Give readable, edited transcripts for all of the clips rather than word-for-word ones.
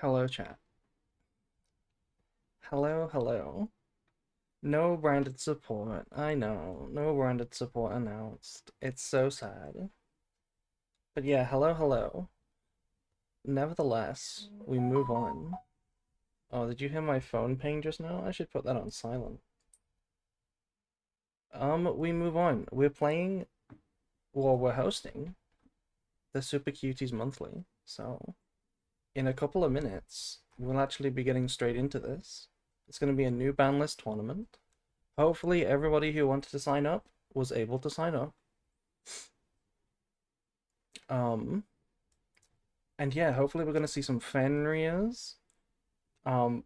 Hello, chat. Hello, hello. No branded support. I know. No branded support announced. It's so sad. But yeah, hello, hello. Nevertheless, we move on. Oh, did you hear my phone ping just now? I should put that on silent. We move on. We're hosting the Super Cuties Monthly. So, in a couple of minutes, we'll actually be getting straight into this. It's going to be a new ban list tournament. Hopefully everybody who wanted to sign up was able to sign up. Um, and yeah, hopefully we're going to see some Fenriers.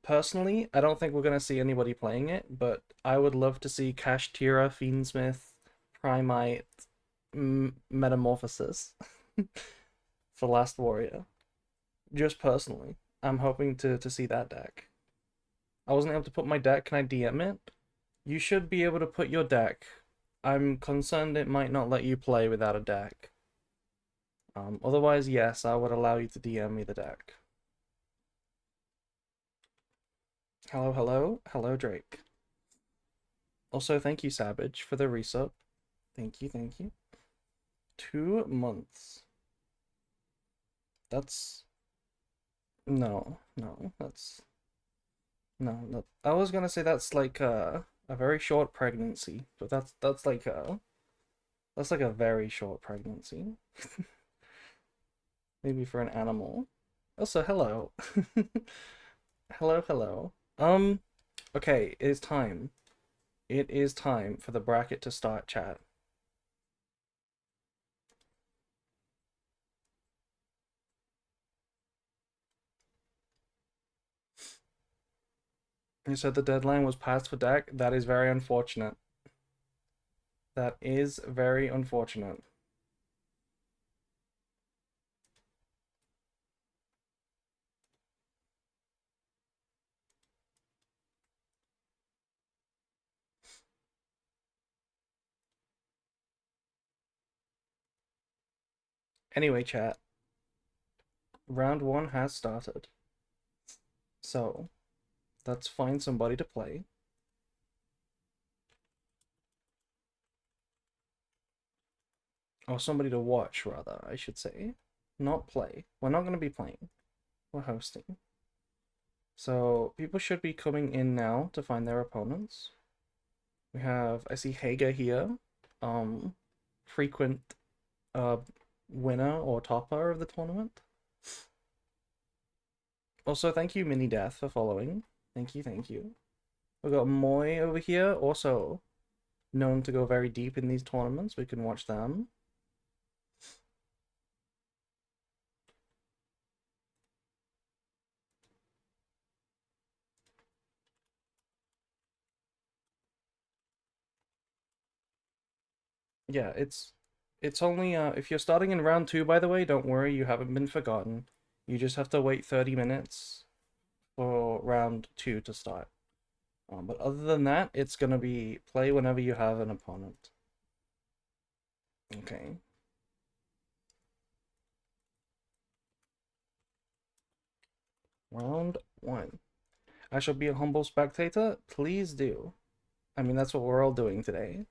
Personally, I don't think we're going to see anybody playing it, but I would love to see Kashtira, Fiendsmith, Primite, Metamorphosis for Last Warrior. Just personally, I'm hoping to see that deck. I wasn't able to put my deck. Can I DM it? You should be able to put your deck. I'm concerned it might not let you play without a deck. Otherwise, yes, I would allow you to DM me the deck. Hello, hello. Hello, Drake. Also, thank you, Savage, for the resub. Thank you, thank you. 2 months. That's... No, no, that's... No, no. I was gonna say that's like a very short pregnancy, but that's like a very short pregnancy. Maybe for an animal. Also, hello. Hello, hello. Okay, it is time. It is time for the bracket to start, chat. You said the deadline was passed for deck? That is very unfortunate. That is very unfortunate. Anyway, chat. Round 1 has started. So, let's find somebody to play. Or somebody to watch, rather, I should say. Not play. We're not going to be playing. We're hosting. So, people should be coming in now to find their opponents. We have, I see Hager here. Frequent winner or topper of the tournament. Also, thank you, Mini Death, for following. Thank you, thank you. We've got Moy over here, also known to go very deep in these tournaments. We can watch them. Yeah, it's only if you're starting in round 2, by the way, don't worry, you haven't been forgotten. You just have to wait 30 minutes for round 2 to start. But other than that, it's gonna be play whenever you have an opponent. Okay. Round 1. I shall be a humble spectator. Please do. I mean, that's what we're all doing today.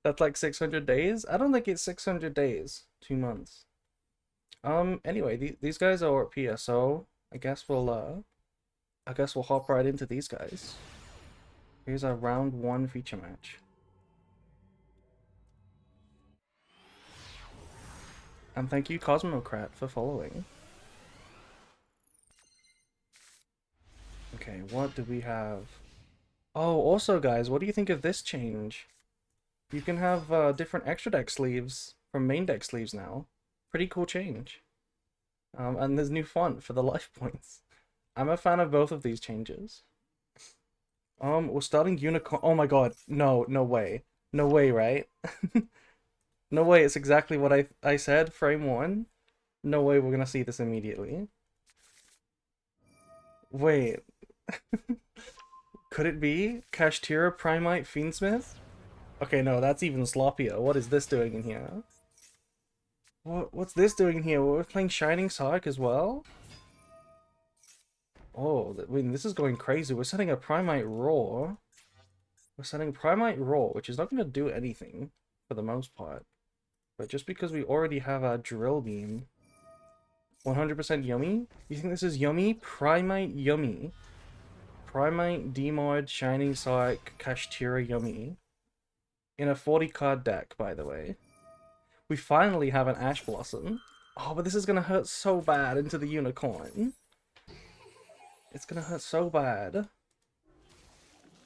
That's like 600 days? I don't think it's 600 days. 2 months. Anyway, these guys are at PSO. I guess we'll hop right into these guys. Here's our round 1 feature match. And thank you, Cosmocrat, for following. Okay, what do we have? Oh, also, guys, what do you think of this change? You can have different extra deck sleeves from main deck sleeves now. Pretty cool change. And there's new font for the life points. I'm a fan of both of these changes. We're starting Unicorn. Oh my god, no, no way. No way, right? No way, it's exactly what I said, frame 1. No way we're gonna see this immediately. Wait. Could it be? Kashtira, Primite, Fiendsmith? Okay, no, that's even sloppier. What is this doing in here? What's this doing here? We're playing Shining Sark as well? Oh, I mean, this is going crazy. We're setting a Primite Roar. We're setting Primite Roar, which is not going to do anything for the most part. But just because we already have our Drill Beam. 100% Yummy? You think this is Yummy? Primite Yummy. Primite, Demod, Shining Sark, Kashtira Yummy. In a 40 card deck, by the way. We finally have an Ash Blossom. Oh, but this is gonna hurt so bad into the Unicorn. It's gonna hurt so bad.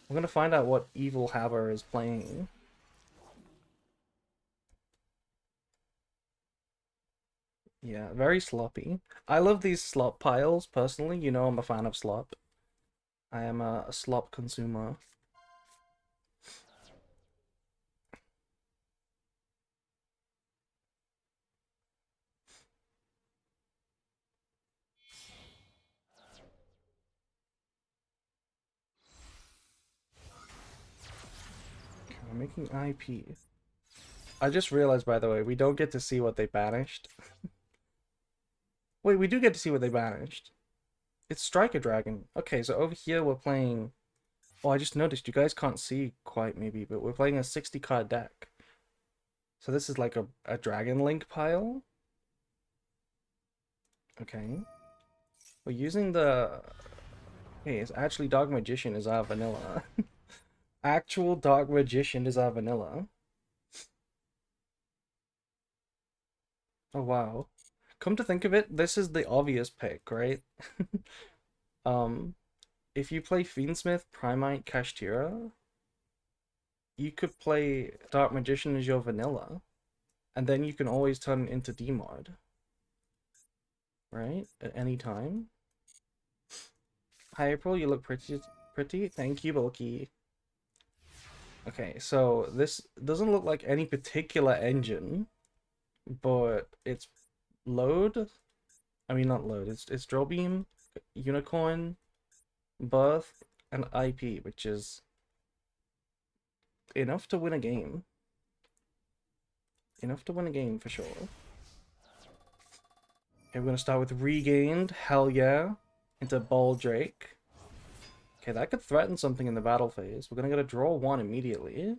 We're gonna find out what Evil Haver is playing. Yeah, very sloppy. I love these slop piles, personally. You know I'm a fan of slop. I am a slop consumer. Okay, I'm making IP. I just realized, by the way, we don't get to see what they banished. Wait, we do get to see what they banished. It's Striker Dragon. Okay, so over here we're playing... Oh, I just noticed you guys can't see quite maybe, but we're playing a 60 card deck. So this is like a Dragon Link pile. Okay. We're using the... Hey, it's actually Dark Magician is our vanilla. Actual Dark Magician is our vanilla. Oh, wow. Come to think of it, this is the obvious pick, right? um, if you play Fiendsmith, Primite, Kashtira, you could play Dark Magician as your vanilla, and then you can always turn it into Demod, right? At any time. Hi April, you look pretty. Pretty. Thank you, Bulky. Okay, so this doesn't look like any particular engine, but it's load. I mean, not load. It's Drill Beam, Unicorn, Birth, and IP, which is enough to win a game. Enough to win a game for sure. Okay, we're gonna start with Regained. Hell yeah. Into Baldrake. Okay, that could threaten something in the battle phase. We're gonna get a draw one immediately.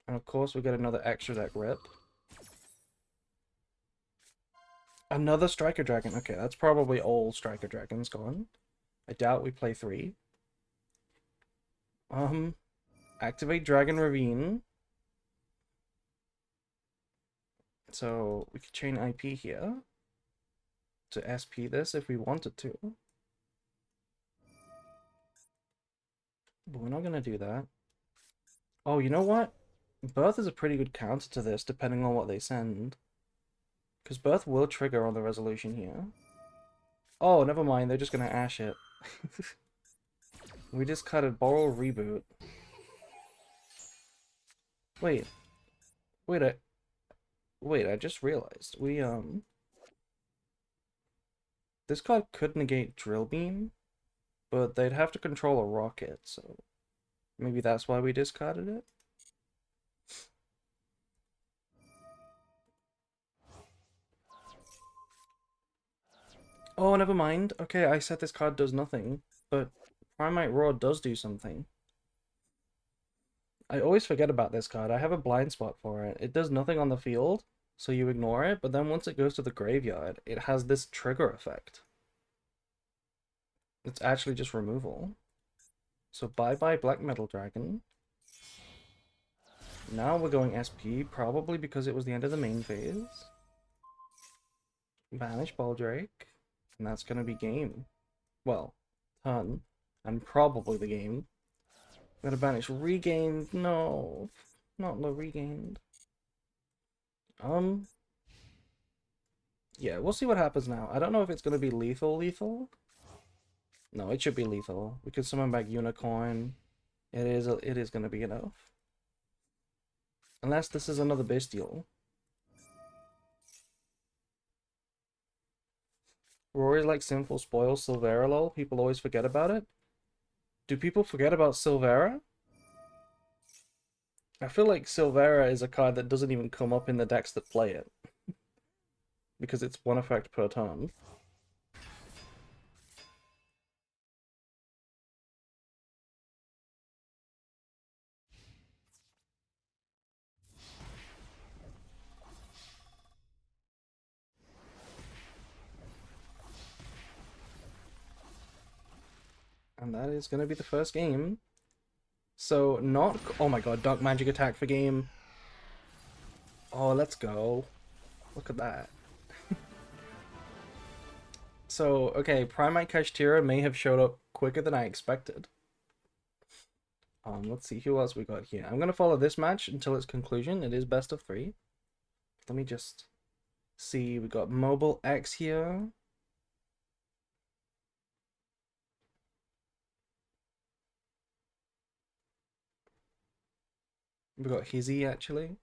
And of course we get another extra deck rip. Another Striker Dragon. Okay, that's probably all Striker Dragons gone. I doubt we play 3. Activate Dragon Ravine. So we could chain IP here to SP this if we wanted to. But we're not gonna do that. Oh, you know what? Birth is a pretty good counter to this, depending on what they send. Because Birth will trigger on the resolution here. Oh, never mind, they're just gonna Ash it. We just cut a Borrow Reboot. Wait. Wait, I just realized. This card could negate Drill Beam, but they'd have to control a rocket, so... Maybe that's why we discarded it? Oh, never mind. Okay, I said this card does nothing, but Primite Roar does do something. I always forget about this card. I have a blind spot for it. It does nothing on the field, so you ignore it, but then once it goes to the graveyard, it has this trigger effect. It's actually just removal. So bye-bye Black Metal Dragon. Now we're going SP, probably because it was the end of the main phase. Banish Baldrake. And that's gonna be game. Well, turn. And probably the game. Gotta banish Regained. No. Not low Regained. Yeah, we'll see what happens now. I don't know if it's gonna be lethal. No, it should be lethal. We could summon back Unicorn. It is gonna be enough. Unless this is another Bestial. Rory's like Sinful Spoils Silvera lol. People always forget about it. Do people forget about Silvera? I feel like Silvera is a card that doesn't even come up in the decks that play it, because it's one effect per turn. And that is going to be the first game. So, not... Oh my god, Dark Magic attack for game. Oh, let's go. Look at that. So, okay, Primite Kashtira may have showed up quicker than I expected. Let's see who else we got here. I'm gonna follow this match until its conclusion. It is best of 3. Let me just see. We got Mobile X here. We got Hizzy actually.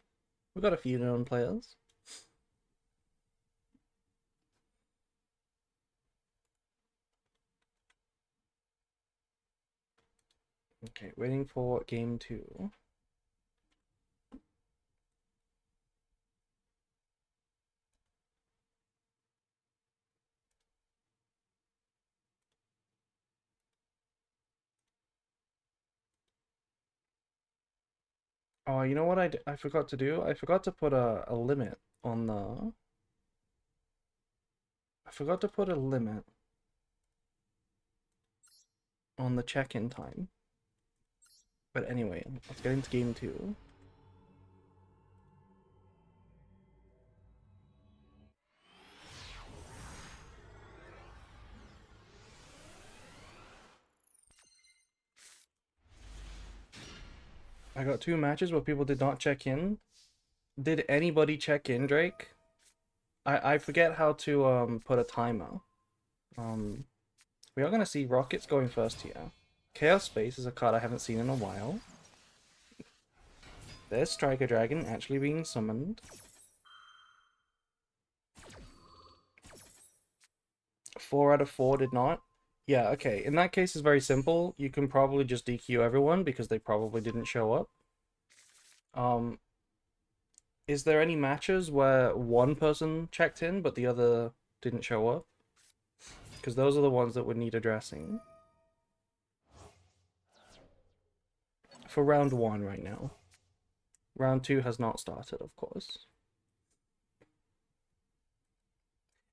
We got a few known players. Okay, waiting for game 2. Oh, you know what I forgot to do? I forgot to put a limit on the... I forgot to put a limit on the check-in time. But anyway, let's get into game 2. I got 2 matches where people did not check in. Did anybody check in, Drake? I forget how to put a timer. We are gonna see Rockets going first here. Chaos Space is a card I haven't seen in a while. There's Striker Dragon actually being summoned. 4 out of 4 did not. Yeah, okay. In that case, it's very simple. You can probably just DQ everyone because they probably didn't show up. Um, is there any matches where one person checked in but the other didn't show up? Because those are the ones that would need addressing. For round 1 right now. Round 2 has not started, of course.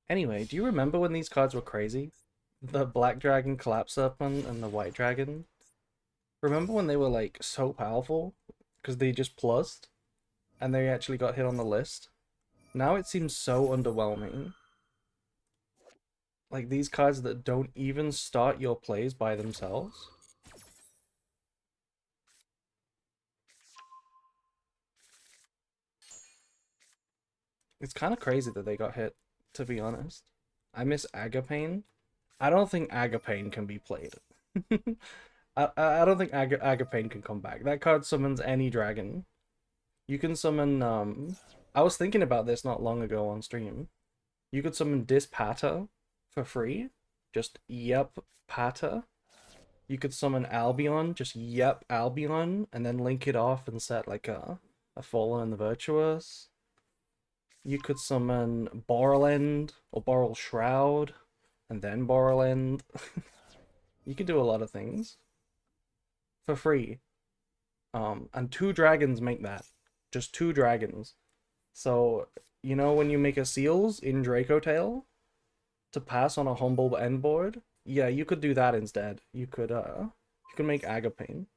Anyway, do you remember when these cards were crazy? The Black Dragon Collapse Serpent and the White Dragon? Remember when they were like so powerful? Because they just plussed and they actually got hit on the list? Now it seems so underwhelming. Like these cards that don't even start your plays by themselves. It's kind of crazy that they got hit, to be honest. I miss Agapane. I don't think Agapane can be played. I don't think Agapane can come back. That card summons any dragon. You can summon, I was thinking about this not long ago on stream. You could summon Dispata for free. Just yep, Pata. You could summon Albion, just yep, Albion, and then link it off and set like a Fallen and the Virtuous. You could summon Borrelend or Borrel Shroud, and then Borrelend. You could do a lot of things for free. And 2 dragons make that. Just 2 dragons. So, you know when you make a Seals in Draco Tail to pass on a humble end board? Yeah, you could do that instead. You could make Agapane.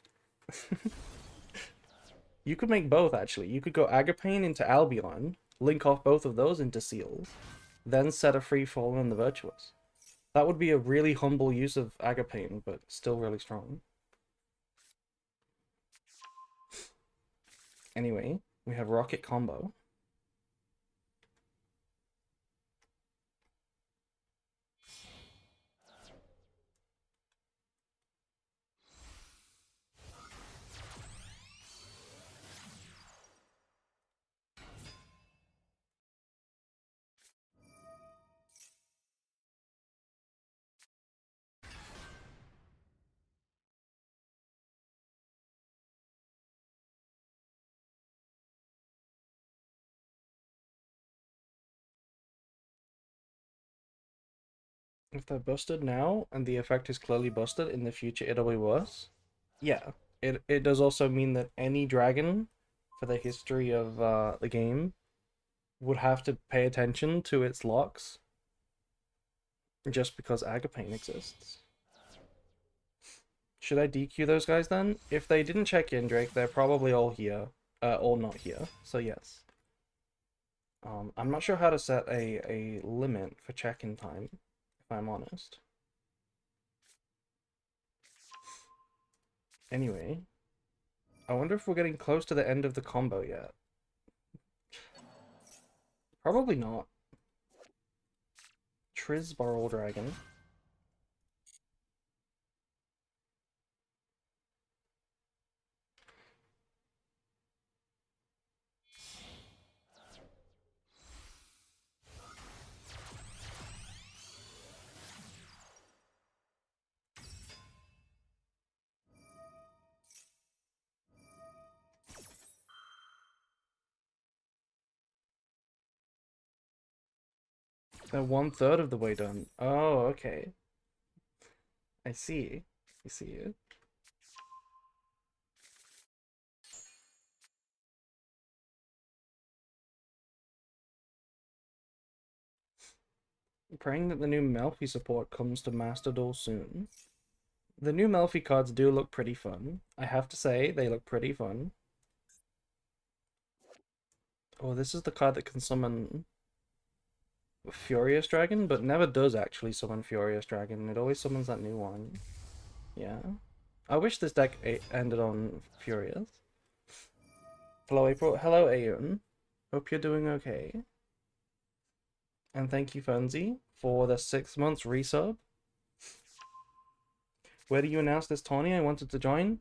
You could make both actually. You could go Agapane into Albion, link off both of those into Seals, then set a free Fallen in the Virtuous. That would be a really humble use of Agapane, but still really strong. Anyway, we have Rocket Combo. If they're busted now and the effect is clearly busted, in the future it'll be worse. Yeah. It does also mean that any dragon for the history of the game would have to pay attention to its locks just because Agapane exists. Should I DQ those guys then? If they didn't check in, Drake, they're probably all here. All not here. So yes. I'm not sure how to set a limit for check-in time, if I'm honest. Anyway, I wonder if we're getting close to the end of the combo yet. Probably not. Triz Barrel Dragon. They're 1/3 of the way done. Oh, okay. I see. I see it. Praying that the new Melfi support comes to Master Duel soon. The new Melfi cards do look pretty fun. I have to say, they look pretty fun. Oh, this is the card that can summon Furious Dragon, but never does actually summon Furious Dragon. It always summons that new one. Yeah. I wish this deck ended on Furious. Hello, April. Hello, Aeon. Hope you're doing okay. And thank you, Funzy, for the 6 months resub. Where do you announce this tourney? I wanted to join.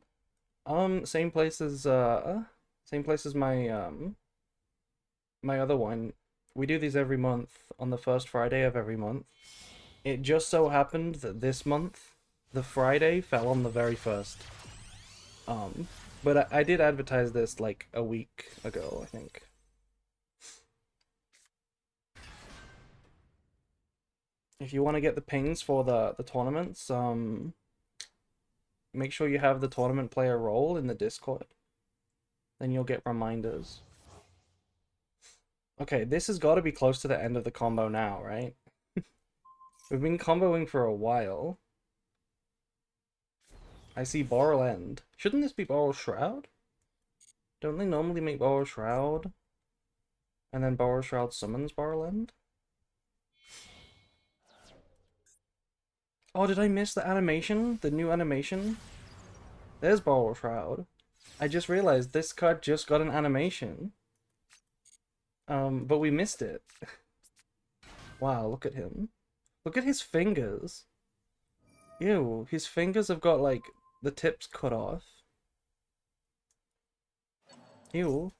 Same place as my other one. We do these every month on the first Friday of every month. It just so happened that this month the Friday fell on the very first. But I did advertise this like a week ago, I think. If you want to get the pings for the tournaments, make sure you have the tournament player role in the Discord. Then you'll get reminders. Okay, this has got to be close to the end of the combo now, right? We've been comboing for a while. I see Borrel End. Shouldn't this be Borrel Shroud? Don't they normally make Borrel Shroud? And then Borrel Shroud summons Borrel End? Oh, did I miss the animation? The new animation? There's Borrel Shroud. I just realized this card just got an animation. But we missed it. Wow, look at him. Look at his fingers. Ew, his fingers have got, like, the tips cut off. Ew.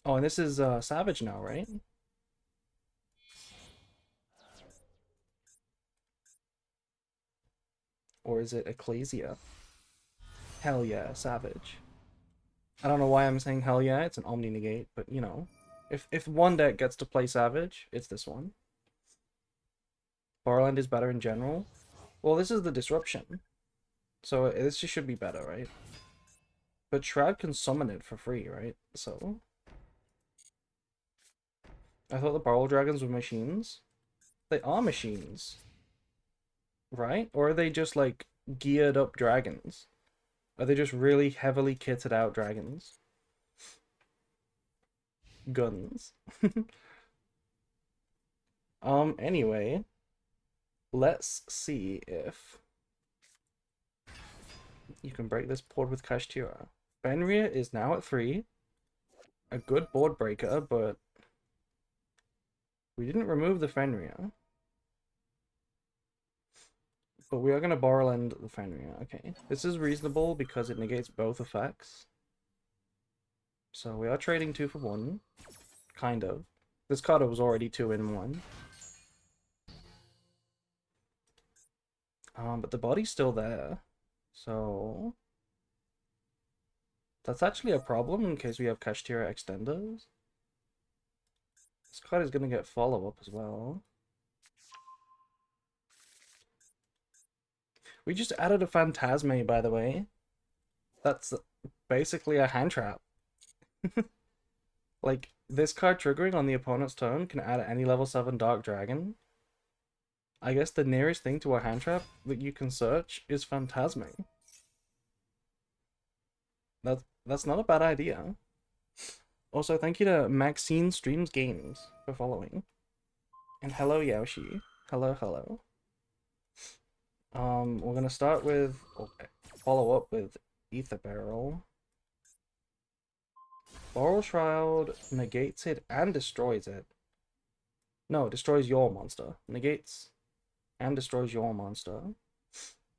Oh, and this is, Savage now, right? Or is it Ecclesia? Hell yeah, Savage. I don't know why I'm saying hell yeah, it's an Omni Negate, but, you know. If one deck gets to play Savage, it's this one. Barland is better in general. Well, this is the Disruption. So this just should be better, right? But Shroud can summon it for free, right? So... I thought the Barrel Dragons were machines. They are machines. Right? Or are they just, like, geared up dragons? Are they just really heavily kitted out dragons? Guns. Anyway. Let's see if you can break this board with Kashtira. Fenrir is now at 3. A good board breaker, but we didn't remove the Fenrir. But we are going to Borrel End the Fenrir. Okay. This is reasonable because it negates both effects. So we are trading 2 for 1. Kind of. This card was already 2 in 1. But the body's still there. So... that's actually a problem in case we have Kashtira extenders. This card is gonna get follow-up as well. We just added a Phantasme, by the way. That's basically a hand trap. Like, this card triggering on the opponent's turn can add any level 7 Dark Dragon. I guess the nearest thing to a hand trap that you can search is Phantasme. That's not a bad idea. Also, thank you to Maxine Streams Games for following. And hello, Yoshi. Hello, hello. We're gonna start with, follow up with Ether Barrel. Boral Shroud negates it and destroys it. No, destroys your monster. Negates and destroys your monster.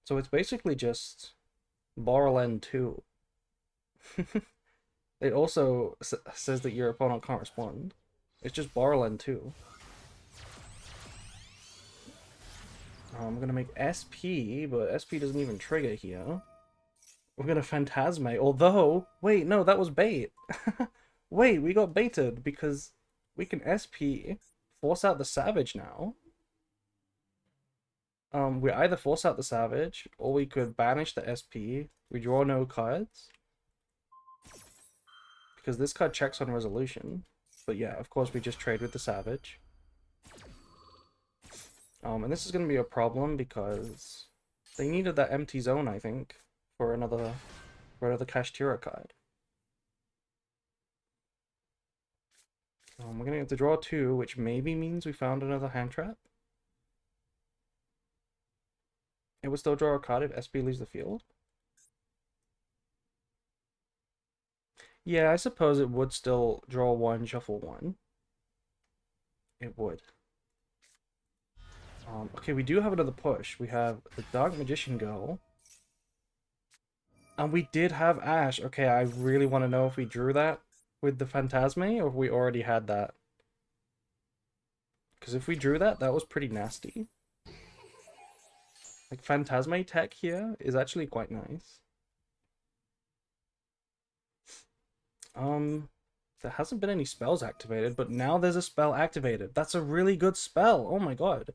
So it's basically just Boral N2. It also says that your opponent can't respond. It's just Boral N2. I'm gonna make SP, but SP doesn't even trigger here. We're gonna Phantasme, although... Wait, no, that was bait. Wait, we got baited because we can SP, force out the Savage now. We either force out the Savage, or we could banish the SP. We draw no cards. Because this card checks on resolution. But yeah, of course we just trade with the Savage. And this is going to be a problem because they needed that empty zone, I think, for another Kashtira card. We're going to have to draw 2, which maybe means we found another hand trap. It would still draw a card if SP leaves the field. Yeah, I suppose it would still draw 1, shuffle 1. It would. Okay, we do have another push. We have the Dark Magician Girl. And we did have Ash. Okay, I really want to know if we drew that with the Phantasme, or if we already had that. Because if we drew that, that was pretty nasty. Like, Phantasme tech here is actually quite nice. There hasn't been any spells activated, but now there's a spell activated. That's a really good spell. Oh my god.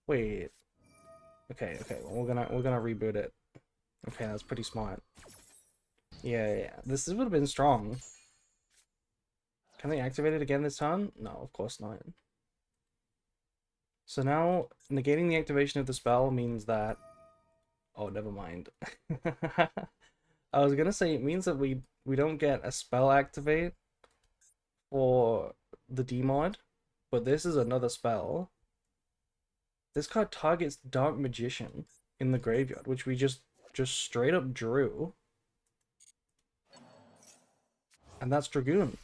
Wait. Okay, well, we're gonna reboot it. Okay, that's pretty smart. Yeah. This would have been strong. Can they activate it again this time? No, of course not. So now, negating the activation of the spell means that... Oh, never mind. I was gonna say, it means that we don't get a spell activate for the D-mod, but this is another spell. This card targets Dark Magician in the graveyard, which we just straight up drew. And that's Dragoon.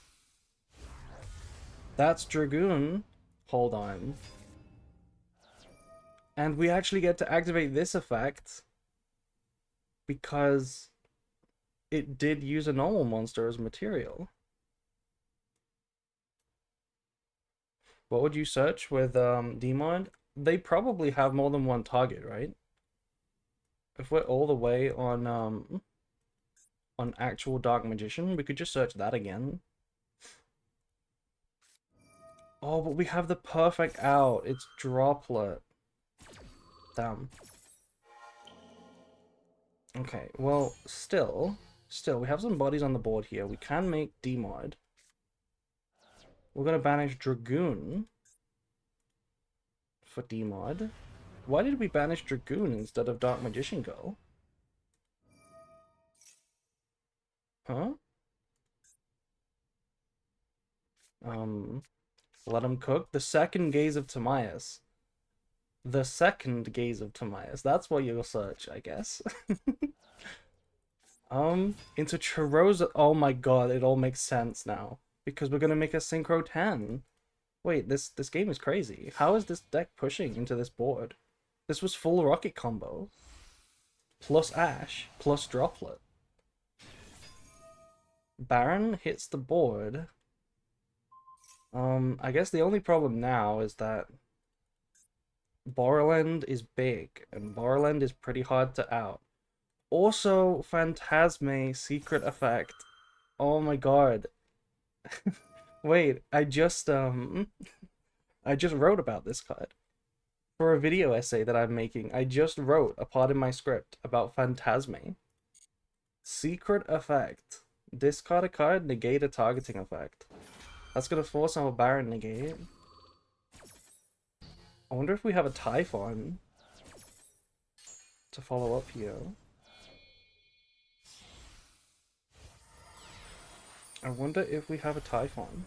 That's Dragoon. Hold on. And we actually get to activate this effect because it did use a normal monster as material. What would you search with D-mod? They probably have more than one target, right? If we're all the way on actual Dark Magician, we could just search that again. Oh, but we have the perfect out. It's Droplet. Damn. Okay, well, still, we have some bodies on the board here. We can make D-mod. We're gonna banish Dragoon for D-mod. Why did we banish Dragoon instead of Dark Magician Girl? Huh? Let him cook. The second gaze of Timaeus. The second gaze of Timaeus. That's what you'll search, I guess. Into Chiroza. Oh my god, it all makes sense now. Because we're gonna make a Synchro 10. Wait, this game is crazy. How is this deck pushing into this board? This was full rocket combo. Plus Ash, plus Droplet. Baron hits the board. I guess the only problem now is that Borland is big, and Borland is pretty hard to out. Also, Phantasme Secret Effect. Oh my god. Wait, I just wrote about this card. For a video essay that I'm making, I just wrote a part in my script about Phantasme. Secret effect. Discard a card, negate a targeting effect. That's gonna force our Baron negate. I wonder if we have a Typhon to follow up here. I wonder if we have a Typhon.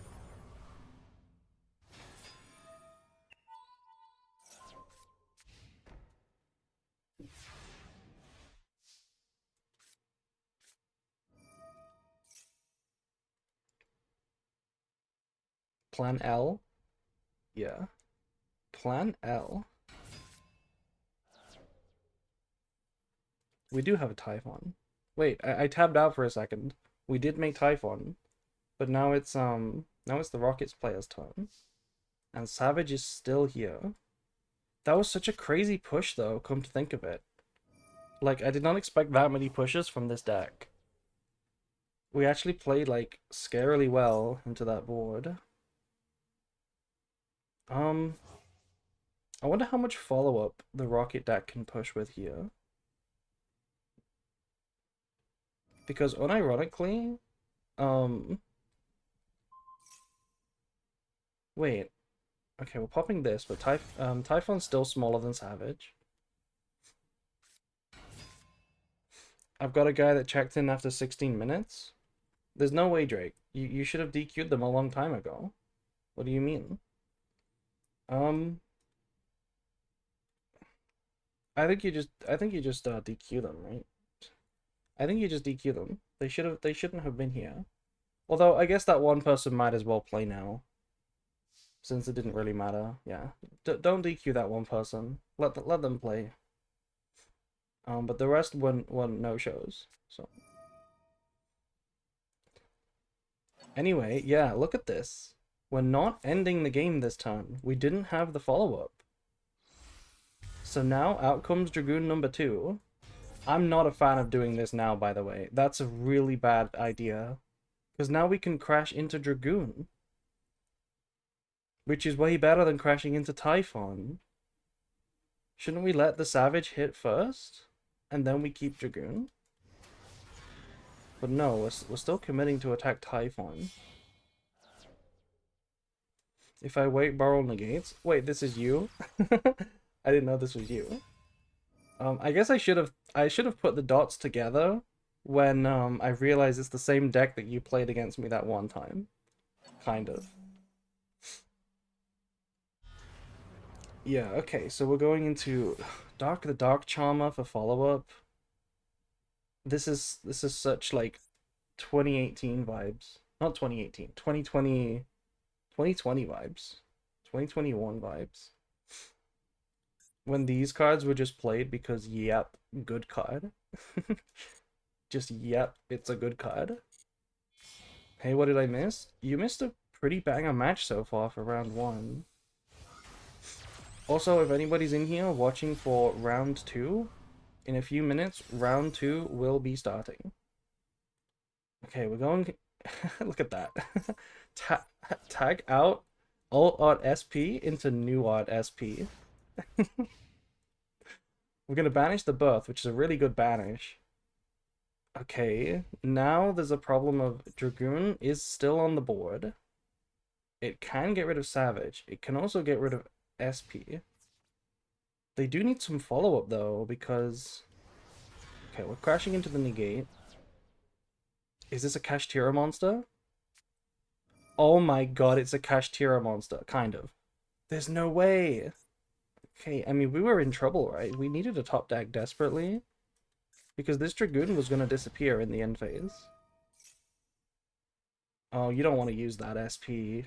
Plan L? Yeah. Plan L. We do have a Typhon. Wait, I tabbed out for a second. We did make Typhon, but now it's the Rockets player's turn. And Savage is still here. That was such a crazy push though, come to think of it. Like, I did not expect that many pushes from this deck. We actually played, like, scarily well into that board. I wonder how much follow-up the Rocket deck can push with here. Because unironically, wait. Okay, we're popping this, but Typhon's still smaller than Savage. I've got a guy that checked in after 16 minutes. There's no way, Drake. You should have DQ'd them a long time ago. What do you mean? I think you just DQ them, right? I think you just DQ them. They shouldn't have been here. Although I guess that one person might as well play now, since it didn't really matter. Yeah, don't DQ that one person. Let them play. But the rest were no shows. So anyway, yeah, look at this. We're not ending the game this turn. We didn't have the follow-up. So now out comes Dragoon number 2. I'm not a fan of doing this now, by the way. That's a really bad idea. Because now we can crash into Dragoon. Which is way better than crashing into Typhon. Shouldn't we let the Savage hit first? And then we keep Dragoon? But no, we're still committing to attack Typhon. If I wait, Burrow negates. Wait, this is you? I didn't know this was you. I guess I should have put the dots together when I realized it's the same deck that you played against me that one time. Kind of. Yeah, okay, so we're going into the Dark Charmer for follow-up. This is such like 2018 vibes. Not 2018, 2020 vibes. 2021 vibes. When these cards were just played because yep, good card. Just yep, it's a good card. Hey, what did I miss? You missed a pretty banger match so far for round 1. Also, if anybody's in here watching for round 2, in a few minutes, round 2 will be starting. Okay, we're going... Look at that. Tag out Alt Art SP into New Art SP. We're gonna banish the Birth, which is a really good banish. Okay, now there's a problem of Dragoon is still on the board. It can get rid of Savage. It can also get rid of SP. They do need some follow-up though, because... Okay, we're crashing into the negate. Is this a Kashtira monster? Oh my god, it's a Kashtira monster. Kind of. There's no way. Okay, I mean, we were in trouble, right? We needed a top deck desperately. Because this Dragoon was going to disappear in the end phase. Oh, you don't want to use that SP.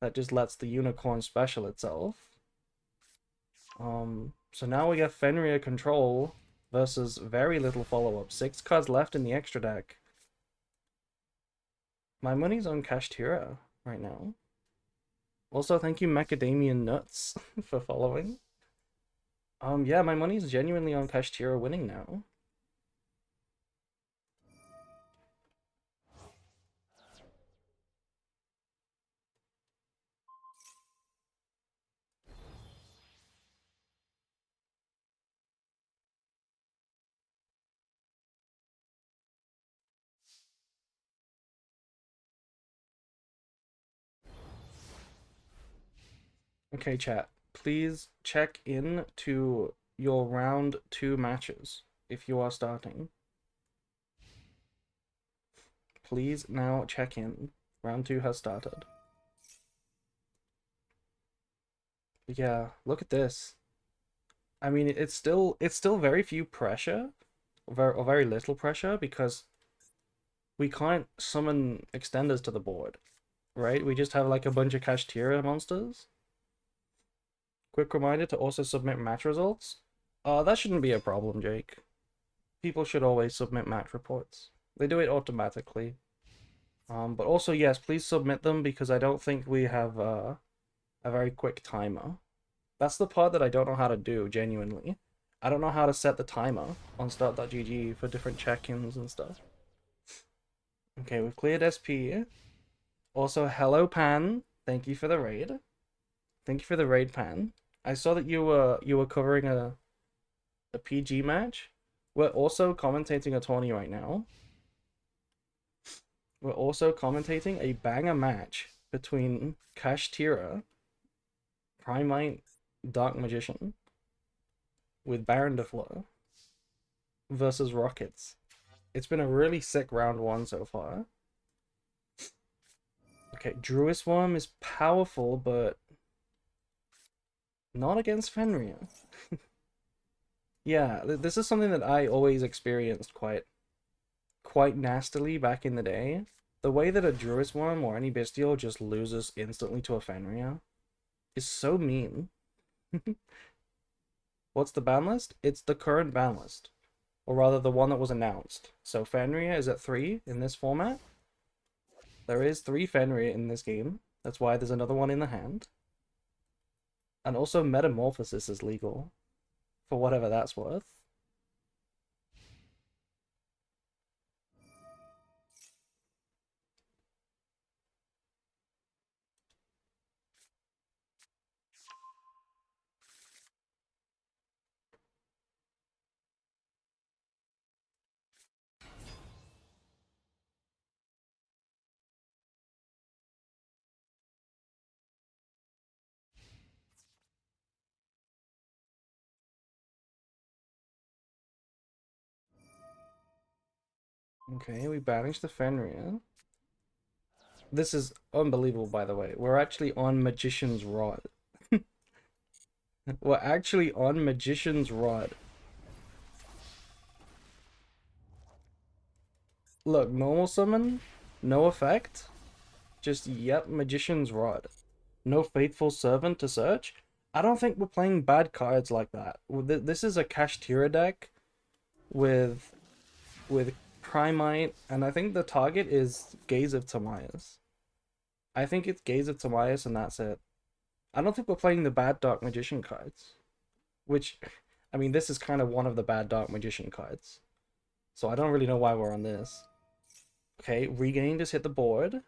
That just lets the Unicorn special itself. So now we get Fenrir Control versus very little follow-up. 6 cards left in the extra deck. My money's on Kashtira right now. Also, thank you Macadamian Nuts for following. Yeah, my money's genuinely on Kashtira winning now. Okay, chat. Please check in to your round 2 matches if you are starting. Please now check in. Round 2 has started. Yeah, look at this. I mean, it's still very few pressure, or very little pressure because we can't summon extenders to the board, right? We just have like a bunch of Kashtira monsters. Quick reminder to also submit match results. That shouldn't be a problem, Jake. People should always submit match reports. They do it automatically. But also, yes, please submit them because I don't think we have a very quick timer. That's the part that I don't know how to do, genuinely. I don't know how to set the timer on start.gg for different check-ins and stuff. Okay, we've cleared SP. Also, hello Pan. Thank you for the raid. Thank you for the raid, Pan. I saw that you were covering a PG match. We're also commentating a tourney right now. We're also commentating a banger match between Kashtira, Primite, Dark Magician, with Baron DeFleur versus Rockets. It's been a really sick round 1 so far. Okay, Druisworm is powerful, but not against Fenrir. Yeah, this is something that I always experienced quite nastily back in the day. The way that a Druisworm or any Bestial just loses instantly to a Fenrir is so mean. What's the ban list? It's the current ban list. Or rather, the one that was announced. So Fenrir is at 3 in this format. There is 3 Fenrir in this game. That's why there's another one in the hand. And also Metamorphosis is legal. For whatever that's worth. Okay, we banished the Fenrir. This is unbelievable, by the way. We're actually on Magician's Rod. We're actually on Magician's Rod. Look, normal summon, no effect. Just, yep, Magician's Rod. No Faithful Servant to search. I don't think we're playing bad cards like that. This is a Kashtira deck with Primite, and I think the target is Gaze of Timaeus. I think it's Gaze of Timaeus and that's it. I don't think we're playing the bad Dark Magician cards. Which, I mean, this is kind of one of the bad Dark Magician cards. So I don't really know why we're on this. Okay, Regain just hit the board.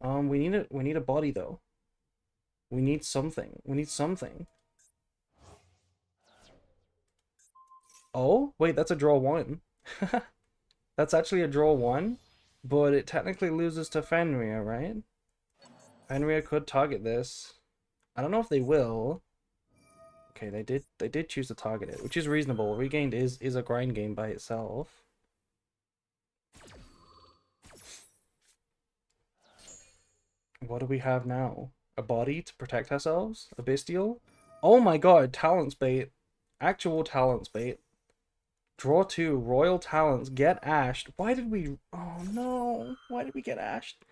We need a body though. We need something. We need something. Oh, wait, that's a draw 1. That's actually a draw 1, but it technically loses to Fenrir, right? Fenrir could target this. I don't know if they will. Okay, they did choose to target it, which is reasonable. Regained is a grind game by itself. What do we have now? A body to protect ourselves? A bestial? Oh my god, talents bait. Actual talents bait. Draw 2, royal talents, get ashed. Why did we... Oh no, why did we get ashed?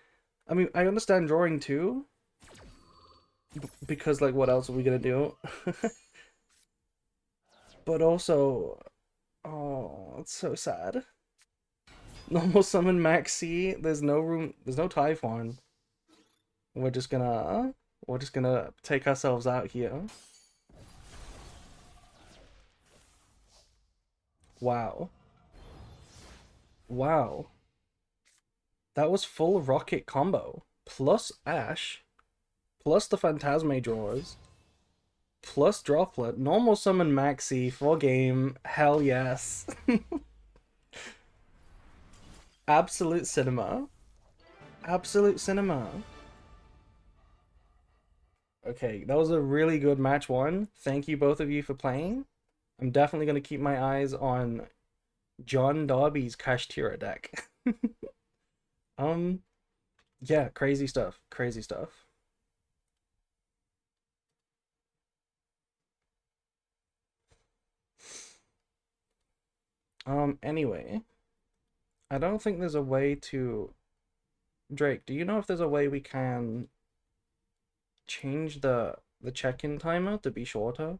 I mean, I understand drawing 2. Because, like, what else are we gonna do? But also... Oh, it's so sad. Normal summon Max C. There's no room... There's no Typhon. We're just gonna... We're just gonna take ourselves out here. Wow. Wow. That was full rocket combo. Plus Ash. Plus the Phantasme drawers. Plus Droplet. Normal summon Maxi for game. Hell yes. Absolute cinema. Absolute cinema. Okay, that was a really good match one. Thank you both of you for playing. I'm definitely going to keep my eyes on John Darby's Cash Tira deck. um, yeah, crazy stuff. Crazy stuff. Anyway, I don't think there's a way to Drake, do you know if there's a way we can change the check-in timer to be shorter?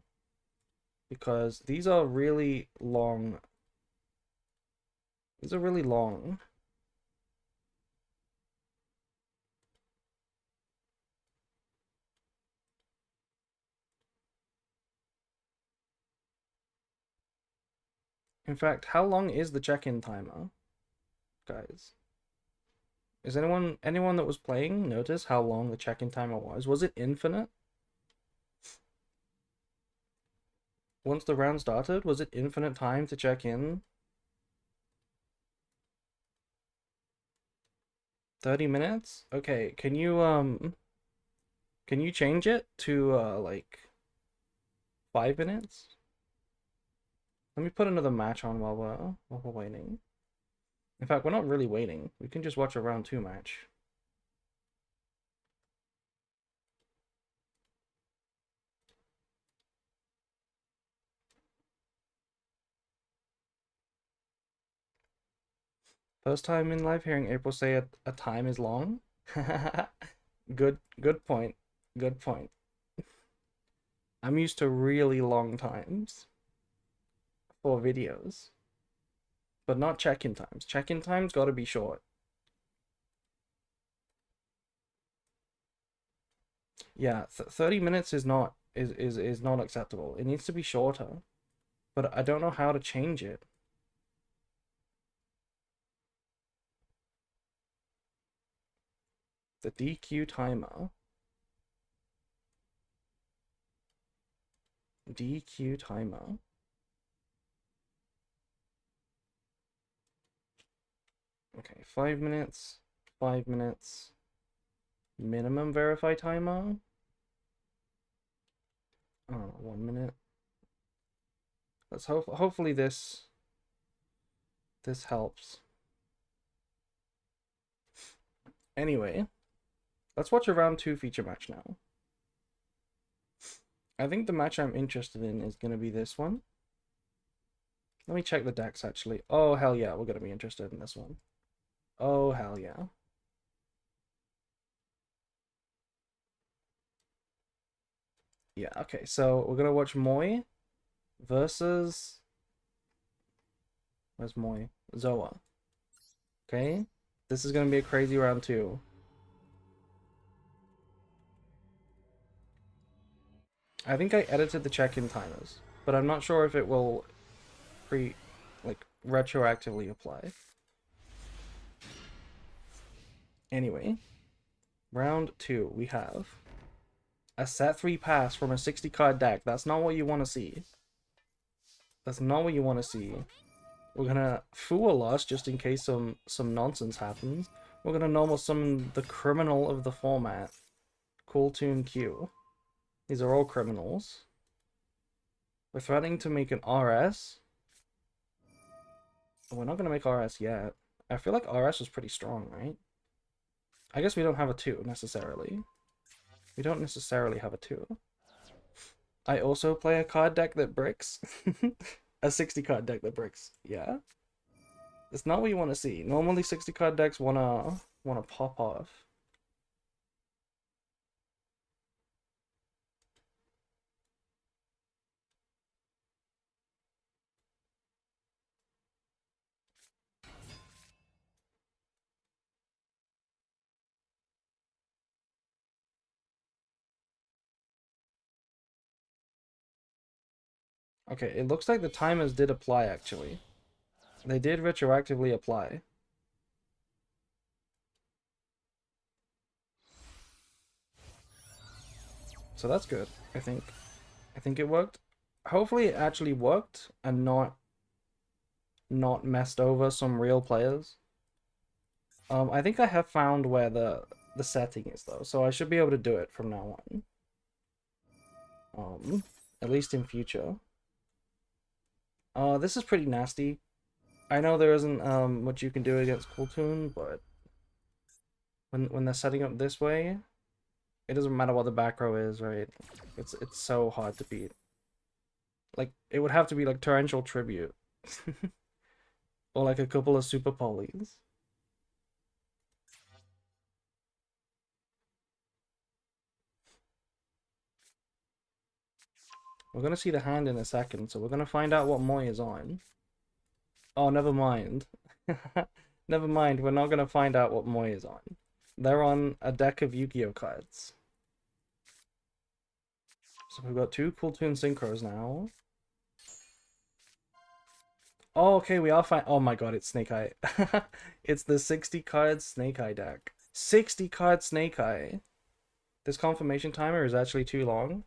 Because these are really long. These are really long. In fact, how long is the check-in timer, guys? Is anyone that was playing notice how long the check-in timer was? Was it infinite? Once the round started, was it infinite time to check in? 30 minutes? Okay, can you change it to like 5 minutes? Let me put another match on while we're waiting. In fact, we're not really waiting. We can just watch a round 2 match. First time in live hearing April say a time is long. Good point. Good point. I'm used to really long times for videos, but not check-in times. Check-in times got to be short. Yeah, 30 minutes is not acceptable. It needs to be shorter, but I don't know how to change it. The DQ timer. DQ timer. Okay, 5 minutes. 5 minutes. Minimum verify timer. Oh, 1 minute. Let's hopefully this helps. Anyway, let's watch a round 2 feature match now. I think the match I'm interested in is gonna be this one. Let me check the decks actually. Oh hell yeah, we're gonna be interested in this one. Oh hell yeah. Yeah, okay, so we're gonna watch Moy versus where's Moy? Zoa. Okay? This is gonna be a crazy round 2. I think I edited the check-in timers, but I'm not sure if it will like retroactively apply. Anyway, round 2 we have a set 3 pass from a 60 card deck. That's not what you want to see. That's not what you want to see. We're gonna fool us just in case some nonsense happens. We're gonna normal summon the criminal of the format, Cool Tune Q. These are all criminals. We're threatening to make an RS. We're not gonna make RS yet. I feel like RS was pretty strong, right? I guess we don't have a 2 necessarily. We don't necessarily have a 2. I also play a card deck that bricks. A 60 card deck that bricks. Yeah. It's not what you want to see. Normally 60 card decks wanna pop off. Okay, it looks like the timers did apply actually. They did retroactively apply. So that's good, I think. I think it worked. Hopefully it actually worked and not messed over some real players. I think I have found where the setting is though, so I should be able to do it from now on. Um, at least in future. This is pretty nasty. I know there isn't much you can do against Cooltoon, but when they're setting up this way, it doesn't matter what the back row is, right? It's so hard to beat. Like it would have to be like Torrential Tribute. Or like a couple of super polys. We're gonna see the hand in a second, so we're gonna find out what Moy is on. Oh, never mind. Never mind, we're not gonna find out what Moy is on. They're on a deck of Yu-Gi-Oh cards. So we've got two Cooltoon Synchros now. Oh, okay, we are fine. Oh my god, it's Snake Eye. It's the 60 card Snake Eye deck. 60 card Snake Eye. This confirmation timer is actually too long.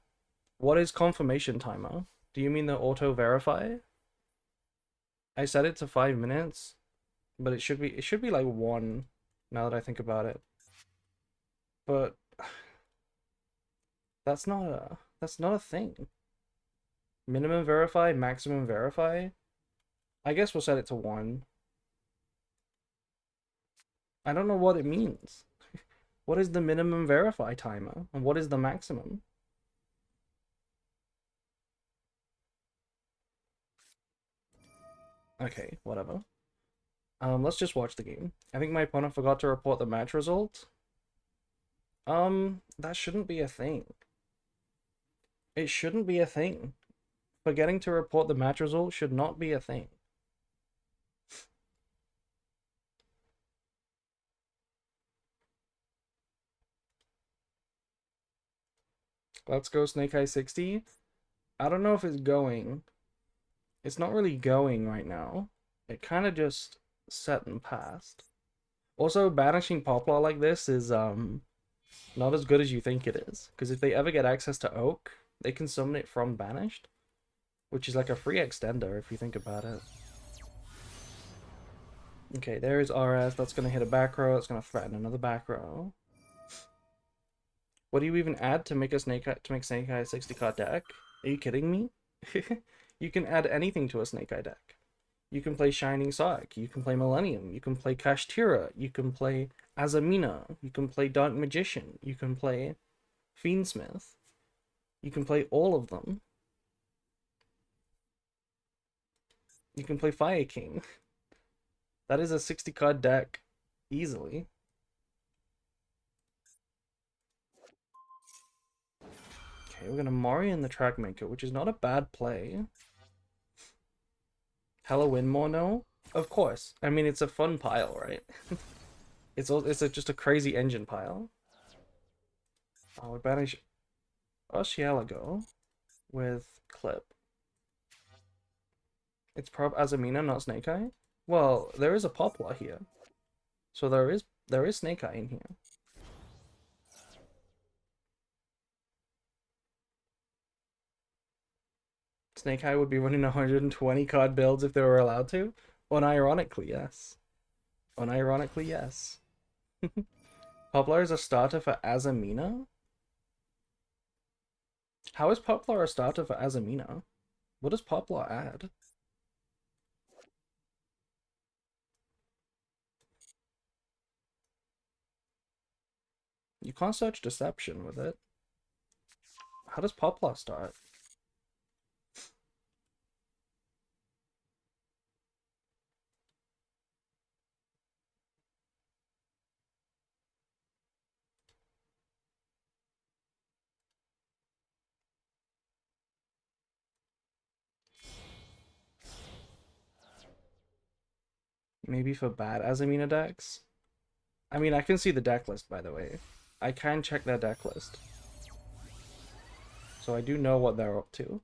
What is confirmation timer? Do you mean the auto verify? I set it to 5 minutes, but it should be like 1 now that I think about it. But that's not a thing. Minimum verify, maximum verify. I guess we'll set it to 1. I don't know what it means. What is the minimum verify timer? And what is the maximum? Okay, whatever. Let's just watch the game. I think my opponent forgot to report the match result. That shouldn't be a thing. It shouldn't be a thing. Forgetting to report the match result should not be a thing. Let's go Snake Eye 60. I don't know if it's going. It's not really going right now. It kind of just set and passed. Also, banishing Poplar like this is not as good as you think it is. Because if they ever get access to Oak, they can summon it from Banished. Which is like a free extender if you think about it. Okay, there is RS. That's going to hit a back row. That's going to threaten another back row. What do you even add to make a Snake Eye, to make Snake Eye a 60 card deck? Are you kidding me? You can add anything to a Snake Eye deck. You can play Shining Sark. You can play Millennium. You can play Kashtira. You can play Azamina. You can play Dark Magician. You can play Fiendsmith. You can play all of them. You can play Fire King. That is a 60 card deck easily. Okay, we're gonna Morion the Trackmaker, which is not a bad play. Halloween Mono? Of course. I mean, it's a fun pile, right? Just a crazy engine pile. Oh, we banish Oshialago with Clip. It's prob Azamina, not Snake Eye? Well, there is a Poplar here. So there is Snake Eye in here. Snake Eye would be running 120 card builds if they were allowed to? Unironically, yes. Unironically, yes. Poplar is a starter for Azamina? How is Poplar a starter for Azamina? What does Poplar add? You can't search Deception with it. How does Poplar start? Maybe for bad Azamina decks? I mean, I can see the deck list, by the way. I can check their deck list. So I do know what they're up to.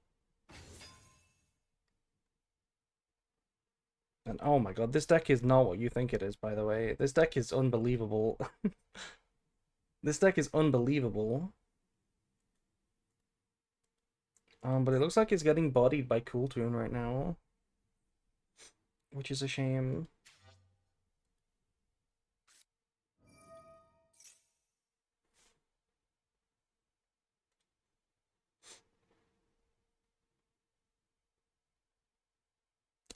And oh my god, this deck is not what you think it is, by the way. This deck is unbelievable. This deck is unbelievable. But it looks like it's getting bodied by Cooltoon right now. Which is a shame.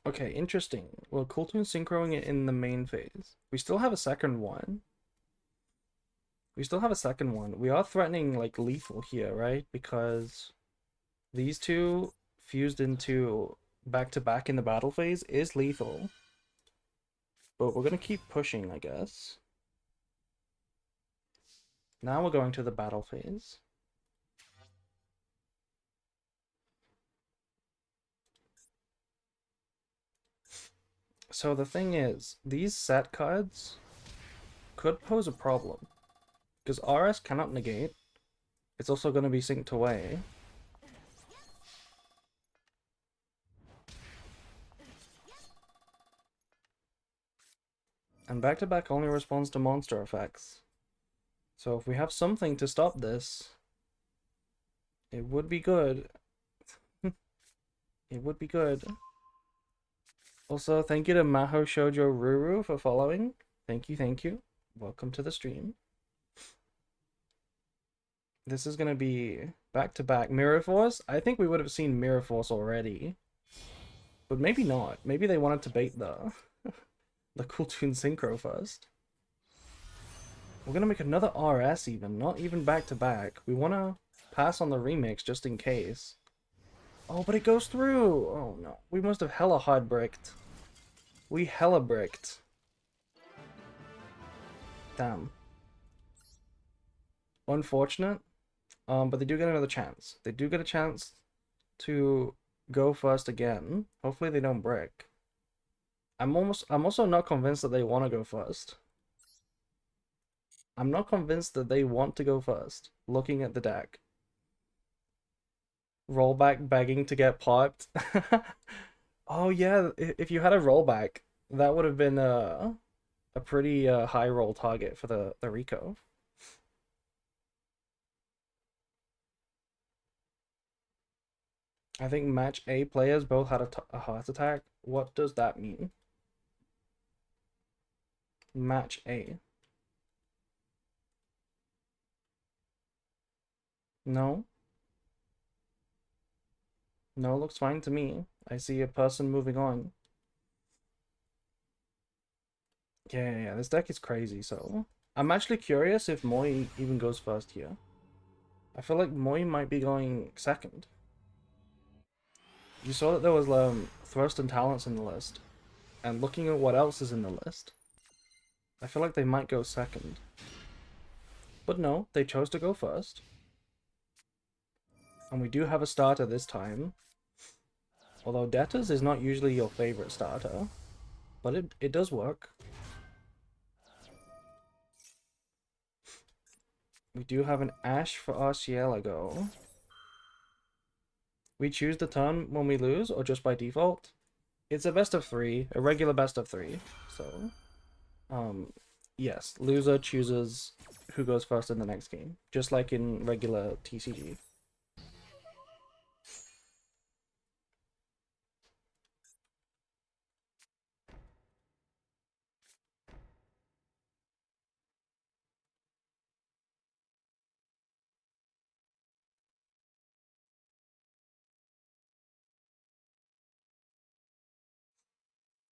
Okay, interesting. Well, Cool Toon synchroing it in the main phase. We still have a second one. We still have a second one. We are threatening like lethal here, right? Because these two fused into back to back in the battle phase is lethal. But we're gonna keep pushing, I guess. Now we're going to the battle phase. So the thing is, these set cards could pose a problem. Because RS cannot negate. It's also going to be synced away. And back-to-back only responds to monster effects. So if we have something to stop this, it would be good. It would be good. Also, thank you to Maho Shoujo Ruru for following. Thank you, thank you. Welcome to the stream. This is going to be back-to-back Mirror Force. I think we would have seen Mirror Force already. But maybe not. Maybe they wanted to bait the Cool Toon Synchro first. We're gonna make another RS even, not even back-to-back. We wanna pass on the remix just in case. Oh, but it goes through! Oh no, we must have hella hard bricked. We hella bricked. Damn. Unfortunate. But they do get another chance. They do get a chance to go first again. Hopefully they don't brick. I'm also not convinced that they want to go first. I'm not convinced that they want to go first, looking at the deck. Rollback begging to get popped. Oh yeah, if you had a rollback, that would have been a pretty high roll target for the Rico. I think match A players both had a heart attack. What does that mean? Match A. No. No, looks fine to me. I see a person moving on. Yeah, this deck is crazy, so... I'm actually curious if Moi even goes first here. I feel like Moi might be going second. You saw that there was Thrust and Talents in the list. And looking at what else is in the list, I feel like they might go second. But no, they chose to go first. And we do have a starter this time. Although Debtors is not usually your favorite starter. But it does work. We do have an Ash for Arcielago. We choose the turn when we lose, or just by default? It's a best of 3, a regular best of 3. So, yes, loser chooses who goes first in the next game, just like in regular TCG.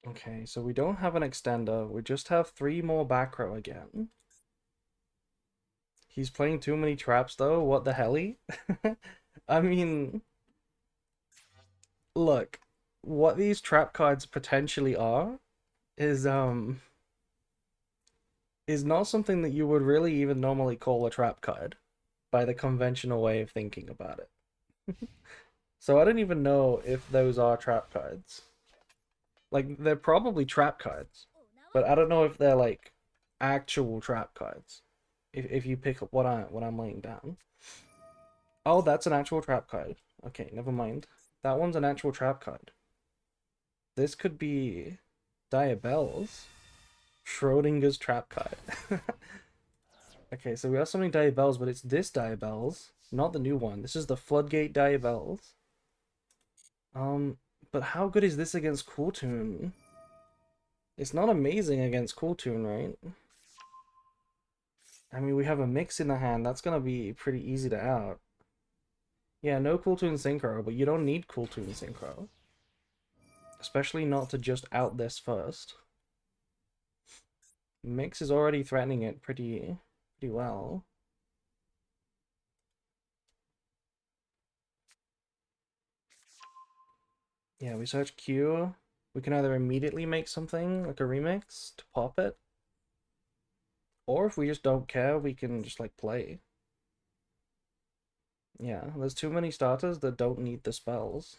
Okay, so we don't have an extender. We just have 3 more back row again. He's playing too many traps though. What the helly? I mean, look, what these trap cards potentially are is not something that you would really even normally call a trap card by the conventional way of thinking about it. So I don't even know if those are trap cards. Like, they're probably trap cards, but I don't know if they're like actual trap cards. If you pick up what I'm laying down. Oh, that's an actual trap card. Okay, never mind. That one's an actual trap card. This could be Diabells. Schrodinger's trap card. Okay, so we have so many Diabells, but it's this Diabells, not the new one. This is the Floodgate Diabells. But how good is this against Cool Toon? It's not amazing against Cool Toon, right? I mean, we have a mix in the hand. That's gonna be pretty easy to out. Yeah, no Cool Toon Synchro, but you don't need Cool Toon Synchro. Especially not to just out this first. Mix is already threatening it pretty well. Yeah, we search Q. We can either immediately make something, like a remix, to pop it. Or if we just don't care, we can just, like, play. Yeah, there's too many starters that don't need the spells.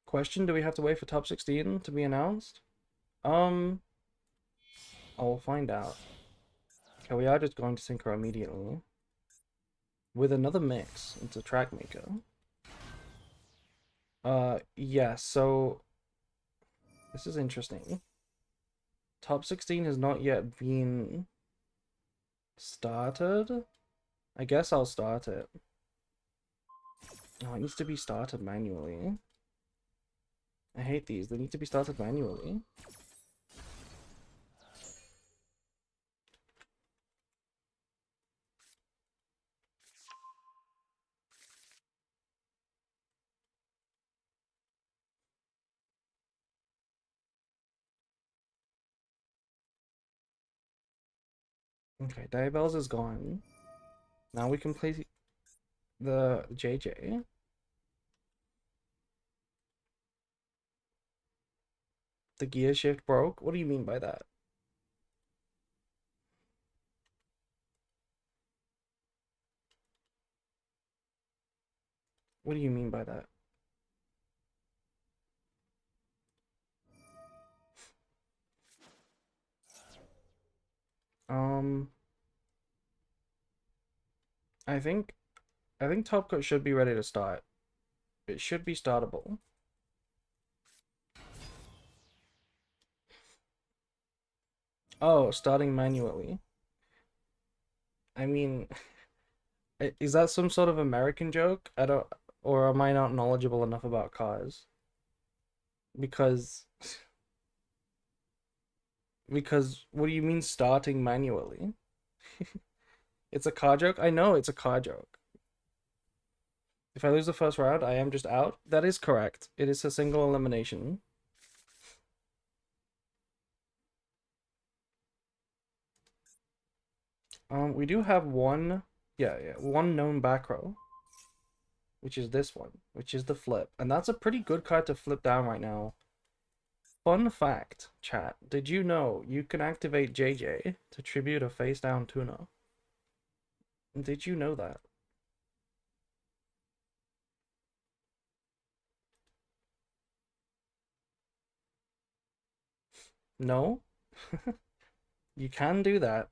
Question, do we have to wait for top 16 to be announced? I'll find out. Okay, we are just going to synchro immediately. With another mix into track maker. Yeah, so this is interesting. Top 16 has not yet been started. I guess I'll start it. Oh, it needs to be started manually. I hate these. They need to be started manually. Okay, Diabells is gone. Now we can play the JJ. The gear shift broke? What do you mean by that? What do you mean by that? Um, I think Top Cut should be ready to start. It should be startable. Oh, starting manually. I mean, is that some sort of American joke? I don't, or am I not knowledgeable enough about cars? Because, what do you mean starting manually? It's a car joke? I know it's a car joke. If I lose the first round, I am just out. That is correct. It is a single elimination. We do have one, yeah, one known back row, which is this one, which is the flip. And that's a pretty good card to flip down right now. Fun fact, chat. Did you know you can activate JJ to tribute a face down tuna? Did you know that? No? You can do that.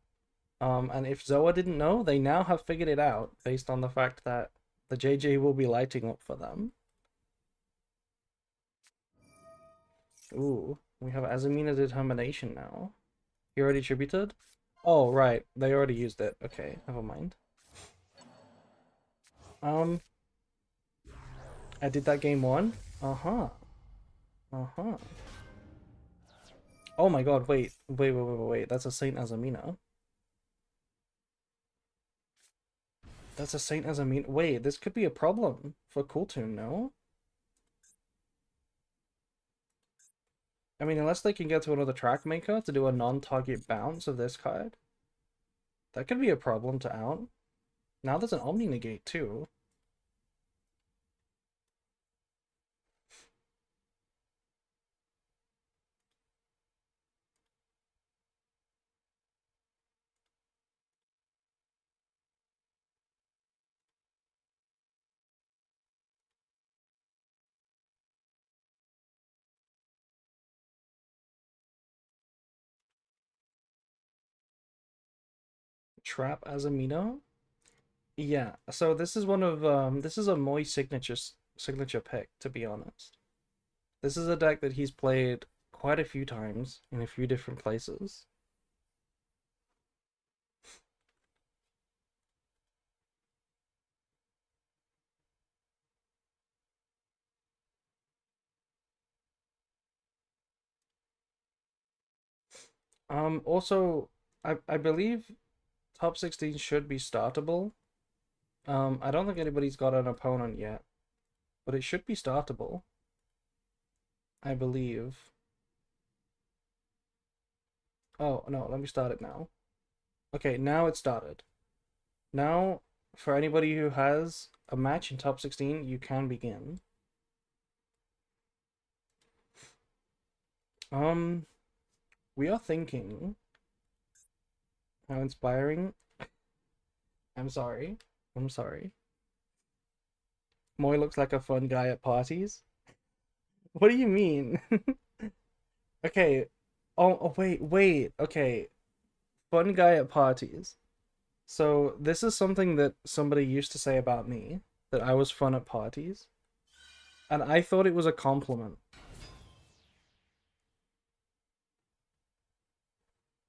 And if Zoa didn't know, they now have figured it out based on the fact that the JJ will be lighting up for them. Ooh, we have Azamina Determination now. He already tributed? Oh, right. They already used it. Okay, never mind. Um, I did that game one? Uh-huh. Uh-huh. Oh my god, wait. That's a Saint Azamina. That's a Saint Azamina. Wait, this could be a problem for Cooltoon, no? I mean, unless they can get to another track maker to do a non-target bounce of this card, that could be a problem to out. Now there's an Omni Negate too. Trap Azamina? Yeah, so this is one of this is a Moy signature pick, to be honest. This is a deck that he's played quite a few times in a few different places. Also, I believe top 16 should be startable. I don't think anybody's got an opponent yet, but it should be startable, I believe. Oh, no, let me start it now. Okay, now it started. Now, for anybody who has a match in top 16, you can begin. Um, we are thinking, how inspiring. I'm sorry. I'm sorry. Moy looks like a fun guy at parties. What do you mean? Okay. Oh, wait. Okay. Fun guy at parties. So, this is something that somebody used to say about me, that I was fun at parties, and I thought it was a compliment.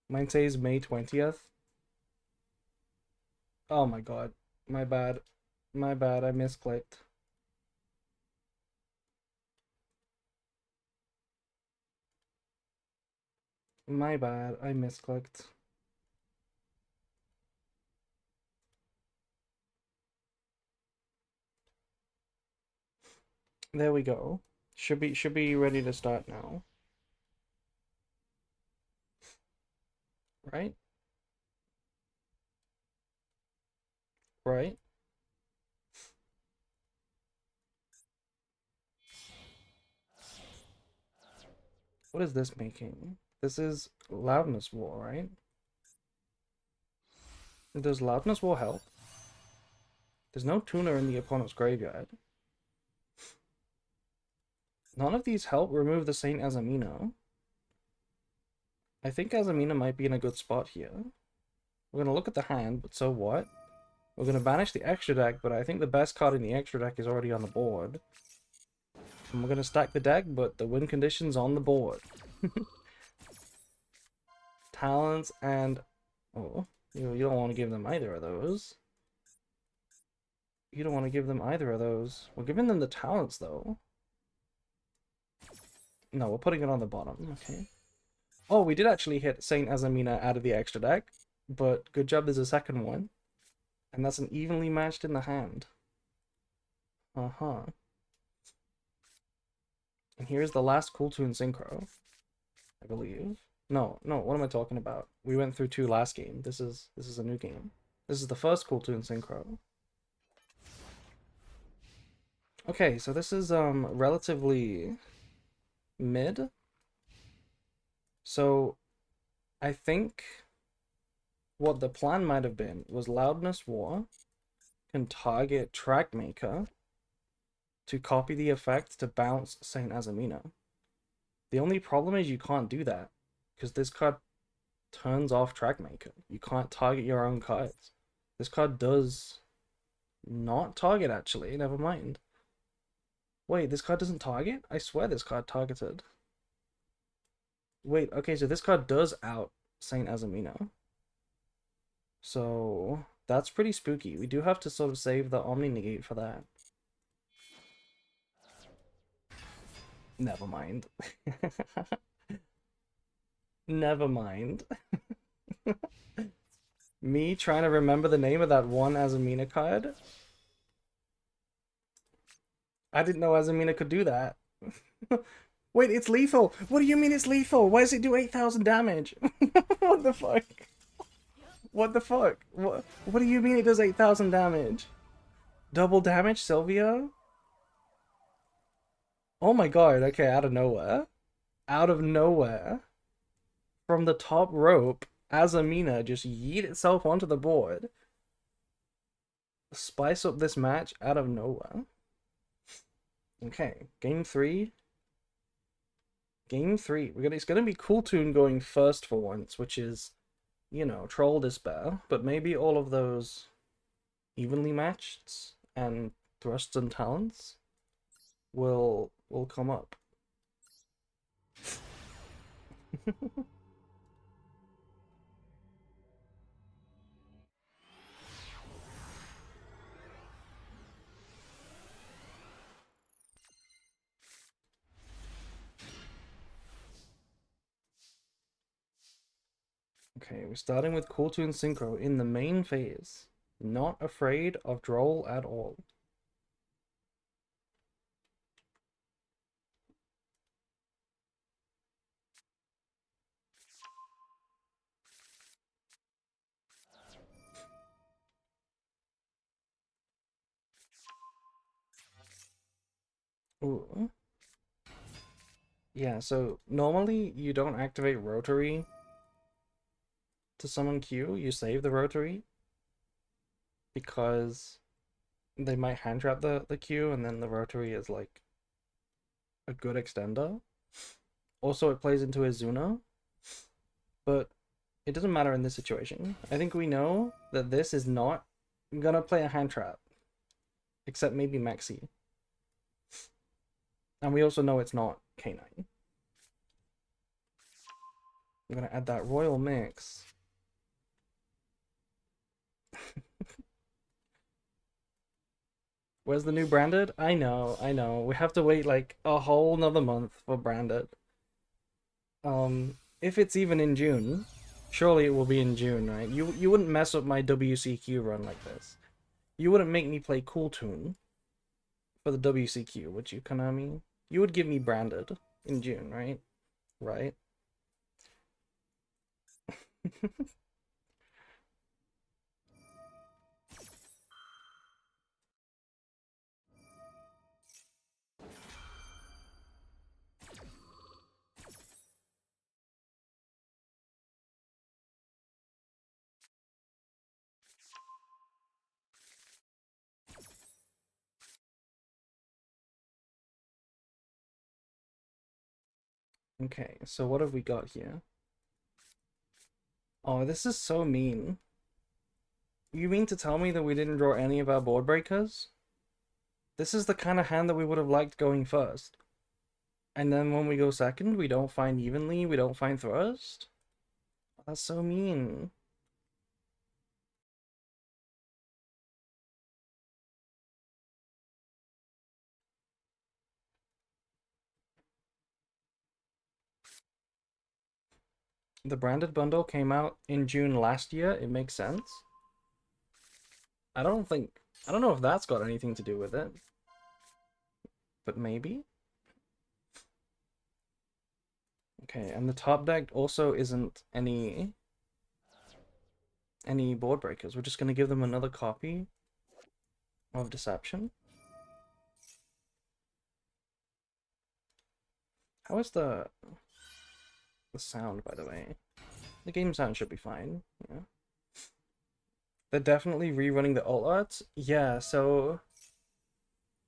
Mine says May 20th. Oh my god. My bad. My bad, I misclicked. My bad, I misclicked. There we go. Should be ready to start now. Right? Right? What is this making? This is loudness war, right? Does loudness war help? There's no tuner in the opponent's graveyard. None of these help remove the Saint Azamina. I think Azamina might be in a good spot here. We're gonna look at the hand, but so what? We're gonna banish the extra deck, but I think the best card in the extra deck is already on the board. And we're gonna stack the deck, but the win condition's on the board. Talents and... Oh, you don't want to give them either of those. You don't want to give them either of those. We're giving them the talents, though. No, we're putting it on the bottom. Okay. Oh, we did actually hit Saint Azamina out of the extra deck, but good job there's a second one. And that's an evenly matched in the hand. Uh-huh. And here's the last Cool Tune Synchro, I believe. No, what am I talking about? We went through two last game. This is a new game. This is the first Cool Tune Synchro. Okay, so this is relatively mid. So I think what the plan might have been was Loudness War can target Trackmaker to copy the effect to bounce Saint Azamina. The only problem is you can't do that because this card turns off Trackmaker. You can't target your own cards. This card does not target actually, never mind. Wait, this card doesn't target? I swear this card targeted. Wait, okay, so this card does out Saint Azamina. So that's pretty spooky. We do have to sort of save the Omni Negate for that. Never mind. Never mind. Me trying to remember the name of that one Azamina card? I didn't know Azamina could do that. Wait, it's lethal! What do you mean it's lethal? Why does it do 8,000 damage? What the fuck? What the fuck? What do you mean it does 8,000 damage? Double damage, Sylvia? Oh my god, okay, out of nowhere. Out of nowhere. From the top rope, Azamina just yeet itself onto the board. Spice up this match out of nowhere. Okay, game three. Game three. It's gonna be Cool Tune going first for once, which is, Troll Despair, but maybe all of those evenly matched and thrusts and talents will come up. Okay, we're starting with Cool Toon Synchro in the main phase. Not afraid of Droll at all. Ooh. Yeah, so normally you don't activate Rotary to summon Q, you save the Rotary because they might hand trap the Q and then the Rotary is like a good extender. Also, it plays into Izuna, but it doesn't matter in this situation. I think we know that this is not gonna play a hand trap, except maybe Maxi. And we also know it's not K9. I'm gonna add that Royal Mix. Where's the new branded? I know, I know. We have to wait like a whole nother month for branded. If it's even in June, surely it will be in June, right? You wouldn't mess up my WCQ run like this. You wouldn't make me play Cool Toon for the WCQ, would you, Konami? You would give me branded in June, right? Right? Okay, so what have we got here? Oh, this is so mean. You mean to tell me that we didn't draw any of our board breakers? This is the kind of hand that we would have liked going first. And then when we go second, we don't find evenly, we don't find thrust? That's so mean. The branded bundle came out in June last year, it makes sense. I don't know if that's got anything to do with it. But maybe? Okay, and the top deck also isn't any board breakers. We're just gonna give them another copy of Deception. How is the sound, by the way? The game sound should be fine. Yeah. They're definitely rerunning the alt arts. Yeah, so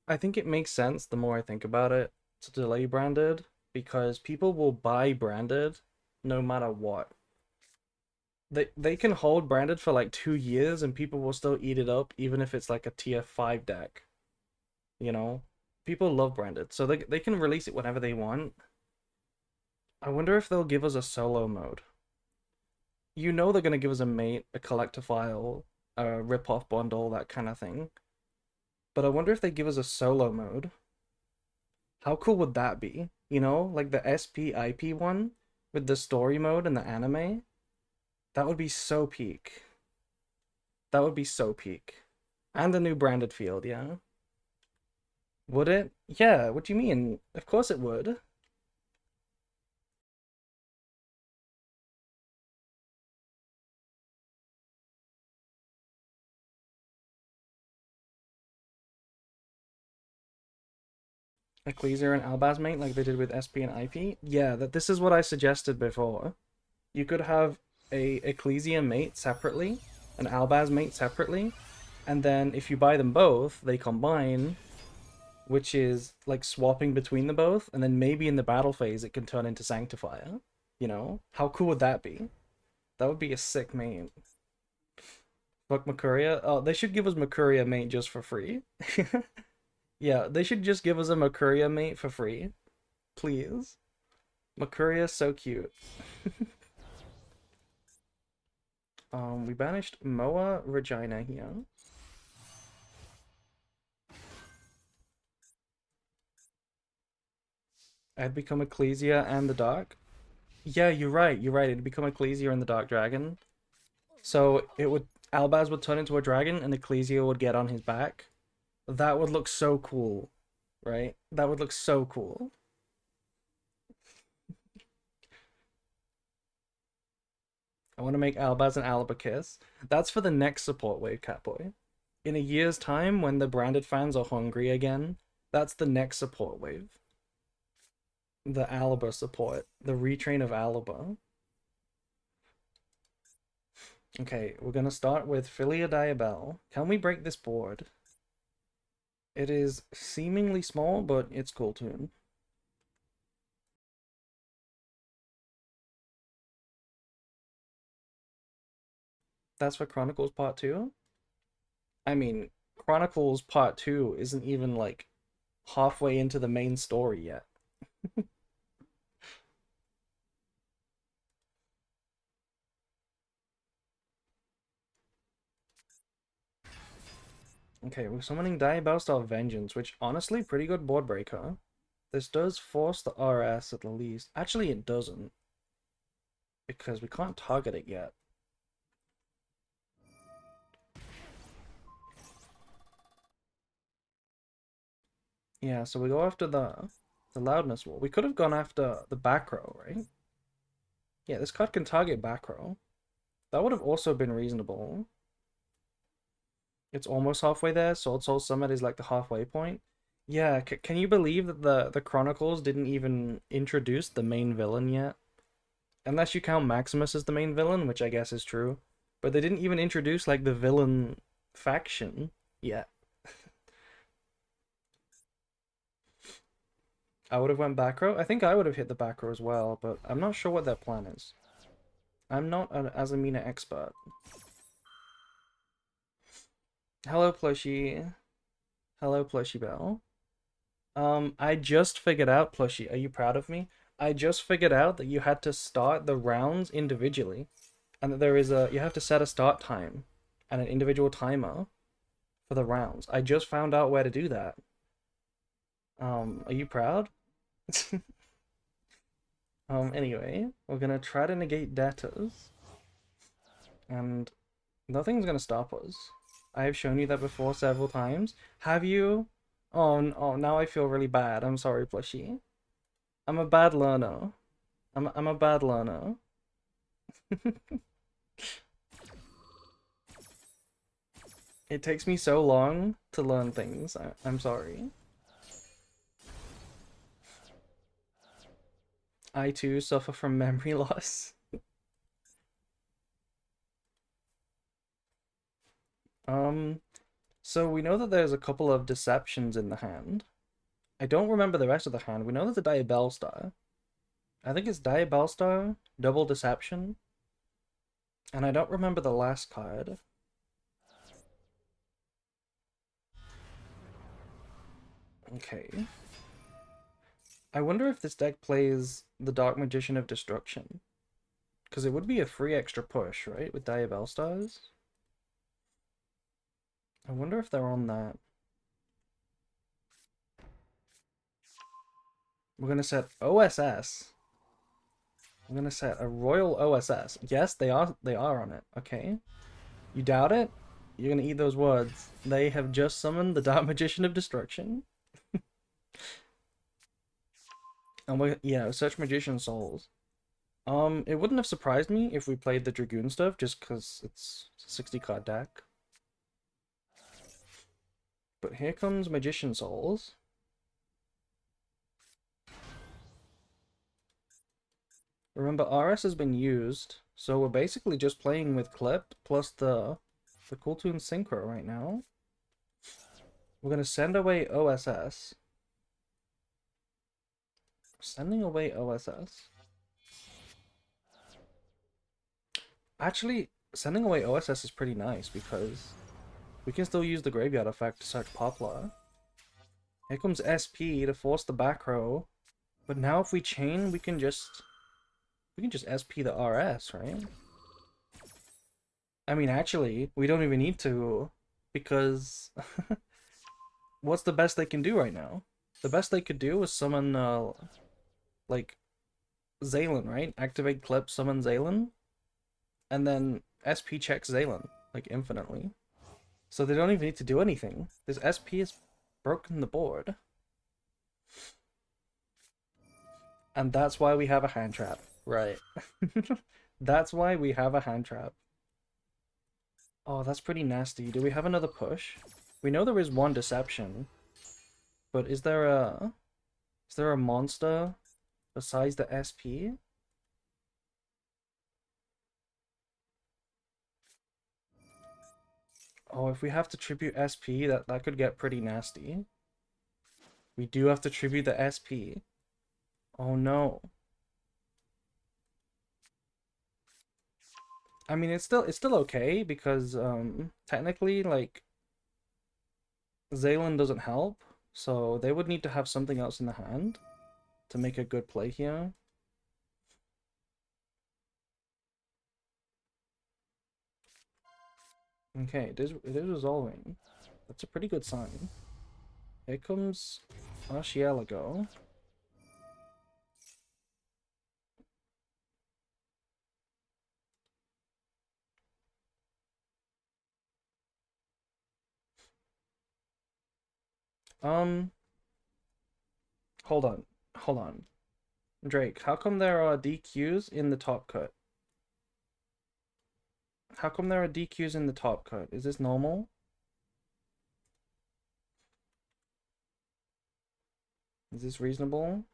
I think it makes sense the more I think about it to delay branded because people will buy branded no matter what. They can hold branded for like 2 years and people will still eat it up even if it's like a tier 5 deck. You know? People love branded, so they can release it whenever they want. I wonder if they'll give us a solo mode. You know they're gonna give us a mate, a collector file, a rip-off bundle, that kind of thing. But I wonder if they give us a solo mode. How cool would that be? You know, like the SPIP one with the story mode and the anime? That would be so peak. That would be so peak. And the new branded field, yeah? Would it? Yeah, what do you mean? Of course it would. Ecclesia and Albaz mate like they did with SP and IP? Yeah, that this is what I suggested before. You could have a Ecclesia mate separately, an Albaz mate separately, and then if you buy them both, they combine, which is like swapping between the both, and then maybe in the battle phase it can turn into Sanctifier. You know? How cool would that be? That would be a sick mate. Fuck Makuria. Oh, they should give us Makuria mate just for free. Yeah, they should just give us a Makuria mate for free. Please. Makuria so cute. We banished Moa Regina here. I'd become Ecclesia and the Dark. Yeah, you're right. You're right. It'd become Ecclesia and the Dark Dragon. So it would Albaz would turn into a dragon and Ecclesia would get on his back. That would look so cool, right? That would look so cool. I want to make Albaz and Alaba kiss. That's for the next support wave, Catboy. In a year's time, when the branded fans are hungry again, that's the next support wave. The Alaba support. The retrain of Alaba. Okay, we're gonna start with Philia Diabell. Can we break this board? It is seemingly small, but it's cool tune. That's for Chronicles Part 2? I mean, Chronicles Part 2 isn't even like halfway into the main story yet. Okay, we're summoning Diabellstar Vengeance, which honestly, pretty good board breaker. This does force the RS at the least. Actually, it doesn't, because we can't target it yet. Yeah, so we go after the loudness wall. We could have gone after the back row, right? Yeah, this card can target back row. That would have also been reasonable. It's almost halfway there. Sword Soul Summit is like the halfway point. Yeah, can you believe that the Chronicles didn't even introduce the main villain yet? Unless you count Maximus as the main villain, which I guess is true. But they didn't even introduce like the villain faction yet. I would have went back row. I think I would have hit the back row as well, but I'm not sure what their plan is. I'm not an Azamina expert. Hello, Plushie. Hello, Plushie Bell. I just figured out, Plushie, are you proud of me? I just figured out that you had to start the rounds individually, and that you have to set a start time and an individual timer for the rounds. I just found out where to do that. Are you proud? Anyway, we're gonna try to negate debtors, and nothing's gonna stop us. I have shown you that before several times. Have you? Oh, now I feel really bad. I'm sorry, Plushie. I'm a bad learner. I'm a bad learner. It takes me so long to learn things. I'm sorry. I too suffer from memory loss. Um, so we know that there's a couple of deceptions in the hand. I don't remember the rest of the hand. We know there's a Diabellstar. I think it's Diabellstar, Double Deception, and I don't remember the last card. Okay. I wonder if this deck plays the Dark Magician of Destruction. Because it would be a free extra push, right? With Diabellstars? I wonder if they're on that. We're gonna set OSS. We're gonna set a Royal OSS. Yes, they are on it. Okay. You doubt it? You're gonna eat those words. They have just summoned the Dark Magician of Destruction. And search Magician Souls. It wouldn't have surprised me if we played the Dragoon stuff, just because it's a 60 card deck. But here comes Magician Souls. Remember, RS has been used, so we're basically just playing with Clip plus the Cool Tune Synchro right now. We're gonna send away OSS. Sending away OSS. Actually, sending away OSS is pretty nice because we can still use the graveyard effect to search Poplar. Here comes SP to force the back row. But now if we chain, we can just SP the RS, right? I mean, actually, we don't even need to, because what's the best they can do right now? The best they could do is summon, like, Zalen, right? Activate clip, summon Zalen, and then SP checks Zalen, like infinitely. So they don't even need to do anything. This SP has broken the board. And that's why we have a hand trap. Right. That's why we have a hand trap. Oh, that's pretty nasty. Do we have another push? We know there is one deception, but is there a monster besides the SP? Oh, if we have to tribute SP, that could get pretty nasty. We do have to tribute the SP. Oh no. I mean, it's still okay because technically like Zalen doesn't help, so they would need to have something else in the hand to make a good play here. Okay, it is resolving. That's a pretty good sign. Here comes Ashielago. Um, hold on. Hold on. Drake, how come there are DQs in the top cut? How come there are DQs in the top cut? Is this normal? Is this reasonable?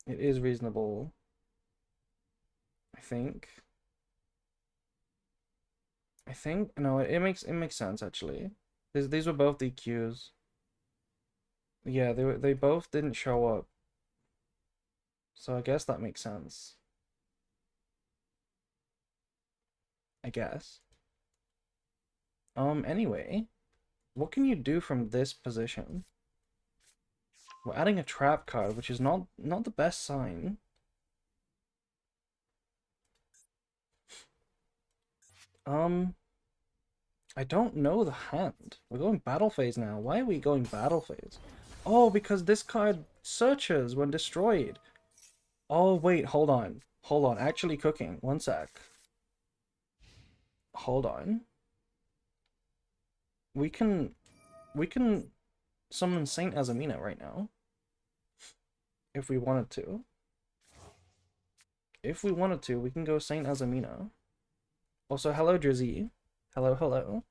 It is reasonable, I think. I think no, it makes sense actually. These were both DQs. Yeah, they both didn't show up. So I guess that makes sense. I guess. Anyway, what can you do from this position? We're adding a trap card, which is not the best sign. Um, I don't know the hand. We're going battle phase now. Why are we going battle phase? Oh, because this card searches when destroyed. Oh, wait, hold on. Hold on. Actually cooking. One sec. Hold on. We can we can summon Saint Azamina right now if we wanted to. If we wanted to, we can go Saint Azamina. Also, hello Drizzy. Hello, hello.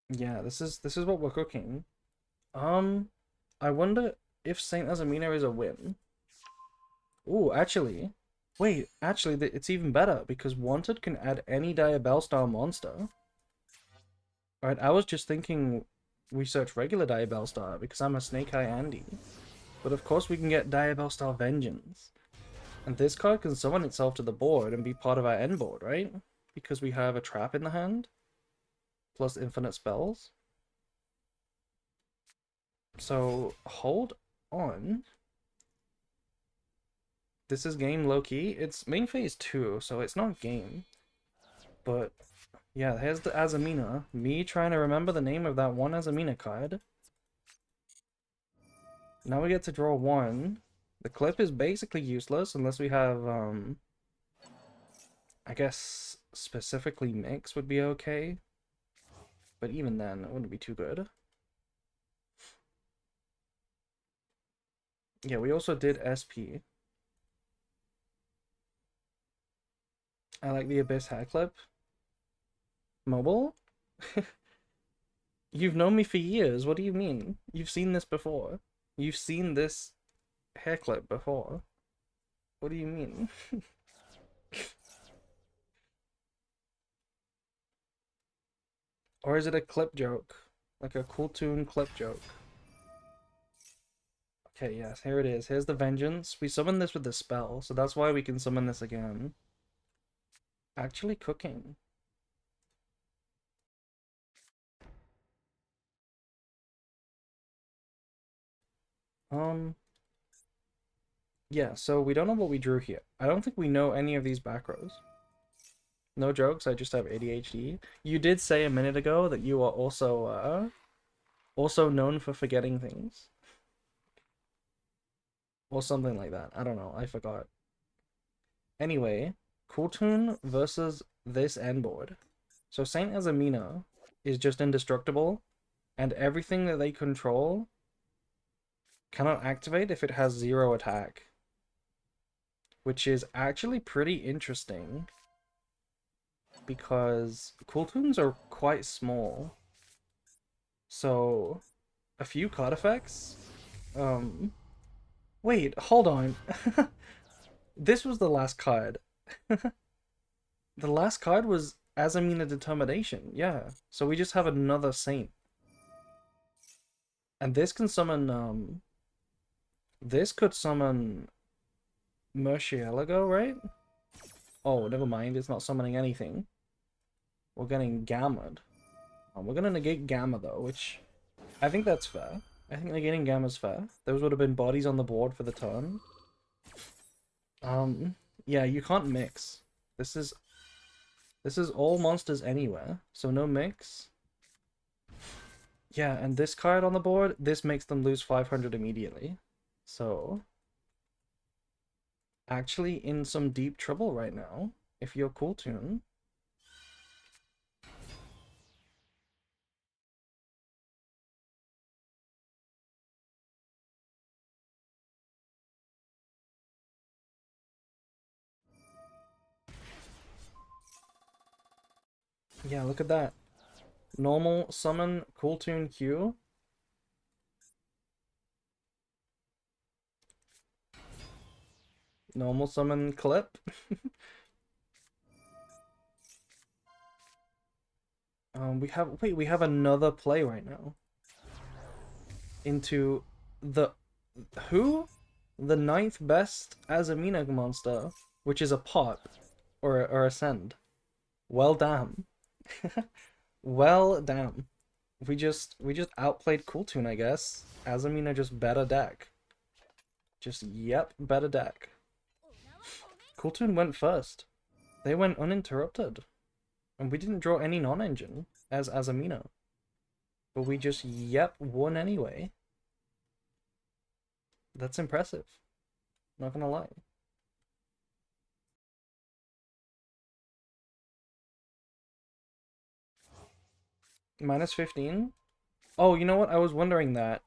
Yeah, this is what we're cooking. Um, I wonder if Saint Azamina is a win. Ooh, actually, wait, actually, it's even better because Wanted can add any Diabellstar monster. Right, I was just thinking we search regular Diabellstar because I'm a Snake Eye Andy. But of course we can get Diabellstar Vengeance. And this card can summon itself to the board and be part of our end board, right? Because we have a trap in the hand, plus infinite spells. So, hold on. This is game low-key. It's main phase 2, so it's not game. But, yeah, here's the Azamina. Me trying to remember the name of that one Azamina card. Now we get to draw one. The clip is basically useless unless we have, I guess specifically Mix would be okay. But even then, it wouldn't be too good. Yeah, we also did SP. I like the Abyss hair clip. Mobile? You've known me for years. What do you mean? You've seen this before. You've seen this hair clip before. What do you mean? Or is it a clip joke? Like a cool tune clip joke? Okay, yes, here it is. Here's the Vengeance. We summoned this with the spell, so that's why we can summon this again. Actually cooking. Um, Yeah, so we don't know what we drew here. I don't think we know any of these back rows. No jokes, I just have ADHD. You did say a minute ago that you are also known for forgetting things. Or something like that. I don't know, I forgot. Anyway, Kultun versus this end board. So Saint Azamina is just indestructible, and everything that they control cannot activate if it has 0 attack. Which is actually pretty interesting because Kultuns are quite small. So a few card effects. Wait, hold on. This was the last card. The last card was Azamina Determination. Yeah. So we just have another Saint. And this can summon this could summon Murcielago, right? Oh, never mind, it's not summoning anything. We're getting Gammaed. We're gonna negate Gamma though, which I think that's fair. I think negating Gamma's fair. Those would have been bodies on the board for the turn. Yeah, you can't mix. This is all monsters anywhere, so no mix. Yeah, and this card on the board, this makes them lose 500 immediately. So, actually in some deep trouble right now, if you're Kultun. Yeah, look at that. Normal summon Kultun Q. Normal summon clip. We have another play right now. Into the who? The ninth best Azamina monster, which is a pop or a send. Well damn. Well damn. We just outplayed Kultun, I guess. Azamina just better deck. Just yep, better deck. Kultun went first. They went uninterrupted. And we didn't draw any non-engine as Azamina. But we just yep won anyway. That's impressive. Not gonna lie. Minus 15? Oh, you know what? I was wondering that.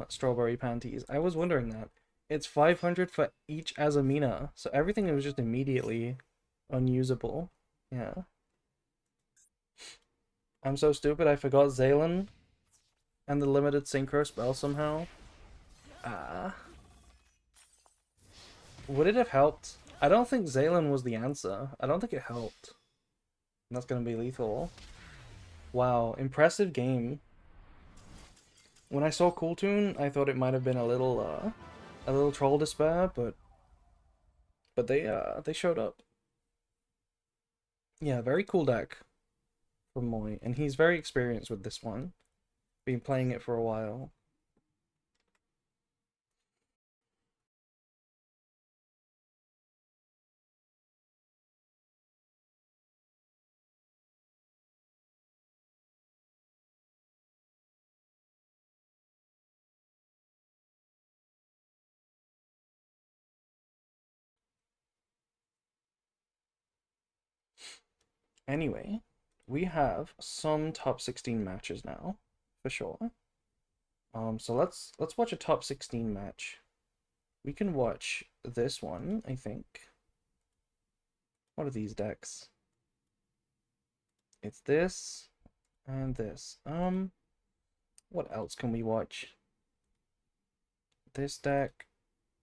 Strawberry panties. I was wondering that. It's 500 for each Azamina, so everything was just immediately unusable. Yeah. I'm so stupid I forgot Zalen and the limited synchro spell somehow. Ah. Would it have helped? I don't think Zalen was the answer. I don't think it helped. And that's gonna be lethal. Wow, impressive game. When I saw Kultun, I thought it might have been a little troll despair, but they showed up. Yeah, very cool deck from Moy, and he's very experienced with this one. Been playing it for a while. Anyway, we have some top 16 matches now, for sure. So let's watch a top 16 match. We can watch this one, I think. What are these decks? It's this and this. What else can we watch? This deck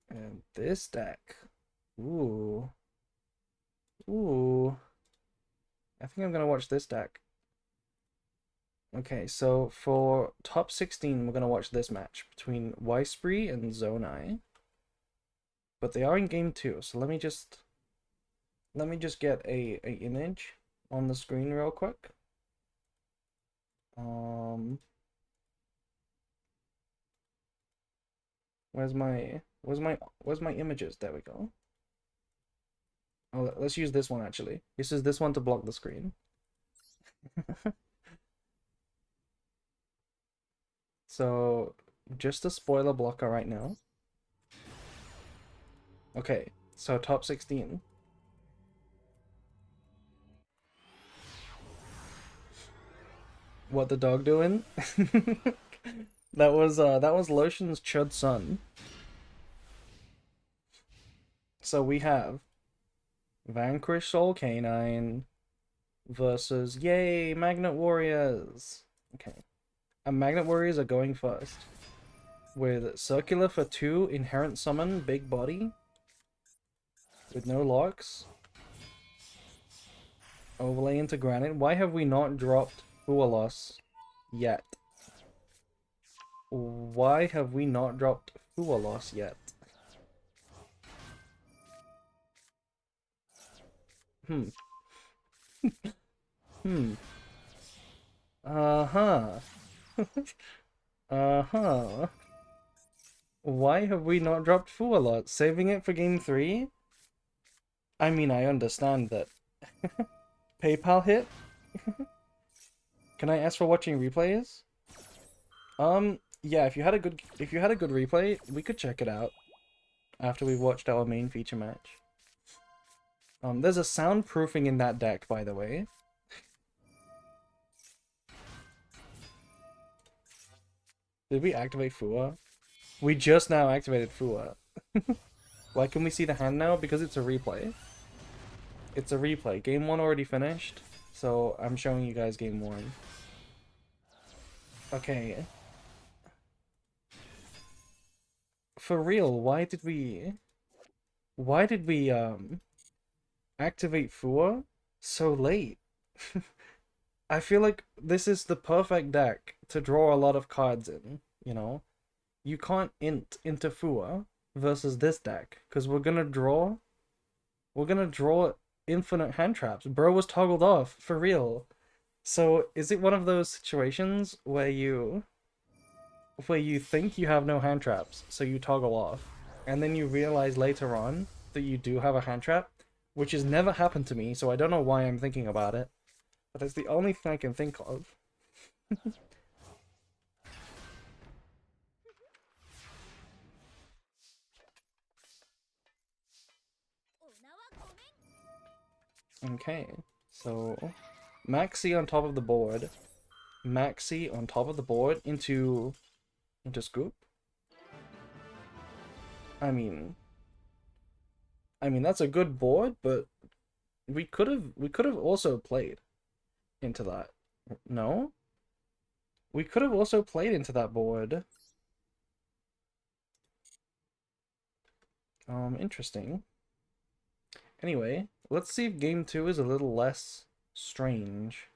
and this deck. Ooh. Ooh. I think I'm gonna watch this deck. Okay, so for top 16, we're gonna watch this match between Wispree and Zonai. But they are in game 2, so let me just get a image on the screen real quick. Um, where's my Where's my images? There we go. Oh, let's use this one actually. This one to block the screen. So, just a spoiler blocker right now. Okay, so top 16. What the dog doing? That was Lotion's Chud son. So we have Vanquish Soul Canine versus yay Magnet Warriors. Okay, and Magnet Warriors are going first with Circular for 2, Inherent Summon, Big Body with no locks. Overlay into Granite. Why have we not dropped Fualos yet? Why have we not dropped Fualos yet? Hmm. Hmm. Uh-huh. Uh-huh. Why have we not dropped Fualos? Saving it for game 3? I mean, I understand that. PayPal hit? Can I ask for watching replays? Yeah, if you had a good replay, we could check it out after we've watched our main feature match. There's a soundproofing in that deck, by the way. Did we activate Fua? We just now activated Fua. Why can we see the hand now? Because it's a replay. It's a replay. Game 1 already finished, so I'm showing you guys game 1. Okay. For real, why did we activate Fua so late? I feel like this is the perfect deck to draw a lot of cards in, you know? You can't int into Fua versus this deck, because we're gonna draw infinite hand traps. Bro was toggled off, for real. So is it one of those situations where you think you have no hand traps, so you toggle off, and then you realize later on that you do have a hand trap, which has never happened to me, so I don't know why I'm thinking about it, but it's the only thing I can think of. Okay, so Maxi on top of the board. Maxi on top of the board into Scoop. I mean that's a good board, but we could have also played into that. No? We could have also played into that board. Interesting. Anyway, let's see if game 2 is a little less strange.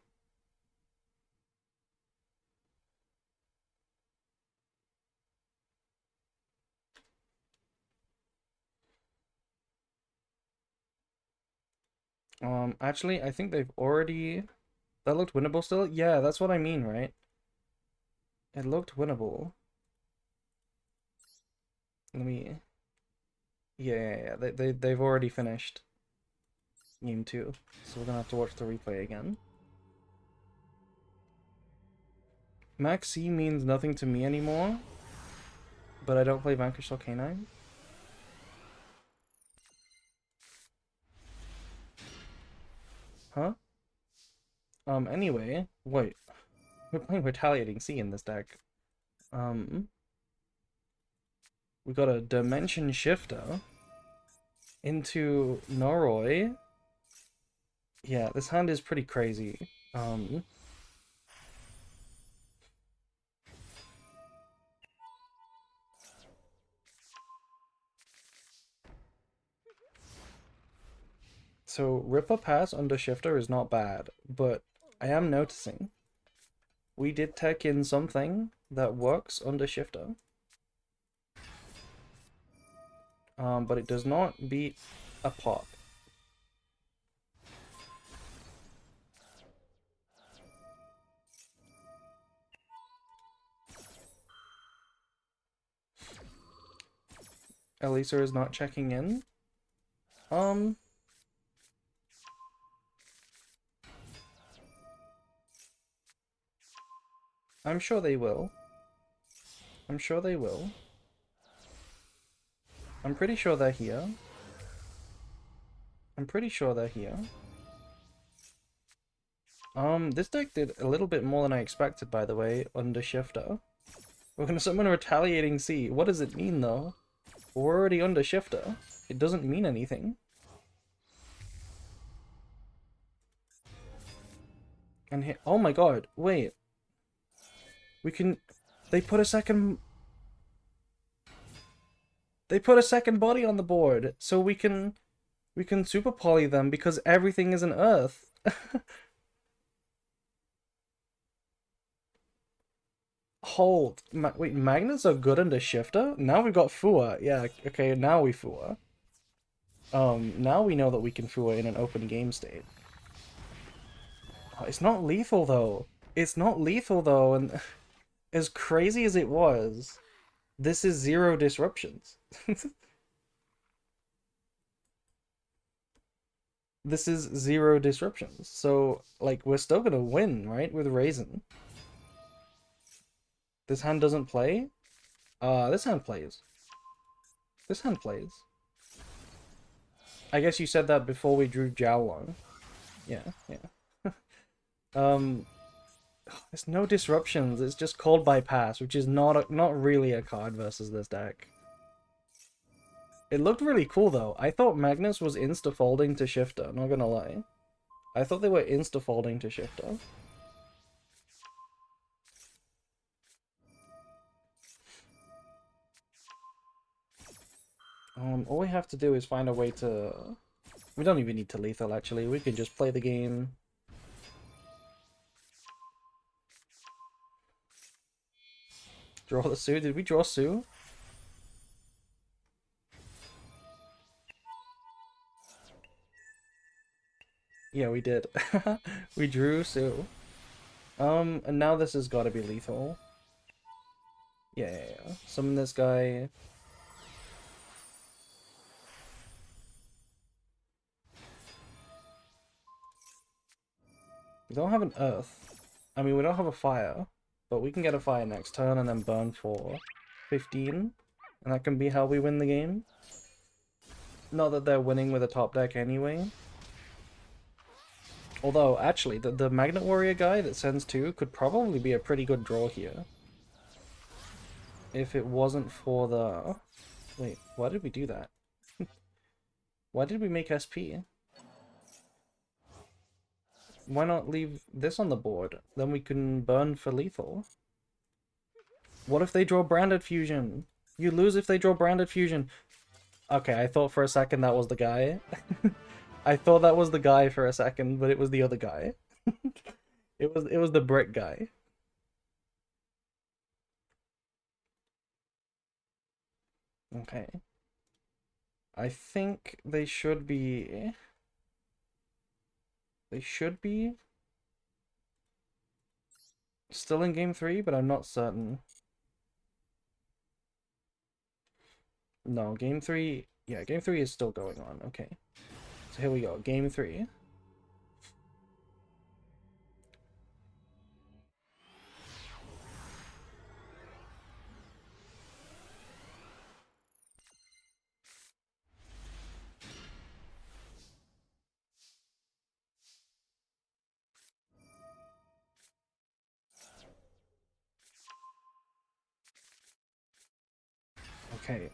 Actually, I think they've already... That looked winnable still? Yeah, that's what I mean, right? It looked winnable. Let me... Yeah. They've already finished game 2, so we're gonna have to watch the replay again. Maxi means nothing to me anymore, but I don't play Vanquish Soul Canine. Huh? Anyway, wait. We're playing Retaliating Sea in this deck. We got a Dimension Shifter into Noroi. Yeah, this hand is pretty crazy. So Ripper Pass under Shifter is not bad, but I am noticing we did tech in something that works under Shifter. But it does not beat a pop. Elisa is not checking in. I'm sure they will. I'm sure they will. I'm pretty sure they're here. I'm pretty sure they're here. This deck did a little bit more than I expected, by the way, under Shifter. We're gonna summon a Retaliating Sea. What does it mean, though? We're already under Shifter. It doesn't mean anything. And here, oh my god, wait. We can... They put a second body on the board, so we can super poly them because everything is an Earth. Hold. Wait, magnets are good under Shifter? Now we've got Fua. Yeah, okay, now we Fua. Now we know that we can Fua in an open game state. Oh, it's not lethal though. It's not lethal though, and as crazy as it was, this is 0 disruptions. This is 0 disruptions. So, like, we're still gonna win, right? With Raisin. This hand doesn't play? This hand plays. This hand plays. I guess you said that before we drew Jiaolong. Yeah, yeah. There's no disruptions. It's just Cold Bypass, which is not really a card versus this deck. It looked really cool though. I thought Magnus was insta-folding to Shifter, not gonna lie. I thought they were insta-folding to Shifter. All we have to do is find a way to... We don't even need to lethal actually, we can just play the game. Draw the Sue? Did we draw Sue? Yeah, we did. We drew Sue. And now this has gotta be lethal. Yeah. Summon this guy. We don't have an Earth. I mean, we don't have a Fire. But we can get a Fire next turn and then burn for 15. And that can be how we win the game. Not that they're winning with a top deck anyway. Although, actually, the Magnet Warrior guy that sends 2 could probably be a pretty good draw here. If it wasn't for the... Wait, why did we do that? Why did we make SP? Why not leave this on the board? Then we can burn for lethal. What if they draw Branded Fusion? You lose if they draw Branded Fusion. Okay, I thought for a second that was the guy. I thought that was the guy for a second, but it was the other guy. It was the brick guy. Okay. I think they should be... They should be still in game 3, but I'm not certain. No, game 3... Yeah, game 3 is still going on. Okay. So here we go. Game 3.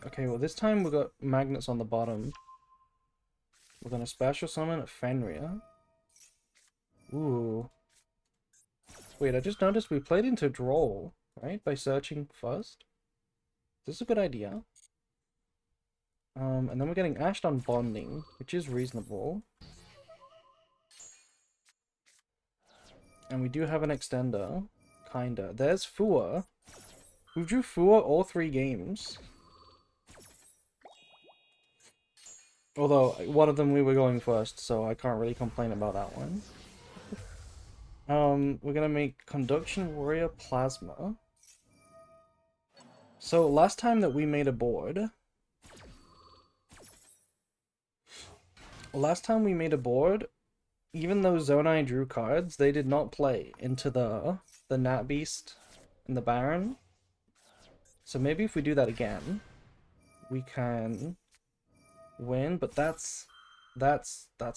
Okay, well this time we got magnets on the bottom. We're gonna special summon Fenrir. Ooh. Wait, I just noticed we played into draw, right? By searching first. This is a good idea. And then we're getting ashed on bonding, which is reasonable. And we do have an extender. Kinda. There's Fua. We drew Fua all 3 games. Although, one of them we were going first, so I can't really complain about that one. We're gonna make Conduction Warrior Plasma. So, last time that we made a board, Last time we made a board, even though Zonai drew cards, they did not play into the Nat Beast and the Baron. So maybe if we do that again, we can win, but that's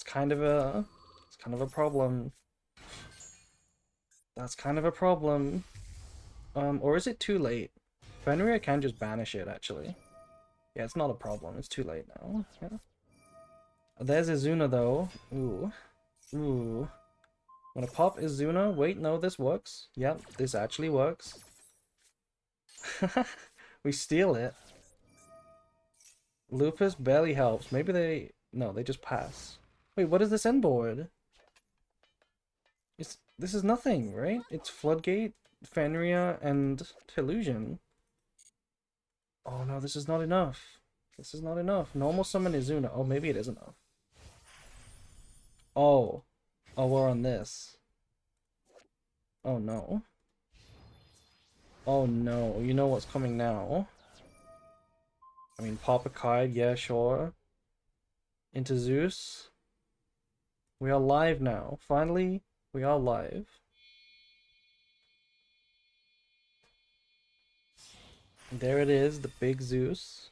kind of a it's kind of a problem. That's kind of a problem. Or is it too late? Fenrir can just banish it actually. Yeah, it's not a problem. It's too late now. Yeah. There's Izuna though. Ooh. Ooh. When I pop Izuna, wait, no, this works. Yep, this actually works. We steal it. Lupus barely helps. Maybe they... No, they just pass. Wait, what is this end board? This is nothing, right? It's Floodgate, Fenrir, and Illusion. Oh no, this is not enough. This is not enough. Normal summon Izuna. Oh, maybe it is enough. Oh. Oh, we're on this. Oh no. Oh no, you know what's coming now. I mean, pop a card, yeah, sure. Into Zeus. We are live now. Finally, we are live. There it is, the big Zeus.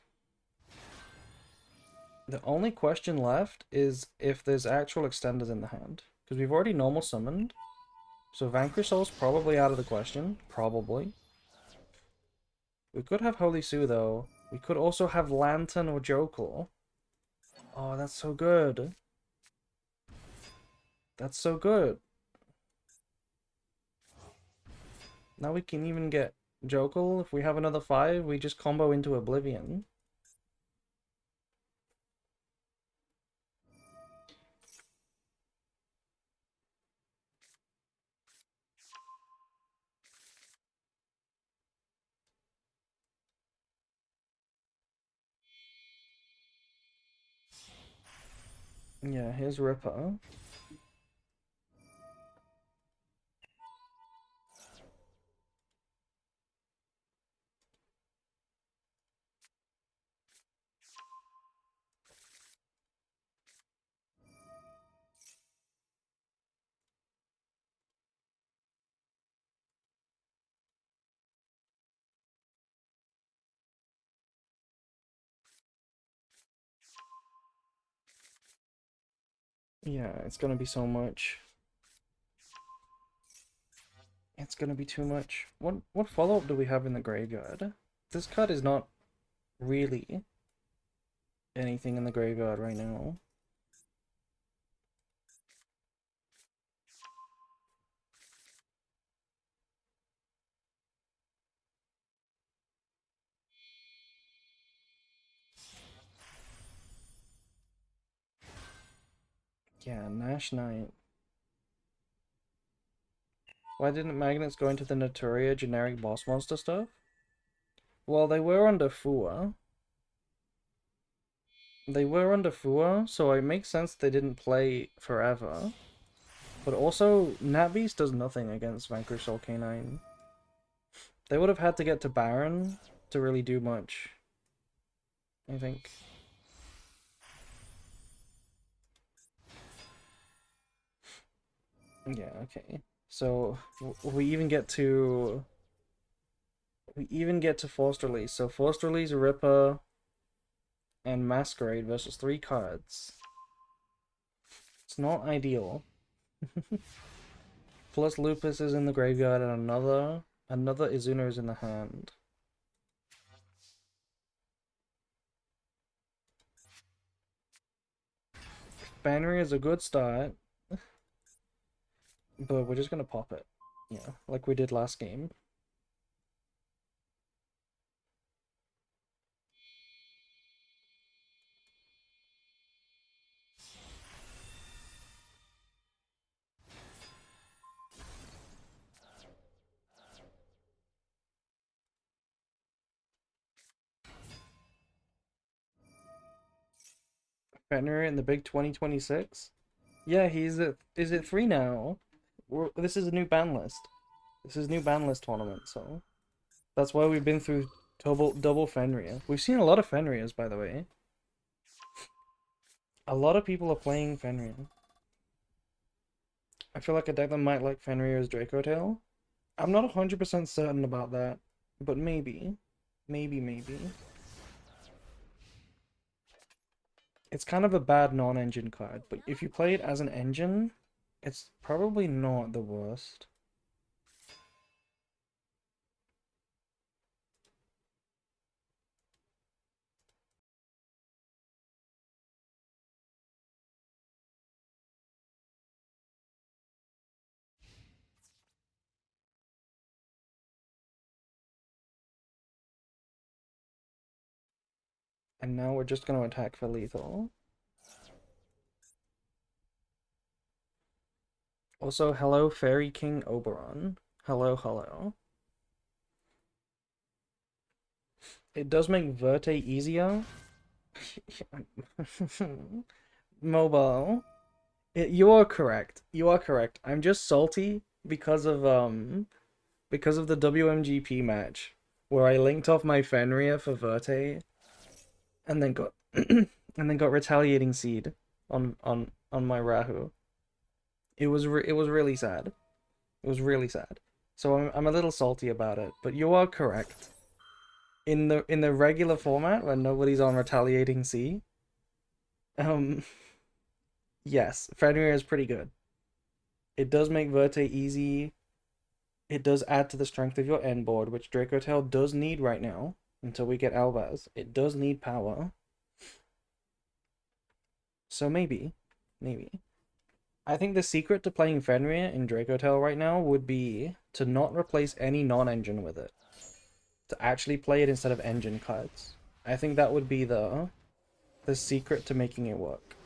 The only question left is if there's actual extenders in the hand. Because we've already normal summoned. So Vanquish Soul's probably out of the question. Probably. We could have Holy Sue though. We could also have Lantern or Jokel. Oh, that's so good. That's so good. Now we can even get Jokel. If we have another 5, we just combo into Oblivion. Yeah, here's Ripper. Yeah, it's gonna be so much. It's gonna be too much. What follow-up do we have in the graveyard? This card is not really anything in the graveyard right now. Yeah, Nash Knight. Why didn't Magnets go into the Notoria generic boss monster stuff? Well, they were under Fua. They were under Fua, so it makes sense they didn't play forever. But also, Natbeast does nothing against Vanquish Soul K9. They would have had to get to Baron to really do much, I think. Yeah, okay. So we even get to forced release. So forced release, Ripper, and Masquerade versus 3 cards. It's not ideal. Plus Lupus is in the graveyard and another Izuna is in the hand. Bannery is a good start, but we're just gonna pop it. Yeah, like we did last game. Bannery in the big 2026? Yeah, is it 3 now? This is a new ban list. This is new ban list tournament, so that's why we've been through double Fenrir. We've seen a lot of Fenrirs, by the way. A lot of people are playing Fenrir. I feel like a deck that might like Fenrir is Draco Tail. I'm not 100% certain about that, but maybe. Maybe. It's kind of a bad non-engine card, but if you play it as an engine, it's probably not the worst. And now we're just going to attack for lethal. Also, hello, Fairy King Oberon. Hello. It does make Verte easier. Mobile. You are correct. You are correct. I'm just salty because of the WMGP match where I linked off my Fenrir for Verte and then got and then got Retaliating Seed on my Rahu. It was really sad. It was really sad. So I'm a little salty about it, but you are correct. In the regular format when nobody's on Retaliating Sea, um yes, Fenrir is pretty good. It does make Verte easy. It does add to the strength of your end board, which Draco Tail does need right now until we get Albaz. It does need power. So maybe. I think the secret to playing Fenrir in Draco Tail right now would be to not replace any non-engine with it. To actually play it instead of engine cards. I think that would be the secret to making it work.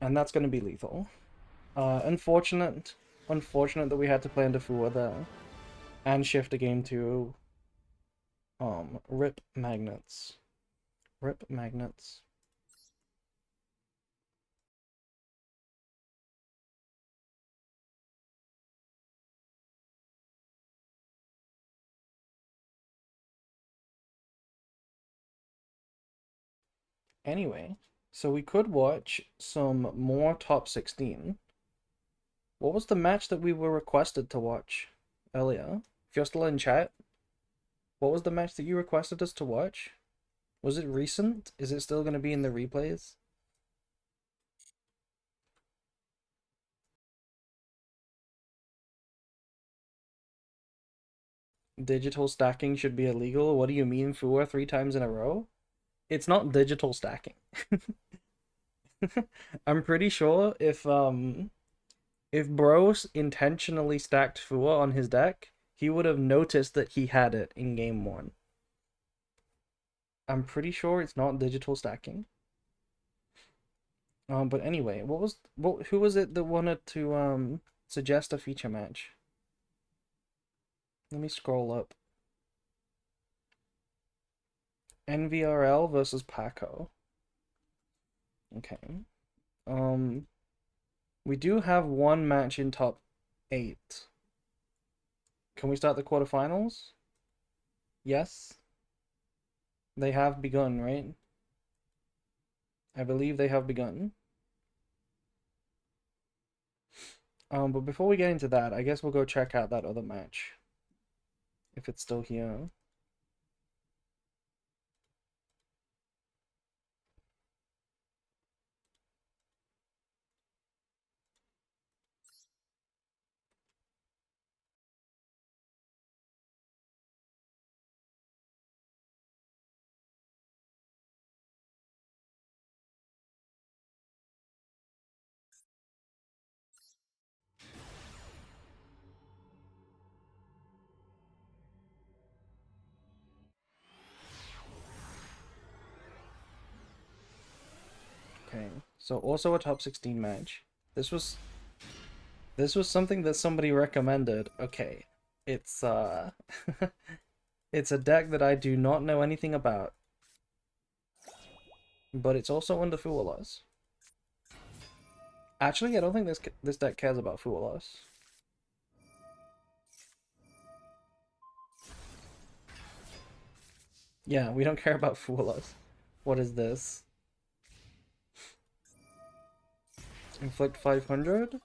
And that's going to be lethal. Unfortunate that we had to play into Fua there. And shift a game to Rip Magnets. Rip Magnets. Anyway, so we could watch some more top 16. What was the match that we were requested to watch earlier? If you're still in chat, what was the match that you requested us to watch? Was it recent? Is it still going to be in the replays? Digital stacking should be illegal. What do you mean, Fua, 3 times in a row? It's not digital stacking. I'm pretty sure if Bros intentionally stacked Fua on his deck, he would have noticed that he had it in game 1. I'm pretty sure it's not digital stacking. But anyway, who was it that wanted to suggest a feature match? Let me scroll up. NVRL versus Paco. Okay. Um, we do have one match in top 8. Can we start the quarterfinals? Yes. They have begun, right? I believe they have begun. But before we get into that, I guess we'll go check out that other match. If it's still here. Okay. So also a top 16 match. This was something that somebody recommended. Okay. It's it's a deck that I do not know anything about. But it's also under Fool Us. Actually, I don't think this deck cares about Fool Us. Yeah, we don't care about Fool Us. What is this? Inflict 500.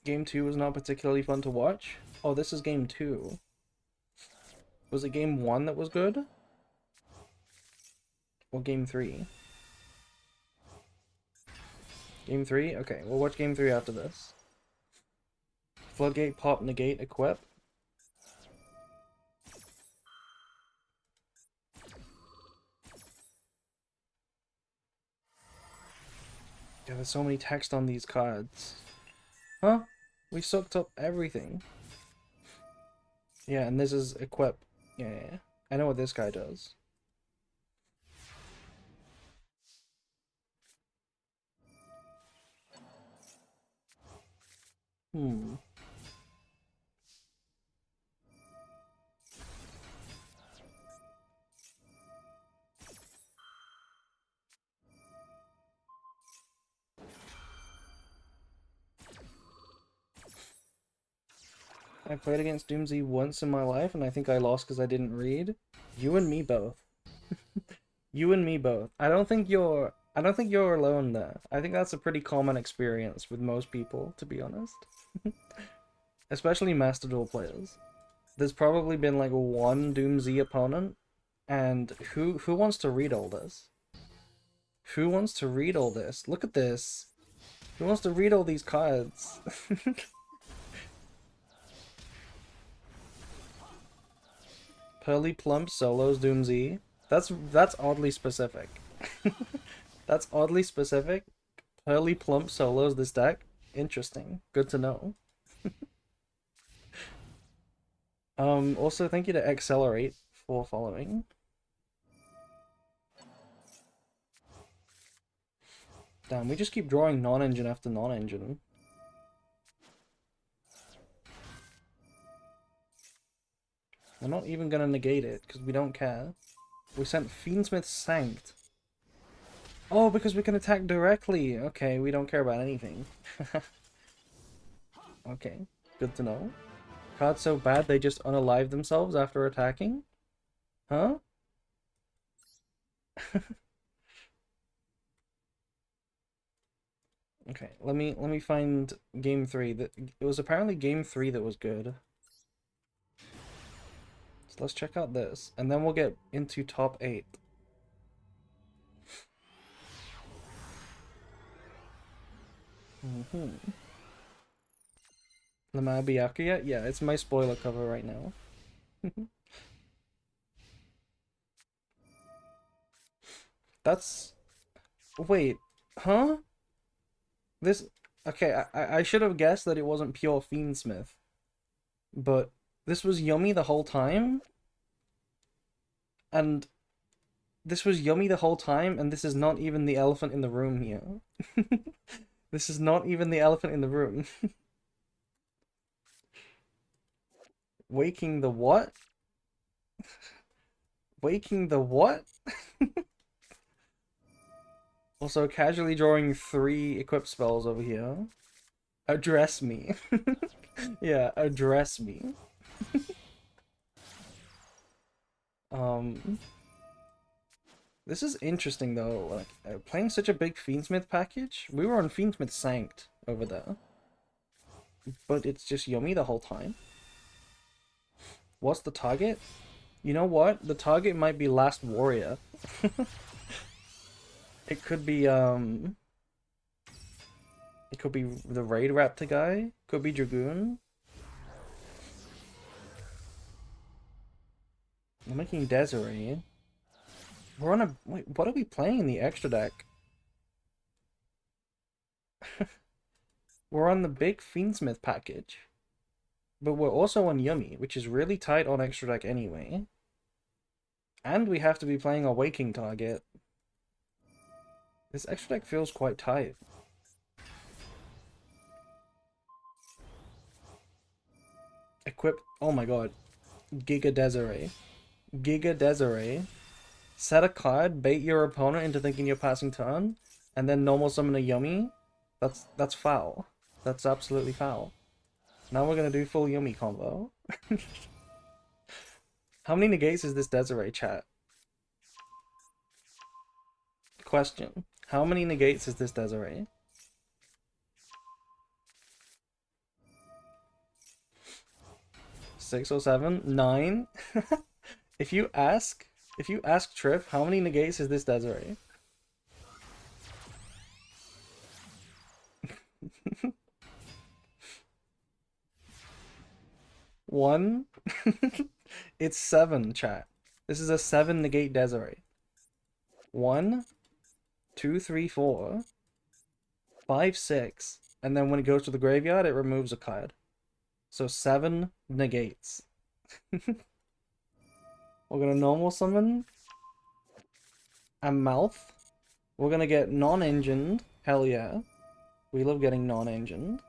Game 2 was not particularly fun to watch. Oh, this is game 2. Was it game 1 that was good? Or game 3? Game 3? Okay, we'll watch game 3 after this. Floodgate, pop, negate, equip. Yeah, there's so many text on these cards. Huh? We sucked up everything. Yeah, and this is equip. Yeah. I know what this guy does. Hmm. I played against Doomsday once in my life, and I think I lost because I didn't read. You and me both. You and me both. I don't think you're alone there. I think that's a pretty common experience with most people, to be honest. Especially Master Duel players. There's probably been like one Doomsday opponent, and who wants to read all this? Who wants to read all this? Look at this. Who wants to read all these cards? Pearly Plump solos Doomsday. That's oddly specific. That's oddly specific. Pearly Plump solos this deck. Interesting. Good to know. Also thank you to Accelerate for following. Damn, we just keep drawing non-engine after non-engine. We're not even gonna negate it, because we don't care. We sent Fiendsmith Sanct. Oh, because we can attack directly. Okay, we don't care about anything. Okay, good to know. Cards so bad they just unalive themselves after attacking? Huh? Okay, let me find game 3. It was apparently game 3 that was good. So let's check out this, and then we'll get into top 8. Lamar Byakuya? Yeah, it's my spoiler cover right now. That's... Wait, huh? This... Okay, I should have guessed that it wasn't pure Fiendsmith. But this was Yummy the whole time? And this was Yummy the whole time, and this is not even the elephant in the room here. This is not even the elephant in the room. Waking the what? Waking the what? Also, casually drawing 3 equip spells over here. Address me. Yeah, address me. Um, this is interesting though. Like playing such a big Fiendsmith package. We were on Fiendsmith Sanct over there, but it's just Yummy the whole time. What's the target? You know what? The target might be Last Warrior. It could be the Raid Raptor guy. Could be Dragoon. I'm making Desiree. We're on a... Wait, what are we playing in the extra deck? We're on the big Fiendsmith package. But we're also on Yummy, which is really tight on extra deck anyway. And we have to be playing a Waking target. This extra deck feels quite tight. Equip... Oh my god. Giga Desiree. Giga Desiree. Set a card, bait your opponent into thinking you're passing turn, and then normal summon a Yummy. That's foul. That's absolutely foul. Now we're gonna do full Yummy combo. How many negates is this Desiree, chat? Question. How many negates is this Desiree? Six or seven? Nine? If you ask Trip, how many negates is this Desiree? One? It's seven, chat. This is a seven negate Desiree. One, two, three, four, five, six, and then when it goes to the graveyard, it removes a card. So seven negates. We're gonna normal summon a mouth. We're gonna get non-engined. Hell yeah. We love getting non-engined.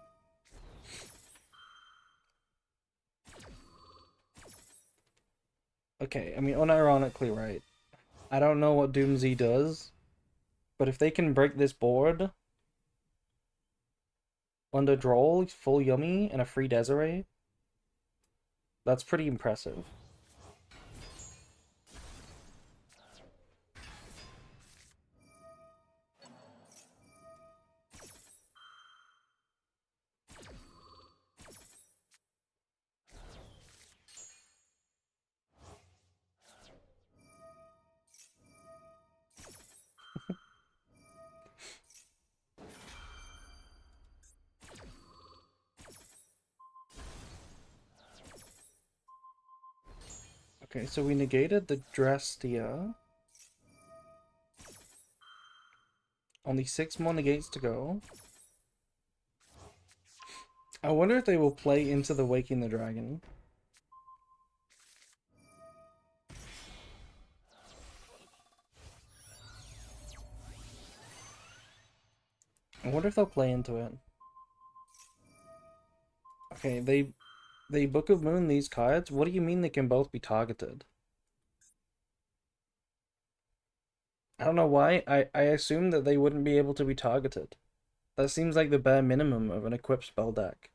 Okay, I mean, unironically, right? I don't know what Doomsy does, but if they can break this board under Droll, full Yummy, and a free Desiree, that's pretty impressive. Okay, so we negated the Drestia. Only 6 more negates to go. I wonder if they will play into the Waking the Dragon. I wonder if they'll play into it. Okay, they Book of Moon these cards. What do you mean they can both be targeted? I don't know why. I assume that they wouldn't be able to be targeted. That seems like the bare minimum of an equipped spell deck.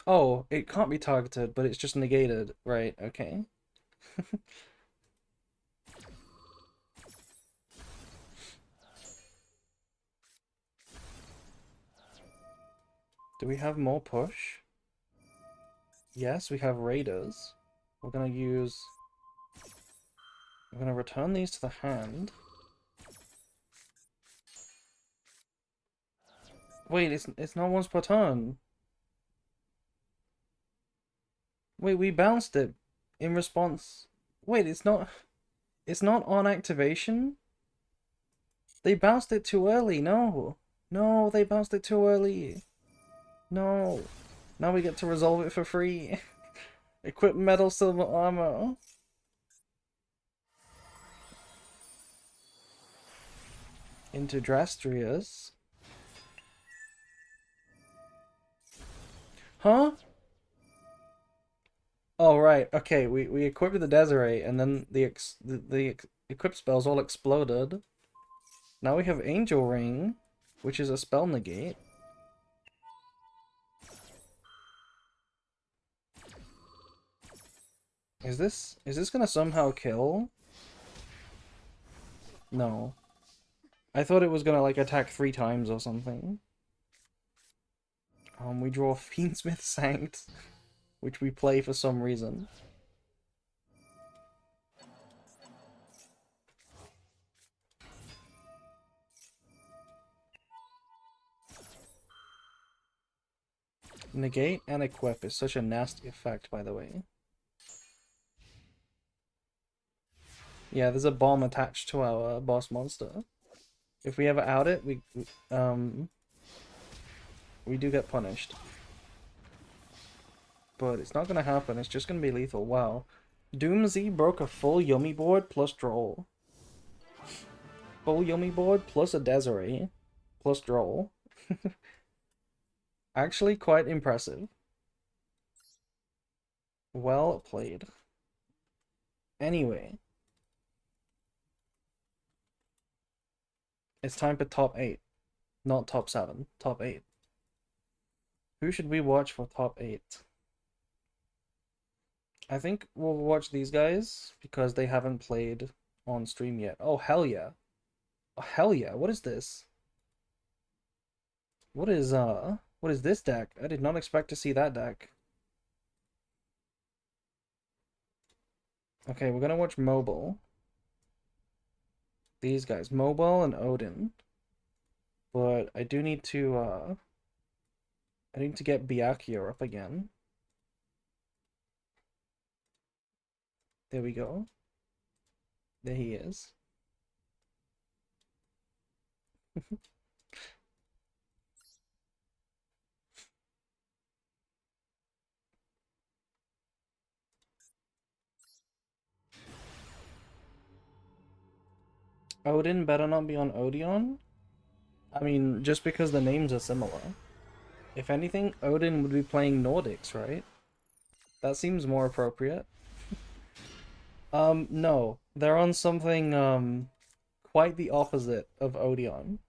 Oh, it can't be targeted, but it's just negated. Right, okay. Do we have more push? Yes, we have raiders. We're gonna use... I'm gonna return these to the hand. Wait, it's not once per turn. Wait, we bounced it in response. Wait, it's not on activation? They bounced it too early. No. No, they bounced it too early. No. Now we get to resolve it for free. Equip metal silver armor. Into Drastrius. Huh? Oh, right. Okay, we equipped the Desiree, and then the equip spells all exploded. Now we have Angel Ring, which is a spell negate. Is this gonna somehow kill? No. I thought it was gonna like attack 3 times or something. We draw Fiendsmith Sanct, which we play for some reason. Negate and equip is such a nasty effect, by the way. Yeah, there's a bomb attached to our boss monster. If we ever out it, we do get punished. But it's not gonna happen, it's just gonna be lethal. Wow. Doomsy broke a full Yummy board plus Droll. Full Yummy board plus a Desiree plus Droll. Actually quite impressive. Well played. Anyway. It's time for top 8. Not top 7. Top 8. Who should we watch for top 8? I think we'll watch these guys because they haven't played on stream yet. Oh, hell yeah. Oh, hell yeah. What is this? What is this deck? I did not expect to see that deck. Okay, we're gonna watch Mobile. These guys, Mobile and Odin. But I need to get Byakuya up again. There we go. There he is. Odin better not be on Odeon. I mean, just because the names are similar. If anything, Odin would be playing Nordics, right? That seems more appropriate. No. They're on something, quite the opposite of Odeon.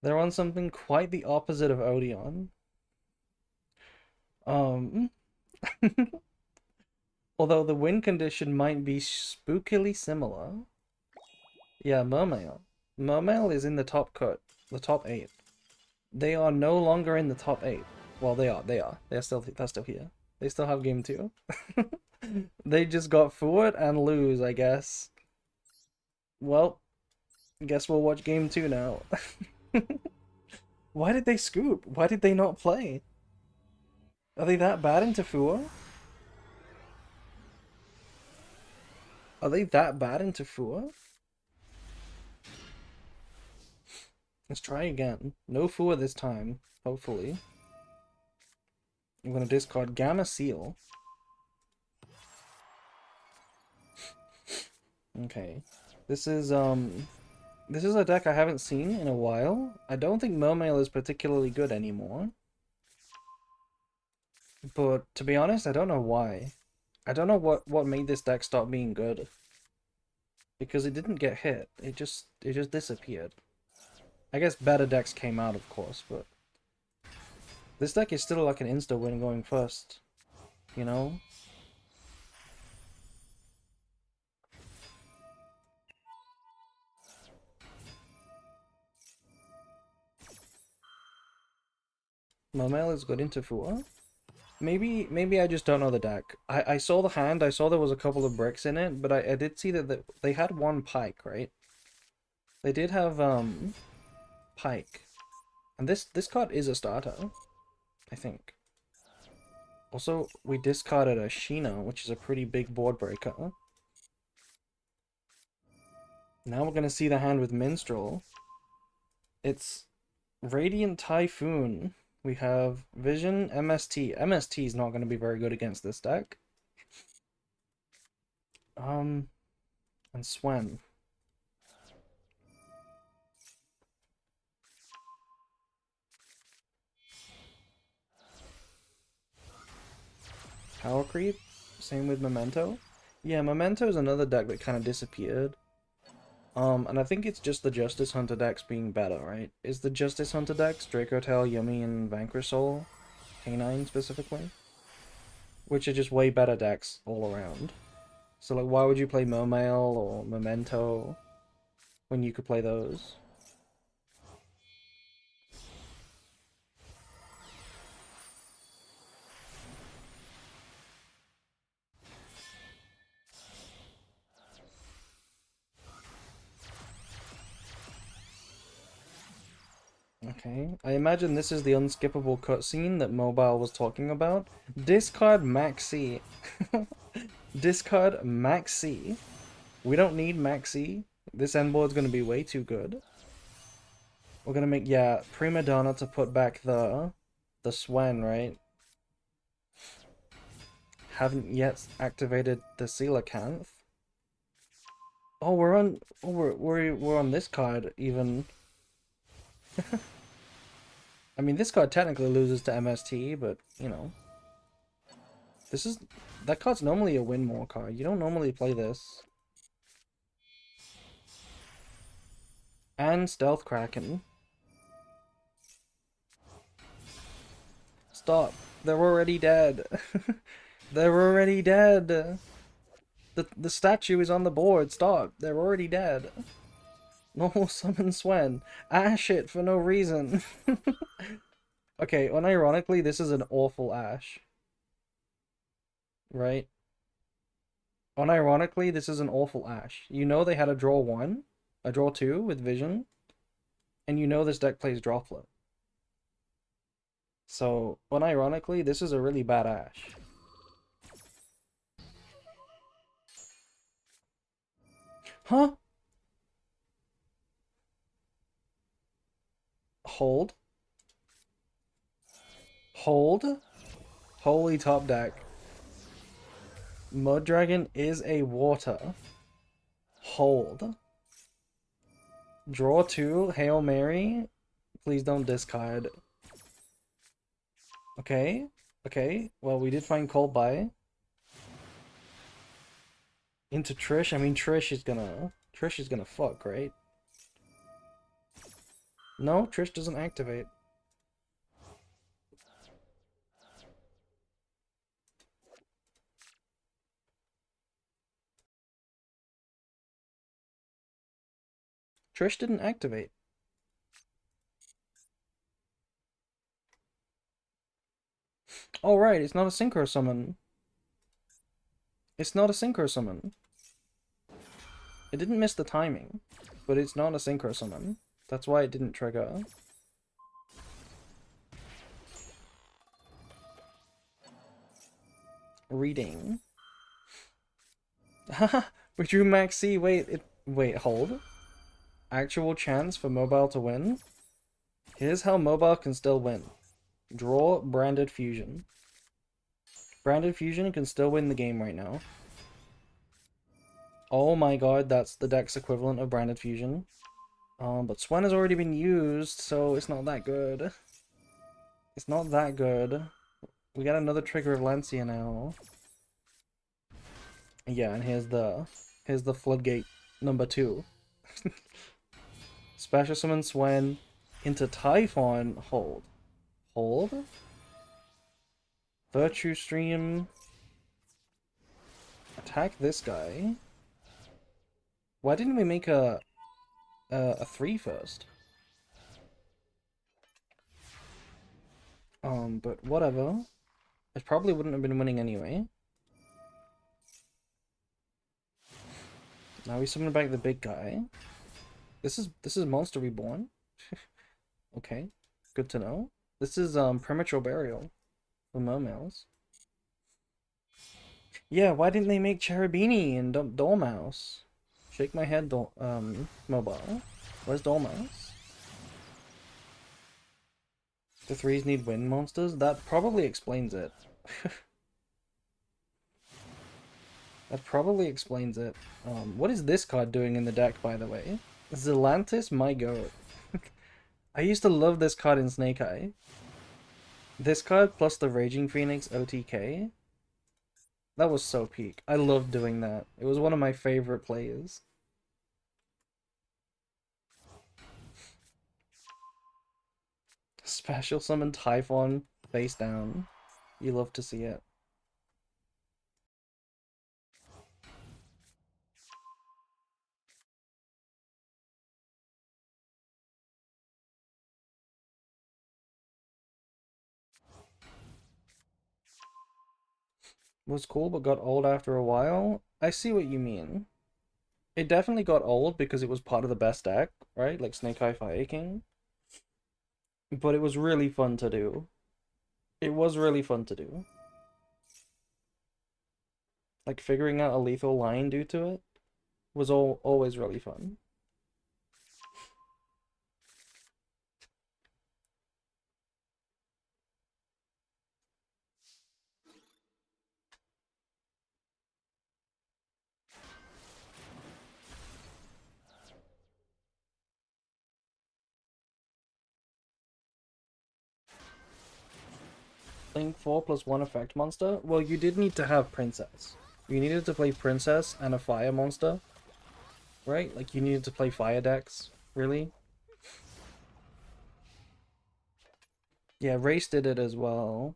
They're on something quite the opposite of Odeon. Um, although the win condition might be spookily similar. Yeah, Mermail. Mermail is in the top cut, the top 8. They are no longer in the top 8. Well, they are, they are. They're still here. They still have game 2. They just got forward and lose, I guess. Well, guess we'll watch game 2 now. Why did they scoop? Why did they not play? Are they that bad in Tafua? Are they that bad in Tafua? Let's try again. No Fua this time, hopefully. I'm gonna discard Gamma Seal. Okay. This is a deck I haven't seen in a while. I don't think Mermail is particularly good anymore. But to be honest, I don't know why. I don't know what made this deck stop being good. Because it didn't get hit. It just disappeared. I guess better decks came out, of course, but this deck is still like an insta win going first, you know? Mermail is good into Fua. Maybe I just don't know the deck. I saw the hand, I saw there was a couple of bricks in it, but I did see that they had one pike, right? They did have pike. And this card is a starter, I think. Also, we discarded a Sheena, which is a pretty big board breaker. Now we're gonna see the hand with Minstrel. It's Radiant Typhoon. We have Vision, MST. MST is not going to be very good against this deck. And Swen. Power Creep. Same with Memento. Yeah, Memento is another deck that kind of disappeared. And I think it's just the Justice Hunter decks being better, right? Is the Justice Hunter decks Dracotail, Yummy, and Vanquish Soul? K9 specifically? Which are just way better decks all around. So, like, why would you play Mermail or Memento when you could play those? Okay, I imagine this is the unskippable cutscene that Mobile was talking about. Discard Maxi. Discard Maxi. We don't need Maxi. This end board's gonna be way too good. We're gonna make, yeah, Prima Donna to put back the Swen, right? Haven't yet activated the Coelacanth. Oh, we're on this card even. I mean, this card technically loses to MST, but you know. That card's normally a win more card. You don't normally play this. And Stealth Kraken. Stop. They're already dead. They're already dead. The statue is on the board. Stop. They're already dead. Normal summon Swen. Ash it for no reason. Okay, unironically, this is an awful Ash. Right? Unironically, this is an awful Ash. You know they had a draw 1, a draw 2 with Vision, and you know this deck plays Droplet. So, unironically, this is a really bad Ash. Huh? Hold. Hold. Holy top deck. Mud Dragon is a water. Hold. Draw 2, Hail Mary. Please don't discard. Okay. Okay. Well, we did find Cold Buy. Into Trish. I mean, Trish is gonna fuck, right? No, Trish doesn't activate. Trish didn't activate. Oh, right, it's not a Synchro Summon. It's not a Synchro Summon. It didn't miss the timing, but it's not a Synchro Summon. That's why it didn't trigger. Reading. Haha, we drew Max C. Wait, hold. Actual chance for Mobile to win? Here's how Mobile can still win. Draw Branded Fusion. Branded Fusion can still win the game right now. Oh my god, that's the deck's equivalent of Branded Fusion. But Swen has already been used, so it's not that good. It's not that good. We got another trigger of Lancia now. Yeah, and here's the floodgate number 2. Special summon Swen into Typhon. Hold. Hold? Virtue Stream. Attack this guy. Why didn't we make a 3 first? But whatever. It probably wouldn't have been winning anyway. Now we summon back the big guy. This is Monster Reborn. Okay, good to know. This is Premature Burial for Mermails. Yeah, why didn't they make Cherubini and Dormouse? Shake my head, Mobile. Where's Dormouse? The 3s need wind monsters? That probably explains it. That probably explains it. What is this card doing in the deck, by the way? Zelantis, my goat. I used to love this card in Snake Eye. This card plus the Raging Phoenix OTK. That was so peak. I loved doing that. It was one of my favorite plays. Special summon Typhon face down. You love to see it. Was cool but got old after a while. I see what you mean. It definitely got old because it was part of the best deck, right? Like Snake Eye Fire King. But it was really fun to do. It was really fun to do. Like figuring out a lethal line due to it was always really fun. Link 4 plus 1 effect monster? Well, you did need to have Princess. You needed to play Princess and a fire monster. Right? Like, you needed to play fire decks. Really? Yeah, Race did it as well.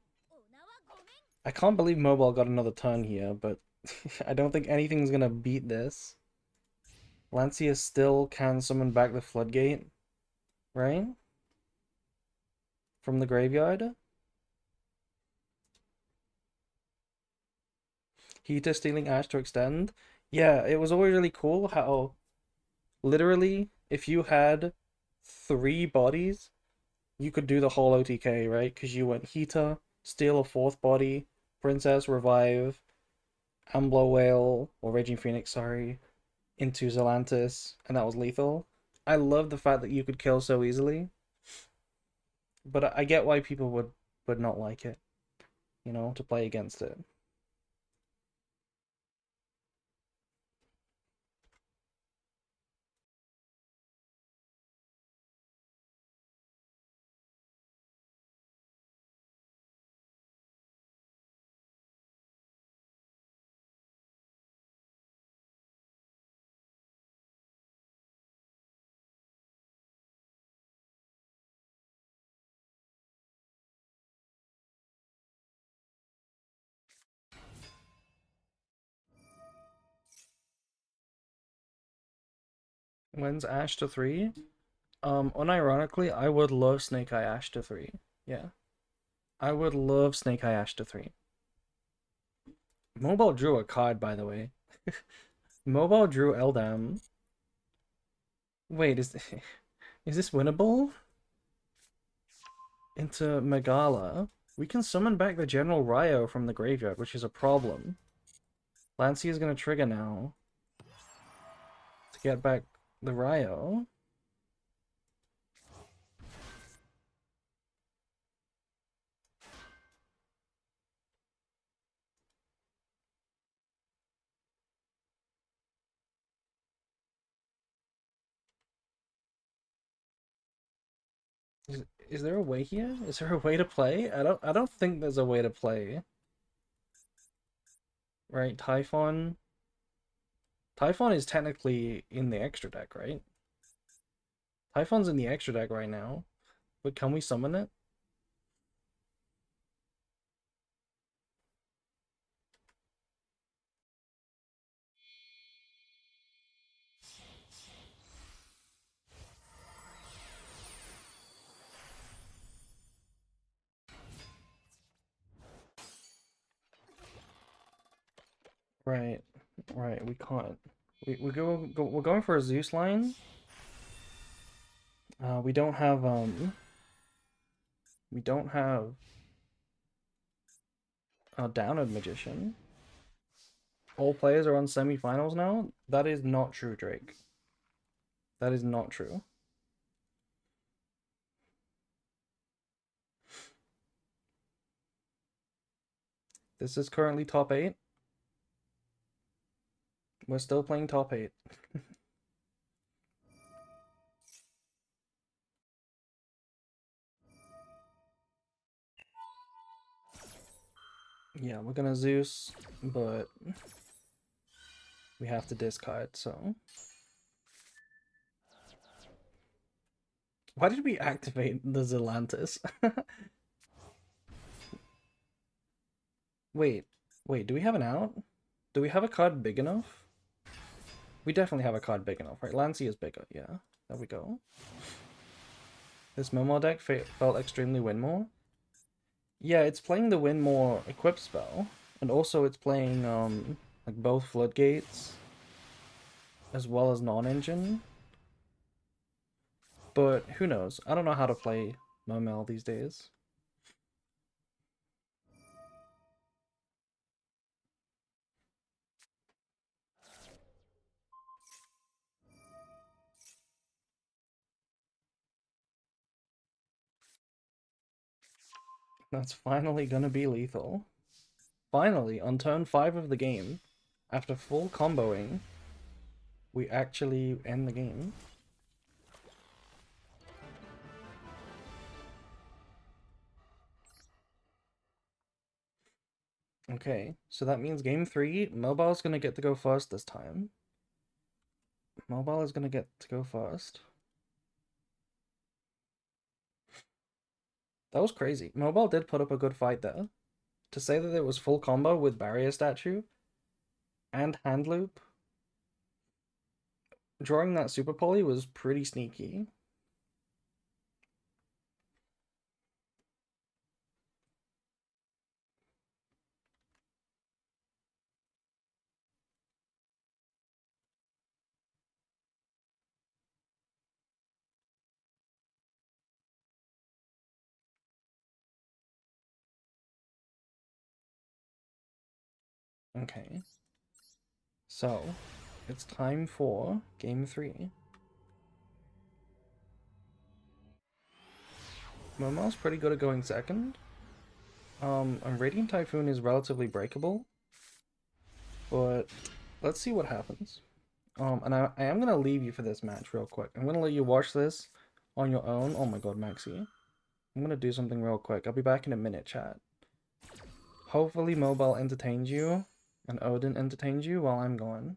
I can't believe mobile got another turn here, but I don't think anything's gonna beat this. Lancia still can summon back the Floodgate, right? From the graveyard. Heater stealing Ash to extend. Yeah, it was always really cool how literally if you had three bodies, you could do the whole OTK, right? Because you went Heater, steal a fourth body, Princess, Revive, Ambler Whale, or Raging Phoenix, sorry, into Zelantis, and that was lethal. I love the fact that you could kill so easily, but I get why people would not like it, to play against it. When's Ash to 3? Unironically, I would love Snake Eye Ash to 3. Yeah. I would love Snake Eye Ash to 3. Mobile drew a card, by the way. Mobile drew Eldam. Wait, is this winnable? Into Megala. We can summon back the General Ryo from the graveyard, which is a problem. Lancey is gonna trigger now to get back the Ryo. Is there a way here? Is there a way to play? I don't think there's a way to play. Right, Typhon. Typhon is technically in the extra deck, right? Typhon's in the extra deck right now. But can we summon it? Right. Right, we can't. We're going for a Zeus line. We don't have a Downed Magician. All players are on semifinals now? That is not true, Drake. That is not true. This is currently top 8. We're still playing top 8. Yeah, we're gonna Zeus, but we have to discard, so. Why did we activate the Zelantis? Wait, do we have an out? Do we have a card big enough? We definitely have a card big enough, right? Lancey is bigger, yeah. There we go. This Momo deck felt extremely Winmore. Yeah, it's playing the Winmore equip spell, and also it's playing like both Floodgates as well as non-engine. But who knows? I don't know how to play Momel these days. That's finally gonna be lethal. Finally, on turn 5 of the game, after full comboing, we actually end the game. Okay, so that means game 3, Mobile's gonna get to go first this time. Mobile is gonna get to go first. That was crazy. Mobile did put up a good fight there. to say that it was full combo with barrier statue and hand loop, drawing that super poly was pretty sneaky. Okay. So, it's time for game 3. Momo's pretty good at going second. And Radiant Typhoon is relatively breakable, but let's see what happens. And I am gonna leave you for this match real quick. I'm gonna let you watch this on your own. Oh my god, Maxi. I'm gonna do something real quick. I'll be back in a minute, chat. Hopefully Mobile entertains you, and Odin entertains you while I'm gone.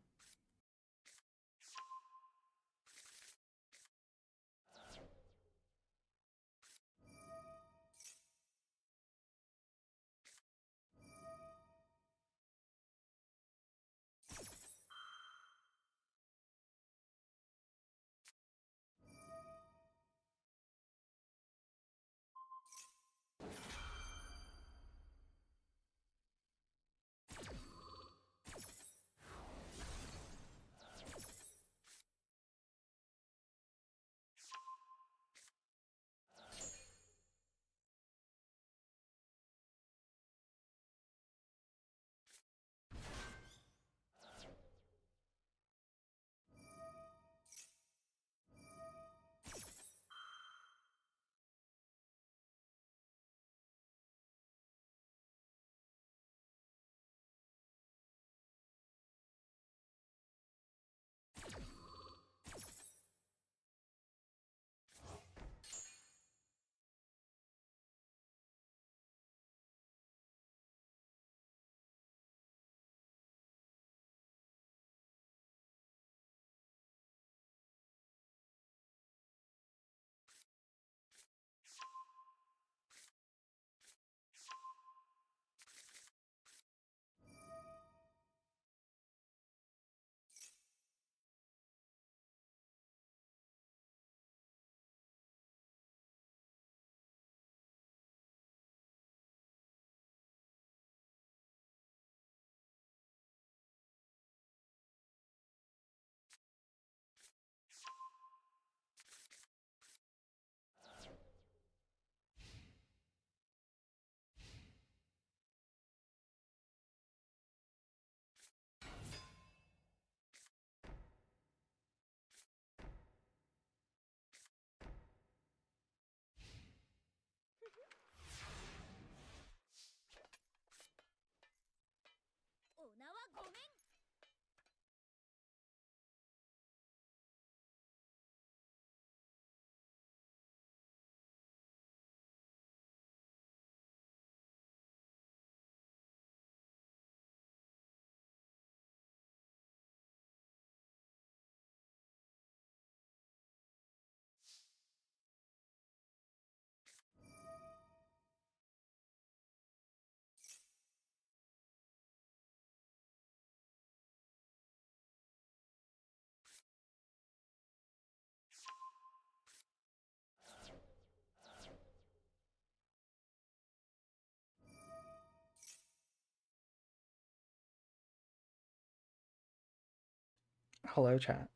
Hello, chat.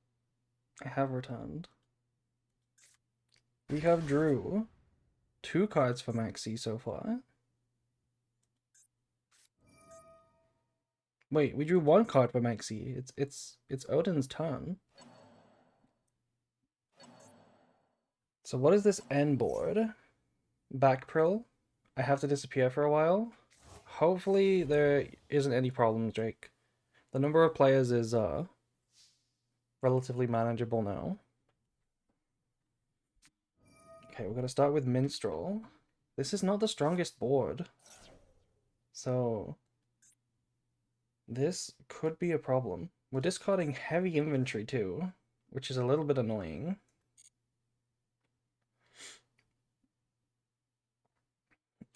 I have returned. We have drew 2 cards for Maxi so far. Wait, we drew 1 card for Maxi. It's Odin's turn. So what is this N board? Back Prill. I have to disappear for a while. Hopefully there isn't any problems, Drake. The number of players is relatively manageable now. Okay, we're gonna start with Minstrel. This is not the strongest board, so this could be a problem. We're discarding heavy inventory too, which is a little bit annoying.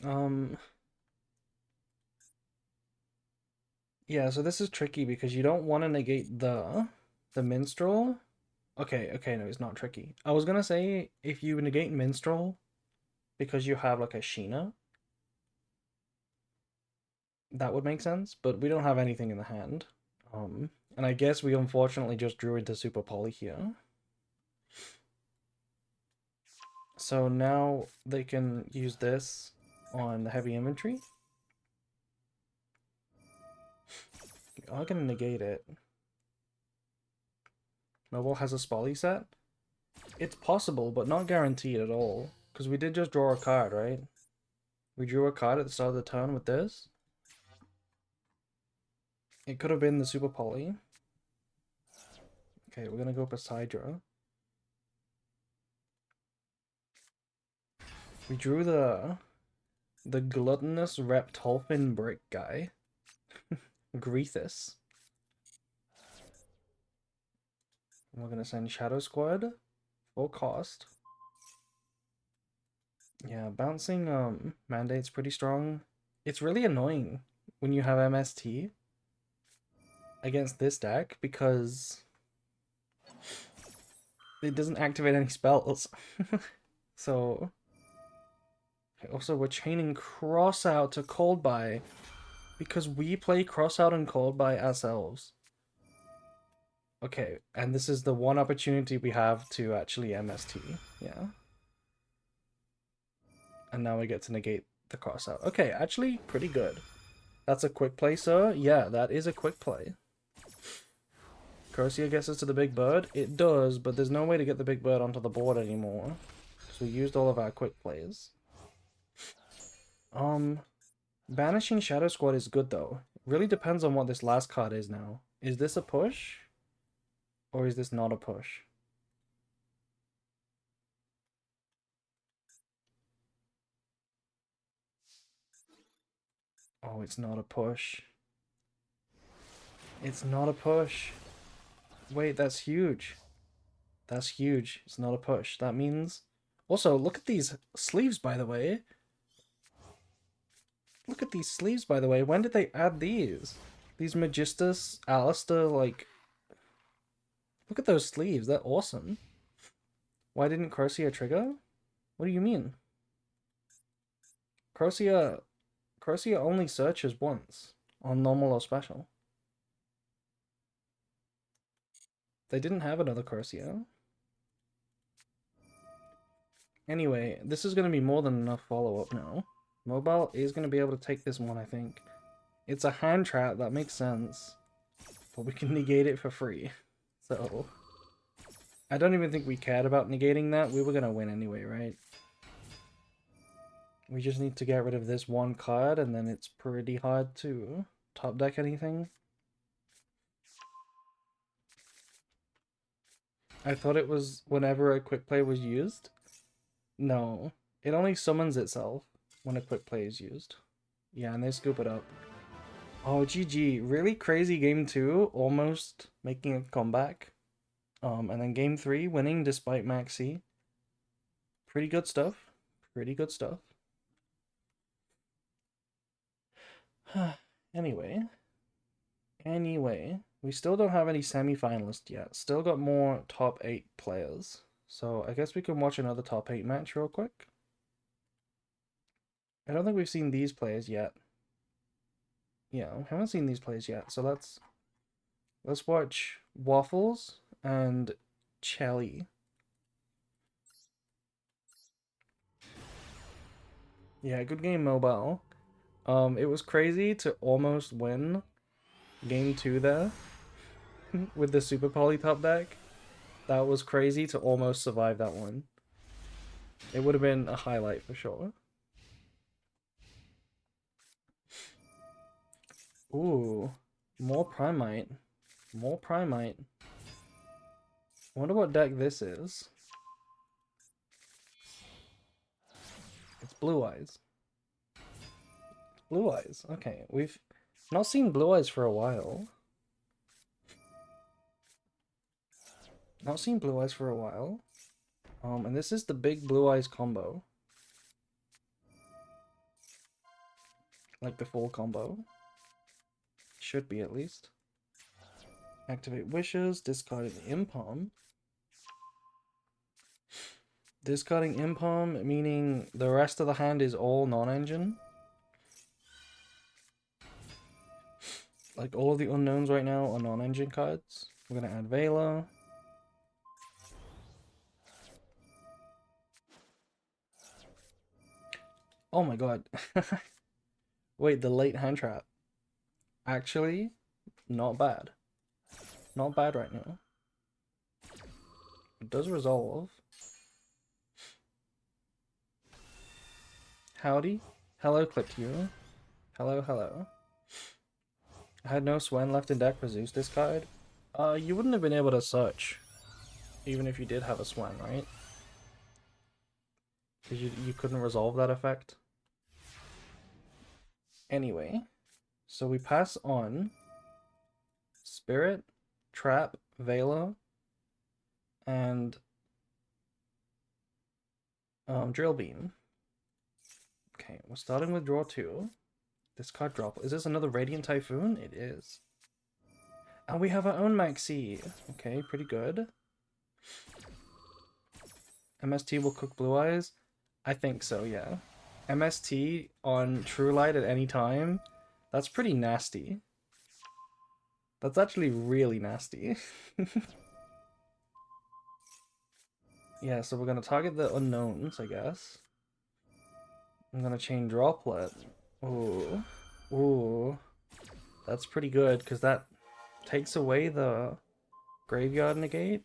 Um, Yeah, so this is tricky because you don't want to negate the minstrel. Okay, okay, no, it's not tricky. I was gonna say if you negate minstrel because you have like a Sheena, that would make sense, but we don't have anything in the hand. And I guess we unfortunately just drew into Super Poly here. So now they can use this on the heavy infantry. I'm gonna negate it. Mobile has a Spolly set. It's possible, but not guaranteed at all. Because we did just draw a card, right? We drew a card at the start of the turn with this. It could have been the Super Poly. Okay, we're gonna go Poseidra. We drew the gluttonous Reptolfin brick guy. Grethus. We're gonna send Shadow Squad. Full cost. Yeah, bouncing mandate's pretty strong. It's really annoying when you have MST against this deck because it doesn't activate any spells. So also we're chaining Crossout to Cold Buy because we play Crossout and Cold Buy ourselves. Okay, and this is the one opportunity we have to actually MST. Yeah. And now we get to negate the Crossout. Okay, actually pretty good. That's a quick play, sir. Yeah, that is a quick play. Corsia gets us to the big bird. It does, but there's no way to get the big bird onto the board anymore. So we used all of our quick plays. Banishing Shadow Squad is good though. It really depends on what this last card is now. Is this a push? Or is this not a push? Oh, it's not a push. It's not a push. Wait, that's huge. That's huge. It's not a push. That means... Also, look at these sleeves, by the way. Look at these sleeves, by the way. When did they add these? These Magistus, Alistair, like... Look at those sleeves. They're awesome. Why didn't Corsia trigger? What do you mean? Corsia only searches once. On normal or special. They didn't have another Corsia. Anyway, this is going to be more than enough follow-up now. Mobile is going to be able to take this one, I think. It's a hand trap, that makes sense. But we can negate it for free. So... I don't even think we cared about negating that. We were going to win anyway, right? We just need to get rid of this one card, and then it's pretty hard to top deck anything. I thought it was whenever a quick play was used. No, it only summons itself when a quick play is used. Yeah, and they scoop it up. Oh, GG. Really crazy game 2, almost making a comeback. And then game 3, winning despite Maxi. Pretty good stuff. Pretty good stuff. Anyway, we still don't have any semi-finalists yet. Still got more top 8 players. So I guess we can watch another top 8 match real quick. I don't think we've seen these players yet. Yeah, we haven't seen these players yet. So let's watch Waffles and Chelly. Yeah, good game, Mobile. It was crazy to almost win game 2 there with the Super Poly top deck. That was crazy to almost survive that one. It would have been a highlight for sure. Ooh, more Primite. More Primite. I wonder what deck this is. It's Blue Eyes. Blue Eyes. Okay, we've not seen Blue Eyes for a while. Not seen Blue Eyes for a while. And this is the big Blue Eyes combo. Like the full combo. Should be, at least. Activate wishes, discarding Impalm. Discarding Impalm, meaning the rest of the hand is all non-engine. Like, all of the unknowns right now are non-engine cards. We're gonna add Vela. Oh my god. Wait, the late hand trap. Actually, not bad. Not bad right now. It does resolve. Howdy. Hello, clipped you. Hello, hello. I had no Swen left in deck for Zeus discard. You wouldn't have been able to search, even if you did have a Swen, right? Because you couldn't resolve that effect. Anyway, so we pass on Spirit, Trap, Vela, and Drill Beam. Okay, we're starting with draw 2. This card drop. Is this another Radiant Typhoon? It is. And we have our own Maxi. Okay, pretty good. MST will cook Blue Eyes? I think so, yeah. MST on True Light at any time? That's pretty nasty. That's actually really nasty. Yeah, so we're gonna target the unknowns, I guess. I'm gonna chain Droplet. Ooh. Ooh. That's pretty good, because that takes away the Graveyard Negate.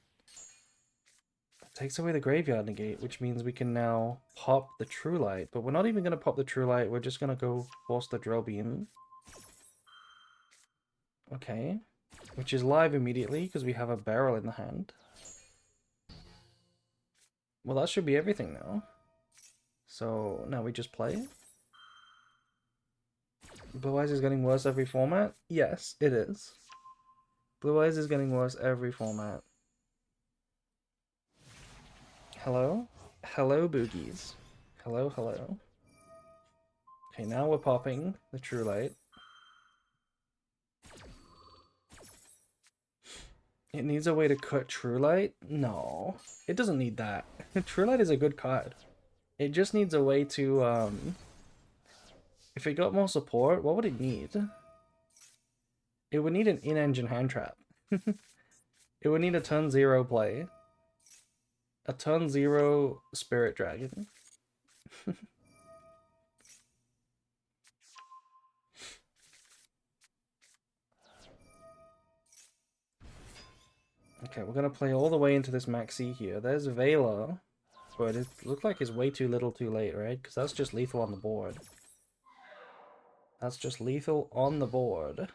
It takes away the Graveyard Negate, which means we can now pop the True Light. But we're not even gonna pop the True Light, we're just gonna go force the Drill Beam. Okay. Which is live immediately, because we have a barrel in the hand. Well, that should be everything now. So now we just play. Blue Eyes is getting worse every format? Yes, it is. Blue Eyes is getting worse every format. Hello? Hello, Boogies. Hello, hello. Okay, now we're popping the True Light. It needs a way to cut True Light? No, it doesn't need that. True Light is a good card. It just needs a way to, if it got more support, what would it need? It would need an in-engine hand trap. It would need a turn 0 play. A turn 0 Spirit Dragon. Okay, we're gonna play all the way into this Maxi here. There's Vela, but it looked like it's way too little too late, right? Because that's just lethal on the board. That's just lethal on the board.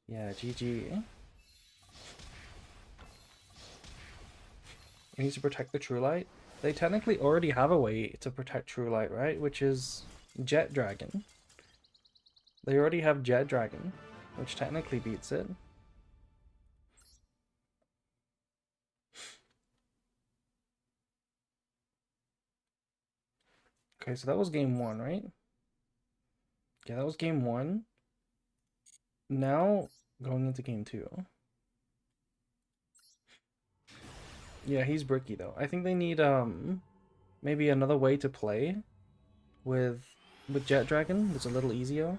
Yeah, GG. It needs to protect the True Light. They technically already have a way to protect True Light, right? Which is Jet Dragon. They already have Jet Dragon, which technically beats it. Okay, so that was game 1, right? Yeah, that was game 1. Now, going into game 2. Yeah, he's bricky though. I think they need maybe another way to play with Jet Dragon that's a little easier.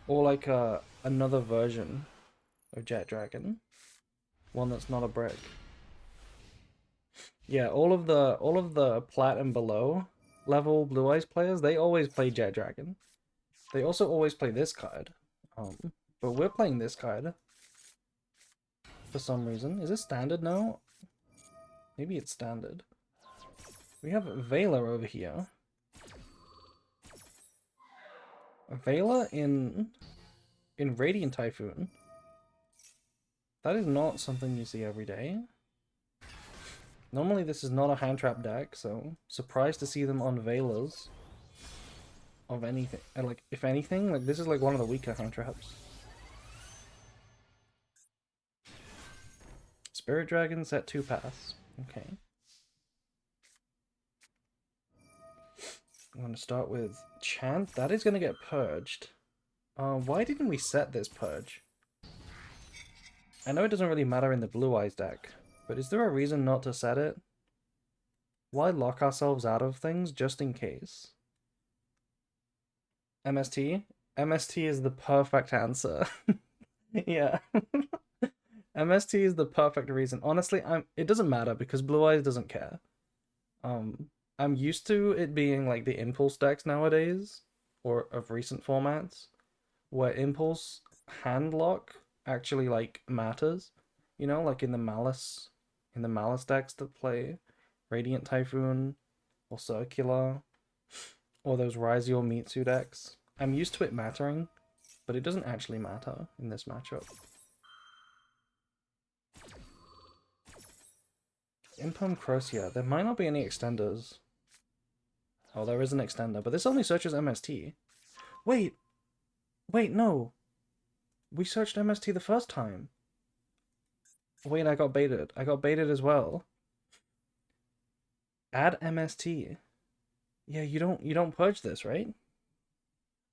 Or like another version of Jet Dragon. One that's not a brick. Yeah, all of the plat and below level Blue Eyes players, they always play Jet Dragon. They also always play this card. But we're playing this card for some reason. Is it standard now? Maybe it's standard. We have Vela over here. Vela in Radiant Typhoon. That is not something you see every day. Normally this is not a hand trap deck, so surprised to see them on Velas of anything. And like, if anything, like this is like one of the weaker hand traps. Spirit Dragon set 2 pass. Okay. I'm going to start with Chant. That is going to get purged. Why didn't we set this purge? I know it doesn't really matter in the Blue Eyes deck, but is there a reason not to set it? Why lock ourselves out of things just in case? MST? MST is the perfect answer. Yeah. MST is the perfect reason. Honestly, it doesn't matter because Blue Eyes doesn't care. Um, I'm used to it being like the impulse decks nowadays, or of recent formats, where impulse hand lock actually like matters. You know, like in the Malice decks that play Radiant Typhoon or Circular or those Raizio Mitsu decks. I'm used to it mattering, but it doesn't actually matter in this matchup. Impum Crocia, there might not be any extenders. Oh, there is an extender, but this only searches MST. Wait, wait, no. We searched MST the first time. Wait, I got baited. I got baited as well. Add MST. Yeah, you don't purge this, right?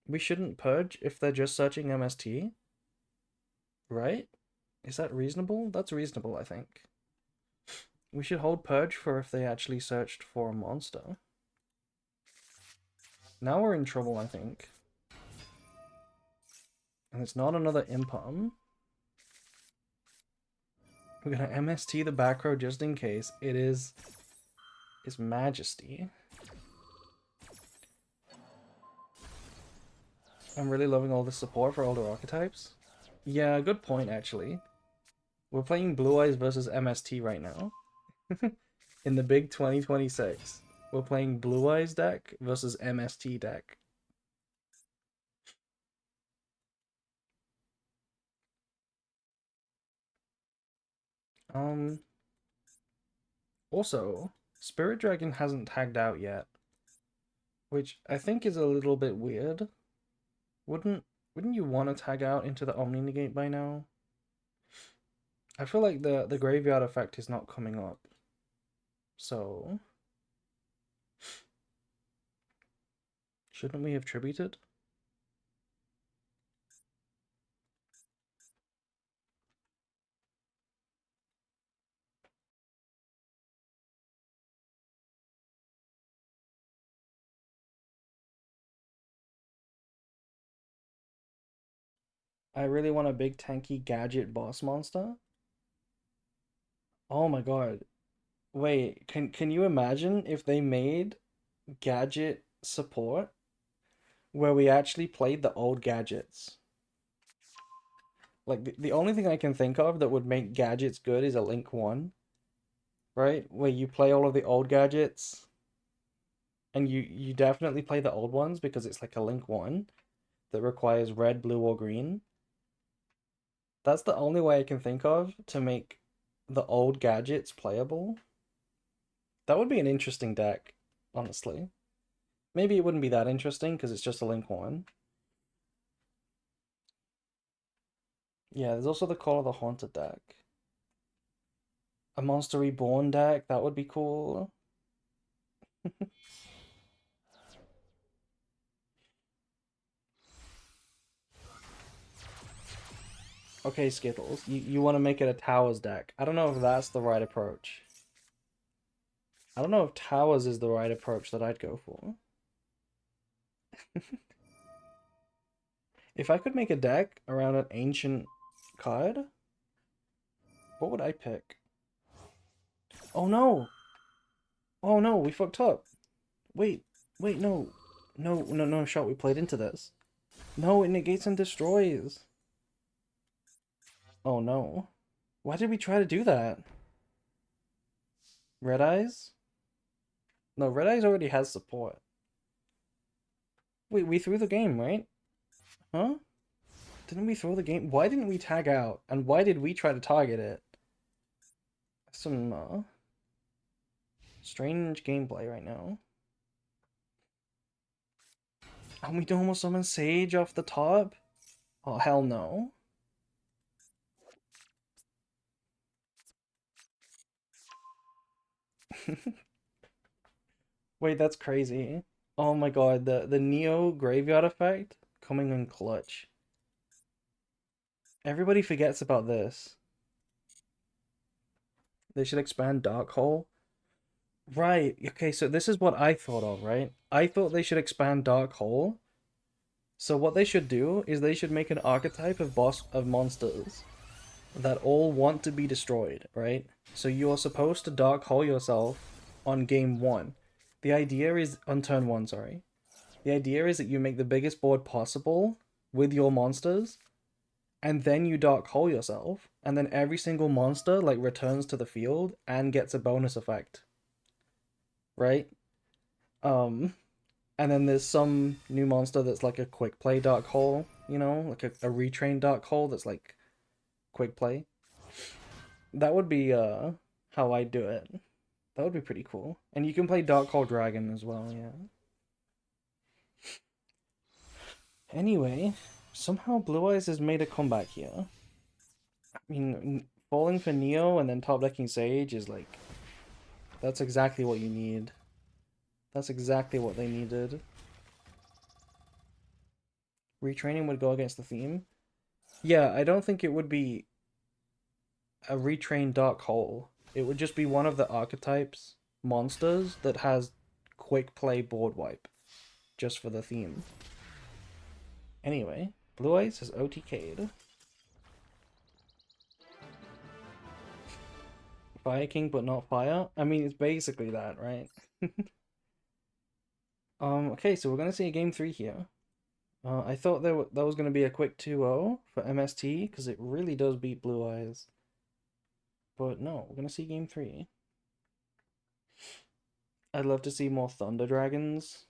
We shouldn't purge if they're just searching MST, right? Is that reasonable? That's reasonable, I think. We should hold purge for if they actually searched for a monster. Now we're in trouble, I think. And it's not another Impum. We're gonna MST the back row just in case. It is His Majesty. I'm really loving all the support for older archetypes. Yeah, good point, actually. We're playing Blue Eyes versus MST right now. In the big 2026. We're playing Blue Eyes deck versus MST deck. Um, Also, Spirit Dragon hasn't tagged out yet, which I think is a little bit weird. Wouldn't wouldn't you want to tag out into the Omni Negate by now? I feel like the graveyard effect is not coming up. So, shouldn't we have tributed? I really want a big tanky gadget boss monster. Oh my god. Wait, can you imagine if they made gadget support where we actually played the old gadgets? Like the only thing I can think of that would make gadgets good is a Link 1, right? Where you play all of the old gadgets and you definitely play the old ones because it's like a Link 1 that requires red, blue, or green. That's the only way I can think of to make the old gadgets playable. That would be an interesting deck, honestly. Maybe it wouldn't be that interesting because it's just a Link 1. Yeah, there's also the Call of the Haunted deck. A Monster Reborn deck, that would be cool. Okay, Skittles, you want to make it a Towers deck. I don't know if that's the right approach. I don't know if Towers is the right approach that I'd go for. If I could make a deck around an ancient card, what would I pick? Oh no! Oh no, we fucked up. Wait, wait, no. No shot, we played into this. No, it negates and destroys. Oh no. Why did we try to do that? Red Eyes? No, Red Eyes already has support. Wait, we threw the game, right? Huh? Didn't we throw the game? Why didn't we tag out? And why did we try to target it? Some strange gameplay right now. And we almost summon Sage off the top? Oh, hell no. Wait, that's crazy. Oh my god, the Neo graveyard effect coming in clutch. Everybody forgets about this. They should expand Dark Hole. Right. Okay, so this is what I thought of, right? I thought they should expand Dark Hole. So what they should do is they should make an archetype of boss of monsters that all want to be destroyed, right? So you're supposed to Dark Hole yourself on game 1. The idea is on turn 1, sorry. The idea is that you make the biggest board possible with your monsters, and then you Dark Hole yourself, and then every single monster like returns to the field and gets a bonus effect, right? Um, and then there's some new monster that's like a quick play Dark Hole, you know, like a retrained Dark Hole that's like quick play. That would be how I do it. That would be pretty cool. And you can play Dark Hole Dragon as well, yeah. Anyway, somehow Blue Eyes has made a comeback here. I mean, falling for Neo and then top decking Sage is like, that's exactly what you need. That's exactly what they needed. Retraining would go against the theme. Yeah, I don't think it would be a retrained Dark Hole. It would just be one of the archetypes monsters that has quick play board wipe just for the theme. Anyway, Blue Eyes has OTK'd. Fire King but not fire? I mean, it's basically that, right? Okay, so we're gonna see a game 3 here. I thought that was gonna be a quick 2-0 for MST, because it really does beat Blue Eyes. But no, we're gonna see game 3. I'd love to see more Thunder Dragons.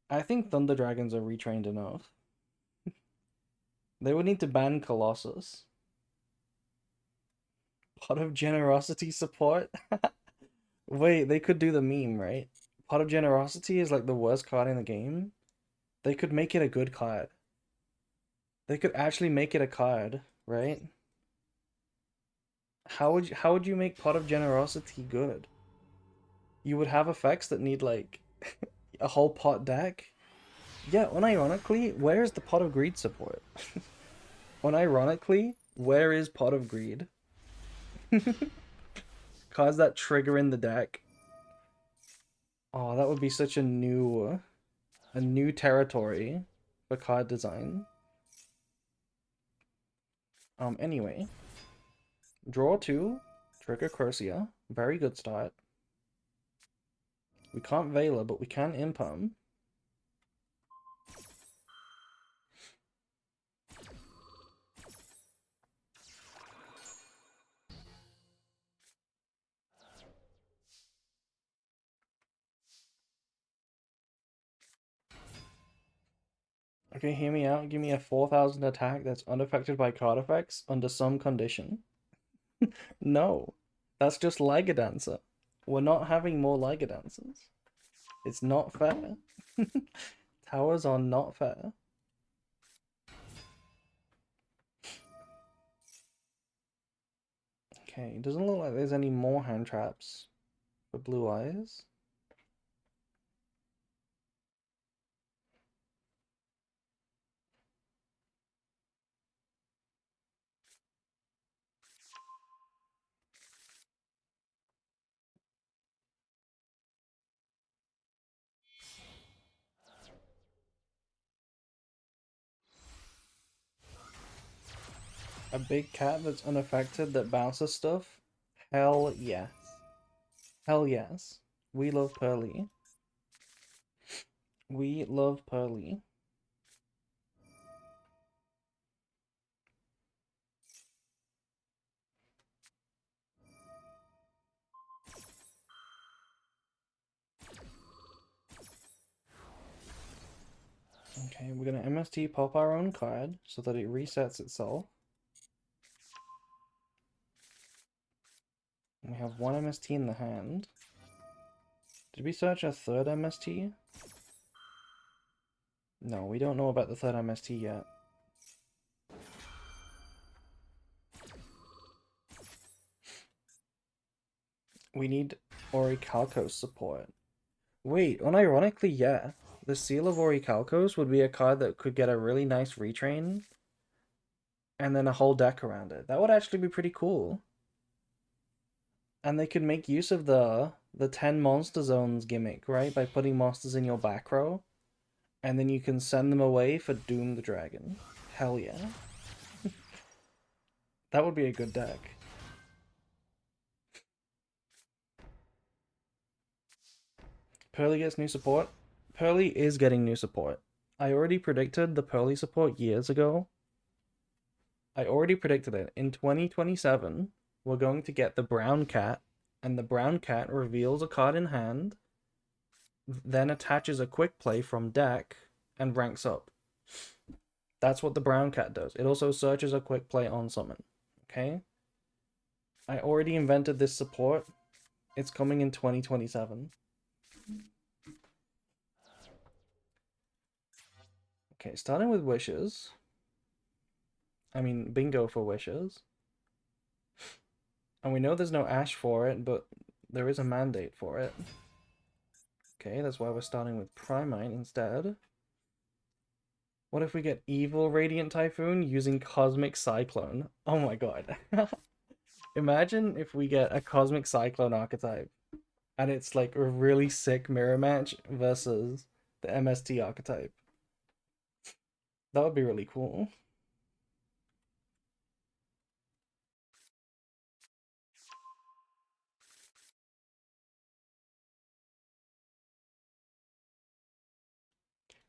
I think Thunder Dragons are retrained enough. They would need to ban Colossus. Pot of Generosity support? Wait, they could do the meme, right? Pot of Generosity is like the worst card in the game. They could make it a good card. They could actually make it a card, right? How would you make Pot of Generosity good? You would have effects that need like a whole pot deck. Yeah, unironically, where is the Pot of Greed support? Unironically, where is Pot of Greed? Cards that trigger in the deck. Oh, that would be such a new territory for card design. Anyway. Draw 2, trigger Cursia. Very good start. We can't Vela, but we can Imperm. Okay, hear me out. Give me a 4,000 attack that's unaffected by card effects under some condition. No, that's just Liga Dancer. We're not having more Liga Dancers. It's not fair. Towers are not fair. Okay, it doesn't look like there's any more hand traps for Blue Eyes. A big cat that's unaffected that bounces stuff? Hell yes. Hell yes. We love Pearly. We love Pearly. Okay, we're gonna MST pop our own card so that it resets itself. We have one MST in the hand. Did we search a third MST? No, we don't know about the third MST yet. We need Orichalcos support. Wait, unironically, yeah. The Seal of Orichalcos would be a card that could get a really nice retrain and then a whole deck around it. That would actually be pretty cool. And they could make use of the 10 monster zones gimmick, right? By putting monsters in your back row, and then you can send them away for Doom the Dragon. Hell yeah. That would be a good deck. Pearly gets new support. Pearly is getting new support. I already predicted the Pearly support years ago. I already predicted it. In 2027, we're going to get the brown cat, and the brown cat reveals a card in hand, then attaches a quick play from deck, and ranks up. That's what the brown cat does. It also searches a quick play on summon. Okay? I already invented this support. It's coming in 2027. Okay, starting with wishes. I mean, bingo for wishes. And we know there's no Ash for it, but there is a mandate for it. Okay, that's why we're starting with Primite instead. What if we get Evil Radiant Typhoon using Cosmic Cyclone? Oh my god. Imagine if we get a Cosmic Cyclone archetype and it's like a really sick mirror match versus the MST archetype. That would be really cool.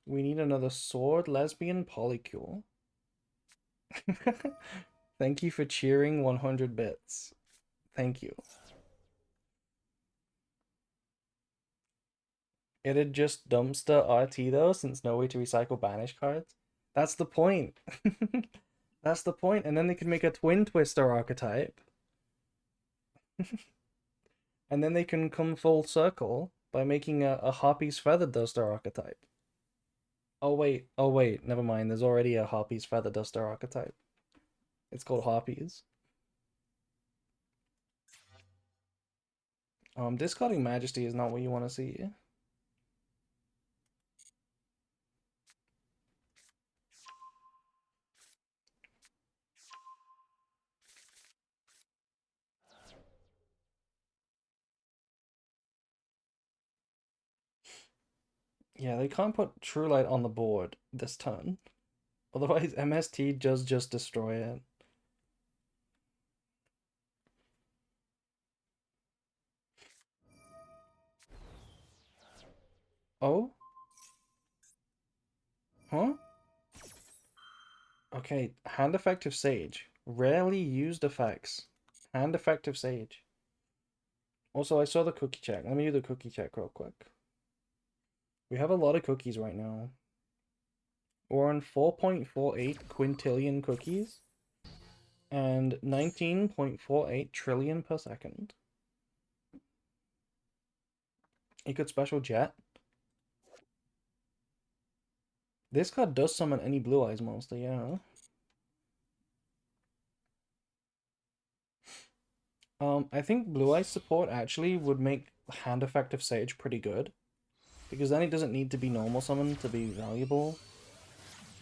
We need another sword lesbian polycule. Thank you for cheering 100 bits. Thank you. It'd just dumpster RT though, since no way to recycle banish cards. That's the point. That's the point. And then they could make a twin twister archetype. And then they can come full circle by making a Harpy's Feather Duster archetype. Oh wait, never mind. There's already a Harpy's Feather Duster archetype. It's called Harpies. Discarding Majesty is not what you want to see. Yeah, they can't put True Light on the board this turn. Otherwise, MST does just destroy it. Oh? Huh? Okay, Hand Effective Sage. Rarely used effects. Hand Effective Sage. Also, I saw the cookie check. Let me do the cookie check real quick. We have a lot of cookies right now. We're on 4.48 quintillion cookies and 19.48 trillion per second. You could special jet. This card does summon any Blue Eyes monster, yeah. I think Blue Eyes support actually would make Hand Effective Sage pretty good. Because then it doesn't need to be normal summon to be valuable.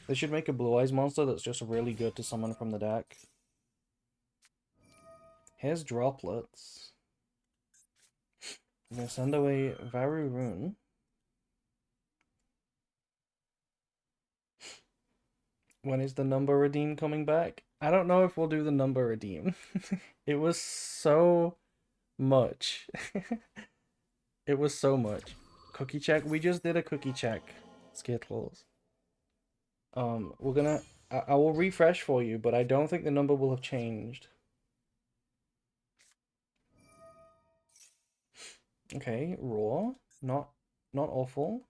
They should make a Blue Eyes monster that's just really good to summon from the deck. Here's Droplets. I'm gonna send away Varu Rune. When is the number redeem coming back? I don't know if we'll do the number redeem. It was so much. It was so much. Cookie check. We just did a cookie check. Skittles. We're gonna. I will refresh for you, but I don't think the number will have changed. Okay, raw. Not awful.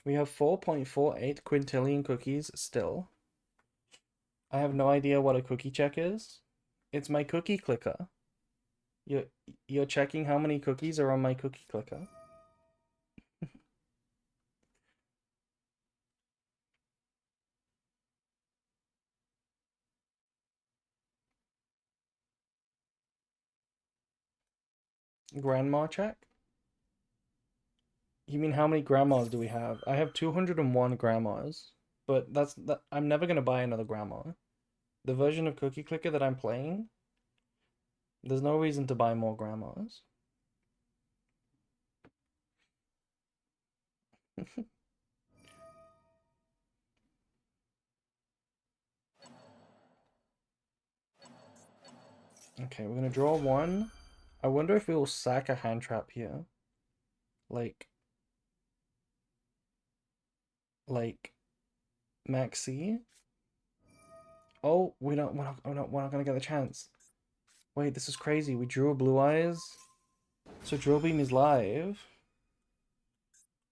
We have 4.48 quintillion cookies still. I have no idea what a cookie check is. It's my cookie clicker. You're checking how many cookies are on my cookie clicker. Grandma check? You mean how many grandmas do we have? I have 201 grandmas, but I'm never gonna buy another grandma. The version of Cookie Clicker that I'm playing, there's no reason to buy more grandmas. Okay, we're gonna draw one. I wonder if we will sack a hand trap here. Like Maxi. Oh, we're not gonna get the chance. Wait, this is crazy. We drew a Blue Eyes. So Drill Beam is live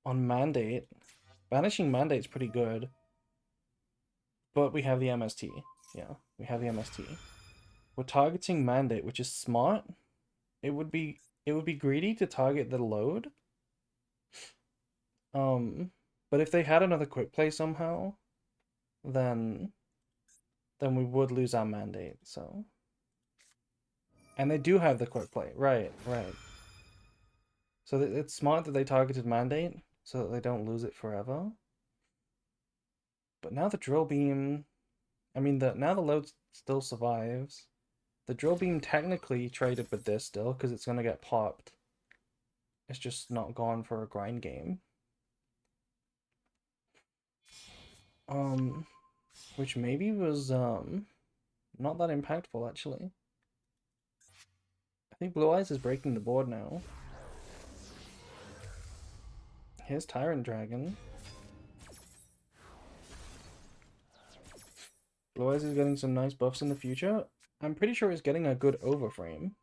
on Mandate. Banishing Mandate's pretty good. But we have the MST. Yeah, we have the MST. We're targeting Mandate, which is smart. It would be greedy to target the load. But if they had another quick play somehow, then we would lose our Mandate, so. And they do have the quick play. Right. So it's smart that they targeted Mandate so that they don't lose it forever. But now the Drill Beam, I mean, now the load still survives. The Drill Beam technically traded with this still because it's going to get popped. It's just not gone for a grind game. Which maybe was not that impactful actually. I think Blue Eyes is breaking the board now. Here's Tyrant Dragon. Blue Eyes is getting some nice buffs in the future. I'm pretty sure it's getting a good overframe.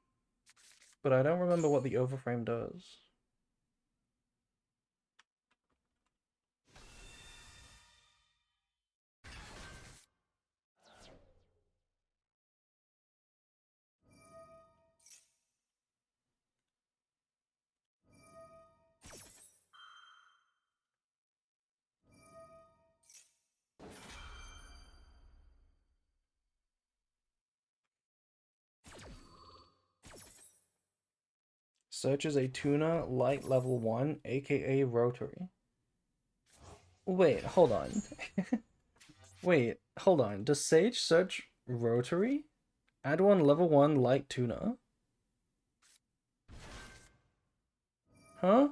But I don't remember what the overframe does. Searches a tuner light level 1, aka rotary. Wait, hold on. Wait, hold on. Does Sage search rotary? Add one level 1 light tuner. Huh?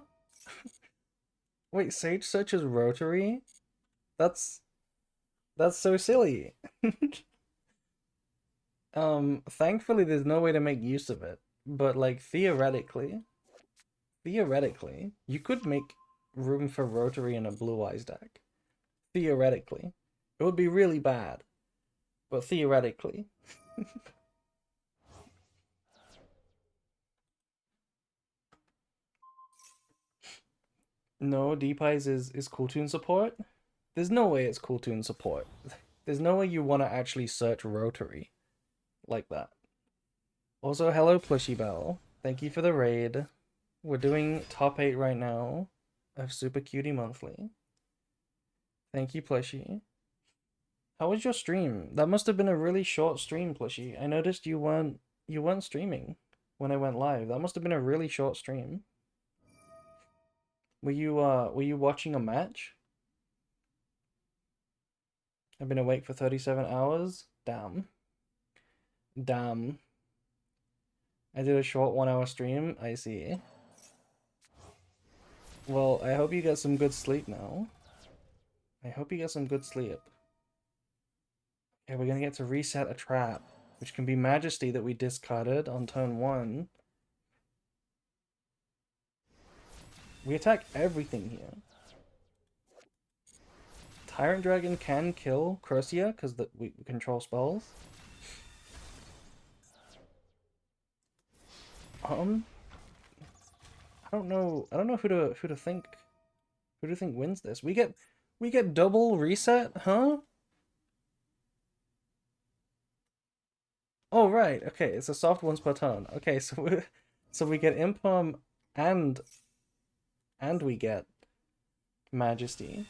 Wait, Sage searches rotary? That's so silly. Thankfully there's no way to make use of it. But like theoretically, you could make room for rotary in a Blue Eyes deck. Theoretically. It would be really bad. But theoretically. No, Deep Eyes is Cool Tune support. There's no way it's Cool Tune support. There's no way you want to actually search rotary like that. Also, hello Plushy Bell. Thank you for the raid. We're doing top 8 right now of Super Cutie Monthly. Thank you, Plushy. How was your stream? That must have been a really short stream, Plushy. I noticed you weren't streaming when I went live. That must have been a really short stream. Were you watching a match? I've been awake for 37 hours. Damn. Damn. I did a short 1-hour stream. I see. Well, I hope you get some good sleep now. I hope you get some good sleep. Okay, we're gonna get to reset a trap, which can be Majesty that we discarded on turn 1. We attack everything here. Tyrant Dragon can kill Cursia because we control spells. I don't know who to think wins this. We get double reset, huh? Oh right, okay, it's a soft once per turn. Okay, so we get Impalm and we get Majesty.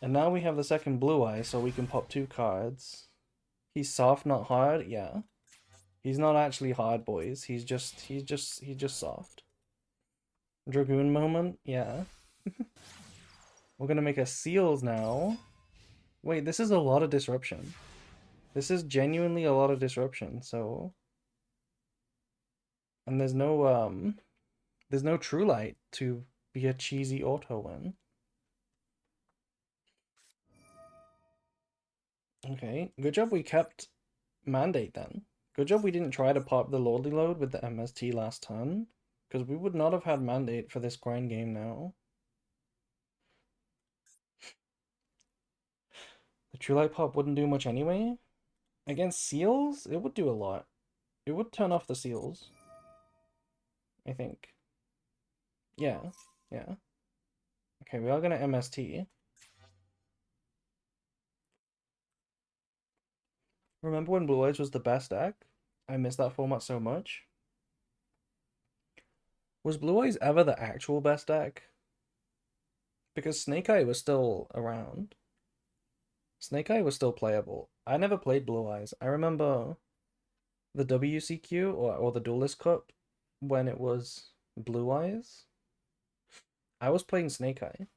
And now we have the second Blue Eye, so we can pop 2 cards. He's soft, not hard, yeah. He's not actually hard, boys. He's just soft. Dragoon moment, yeah. We're gonna make a Seals now. Wait, this is a lot of disruption. This is genuinely a lot of disruption, so and there's no True Light to be a cheesy auto win. Okay, good job we kept Mandate then. Good job we didn't try to pop the Lordly Load with the MST last turn, because we would not have had Mandate for this grind game now. The True Light pop wouldn't do much anyway. Against Seals, it would do a lot. It would turn off the Seals, I think. Yeah, yeah. Okay, we are gonna MST. Remember when Blue Eyes was the best deck? I miss that format so much. Was Blue Eyes ever the actual best deck? Because Snake Eye was still around. Snake Eye was still playable. I never played Blue Eyes. I remember the WCQ or the Duelist Cup when it was Blue Eyes. I was playing Snake Eye.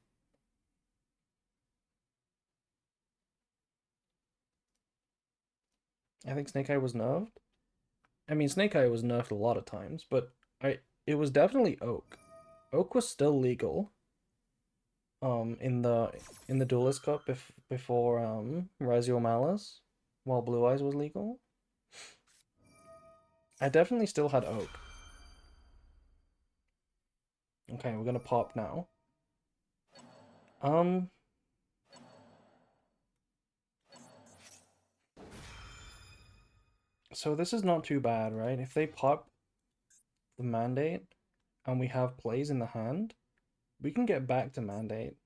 I think Snake Eye was nerfed. I mean, Snake Eye was nerfed a lot of times, but it was definitely Oak. Oak was still legal. In the Duelist Cup before Rise Your Malice, while Blue Eyes was legal. I definitely still had Oak. Okay, we're gonna pop now. Um, so this is not too bad, right? If they pop the Mandate and we have plays in the hand, we can get back to Mandate.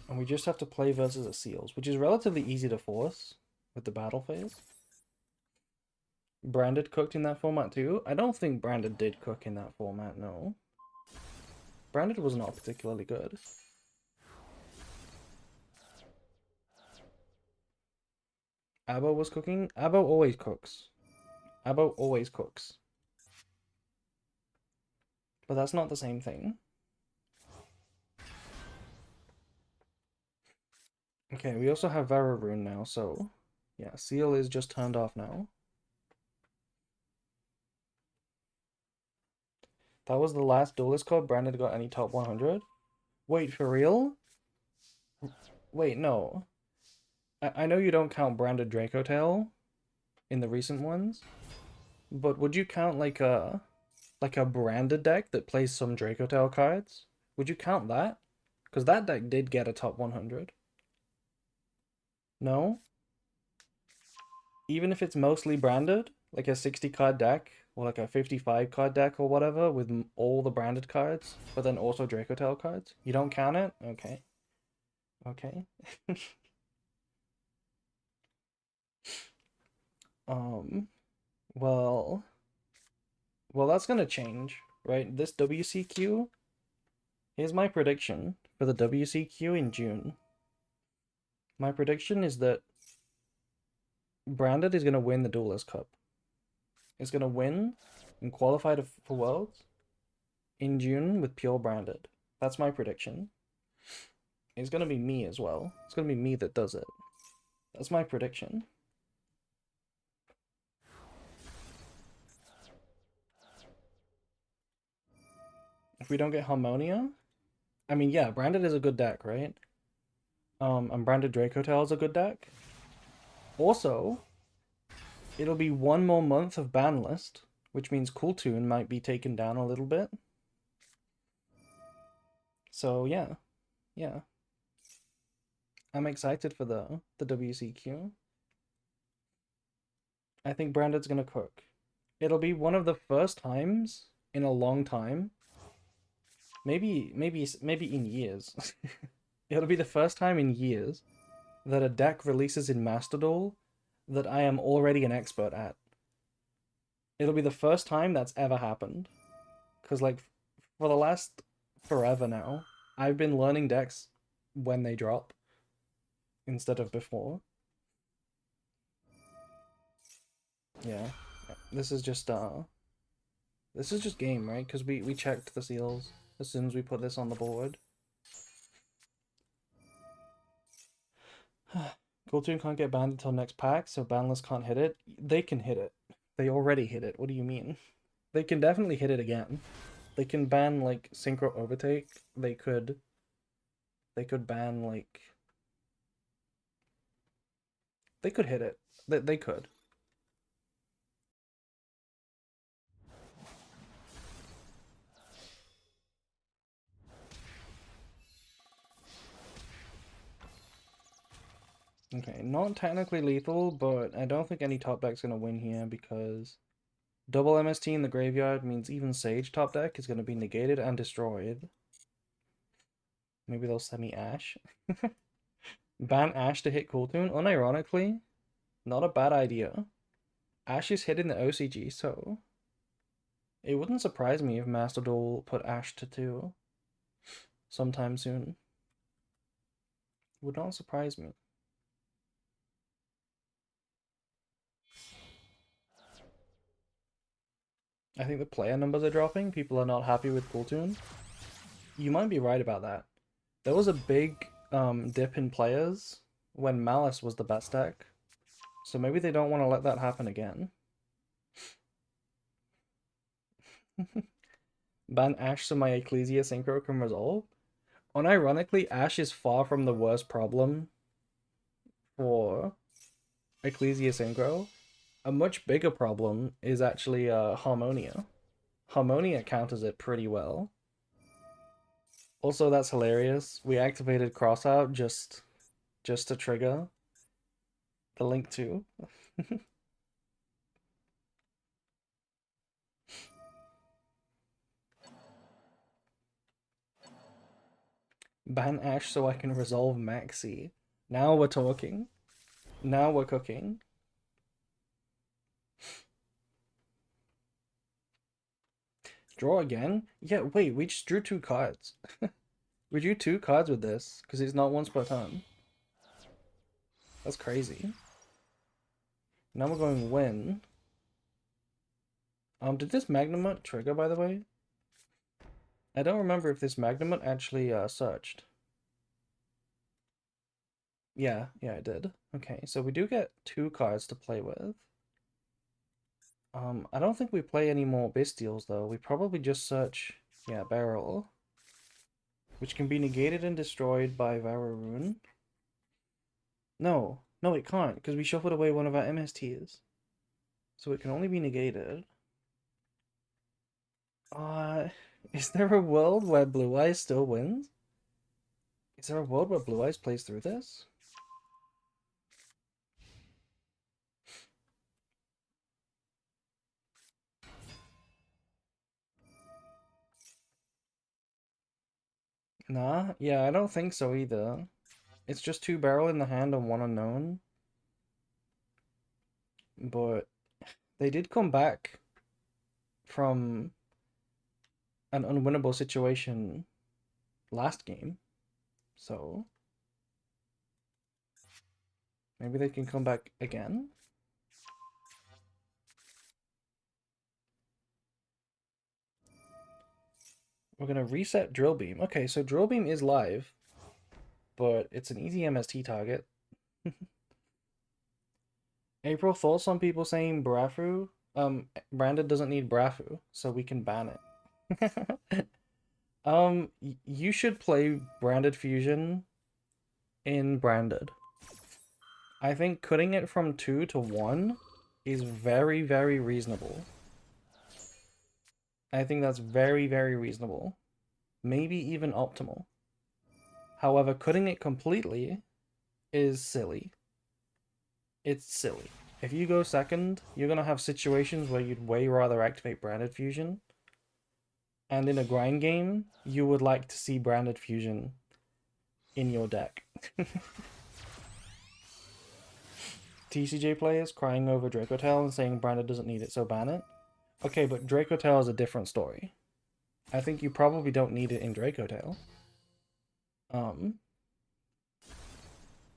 And we just have to play versus a Seals, which is relatively easy to force with the battle phase. Branded cooked in that format too? I don't think Branded did cook in that format, no. Branded was not particularly good. Abo was cooking? Abo always cooks. Abo always cooks. But that's not the same thing. Okay, we also have Vera Rune now, so yeah, Seal is just turned off now. That was the last duelist card Brandon got any top 100. Wait, for real? Wait, no. I know you don't count branded Draco Tail in the recent ones, but would you count like a branded deck that plays some Draco Tail cards? Would you count that? Because that deck did get a top 100. No? Even if it's mostly branded, like a 60 card deck or like a 55 card deck or whatever with all the branded cards, but then also Draco Tail cards, you don't count it? Okay. Okay. um, well, that's gonna change, right? This WCQ, here's my prediction for the WCQ in June. My prediction is that Branded is gonna win the Duelist Cup. It's gonna win and qualify for Worlds in June with pure Branded. That's my prediction. It's gonna be me as well. It's gonna be me that does it. That's my prediction. If we don't get Harmonia, I mean, yeah, Branded is a good deck, right? And Branded Draco Tail is a good deck. Also, it'll be one more month of ban list, which means Cool Tune might be taken down a little bit. So yeah, yeah. I'm excited for the WCQ. I think Branded's gonna cook. It'll be one of the first times in a long time. Maybe in years. It'll be the first time in years that a deck releases in Master Duel that I am already an expert at. It'll be the first time that's ever happened. Because, like, for the last forever now, I've been learning decks when they drop instead of before. Yeah. This is just game, right? Because we checked the seals as soon as we put this on the board. Goldtoon can't get banned until next pack, so banless can't hit it. They can hit it. They already hit it. What do you mean? They can definitely hit it again. They can ban like Synchro Overtake. They could ban like they could hit it. They could. Okay, not technically lethal, but I don't think any top deck's gonna win here because double MST in the graveyard means even Sage top deck is gonna be negated and destroyed. Maybe they'll semi Ash. Ban Ash to hit Cooltoon. Unironically, not a bad idea. Ash is hitting the OCG, so it wouldn't surprise me if Master Duel put Ash to 2 sometime soon. Would not surprise me. I think the player numbers are dropping. People are not happy with Cooltoon. You might be right about that. There was a big dip in players when Malice was the best deck. So maybe they don't want to let that happen again. Ban Ash so my Ecclesia Synchro can resolve. Unironically, Ash is far from the worst problem for Ecclesia Synchro. A much bigger problem is actually Harmonia. Harmonia counters it pretty well. Also, that's hilarious. We activated Crossout just to trigger the link to. Ban Ash so I can resolve Maxi. Now we're talking. Now we're cooking. Draw again? Yeah, wait, we just drew 2 cards. We drew 2 cards with this, because it's not once per turn. That's crazy. Now we're going win. Did this Magnamut trigger, by the way? I don't remember if this Magnamut actually searched. Yeah, it did. Okay, so we do get 2 cards to play with. I don't think we play any more Bestials, though. We probably just search, yeah, Barrel, which can be negated and destroyed by Vararoon. No, it can't, because we shuffled away one of our MSTs. So it can only be negated. Is there a world where Blue Eyes still wins? Is there a world where Blue Eyes plays through this? Nah, yeah, I don't think so either. It's just 2 Barrel in the hand and 1 unknown. But they did come back from an unwinnable situation last game. So maybe they can come back again. We're gonna reset Drill Beam. Okay, so Drill Beam is live, but it's an easy MST target. April, thoughts on people saying Brafu? Branded doesn't need Brafu, so we can ban it. You should play Branded Fusion in Branded. I think cutting it from 2 to 1 is very, very reasonable. I think that's very, very reasonable. Maybe even optimal. However, cutting it completely is silly. It's silly. If you go second, you're going to have situations where you'd way rather activate Branded Fusion. And in a grind game, you would like to see Branded Fusion in your deck. TCJ players crying over Dracotail and saying Branded doesn't need it, so ban it. Okay, but Dracotail is a different story. I think you probably don't need it in Dracotail. I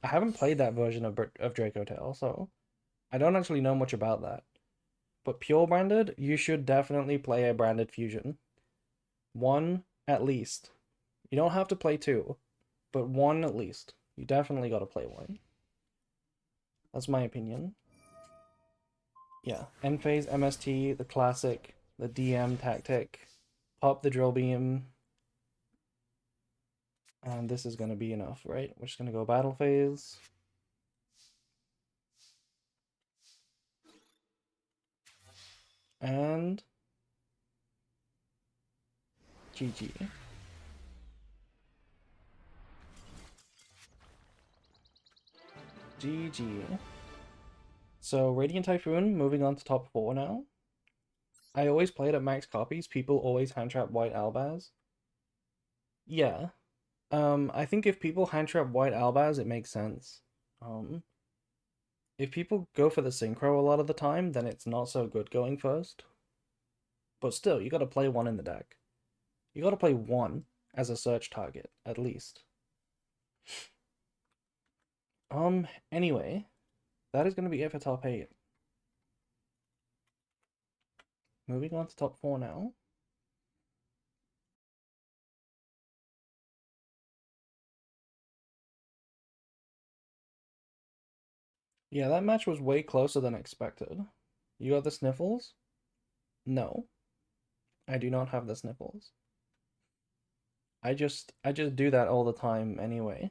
haven't played that version of Dracotail, so I don't actually know much about that. But pure Branded, you should definitely play a Branded Fusion. 1 at least. You don't have to play 2, but 1 at least. You definitely gotta play 1. That's my opinion. Yeah, end phase, MST, the classic, the DM tactic, pop the drill beam, and this is going to be enough, right? We're just going to go battle phase. And GG. GG. So Radiant Typhoon, moving on to top 4 now. I always played at max copies. People always hand trap white Albaz. Yeah. I think if people hand trap white Albaz, it makes sense. If people go for the synchro a lot of the time, then it's not so good going first. But still, you gotta play one in the deck. You gotta play one as a search target, at least. Anyway, that is gonna be it for top 8. Moving on to top 4 now. Yeah, that match was way closer than expected. You got the sniffles? No, I do not have the sniffles. I just do that all the time anyway.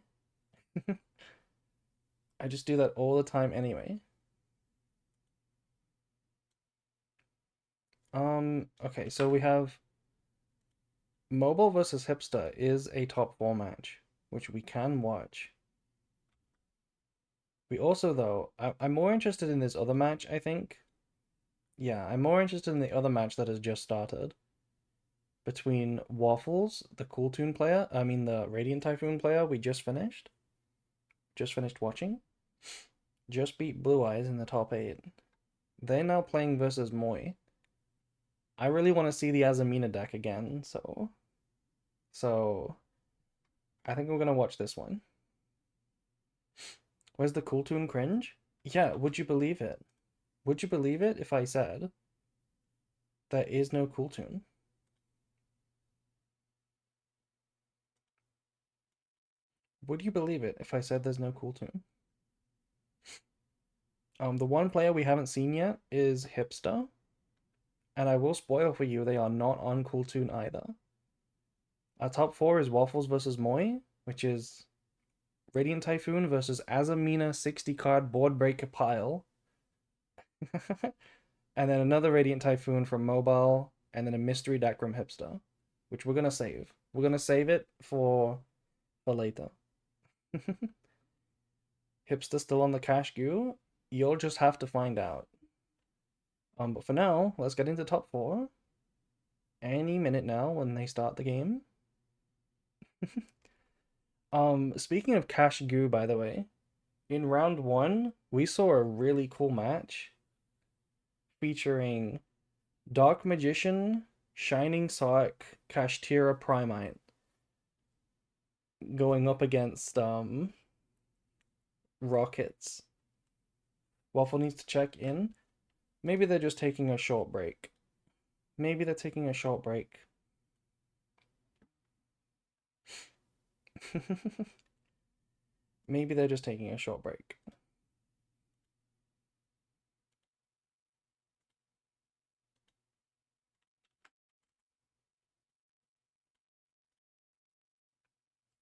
I just do that all the time anyway. Okay, so we have Mobile versus Hipster is a top 4 match, which we can watch. We also, though, I'm more interested in this other match, I think. Yeah, I'm more interested in the other match that has just started. Between Waffles, the Cool Toon player, the Radiant Typhoon player we just finished. Just finished watching. Just beat Blue Eyes in the top 8. They're now playing versus Moy. I really want to see the Azamina deck again, so I think we're gonna watch this one. Where's the Cool Toon cringe? Yeah, would you believe it? Would you believe it if I said there is no Cool Toon? Would you believe it if I said there's no Cool Toon? The one player we haven't seen yet is Hipster, and I will spoil for you, they are not on Cool Toon either. Our top 4 is Waffles versus Moy, which is Radiant Typhoon versus Azamina 60 card board breaker pile. And then another Radiant Typhoon from Mobile, and then a mystery deck from Hipster, which we're gonna save. We're gonna save it for later. Hipster still on the cash goo? You'll just have to find out. But for now, let's get into top 4. Any minute now when they start the game. Speaking of cash goo, by the way, in round 1, we saw a really cool match featuring Dark Magician, Shining Sark, Kashtira Primite going up against Rockets. Waffle needs to check in. Maybe they're just taking a short break. Maybe they're taking a short break. Maybe they're just taking a short break.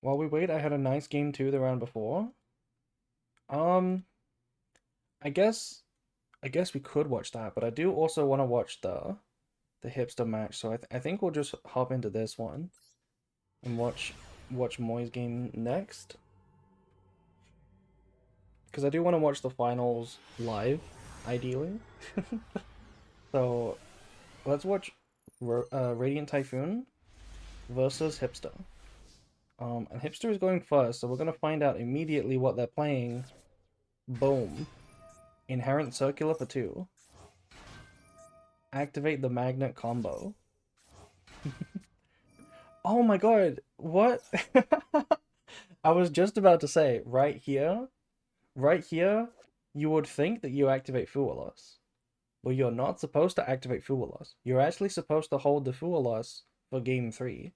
While we wait, I had a nice game too the round before. Um, I guess we could watch that, but I do also want to watch the Hipster match, so I think we'll just hop into this one and watch Moy's game next. Because I do want to watch the finals live, ideally. So let's watch Radiant Typhoon versus Hipster. And Hipster is going first, so we're gonna find out immediately what they're playing. Boom. Inherent Circular for 2. Activate the Magnet combo. Oh my god, what? I was just about to say, right here, you would think that you activate Fuelos. But you're not supposed to activate Fuelos. You're actually supposed to hold the Fuelos for game 3.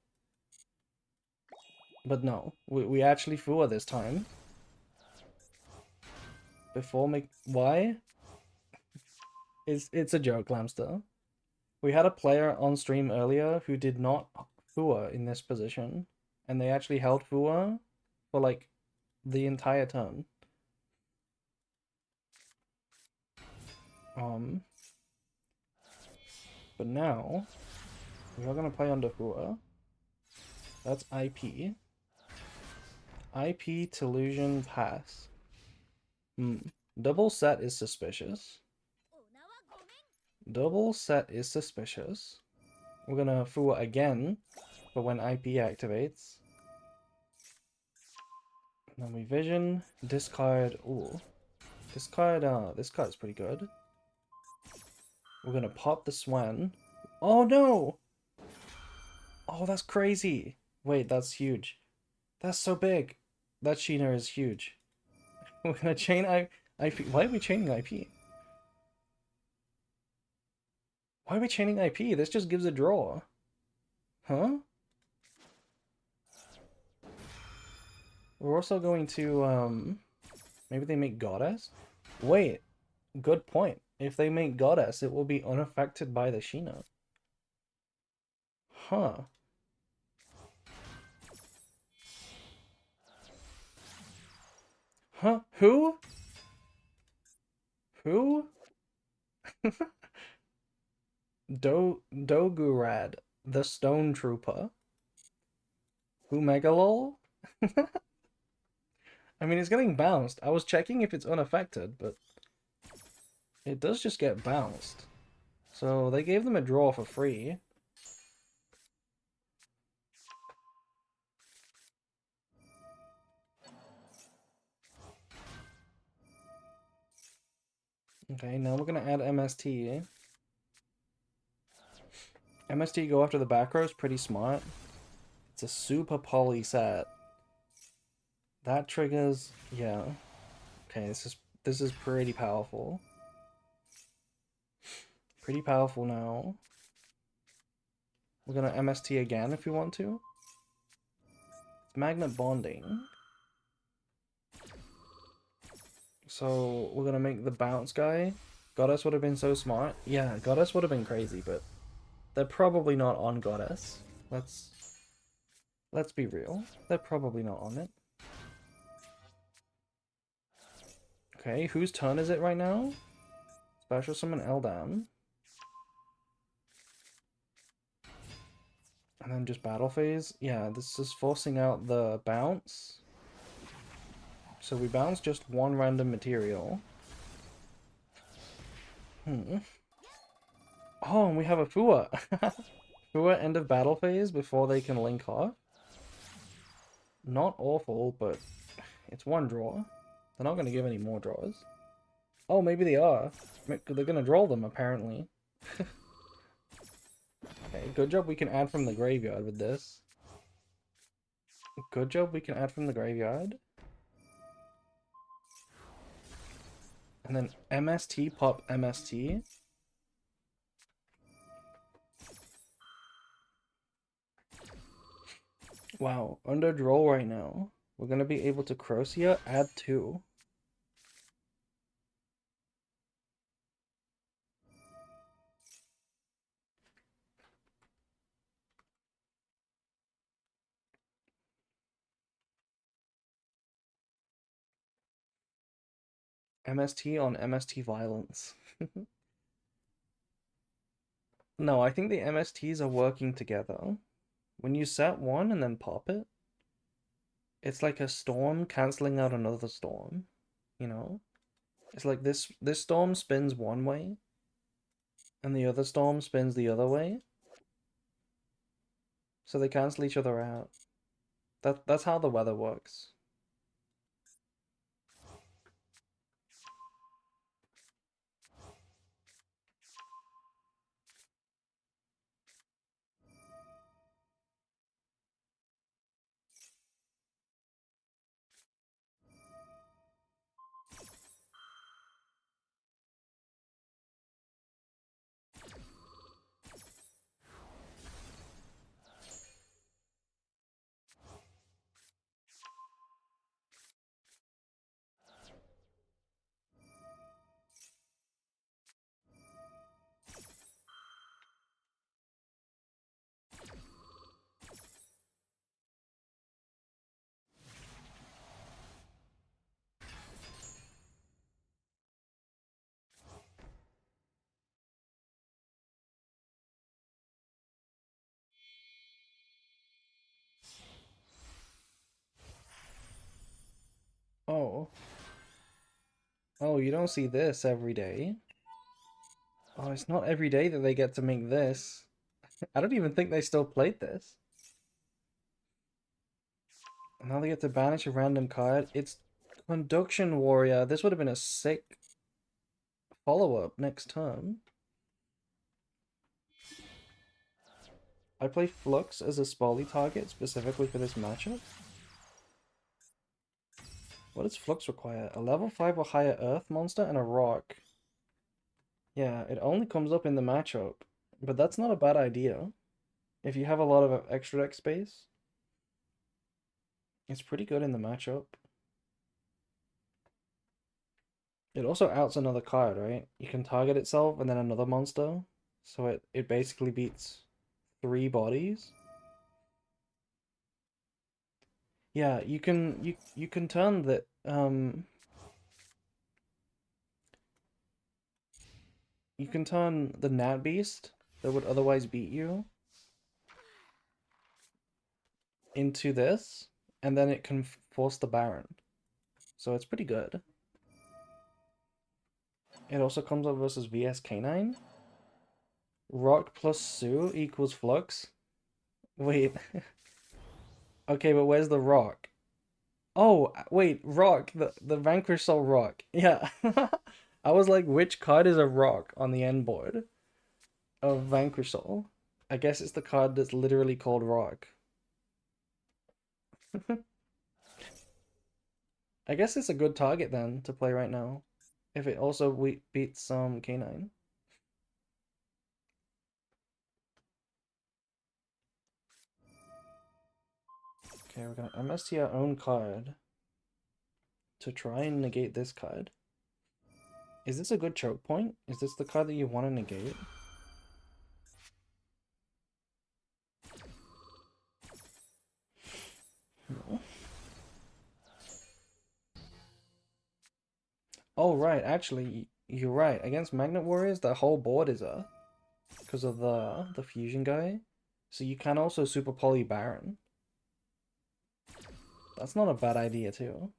But no, we actually Fua this time. before make why? It's a joke, Lamster. We had a player on stream earlier who did not Fua in this position, and they actually held Fua for like the entire turn. But now we are gonna play under Fua. That's IP. IP Delusion Pass. Double set is suspicious. Double set is suspicious. We're gonna Fua again for when IP activates. Then we vision, discard. Ooh. Discard, this card's pretty good. We're gonna pop the Swan. Oh no! Oh, that's crazy. Wait, that's huge. That's so big. That Sheena is huge. We're gonna chain IP. Why are we chaining IP? Why are we chaining IP? This just gives a draw. Huh? We're also going to, maybe they make Goddess? Wait, good point. If they make Goddess, it will be unaffected by the Sheena. Huh. Huh? Who? Who? Dogurad, the Stone Trooper. Who Megalol? I mean, it's getting bounced. I was checking if it's unaffected, but it does just get bounced. So they gave them a draw for free. Okay, now we're gonna add MST. MST go after the back row is pretty smart. It's a super poly set. That triggers, yeah. Okay, this is pretty powerful. Pretty powerful now. We're gonna MST again if we want to. It's magnet bonding. So we're gonna make the bounce guy. Goddess would have been so smart. Yeah, Goddess would have been crazy, but they're probably not on Goddess. Let's be real. They're probably not on it. Okay, whose turn is it right now? Special summon Eldan. And then just battle phase. Yeah, this is forcing out the bounce. So we bounce just one random material. Oh, and we have a Fua. Fua end of battle phase before they can link off. Not awful, but it's one draw. They're not going to give any more draws. Oh, maybe they are. They're going to draw them, apparently. Okay, good job we can add from the graveyard with this. Good job we can add from the graveyard. And then MST, pop MST. Wow, under draw right now. We're going to be able to Crocia, add 2. MST on MST violence. No, I think the MSTs are working together. When you set one and then pop it, it's like a storm canceling out another storm, you know? It's like this storm spins one way, and the other storm spins the other way. So they cancel each other out. That's how the weather works. Oh. Oh, you don't see this every day. Oh, it's not every day that they get to make this. I don't even think they still played this. And now they get to banish a random card. It's Conduction Warrior. This would have been a sick follow-up next turn. I play Flux as a Spally target specifically for this matchup. What does Flux require? A level 5 or higher Earth monster and a rock. Yeah, it only comes up in the matchup. But that's not a bad idea. If you have a lot of extra deck space, it's pretty good in the matchup. It also outs another card, right? You can target itself and then another monster. So it basically beats 3 bodies. Yeah, you can turn that you can turn the Nat Beast that would otherwise beat you into this, and then it can force the Baron. So it's pretty good. It also comes up versus VS Canine. Rock plus Sue equals Flux. Wait. Okay, but where's the Rock? Oh, wait, Rock, the Vanquish Soul Rock. Yeah. I was like, which card is a Rock on the end board of Vanquish Soul? I guess it's the card that's literally called Rock. I guess it's a good target then to play right now. If it also beats some Canine. Okay, we're gonna MST our own card to try and negate this card. Is this a good choke point? Is this the card that you want to negate? No. Oh, right, actually, you're right. Against Magnet Warriors, the whole board is Earth because of the fusion guy. So you can also Super Poly Baron. That's not a bad idea too.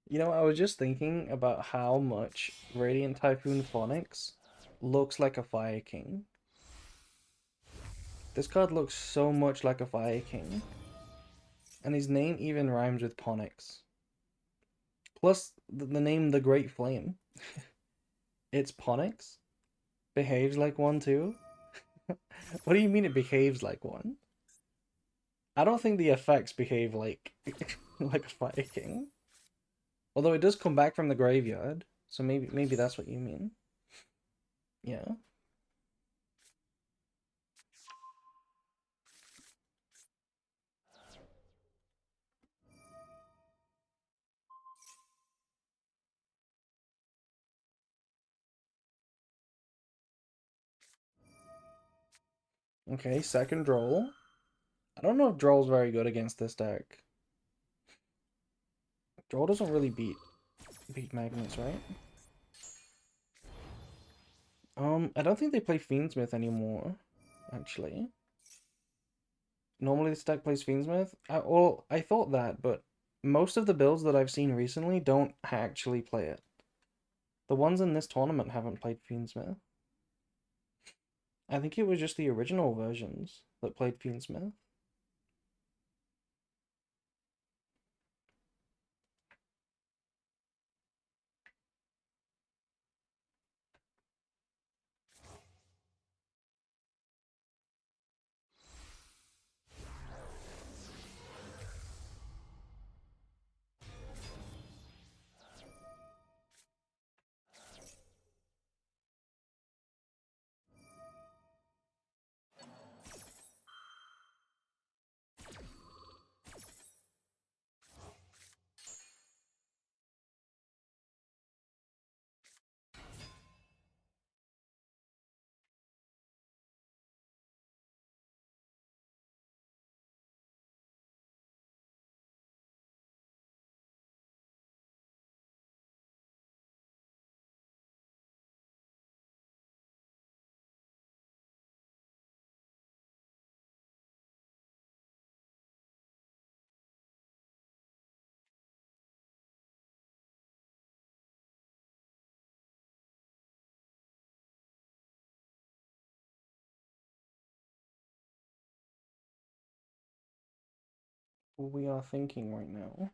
You know, I was just thinking about how much Radiant Typhoon Phonics looks like a Fire King. This card looks so much like a Fire King. And his name even rhymes with Ponix. Plus, the name The Great Flame. It's Ponix. Behaves like one too. What do you mean it behaves like one? I don't think the effects behave like like a Fire King. Although it does come back from the graveyard, so maybe that's what you mean. Yeah. Okay, second Droll. I don't know if Droll's very good against this deck. Droll doesn't really beat Magnets, right? I don't think they play Fiendsmith anymore, actually. Normally this deck plays Fiendsmith. I thought that, but most of the builds that I've seen recently don't actually play it. The ones in this tournament haven't played Fiendsmith. I think it was just the original versions that played Fiendsmith. we are thinking right now.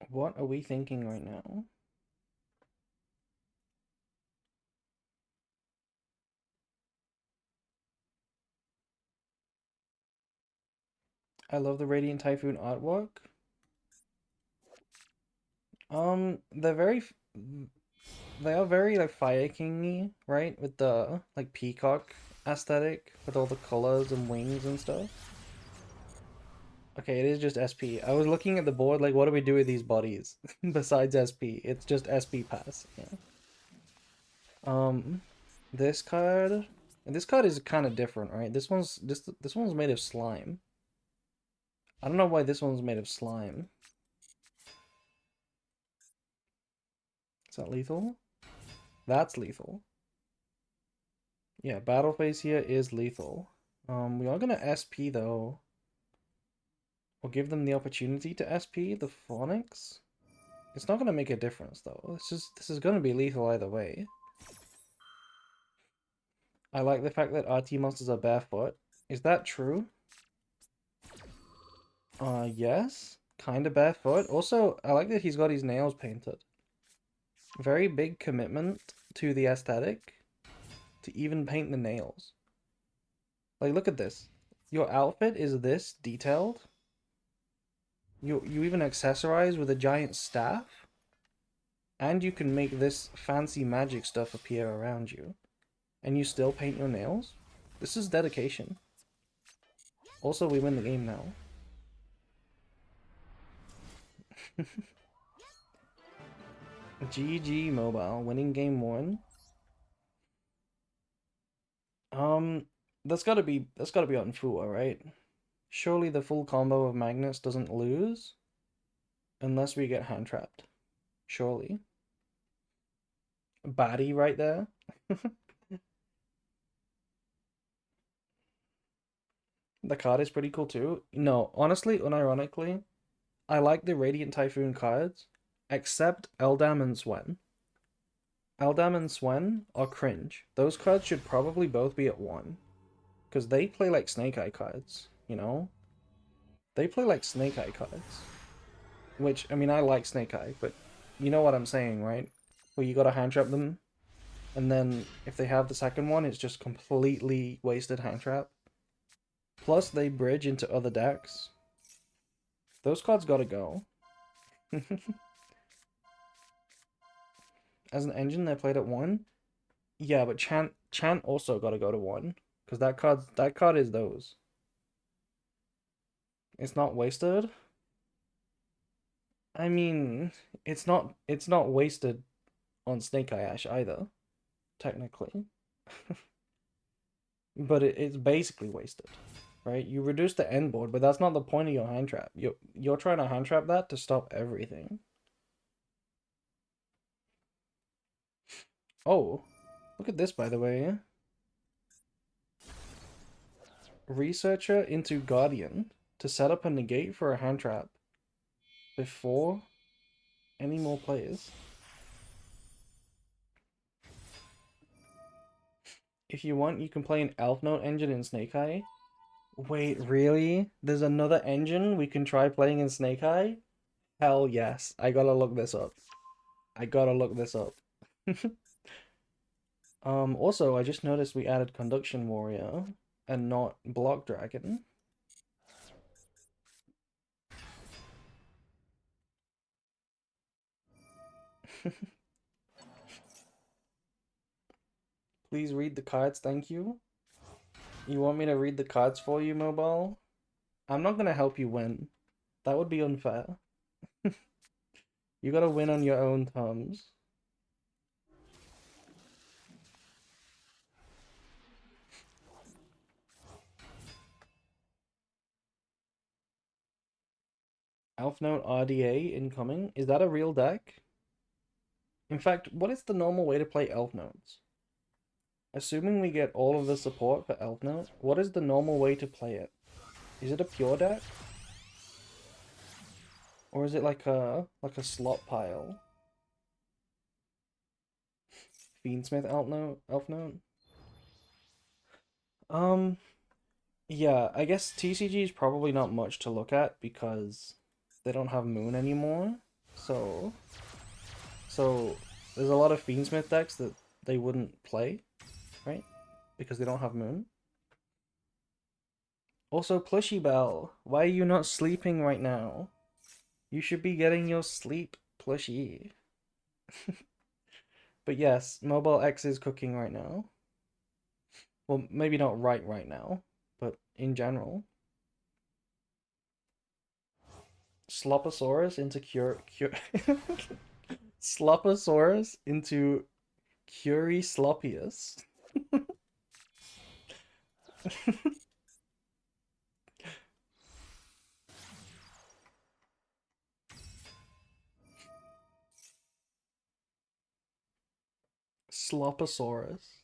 What are we thinking right now? I love the Radiant Typhoon artwork. They're they are very like Fire King-y, right? With the like peacock aesthetic with all the colors and wings and stuff. Okay, it is just SP. I was looking at the board like what do we do with these bodies besides SP? It's just SP pass. Yeah. Um this card this card is kind of different, right? This one's made of slime. I don't know why this one's made of slime. Is that lethal? That's lethal. Yeah, battle phase here is lethal. We are gonna SP though. We'll give them the opportunity to SP the Phonics. It's not gonna make a difference though. This is gonna be lethal either way. I like the fact that RT monsters are barefoot. Is that true? Yes. Kinda barefoot. Also, I like that he's got his nails painted. Very big commitment to the aesthetic to even paint the nails. Like, look at this. Your outfit is this detailed. You even accessorize with a giant staff. And you can make this fancy magic stuff appear around you. And you still paint your nails? This is dedication. Also, we win the game now. GG Mobile, winning game 1. Um, that's gotta be on Fua, right? Surely the full combo of magnets doesn't lose unless we get hand trapped. Surely. Baddie right there. The card is pretty cool too. No, honestly, unironically, I like the Radiant Typhoon cards, except Eldam and Swen. Eldam and Swen are cringe. Those cards should probably both be at 1. Because they play like Snake Eye cards, you know? They play like Snake Eye cards. Which, I mean, I like Snake Eye, but you know what I'm saying, right? Where you gotta hand trap them, and then if they have the second one, it's just completely wasted hand trap. Plus, they bridge into other decks. Those cards gotta go. As an engine, they're played at 1. Yeah, but Chant also gotta go to 1. Because that card is those. It's not wasted. I mean, it's not wasted on Snake Eye Ash either, technically. But it's basically wasted, right? You reduce the end board, but that's not the point of your hand trap. You're trying to hand trap that to stop everything. Oh, look at this, by the way. Researcher into Guardian to set up a negate for a hand trap before any more players. If you want, you can play an Elf Note engine in Snake Eye. Wait, really? There's another engine we can try playing in Snake Eye? Hell yes. I gotta look this up. I gotta look this up. Also, I just noticed we added Conduction Warrior and not Block Dragon. Please read the cards, thank you. You want me to read the cards for you, Mobile? I'm not gonna help you win. That would be unfair. You gotta win on your own terms. Elf Note RDA incoming. Is that a real deck? In fact, what is the normal way to play Elf Notes? Assuming we get all of the support for Elf Note, what is the normal way to play it? Is it a pure deck? Or is it like a slot pile? Fiendsmith Elf Note? Um, Yeah, I guess TCG is probably not much to look at because they don't have Moon anymore. So, so there's a lot of Fiendsmith decks that they wouldn't play, right? Because they don't have Moon. Also, Plushy Bell, why are you not sleeping right now? You should be getting your sleep, Plushy. But yes, Mobile X is cooking right now. Well, maybe not right now, but in general. Sloposaurus into Sloposaurus into Curie Sloppius. Sloposaurus.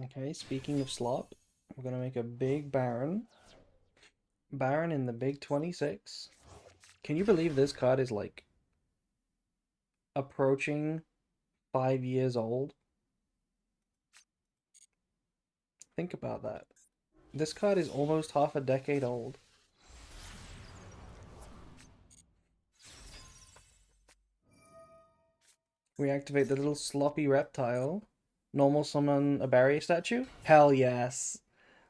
Okay, speaking of slop, we're gonna make a big Baron. Baron in the big 26. Can you believe this card is like approaching 5 years old? Think about that. This card is almost half a decade old. We activate the little sloppy reptile. Normal summon a barrier statue? Hell yes.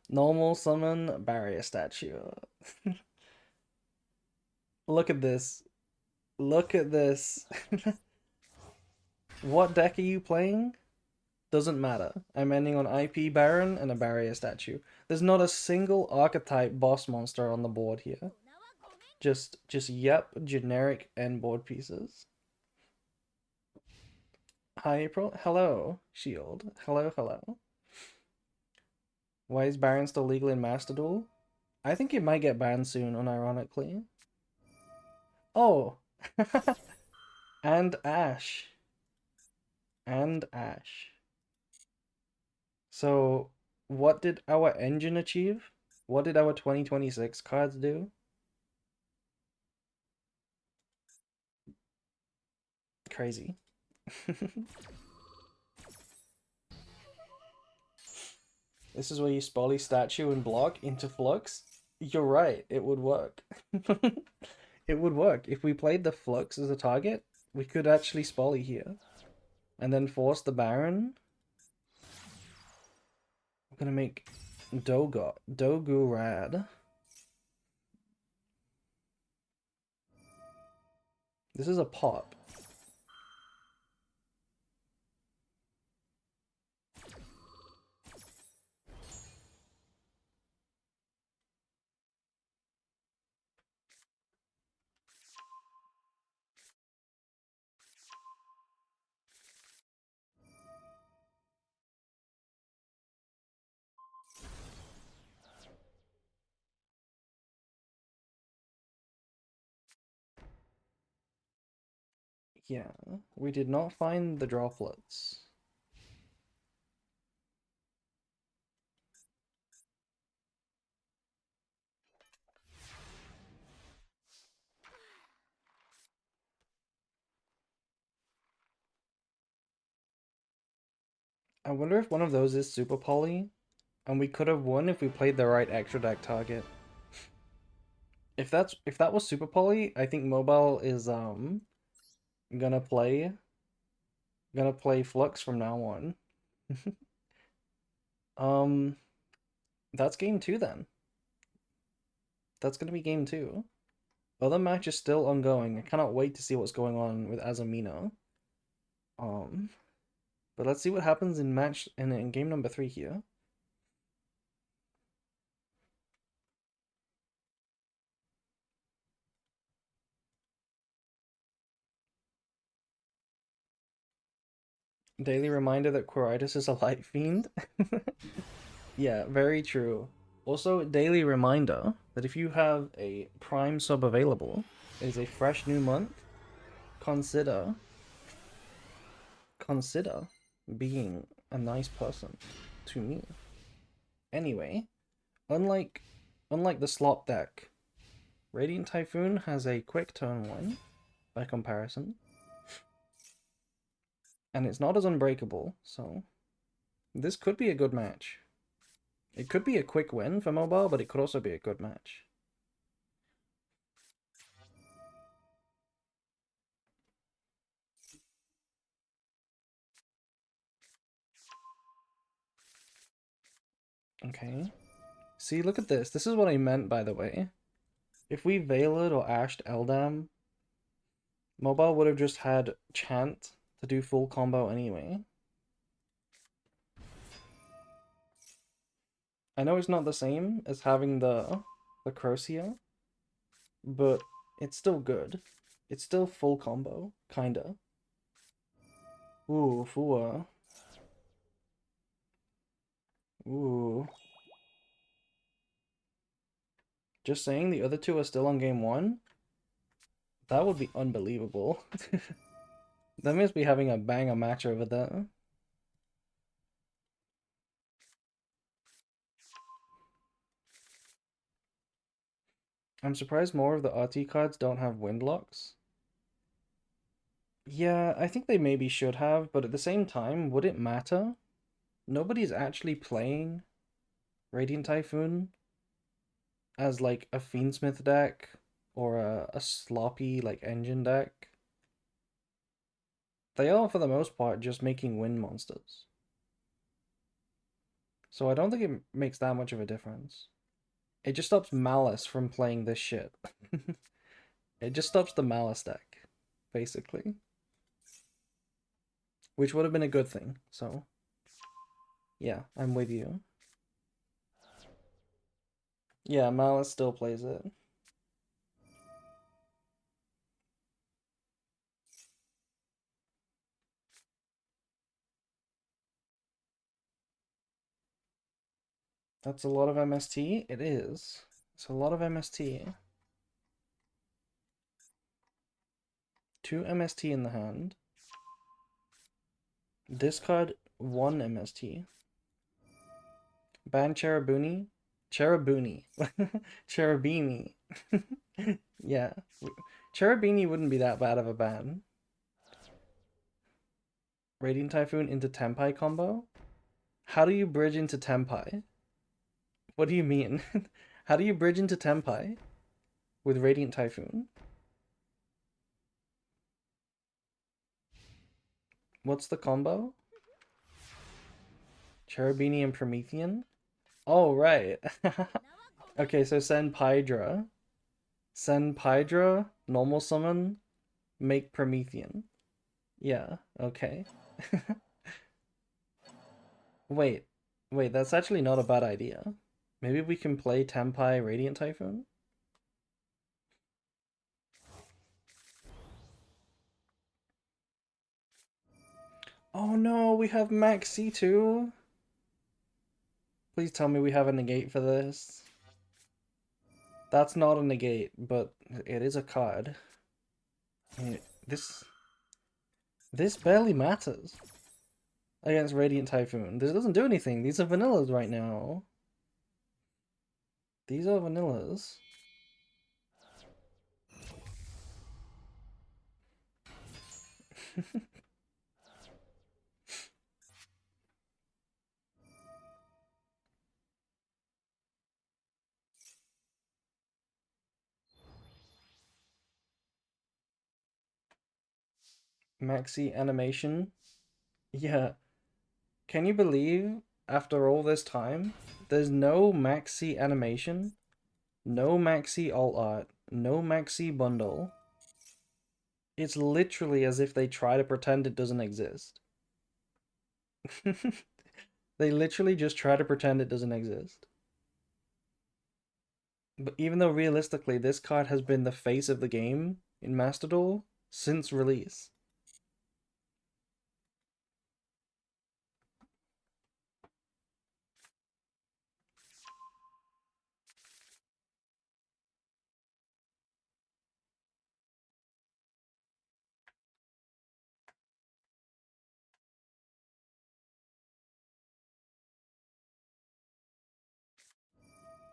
Normal summon barrier statue. Look at this. Look at this. What deck are you playing? Doesn't matter. I'm ending on IP Baron and a barrier statue. There's not a single archetype boss monster on the board here. Just yep, generic end board pieces. Hi April. Hello, Shield. Hello, hello. Why is Baron still legal in Master Duel? I think it might get banned soon, unironically. Oh! And Ash. And Ash. So, what did our engine achieve? What did our 2026 cards do? Crazy. This is where you Spolly statue and block into Flux. You're right, it would work. It would work. If we played the Flux as a target, we could actually Spolly here. And then force the Baron. I'm gonna make Dogu rad. This is a pop. Yeah, we did not find the droplets. I wonder if one of those is Super Poly, and we could have won if we played the right extra deck target. if that was Super Poly, I think mobile is gonna play gonna play Flux from now on. Um, that's game two then. That's gonna be game two. Other match is still ongoing. I cannot wait to see what's going on with Azamino. Um, but let's see what happens in match in game number three here. Daily reminder that Quiritis is a light fiend. Yeah, very true. Also, daily reminder that if you have a Prime sub available, it is a fresh new month. Consider consider being a nice person to me. Anyway, unlike unlike the slop deck, Radiant Typhoon has a quick turn one by comparison, and it's not as unbreakable, so this could be a good match. It could be a quick win for mobile, but it could also be a good match. Okay. See, look at this. This is what I meant, by the way. If we Veiled or Ashed Eldam, mobile would have just had Chant to do full combo anyway. I know it's not the same as having the Crocia, but it's still good. It's still full combo, kinda. Ooh, Fua. Ooh. Just saying the other two are still on game one? That would be unbelievable. That must be having a banger match over there. I'm surprised more of the RT cards don't have wind locks. Yeah, I think they maybe should have, but at the same time, would it matter? Nobody's actually playing Radiant Typhoon as like a Fiendsmith deck or a sloppy like engine deck. They are for the most part just making wind monsters. So I don't think it makes that much of a difference. It just stops Malice from playing this shit. It just stops the Malice deck, basically. Which would have been a good thing, so yeah, I'm with you. Yeah, Malice still plays it. That's a lot of MST. It is. It's a lot of MST. 2 MST in the hand. Discard 1 MST. Ban Cherubini. Cherubini. Cherubini. Yeah. Cherubini wouldn't be that bad of a ban. Radiant Typhoon into Tempai combo? How do you bridge into Tempai? What do you mean? How do you bridge into Tempai with Radiant Typhoon? What's the combo? Cherubini and Promethean? Oh, right. Okay, so send Pydra. Send Pydra, normal summon, make Promethean. Yeah, okay. Wait, wait, that's actually not a bad idea. Maybe we can play Tempai Radiant Typhoon? Oh no, we have Max C2. Please tell me we have a negate for this. That's not a negate, but it is a card. I mean, this barely matters against Radiant Typhoon. This doesn't do anything. These are vanillas right now. These are vanillas. Maxi animation. Yeah. Can you believe after all this time, there's no Maxi animation, no Maxi alt art, no Maxi bundle. It's literally as if they try to pretend it doesn't exist. They literally just try to pretend it doesn't exist. But even though realistically this card has been the face of the game in Master Duel since release.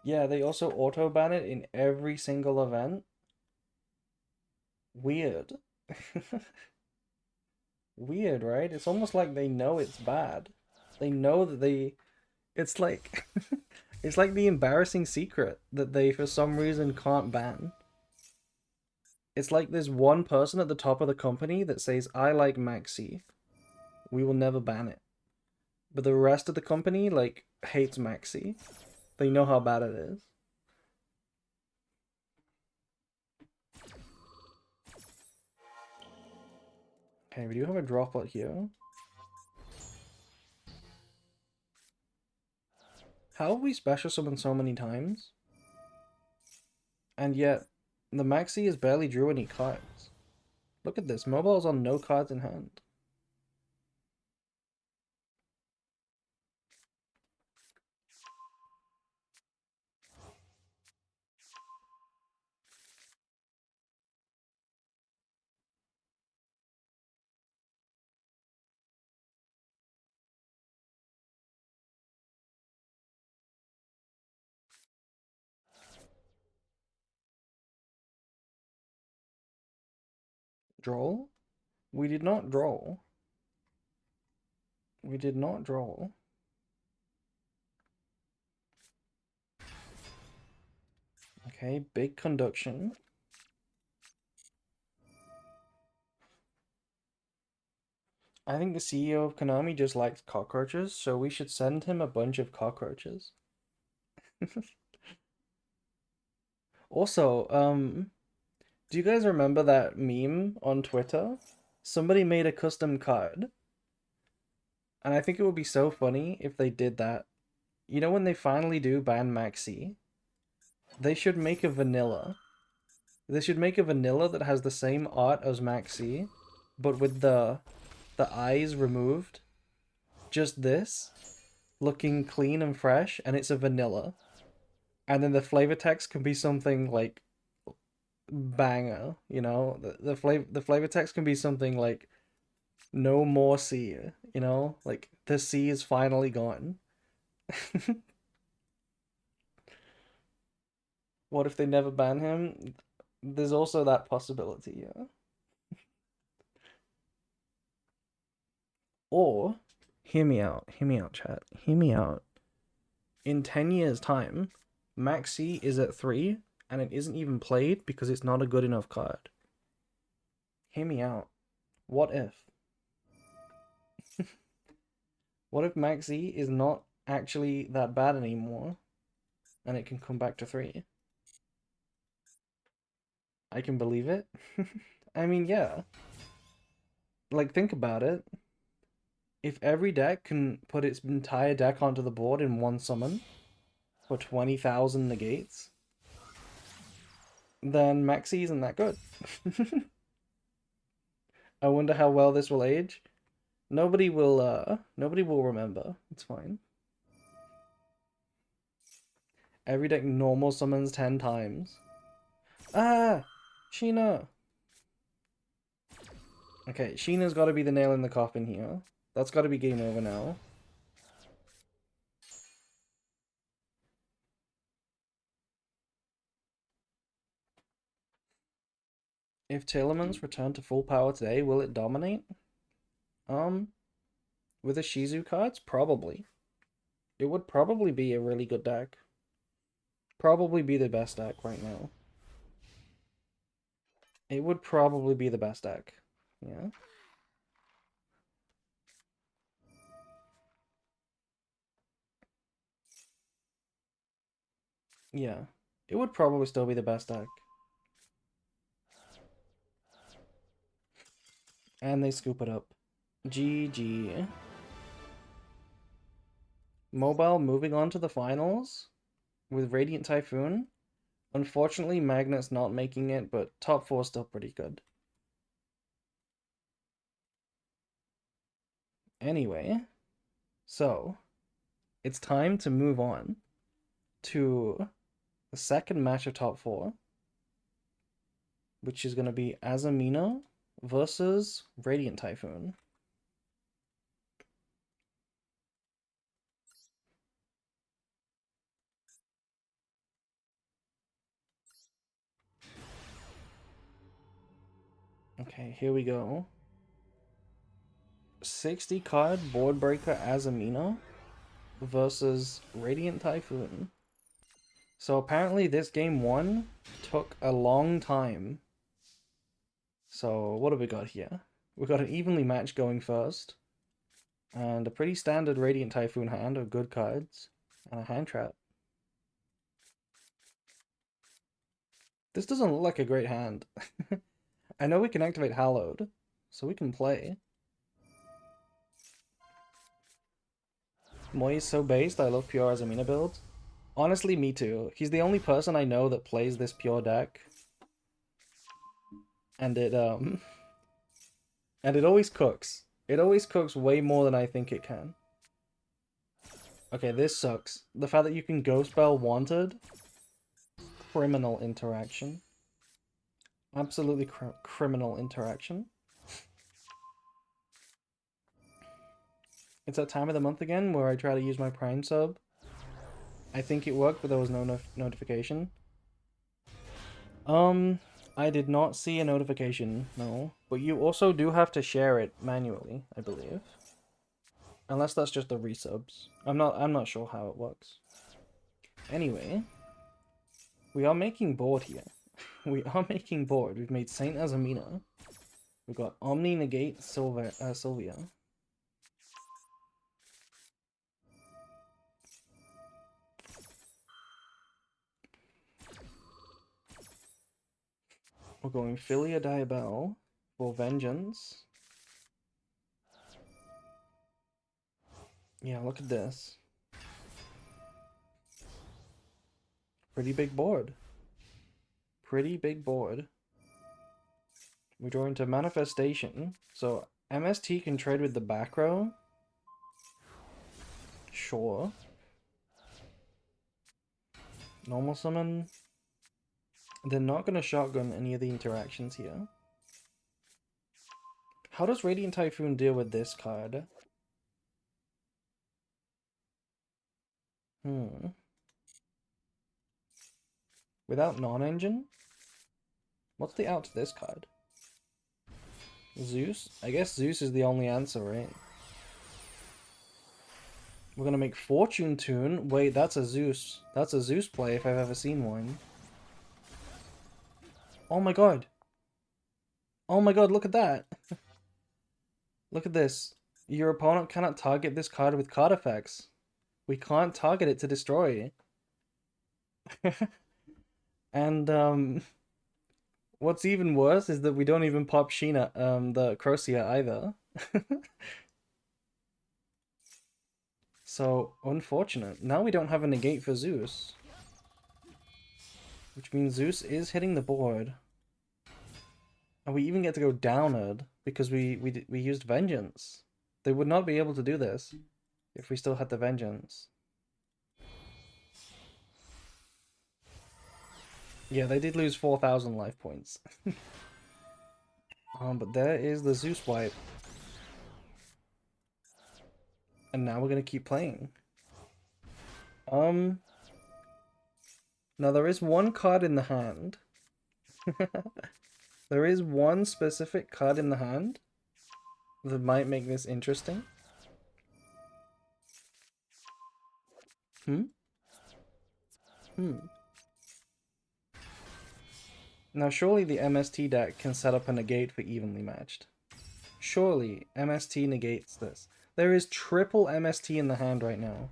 Yeah, they also auto ban it in every single event. Weird. Weird, right? It's almost like they know it's bad. They know that they it's like it's like the embarrassing secret that they for some reason can't ban. It's like there's one person at the top of the company that says I like Maxi. We will never ban it. But the rest of the company like hates Maxi. They know how bad it is. Okay, we do have a droplet here. How have we special summoned so many times? And yet, the Maxi has barely drew any cards. Look at this, mobile's on no cards in hand. Draw? We did not draw. We did not draw. Okay, big conduction. I think the CEO of Konami just likes cockroaches, so we should send him a bunch of cockroaches. Also, do you guys remember that meme on Twitter? Somebody made a custom card, and I think it would be so funny if they did that. You know when they finally do ban Maxi, they should make a vanilla. They should make a vanilla that has the same art as Maxi, but with the eyes removed. Just this, looking clean and fresh, and it's a vanilla. And then the flavor text can be something like banger, you know? The flavor text can be something like no more sea, you know? Like the sea is finally gone. What if they never ban him? There's also that possibility, yeah. Or hear me out, chat. Hear me out. In 10 years' time, Maxi is at 3 and it isn't even played because it's not a good enough card. Hear me out. What if? What if Maxi is not actually that bad anymore and it can come back to 3? I can believe it. I mean, yeah. Like, think about it. If every deck can put its entire deck onto the board in one summon for 20,000 negates, then Maxi isn't that good. I wonder how well this will age. Nobody will remember. It's fine. Every deck normal summons 10 times. Ah! Sheena! Okay, Sheena's gotta be the nail in the coffin here. That's gotta be game over now. If Telemans return to full power today, will it dominate? Um, with the Shizu cards? Probably. It would probably be a really good deck. Probably be the best deck right now. It would probably be the best deck. Yeah. Yeah, it would probably still be the best deck. And they scoop it up. GG. Mobile moving on to the finals with Radiant Typhoon. Unfortunately, Magnet's not making it, but top four still pretty good. Anyway, so it's time to move on to the second match of top four, which is going to be Azamina versus Radiant Typhoon. Okay, here we go. 60 card board breaker Azamina versus Radiant Typhoon. So apparently this game one took a long time. So what have we got here? We've got an evenly matched going first. And a pretty standard Radiant Typhoon hand of good cards. And a hand trap. This doesn't look like a great hand. I know we can activate Hallowed, so we can play. Moi is so based, I love pure Azamina builds. Honestly, me too. He's the only person I know that plays this pure deck. And it and it always cooks. It always cooks way more than I think it can. Okay, this sucks. The fact that you can Ghost Bell Wanted, criminal interaction. Absolutely criminal interaction. It's that time of the month again where I try to use my Prime sub. I think it worked, but there was no notification. I did not see a notification, no. But you also do have to share it manually, I believe. Unless that's just the resubs. I'm not sure how it works. Anyway, we are making board here. We are making board. We've made Saint Azamina. We've got Omni Negate Sylvia. We're going Philia Diabell for Vengeance. Yeah, look at this. Pretty big board. Pretty big board. We draw into Manifestation. So MST can trade with the back row. Sure. Normal summon. They're not going to shotgun any of the interactions here. How does Radiant Typhoon deal with this card? Without non-engine? What's the out to this card? Zeus? I guess Zeus is the only answer, right? We're gonna make Fortune Tune. Wait, that's a Zeus. That's a Zeus play if I've ever seen one. Oh my god. Oh my god, look at that. Look at this. Your opponent cannot target this card with card effects. We can't target it to destroy. And what's even worse is that we don't even pop Sheena, the Crocia either. So, unfortunate. Now we don't have a negate for Zeus. Which means Zeus is hitting the board. And we even get to go downward because we used Vengeance. They would not be able to do this if we still had the Vengeance. Yeah, they did lose 4,000 life points. But there is the Zeus wipe. And now we're gonna keep playing. Now there is one card in the hand. There is one specific card in the hand that might make this interesting. Now surely the MST deck can set up a negate for evenly matched. Surely MST negates this. There is triple MST in the hand right now.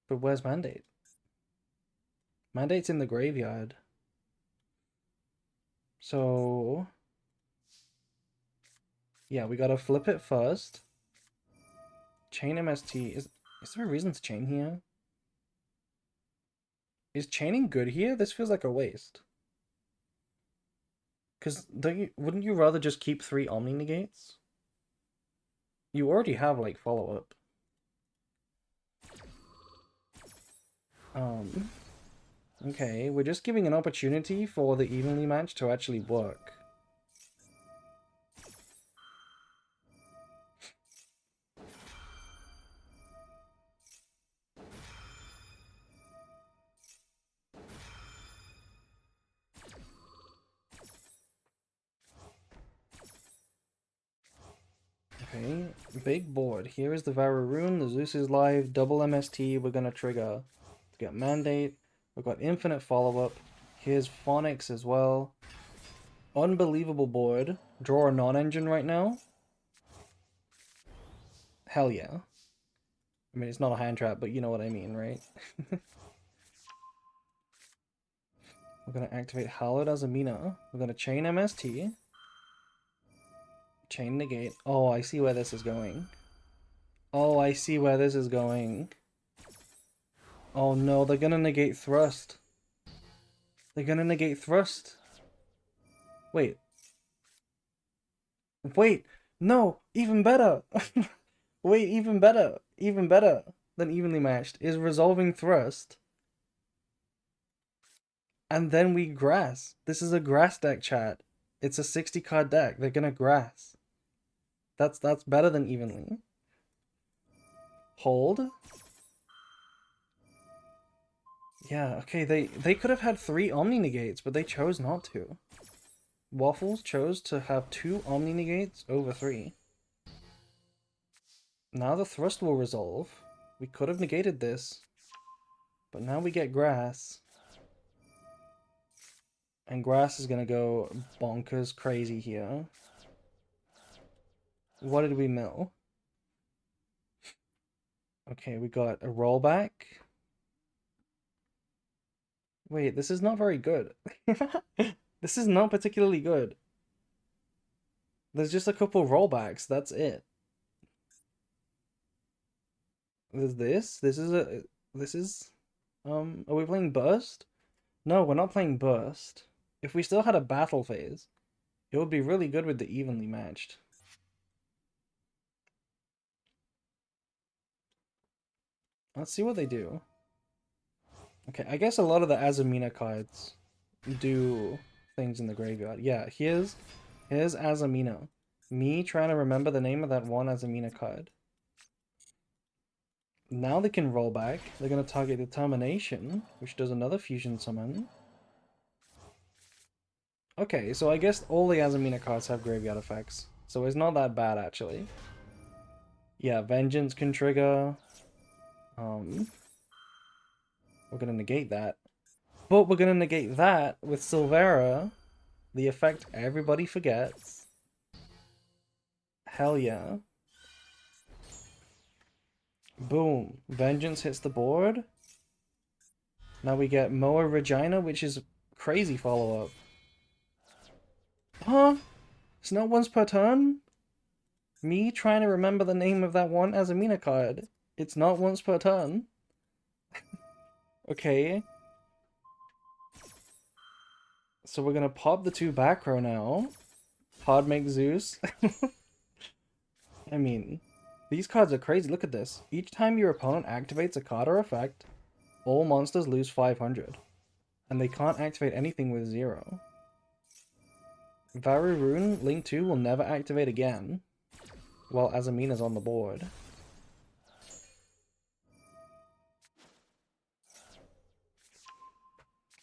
But where's Mandate? Mandate's in the graveyard. So... yeah, we gotta flip it first. Chain MST. Is there a reason to chain here? Is chaining good here? This feels like a waste. Because wouldn't you rather just keep 3 Omni Negates? You already have, like, follow-up. Okay, we're just giving an opportunity for the evenly match to actually work. Okay, big board. Here is the Varroon, the Zeus is live, double MST, we're gonna trigger to get Mandate. We've got infinite follow-up. Here's Phonics as well. Unbelievable board. Draw a non-engine right now. Hell yeah. I mean, it's not a hand trap, but you know what I mean, right? We're gonna activate Hallowed Azamina. We're gonna chain MST. Chain negate. Oh, I see where this is going. Oh, I see where this is going. Oh no, they're gonna negate thrust. They're gonna negate thrust. Wait. Wait. No, even better. Wait, even better. Even better than evenly matched is resolving thrust. And then we grass. This is a grass deck, chat. It's a 60 card deck. They're gonna grass. That's better than evenly. Hold. Yeah, okay, they could have had 3 Omni Negates, but they chose not to. Waffles chose to have 2 Omni Negates over 3. Now the thrust will resolve. We could have negated this. But now we get grass. And grass is gonna go bonkers crazy here. What did we mill? Okay, we got a rollback. Wait, this is not very good. This is not particularly good. There's just a couple rollbacks, that's it. There's this. Are we playing Burst? No, we're not playing Burst. If we still had a battle phase, it would be really good with the evenly matched. Let's see what they do. Okay, I guess a lot of the Azamina cards do things in the graveyard. Yeah, here's Azamina. Me trying to remember the name of that one Azamina card. Now they can roll back. They're going to target Determination, which does another fusion summon. Okay, so I guess all the Azamina cards have graveyard effects. So it's not that bad, actually. Yeah, Vengeance can trigger. We're going to negate that. But we're going to negate that with Silvera. The effect everybody forgets. Hell yeah. Boom. Vengeance hits the board. Now we get Moa Regina, which is crazy follow-up. Huh? It's not once per turn? Me trying to remember the name of that one Azamina card. It's not once per turn. Okay. So we're gonna pop the 2 back row now. Hard make Zeus. I mean, these cards are crazy. Look at this. Each time your opponent activates a card or effect, all monsters lose 500. And they can't activate anything with 0. Varroon Link 2 will never activate again, while Azamina's on the board.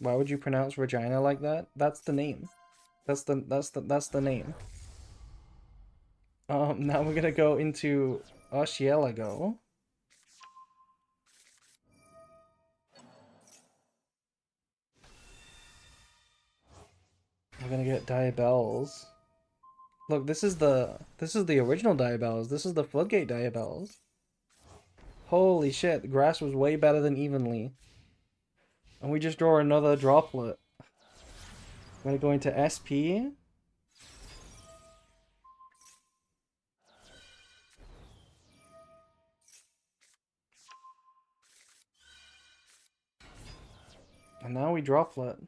Why would you pronounce Regina like that? That's the name. That's the name. Now we're gonna go into Oshielago. We're gonna get Diabells. Look, this is the original Diabells. This is the Floodgate Diabells. Holy shit, the grass was way better than evenly. And we just draw another droplet. I'm gonna go into SP. And now we droplet.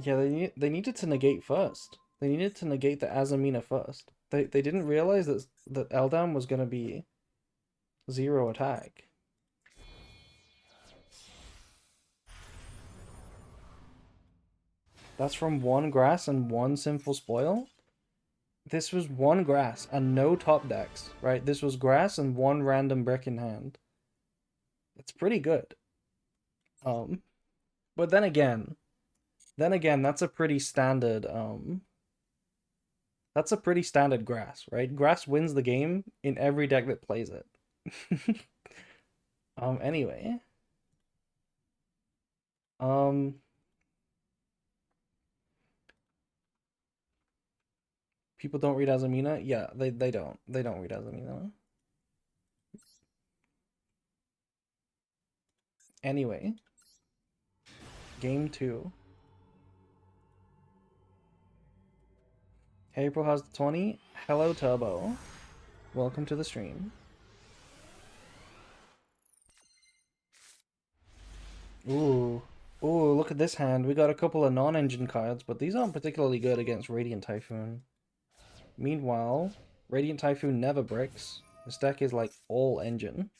Yeah, they needed to negate first. They needed to negate the Azamina first. They didn't realize that Eldam was gonna be 0 attack. That's from 1 grass and 1 sinful spoil? This was 1 grass and no top decks, right? This was grass and 1 random brick in hand. It's pretty good. But then again, that's a pretty standard that's a pretty standard grass, right? Grass wins the game in every deck that plays it. Anyway. People don't read Azamina? Yeah, they don't. They don't read Azamina. Anyway. Game 2. Hey, April, how's the 20? Hello, Turbo. Welcome to the stream. Ooh. Ooh, look at this hand. We got a couple of non-engine cards, but these aren't particularly good against Radiant Typhoon. Meanwhile, Radiant Typhoon never bricks. This deck is like all engine.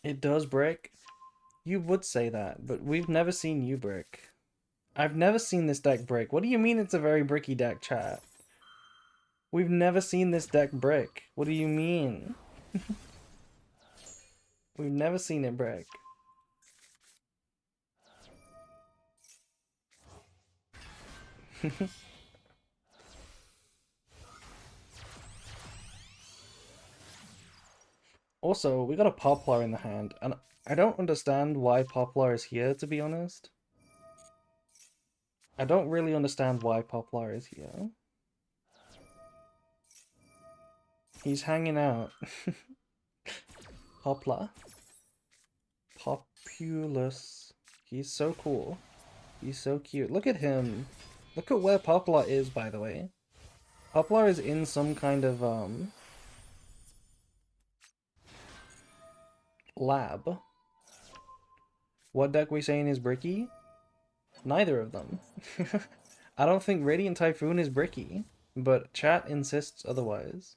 It does brick. You would say that, but we've never seen you brick. I've never seen this deck brick. What do you mean it's a very bricky deck, chat? We've never seen this deck brick. What do you mean? We've never seen it brick. Also, we got a Poplar in the hand, and I don't understand why Poplar is here, to be honest. I don't really understand why Poplar is here. He's hanging out. Poplar. Populus. He's so cool. He's so cute. Look at him. Look at where Poplar is, by the way. Poplar is in some kind of, lab. What deck we saying is bricky? Neither of them. I don't think Radiant Typhoon is bricky, but chat insists otherwise.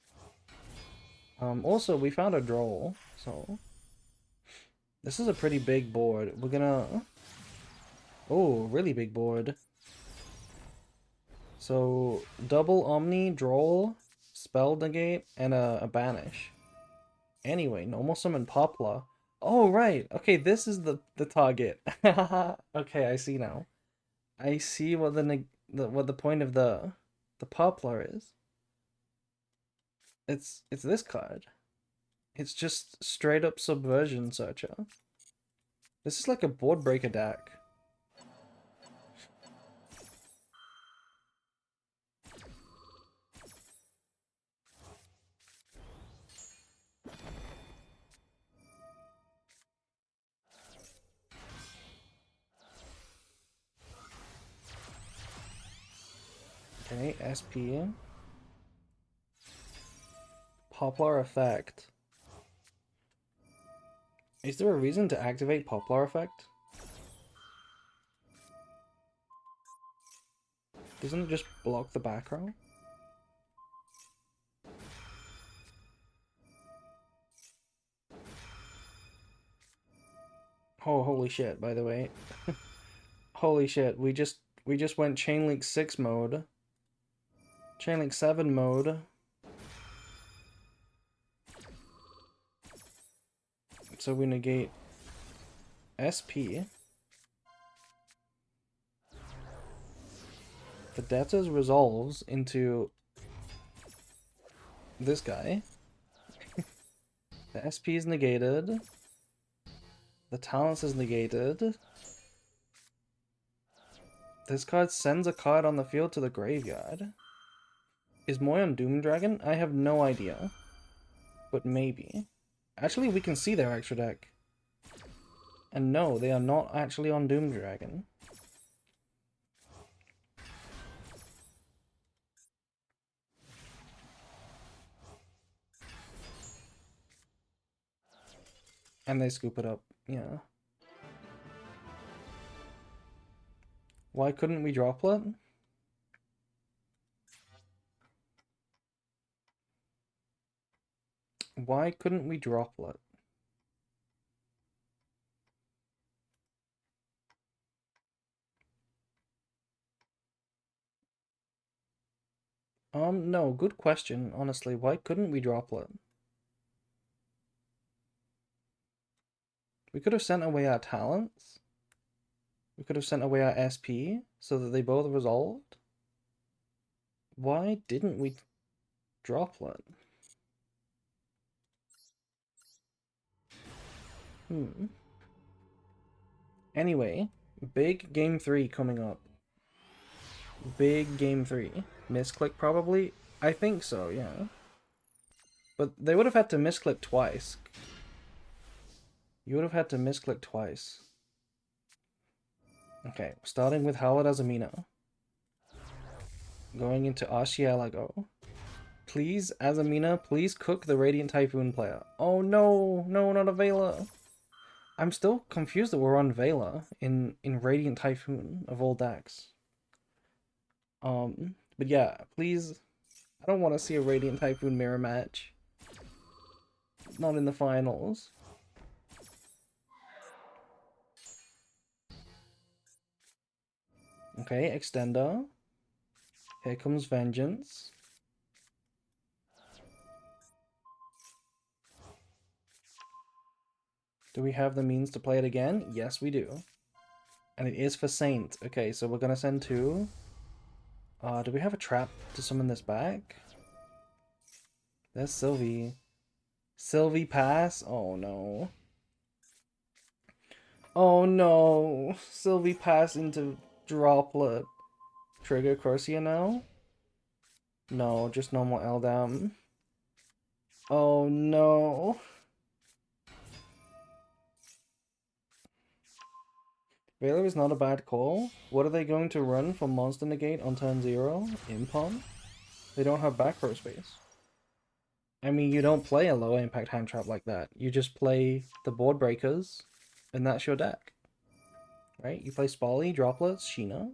Also, we found a draw, so... This is a pretty big board. We're gonna... Oh, really big board. So, double Omni, draw, spell negate, and a banish. Anyway, normal summon Poplar. Oh, right. Okay, this is the target. Okay, I see now. I see what the point of the Poplar is. It's this card. It's just straight up Subversion Searcher. This is like a board breaker deck. Okay, SP. Poplar effect. Is there a reason to activate Poplar effect? Doesn't it just block the back row? Oh, holy shit, by the way. Holy shit, we just went Chain Link 6 mode. Chain Link 7 mode. So we negate SP. The debtors resolves into this guy. The SP is negated. The talents is negated. This card sends a card on the field to the graveyard. Is Moy on Doom Dragon? I have no idea. But maybe. Actually, we can see their extra deck. And no, they are not actually on Doom Dragon. And they scoop it up, yeah. Why couldn't we droplet? Why couldn't we droplet? No, good question, honestly. Why couldn't we droplet? We could have sent away our talents. We could have sent away our SP so that they both resolved. Why didn't we droplet? Anyway, big game 3 coming up. Big game 3. Misclick probably? I think so, yeah. But they would have had to misclick twice. You would have had to misclick twice. Okay, starting with Howard Azamina. Going into Archielago. Please, Azamina, please cook the Radiant Typhoon player. Oh no, no, not a Vela. I'm still confused that we're on Vela in Radiant Typhoon of all decks. But yeah, please, I don't want to see a Radiant Typhoon mirror match. Not in the finals. Okay, Extender. Here comes Vengeance. Do we have the means to play it again? Yes, we do. And it is for Saint. Okay, so we're gonna send 2. Do we have a trap to summon this back? There's Sylvie. Sylvie pass? Oh no. Oh no. Sylvie pass into Droplet. Trigger Corsia now? No, just normal Eldam. Oh no. Veiler is not a bad call. What are they going to run for Monster Negate on turn 0? Impon? They don't have back row space. I mean, you don't play a low impact hand trap like that. You just play the board breakers, and that's your deck. Right? You play Spally, Droplets, Sheena.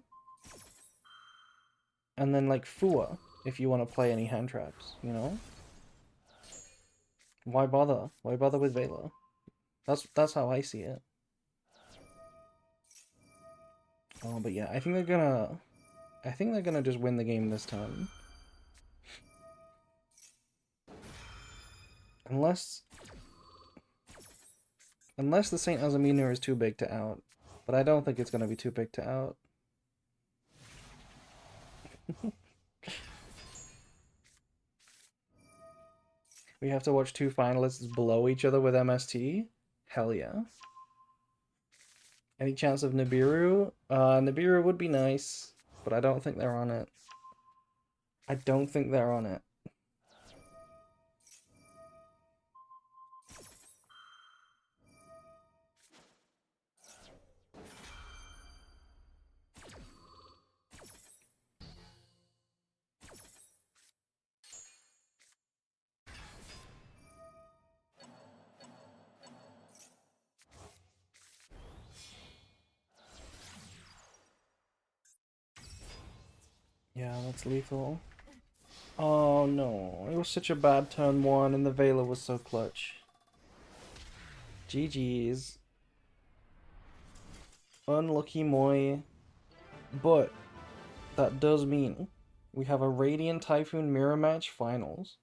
And then like Fua, if you want to play any hand traps, you know? Why bother? Why bother with Vela? That's how I see it. Oh, but yeah, I think they're gonna just win the game this time. Unless the Saint Azamina is too big to out. But I don't think it's gonna be too big to out. We have to watch 2 finalists below each other with MST? Hell yeah. Any chance of Nibiru? Nibiru would be nice, but I don't think they're on it. I don't think they're on it. Yeah, that's lethal. Oh no, it was such a bad turn 1 and the Vela was so clutch. GG's. Unlucky Moy. But that does mean we have a Radiant Typhoon Mirror Match finals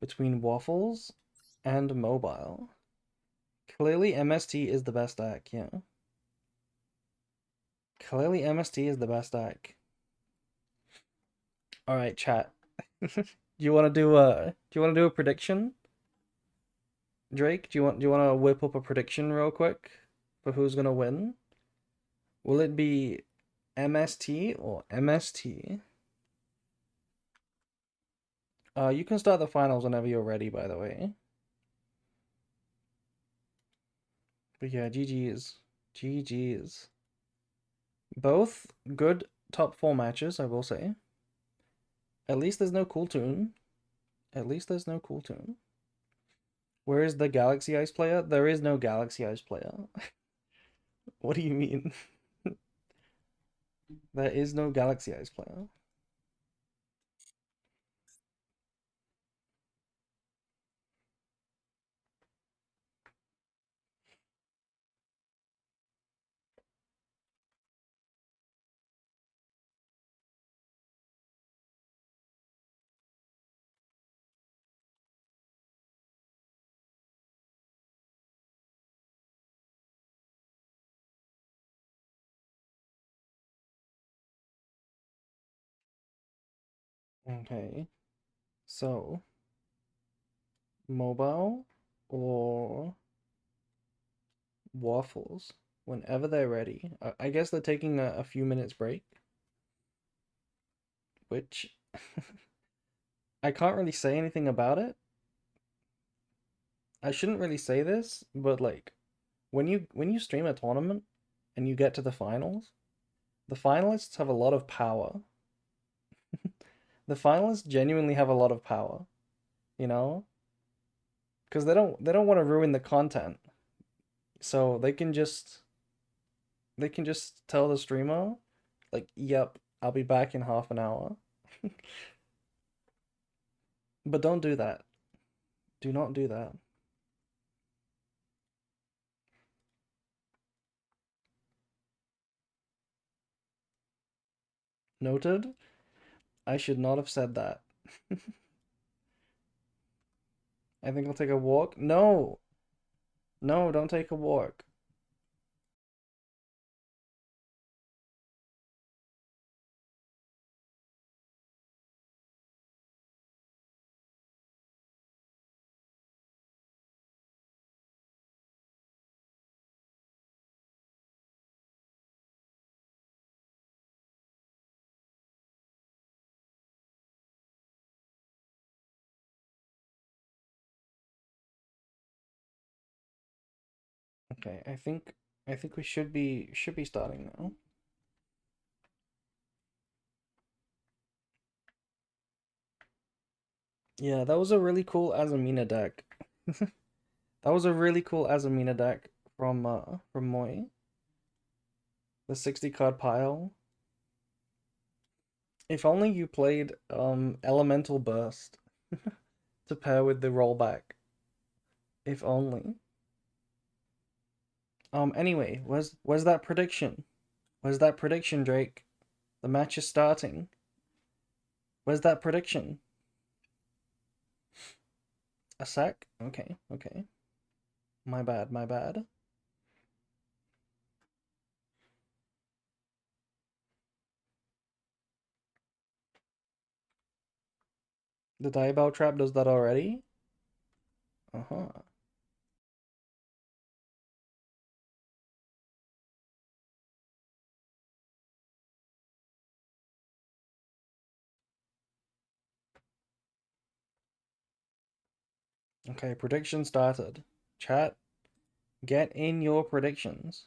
between Waffles and Mobile. Clearly MST is the best deck, yeah. Clearly MST is the best deck. Alright, chat. Do you wanna do a prediction? Drake, do you want to whip up a prediction real quick? for who's gonna win? Will it be MST or MST? You can start the finals whenever you're ready, by the way. But yeah, GG's. GG's. Both good top 4 matches, I will say. At least there's no cool tune. At least there's no cool tune. Where is the Galaxy Ice player? There is no Galaxy Ice player. What do you mean? There is no Galaxy Ice player. Okay. So, mobile or waffles whenever they're ready. I guess they're taking a few minutes break, which I can't really say anything about it. I shouldn't really say this, but like when you stream a tournament and you get to the finalists have a lot of power. The finalists genuinely have a lot of power, you know? Because they don't want to ruin the content. So they can just tell the streamer like, "Yep, I'll be back in half an hour." But don't do that. Do not do that. Noted? I should not have said that. I think I'll take a walk. No. No, don't take a walk. Okay, I think we should be starting now. Yeah, that was a really cool Azamina deck. That was a really cool Azamina deck from Moi. The 60 card pile. If only you played Elemental Burst to pair with the rollback. If only. Anyway, where's that prediction? Where's that prediction, Drake? The match is starting. Where's that prediction? A sec? Okay, okay. My bad, my bad. The Diabell trap does that already? Uh-huh. Okay, prediction started. Chat, get in your predictions.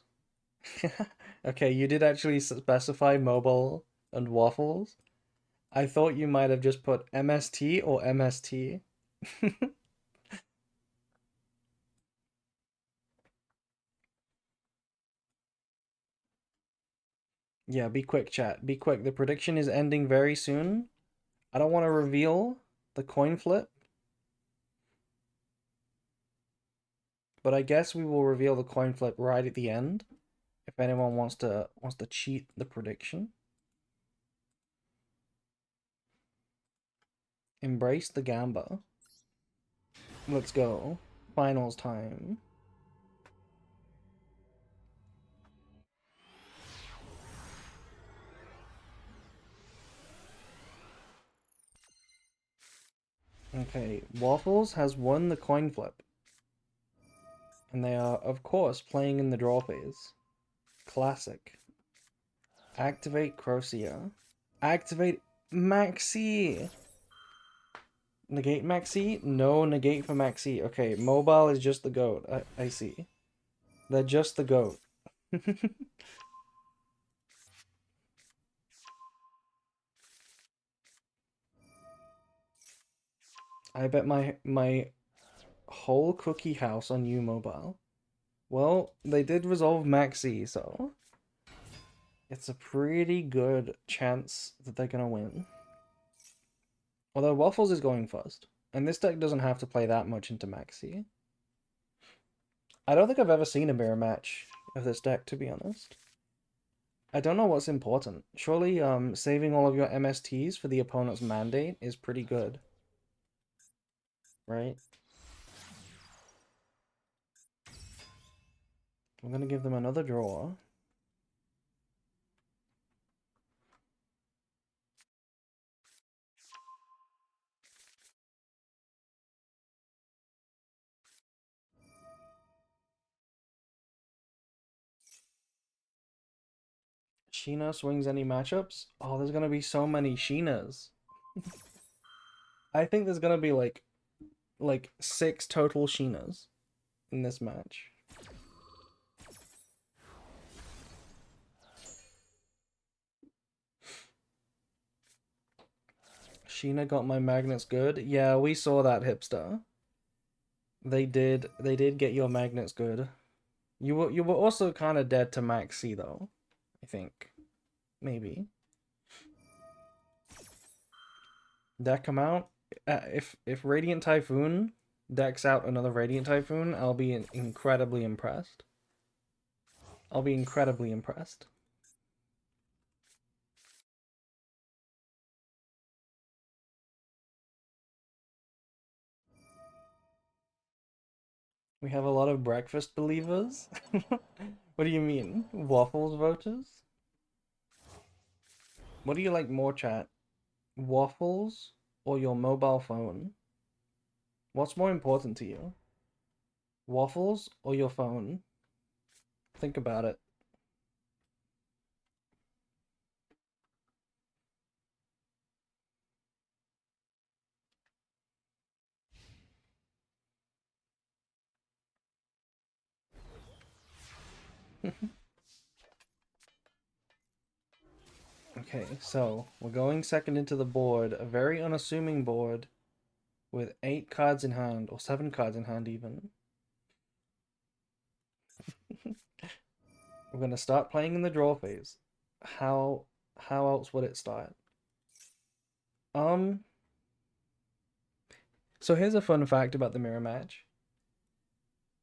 Okay, you did actually specify mobile and waffles. I thought you might have just put MST or MST. Yeah, be quick, chat. Be quick. The prediction is ending very soon. I don't want to reveal the coin flip, but I guess we will reveal the coin flip right at the end if anyone wants to cheat the prediction. Embrace the gamba. Let's go. Finals time. Okay, Waffles has won the coin flip. And they are, of course, playing in the draw phase. Classic. Activate Crocia. Activate Maxi! Negate Maxi? No negate for Maxi. Okay, mobile is just the goat. I see. They're just the goat. I bet my whole cookie house on you, mobile. Well, they did resolve Maxi, so it's a pretty good chance that they're gonna win. Although Waffles is going first, and this deck doesn't have to play that much into Maxi. I don't think I've ever seen a mirror match of this deck, to be honest. I don't know what's important. Surely, saving all of your MSTs for the opponent's mandate is pretty good, right? I'm gonna give them another draw. Sheena swings any matchups? Oh, there's gonna be so many Sheenas. I think there's gonna be like 6 total Sheenas in this match. Sheena got my magnets good. Yeah, we saw that, hipster. They did get your magnets good. You were also kind of dead to Maxi though, I think. Maybe. Deck come out. If Radiant Typhoon decks out another Radiant Typhoon, I'll be incredibly impressed. I'll be incredibly impressed. We have a lot of breakfast believers. What do you mean? Waffles voters? What do you like more, chat? Waffles or your mobile phone? What's more important to you? Waffles or your phone? Think about it. Okay, so we're going second into the board, a very unassuming board with 8 cards in hand, or 7 cards in hand even. We're gonna start playing in the draw phase. How how else would it start? Um, so here's a fun fact about the mirror match.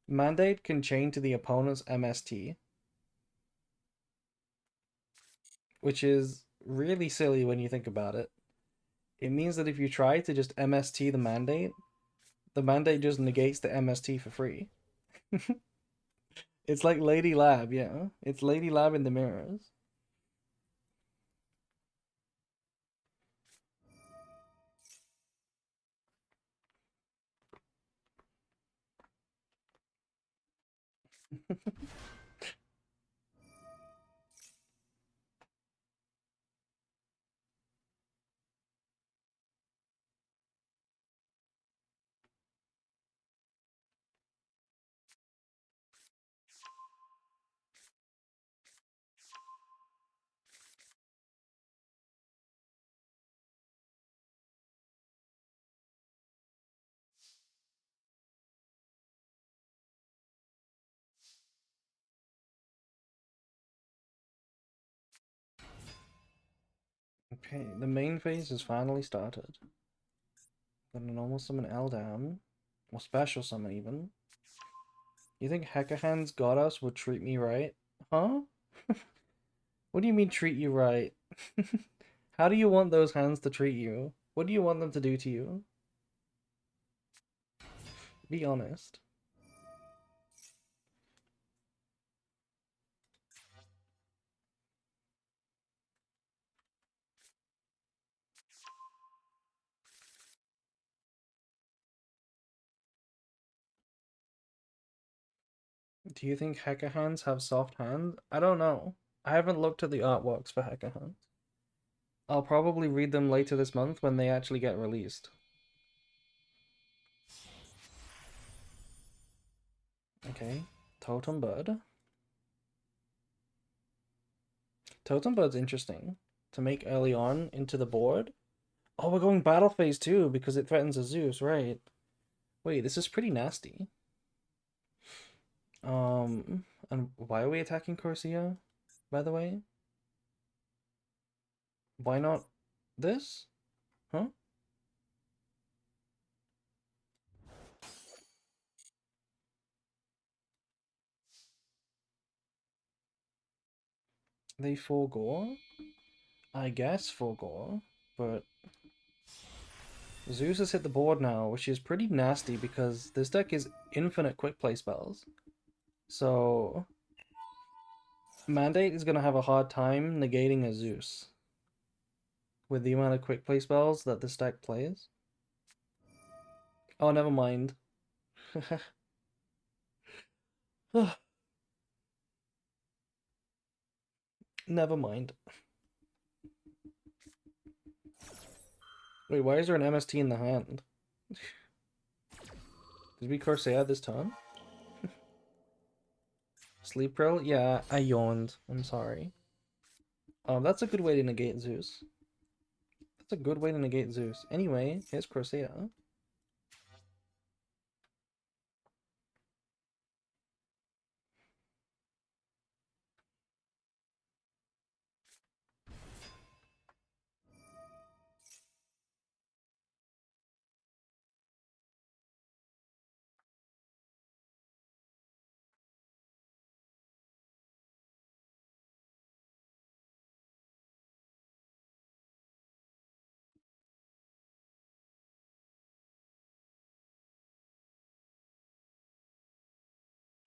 Mandate can chain to the opponent's MST, which is really silly when you think about it. It means that if you try to just MST the mandate just negates the MST for free. It's like Lady Lab, yeah. It's Lady Lab in the mirrors. Okay, the main phase has finally started. Gonna normal summon L down. Or special summon even. You think Hekahan's got us would treat me right? Huh? What do you mean treat you right? How do you want those hands to treat you? What do you want them to do to you? Be honest. Do you think Hacker Hands have soft hands? I don't know. I haven't looked at the artworks for Hacker Hands. I'll probably read them later this month when they actually get released. Okay, Totem Bird. Totem Bird's interesting to make early on into the board. Oh, we're going battle phase too because it threatens a Zeus, right? Wait, this is pretty nasty. And why are we attacking Corsia, by the way? Why not this? Huh? They forego? I guess forego, but Zeus has hit the board now, which is pretty nasty because this deck is infinite quick play spells. So Mandate is gonna have a hard time negating a Zeus with the amount of quick play spells that this deck plays. Oh, never mind. Never mind. Wait, why is there an MST in the hand? Did we Corsair this turn? Sleep Prill? Yeah, I yawned. I'm sorry. That's a good way to negate Zeus. That's a good way to negate Zeus. Anyway, here's Corsair.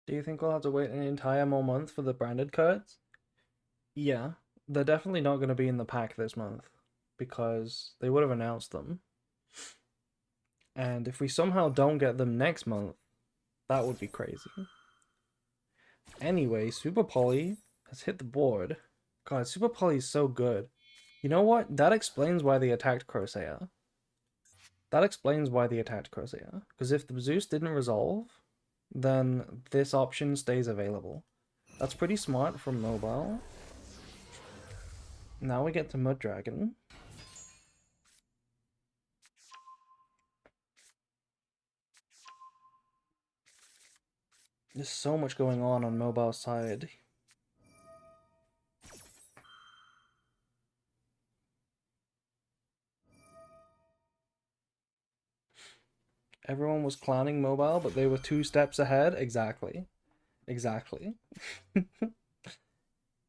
Do you think we'll have to wait an entire more month for the branded cards? Yeah, they're definitely not going to be in the pack this month because they would have announced them. And if we somehow don't get them next month, that would be crazy. Anyway, Super Poly has hit the board. God, Super Poly is so good. You know what? That explains why they attacked Corsair. That explains why they attacked Corsair. Because if the Zeus didn't resolve, then this option stays available. That's pretty smart from mobile. Now we get to Mud Dragon. There's so much going on mobile side. Everyone was clowning mobile, but they were 2 steps ahead. Exactly. Exactly.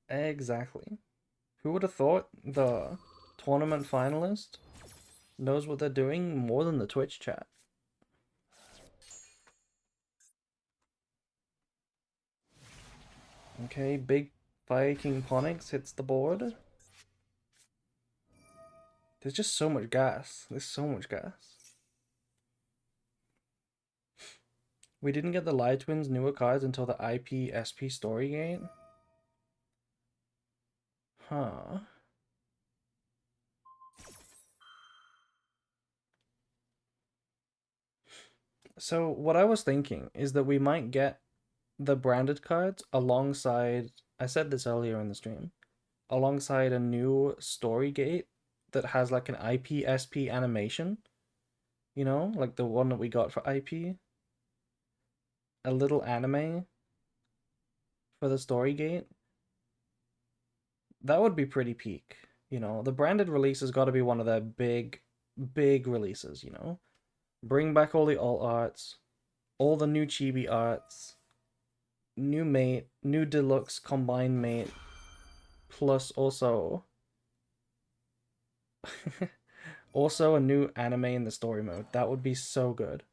Exactly. Who would have thought the tournament finalist knows what they're doing more than the Twitch chat? Okay, big Fire King Ponix hits the board. There's just so much gas. There's so much gas. We didn't get the Light Twins newer cards until the IP SP story game. Huh. So what I was thinking is that we might get the branded cards alongside, I said this earlier in the stream, alongside a new story gate that has like an IP SP animation. You know, like the one that we got for IP. A little anime for the story gate. That would be pretty peak. You know, the branded release has got to be one of their big releases, you know? Bring back all the alt arts, all the new chibi arts, new mate, new deluxe combined mate, plus also also a new anime in the story mode. That would be so good.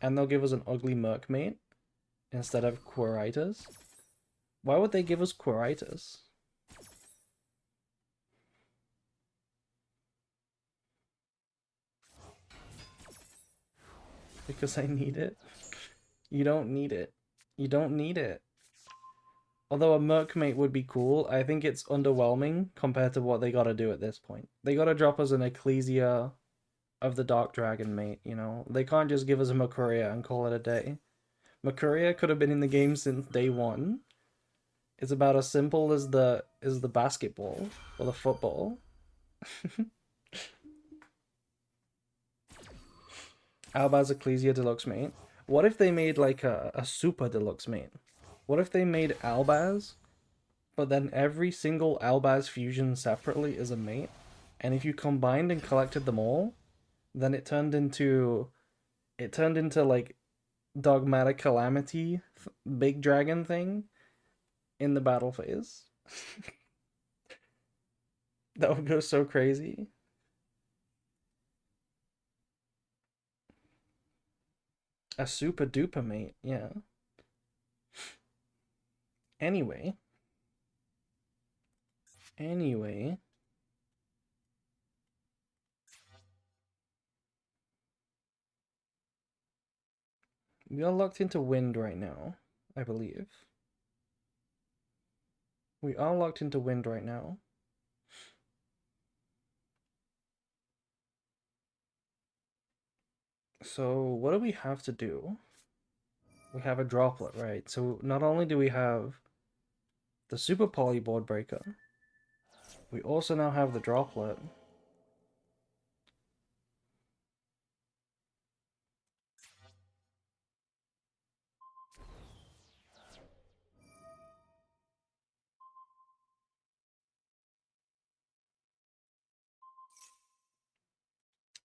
And they'll give us an ugly merc mate instead of Quiritas. Why would they give us Quiritas? Because I need it. You don't need it. You don't need it. Although a Mercmate would be cool, I think it's underwhelming compared to what they gotta do at this point. They gotta drop us an Ecclesia of the Dark Dragon mate, you know? They can't just give us a Makuria and call it a day. Makuria could have been in the game since day one. It's about as simple as the basketball or the football. Albaz Ecclesia Deluxe mate. What if they made like a super deluxe mate? What if they made Albaz, but then every single Albaz fusion separately is a mate? And if you combined and collected them all, then it turned into like Dogmatic Calamity big dragon thing in the battle phase. That would go so crazy. A super duper mate, yeah. Anyway, anyway, we are locked into wind right now, I believe. We are locked into wind right now. So what do we have to do? We have a droplet, right? So not only do we have the super poly board breaker, we also now have the droplet.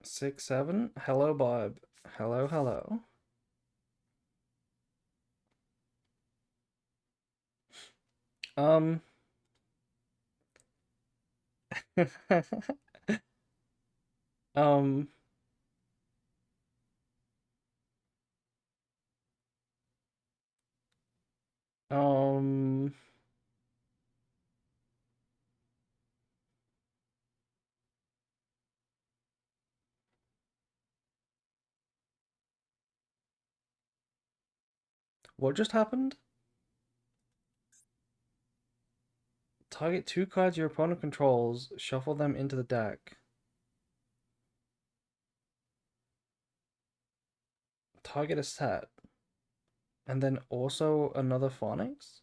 Six, seven. Hello, Bob. Hello, hello. Um. um. Um. What just happened? Target two cards your opponent controls, shuffle them into the deck. Target a set. And then also another Phonics?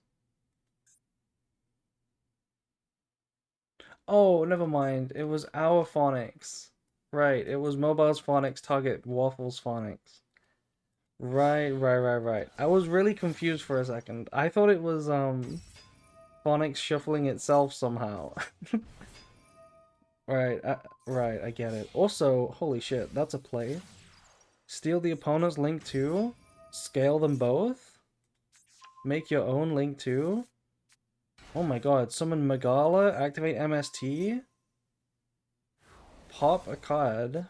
Oh, never mind. It was our Phonics. Right, it was Mobile's Phonics, target Waffle's Phonics. Right. I was really confused for a second. I thought it was Phonics shuffling itself somehow. Right, right, I get it. Also, holy shit, that's a play. Steal the opponent's Link 2, scale them both, make your own Link 2. Oh my god, summon Megala, activate MST, pop a card.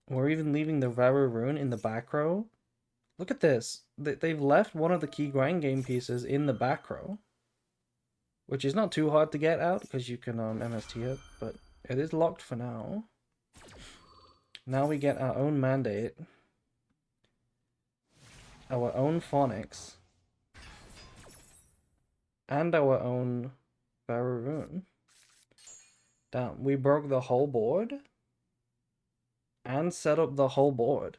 We're even leaving the Raru Rune in the back row. Look at this. They've left one of the key grind game pieces in the back row. Which is not too hard to get out, because you can MST it, but it is locked for now. Now we get our own mandate. Our own Phonics. And our own Vararoon. Damn, we broke the whole board? And set up the whole board.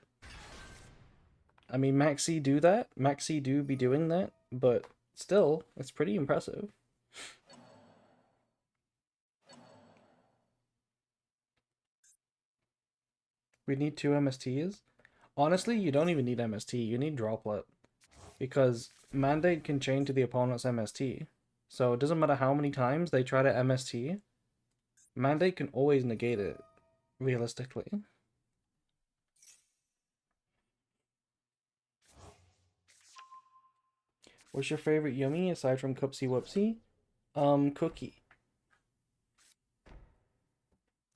I mean, Maxi do that. Maxi do be doing that, but still, it's pretty impressive. We need two MSTs. Honestly, you don't even need MST, you need Droplet. Because Mandate can chain to the opponent's MST. So it doesn't matter how many times they try to MST, Mandate can always negate it, realistically. What's your favorite Yummy aside from Cupsy Whoopsie? Cookie.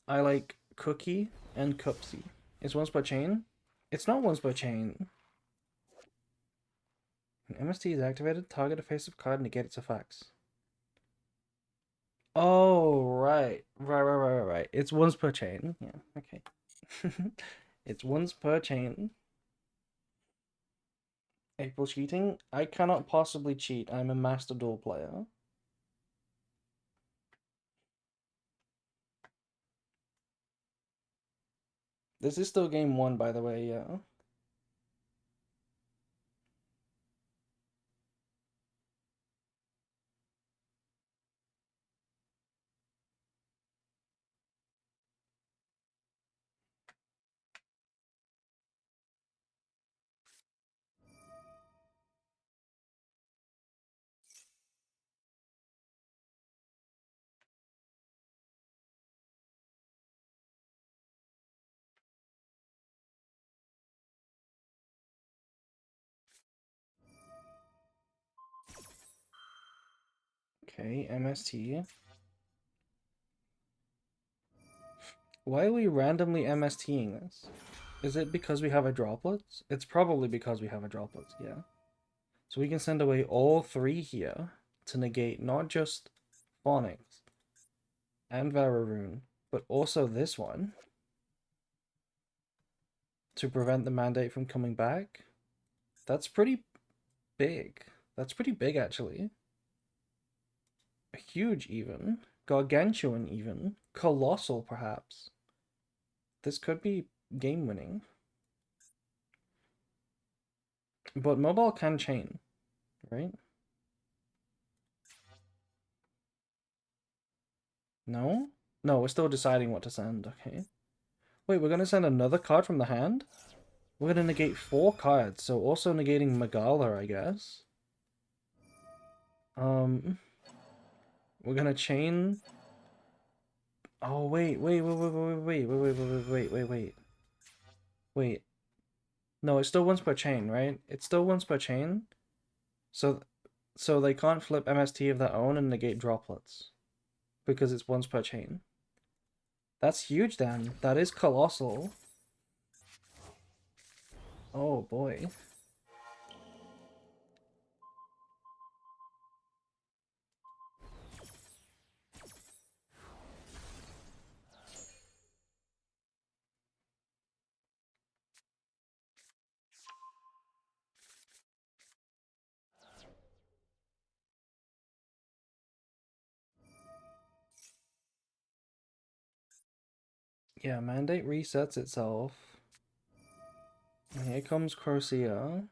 I like Cookie and Cupsy. Is once per chain? It's not once per chain. When MST is activated, target a face-up card and negate its effects. Oh, right. Right. It's once per chain. Yeah, okay. It's once per chain. April cheating? I cannot possibly cheat. I'm a master duel player. This is still game one, by the way, yeah. Okay, MST. Why are we randomly MSTing this? Is it because we have a droplets? It's probably because we have a droplets, yeah. So we can send away all three here to negate not just Phonics and Vararoon, but also this one to prevent the mandate from coming back. That's pretty big. That's pretty big, actually. Huge, even. Gargantuan, even. Colossal, perhaps. This could be game-winning. But mobile can chain, right? No? No, we're still deciding what to send, okay. Wait, we're gonna send another card from the hand? We're gonna negate 4 cards, so also negating Magala, I guess. We're gonna chain... Oh, wait. Wait. No, it's still once per chain, right? It's still once per chain. So they can't flip MST of their own and negate droplets. Because it's once per chain. That's huge then. That is colossal. Oh boy. Yeah, mandate resets itself. And here comes Corsia.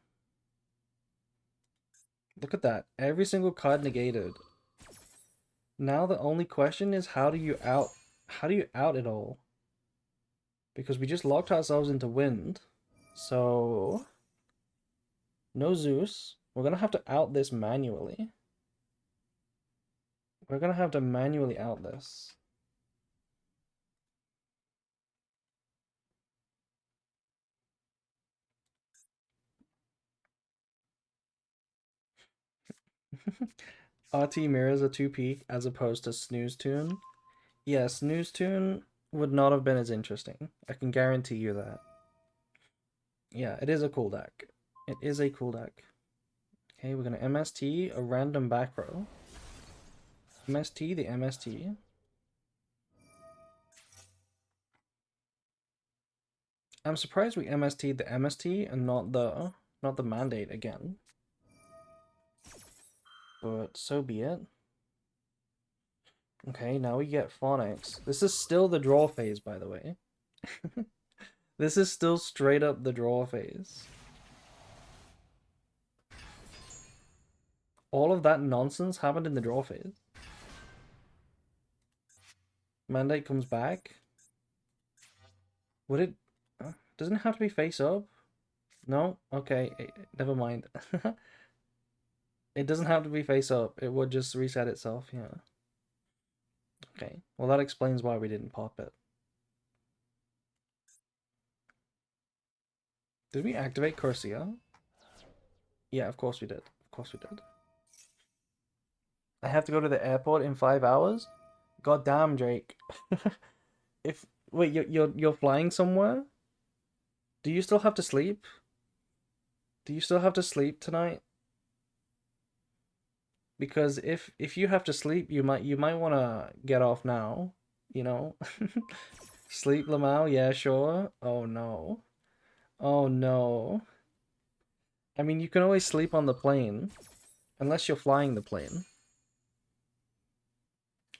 Look at that. Every single card negated. Now the only question is how do you out it all? Because we just locked ourselves into wind. So no Zeus. We're gonna have to out this manually. We're gonna have to manually out this. RT mirrors a 2 peak as opposed to Snooze Tune. Yeah, Snooze Tune would not have been as interesting. I can guarantee you that. Yeah, it is a cool deck. It is a cool deck. Okay, we're gonna MST a random back row. MST the MST. I'm surprised we MST'd the MST and not the mandate again. But so be it. Okay, now we get Phonics. This is still the draw phase, by the way. This is still straight up the draw phase. All of that nonsense happened in the draw phase. Mandate comes back. Would it... doesn't it have to be face up? No? Okay, never mind. It doesn't have to be face up. It would just reset itself, yeah. Okay, well that explains why we didn't pop it. Did we activate Corsia? Yeah, of course we did. Of course we did. I have to go to the airport in 5 hours? God damn, Drake. If wait, you're flying somewhere? Do you still have to sleep? Do you still have to sleep tonight? Because if you have to sleep, you might want to get off now, you know? Sleep Lamau, yeah, sure. Oh no. Oh no. I mean, you can always sleep on the plane, unless you're flying the plane.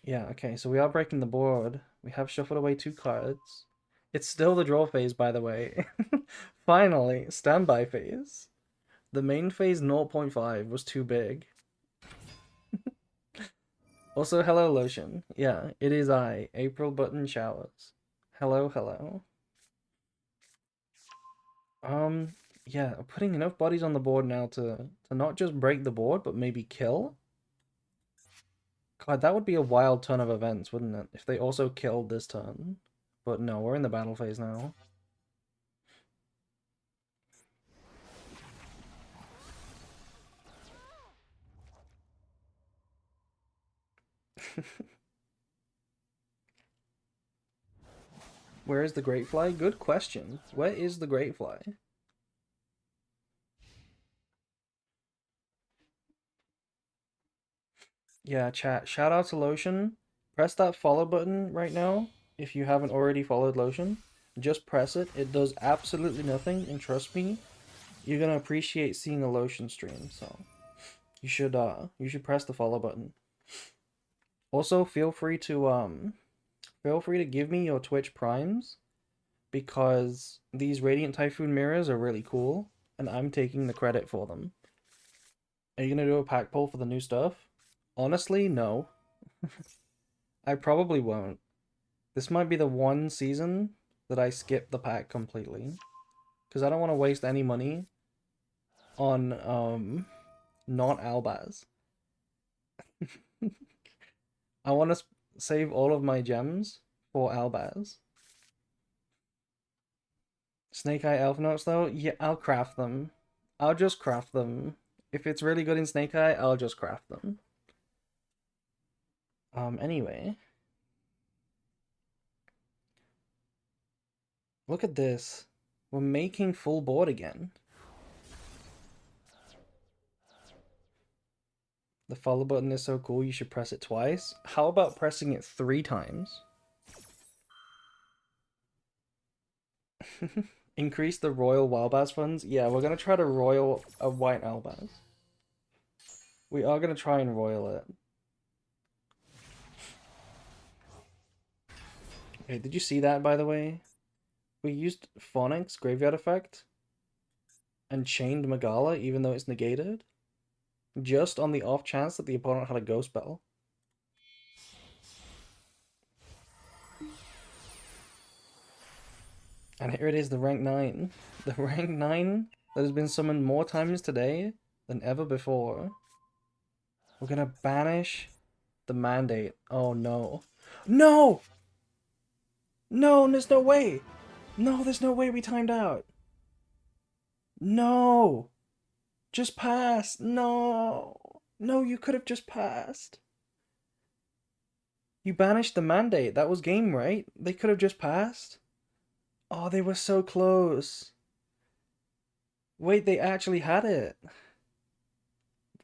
Yeah, okay, so we are breaking the board. We have shuffled away 2 cards. It's still the draw phase, by the way. Finally, standby phase. The main phase 0.5 was too big. Also, hello, Lotion. Yeah, it is I, April Button Showers. Hello, hello. Um, yeah, putting enough bodies on the board now to not just break the board, but maybe kill. God, that would be a wild turn of events, wouldn't it? If they also killed this turn. But no, we're in the battle phase now. Where is the Great Fly? Good question. Where is the Great Fly? Yeah, chat. Shout out to Lotion. Press that follow button right now if you haven't already followed Lotion. Just press it. It does absolutely nothing, and trust me, you're gonna appreciate seeing a Lotion stream. So you should press the follow button. Also, feel free to give me your Twitch primes because these Radiant Typhoon mirrors are really cool, and I'm taking the credit for them. Are you gonna do a pack pull for the new stuff? Honestly, no. I probably won't. This might be the one season that I skip the pack completely. Because I don't want to waste any money on not Albaz. I want to save all of my gems for Albaz. Snake Eye Elf Notes though? Yeah, I'll craft them. I'll just craft them. If it's really good in Snake Eye, I'll just craft them. Anyway. Look at this. We're making full board again. The follow button is so cool, you should press it twice. How about pressing it 3 times? Increase the royal Wildbass funds? Yeah, we're gonna try to royal a white Albaz. We are gonna try and royal it. Okay, did you see that, by the way? We used Phonics Graveyard Effect and chained Magala, even though it's negated, just on the off chance that the opponent had a Ghost Bell. And here it is, the rank 9. The rank 9 that has been summoned more times today than ever before. We're gonna banish the mandate. Oh no. No! No, there's no way! No, there's no way we timed out. No! Just pass! No! No, you could have just passed. You banished the mandate. That was game, right? They could have just passed. Oh, they were so close. Wait, they actually had it.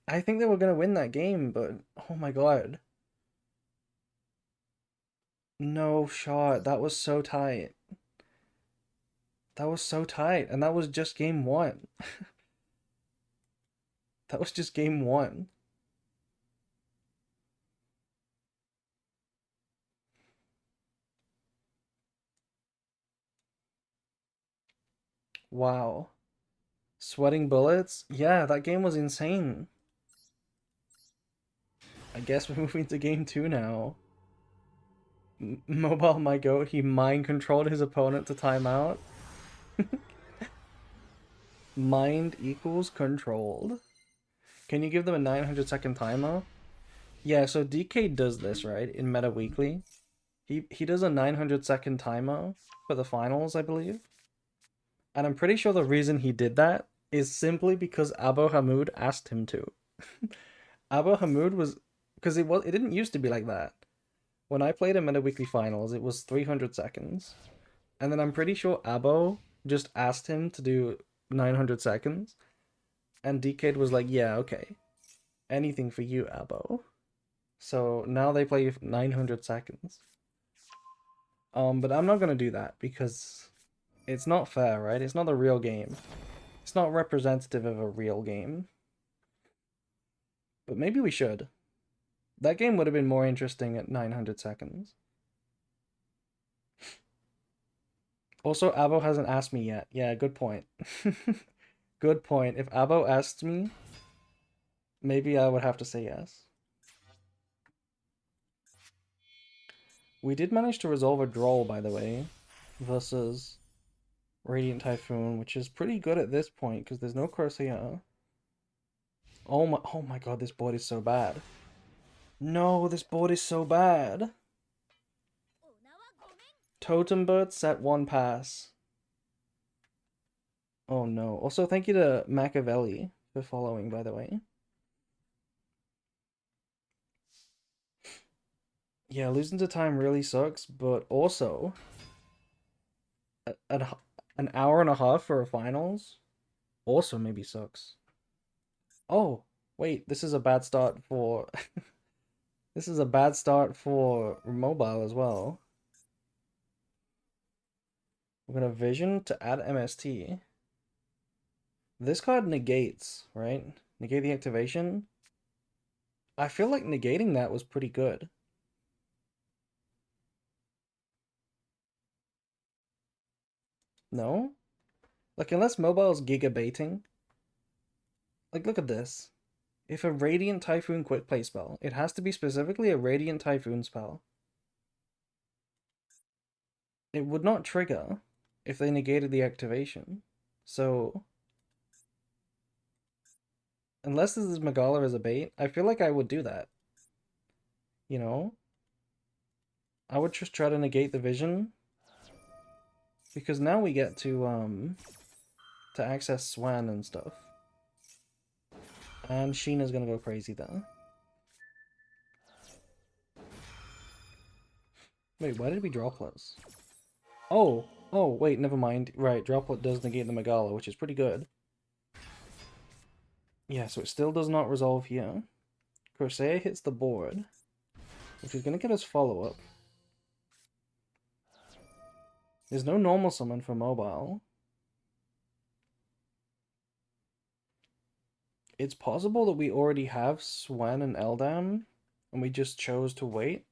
I think they were gonna win that game, but oh my god. No shot. That was so tight. That was so tight. And that was just game 1. That was just game 1. Wow. Sweating bullets? Yeah, that game was insane. I guess we're moving to game 2 now. Mobile my goat, he mind controlled his opponent to timeout. Mind equals controlled. Can you give them a 900-second timer? Yeah, so DK does this, right? In Meta Weekly. He does a 900-second timer for the finals, I believe. And I'm pretty sure the reason he did that is simply because Abo Hamoud asked him to. Abo Hamoud was because it didn't used to be like that. When I played in Meta Weekly Finals, it was 300 seconds. And then I'm pretty sure Abo just asked him to do 900 seconds. And DK was like, yeah, okay. Anything for you, Abo. So now they play 900 seconds. But I'm not gonna do that because it's not fair, right? It's not a real game. It's not representative of a real game. But maybe we should. That game would have been more interesting at 900 seconds. Also, Abo hasn't asked me yet. Yeah, good point. Good point. If Abo asked me, maybe I would have to say yes. We did manage to resolve a draw, by the way, versus Radiant Typhoon, which is pretty good at this point because there's no Corsair. Oh my god, this board is so bad. No, this board is so bad. Totem Bird set one pass. Oh no. Also, thank you to Machiavelli for following, by the way. Yeah, losing to time really sucks, but also an hour and a half for a finals also maybe sucks. Oh, wait, this is a bad start for this is a bad start for mobile as well. We're gonna vision to add MST. This card negates, right? Negate the activation. I feel like negating that was pretty good. No? Like, unless mobile's giga baiting. Like, look at this. If a Radiant Typhoon quick play spell, it has to be specifically a Radiant Typhoon spell. It would not trigger if they negated the activation. So, unless this is Megala as a bait, I feel like I would do that. You know? I would just try to negate the vision. Because now we get to access Swan and stuff. And Sheena's gonna go crazy there. Wait, why did we Droplets? Oh, wait, never mind. Right, Droplet does negate the Megala, which is pretty good. Yeah, so it still does not resolve here. Corsair hits the board, which is gonna get us follow-up. There's no normal summon for mobile. It's possible that we already have Swen and Eldam, and we just chose to wait.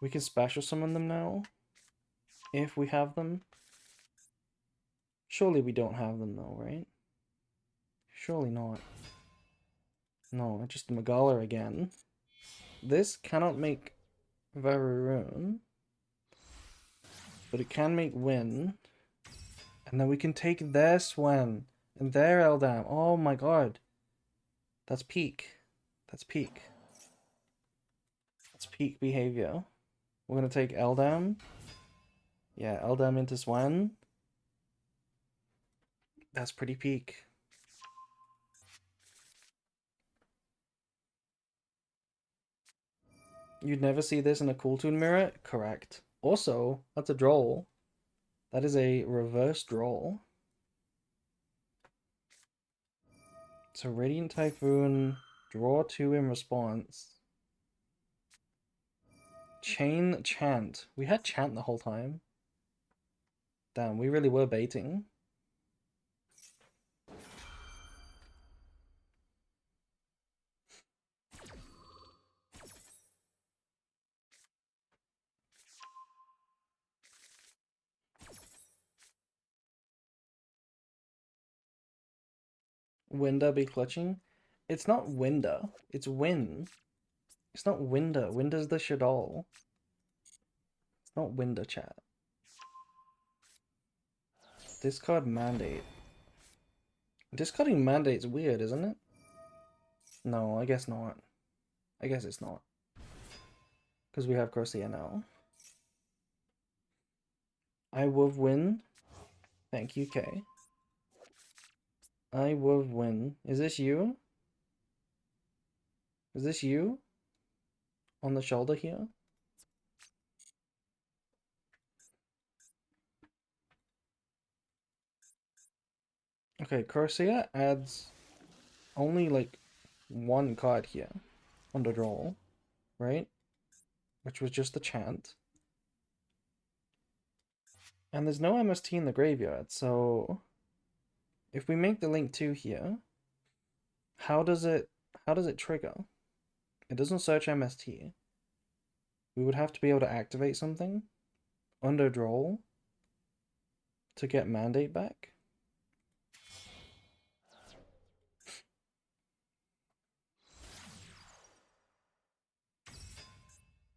We can special summon them now, if we have them. Surely we don't have them though, right? Surely not. No, just Megala again. This cannot make Varun, but it can make Win. And then we can take their Swen and their Eldam. Oh my god. That's peak. That's peak. That's peak behavior. We're gonna take Eldam. Yeah, Eldam into Swen. That's pretty peak. You'd never see this in a Cool Toon mirror? Correct. Also, that's a droll. That is a reverse droll. So Radiant Typhoon, draw 2 in response. Chain Chant. We had Chant the whole time. Damn, we really were baiting. Winda be clutching? It's not Winda. It's Win. It's not Winda. Winda's the Shadol. It's not Winda, chat. Discard Mandate. Discarding Mandate's weird, isn't it? No, I guess not. I guess it's not. Because we have Corsair now. I will win. Thank you, Kay. I will win. Is this you? Is this you? On the shoulder here? Okay, Corsair adds only like one card here on the draw, right? Which was just the chant. And there's no MST in the graveyard, so if we make the link 2 here, how does it trigger? It doesn't search MST. We would have to be able to activate something under draw to get mandate back.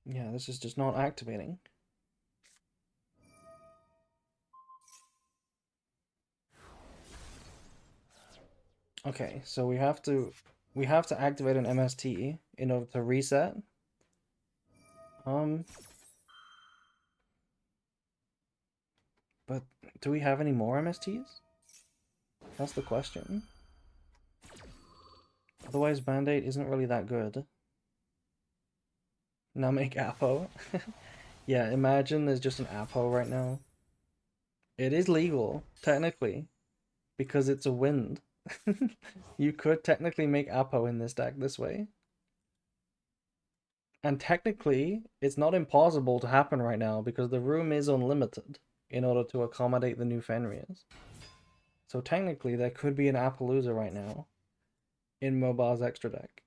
Yeah, this is just not activating. Okay, so we have to activate an MST in order to reset. But do we have any more MSTs? That's the question. Otherwise, Band-Aid isn't really that good. Now make Apo. Yeah, imagine there's just an Apo right now. It is legal, technically, because it's a wind. You could technically make Apo in this deck this way. And technically, it's not impossible to happen right now because the room is unlimited in order to accommodate the new Fenriers. So technically, there could be an Appaloosa right now in Mobile's extra deck.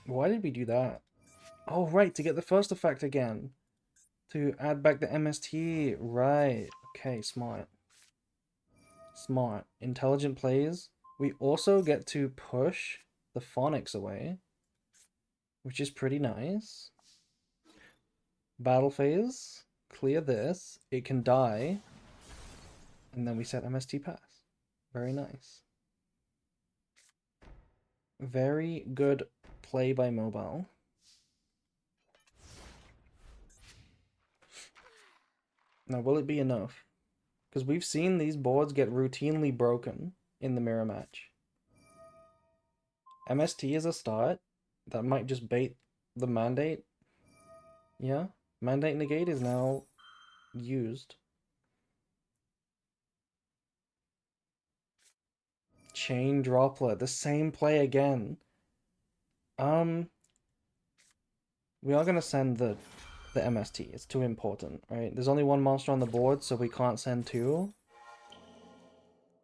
Why did we do that? Oh, right, to get the first effect again. To add back the MST. Right. Okay, smart. Smart. Intelligent plays. We also get to push the Phonics away, which is pretty nice. Battle phase. Clear this. It can die. And then we set MST pass. Very nice. Very good play by Mobile. Now, will it be enough? Because we've seen these boards get routinely broken in the mirror match. MST is a start. That might just bait the mandate. Yeah, mandate negate is now used. Chain droplet, the same play again. We are gonna send the MST. It's too important, right? There's only one monster on the board, so we can't send two.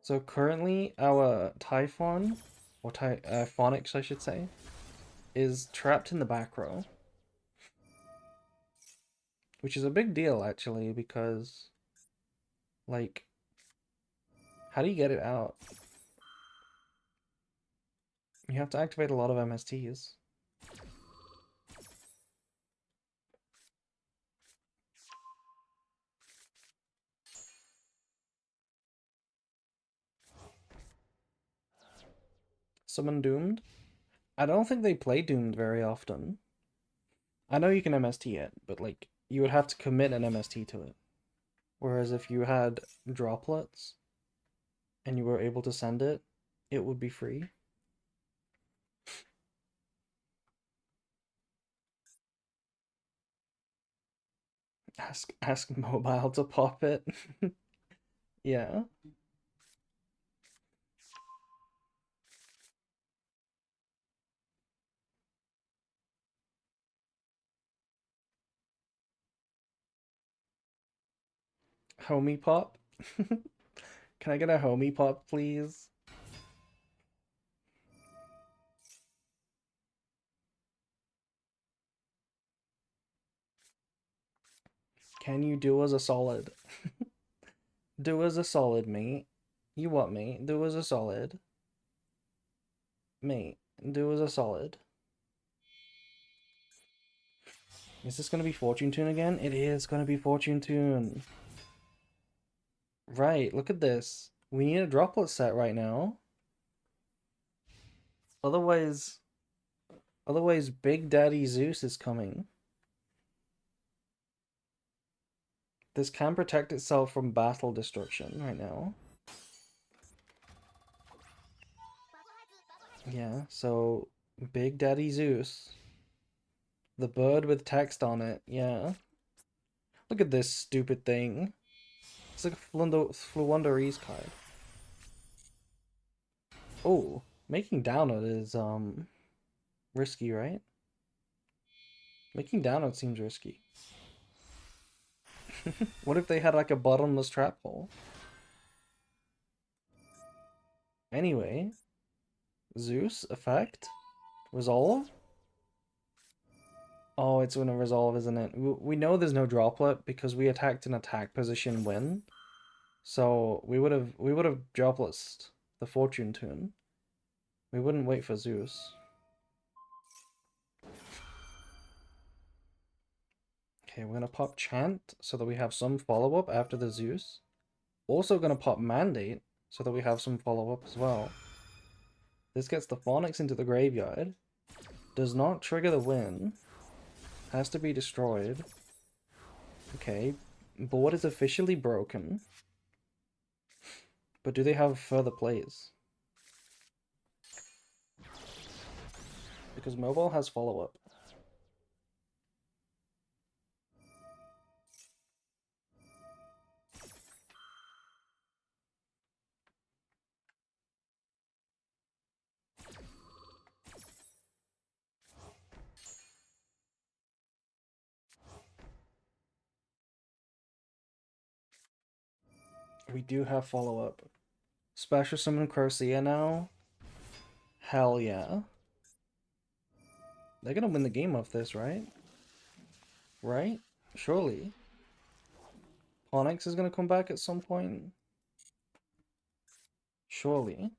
So currently, our Typhon, or Phonics, I should say, is trapped in the back row. Which is a big deal, actually, because, like, how do you get it out? You have to activate a lot of MSTs. Summon Doomed? I don't think they play Doomed very often. I know you can MST it, but, like, you would have to commit an MST to it. Whereas if you had droplets and you were able to send it, it would be free. Ask Mobile to pop it. Yeah. Homie pop? Can I get a homie pop, please? Can you do us a solid? Do us a solid, mate. You what, mate? Do us a solid. Mate, do us a solid. Is this gonna be Fortune Tune again? It is gonna be Fortune Tune. Right, look at this. We need a droplet set right now. Otherwise, Big Daddy Zeus is coming. This can protect itself from battle destruction right now. Yeah, so Big Daddy Zeus. The bird with text on it, yeah. Look at this stupid thing. It's like a Flunderese card. Oh, Making download is risky, right? Making download seems risky. What if they had like a bottomless trap hole? Anyway, Zeus effect resolve. Oh, it's gonna resolve, isn't it? We know there's no droplet because we attacked an attack position win. So we would have droplet the fortune tune. We wouldn't wait for Zeus. Okay, we're gonna pop Chant so that we have some follow-up after the Zeus. Also gonna pop Mandate so that we have some follow-up as well. This gets the Phonics into the graveyard. Does not trigger the win. Has to be destroyed. Okay, board is officially broken. But do they have further plays? Because mobile has follow-up. We do have follow-up. Special Summon Corsia now? Hell yeah. They're gonna win the game off this, right? Right? Surely. Onyx is gonna come back at some point. Surely.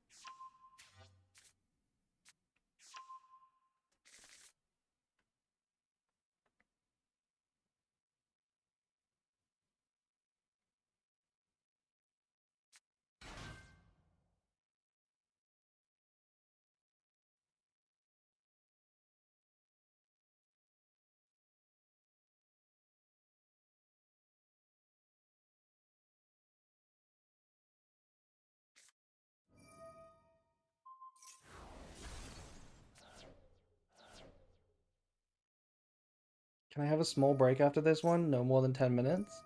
Can I have a small break after this one? No more than 10 minutes?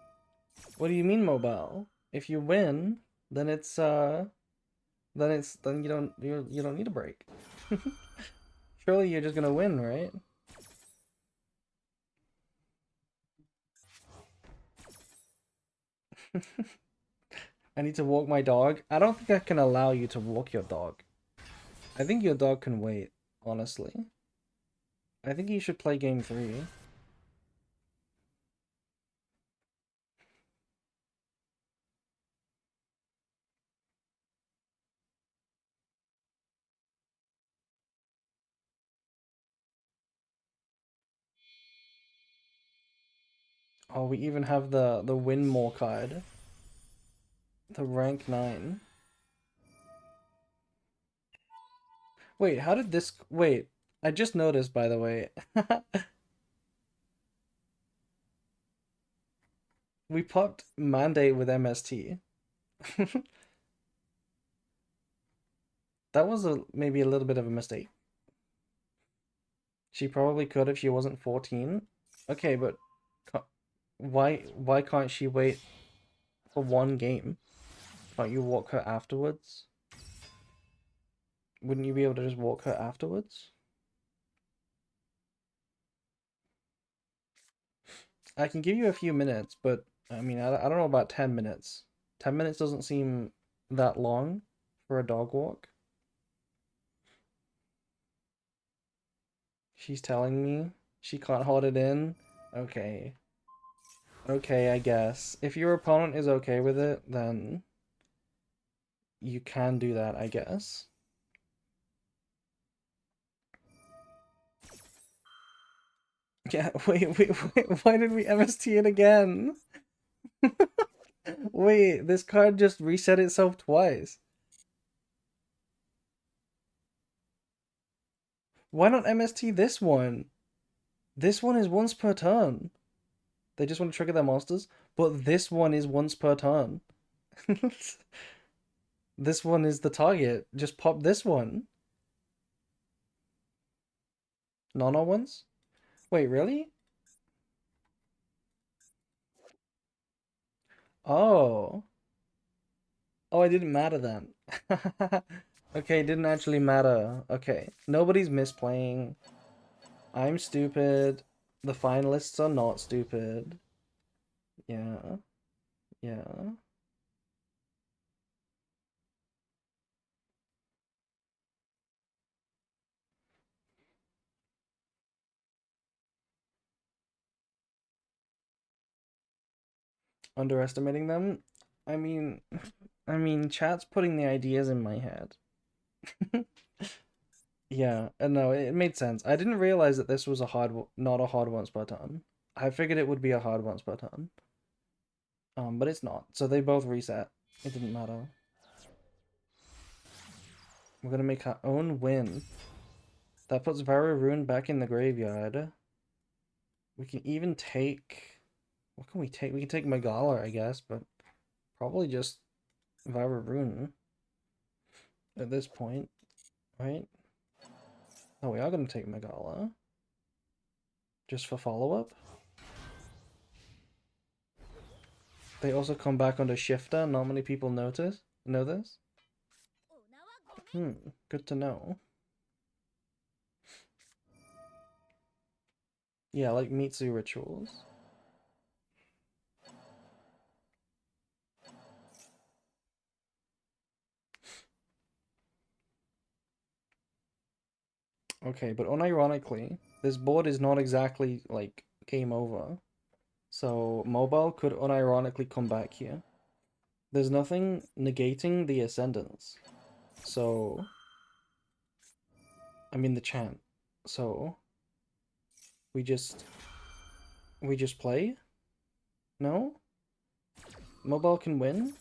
What do you mean mobile? If you win, then then you don't need a break. Surely you're just gonna win, right? I need to walk my dog. I don't think I can allow you to walk your dog. I think your dog can wait, honestly. I think you should play game 3. Oh, we even have the win more card. The rank 9. Wait, how did this... Wait, I just noticed, by the way. We popped Mandate with MST. That was maybe a little bit of a mistake. She probably could if she wasn't 14. Okay, but why can't she wait for one game? Can't you walk her afterwards? Wouldn't you be able to just walk her afterwards? I can give you a few minutes, but I mean, I don't know about 10 minutes. 10 minutes doesn't seem that long for a dog walk. She's telling me she can't hold it in. Okay. Okay, I guess. If your opponent is okay with it, then you can do that, I guess. Yeah, wait, why did we MST it again? Wait, this card just reset itself twice. Why not MST this one? This one is once per turn. They just want to trigger their monsters, but this one is once per turn. This one is the target. Just pop this one. Nano ones? Wait, really? Oh. Oh, it didn't matter then. Okay, it didn't actually matter. Okay, nobody's misplaying. I'm stupid. The finalists are not stupid. Yeah, yeah. Underestimating them? I mean, chat's putting the ideas in my head. Yeah, and no, it made sense. I didn't realize that this was not a hard once per turn. I figured it would be a hard once per turn. But it's not. So they both reset. It didn't matter. We're gonna make our own win. That puts Rune back in the graveyard. We can even take. What can we take? We can take Megala, I guess, but probably just Rune at this point, right? Oh, we are gonna take Megala. Just for follow-up. They also come back under Shifter. Not many people know this. Good to know. Yeah, like Mitsu rituals. Okay, but unironically, this board is not exactly like game over. So mobile could unironically come back here. There's nothing negating the ascendance. So I mean the chant. So we just play? No? Mobile can win?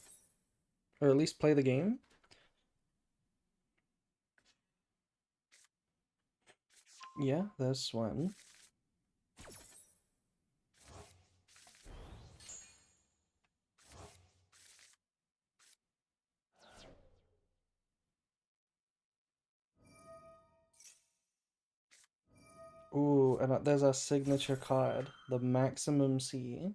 Or at least play the game? Yeah, there's one. Ooh, and there's our signature card, the Maximum C.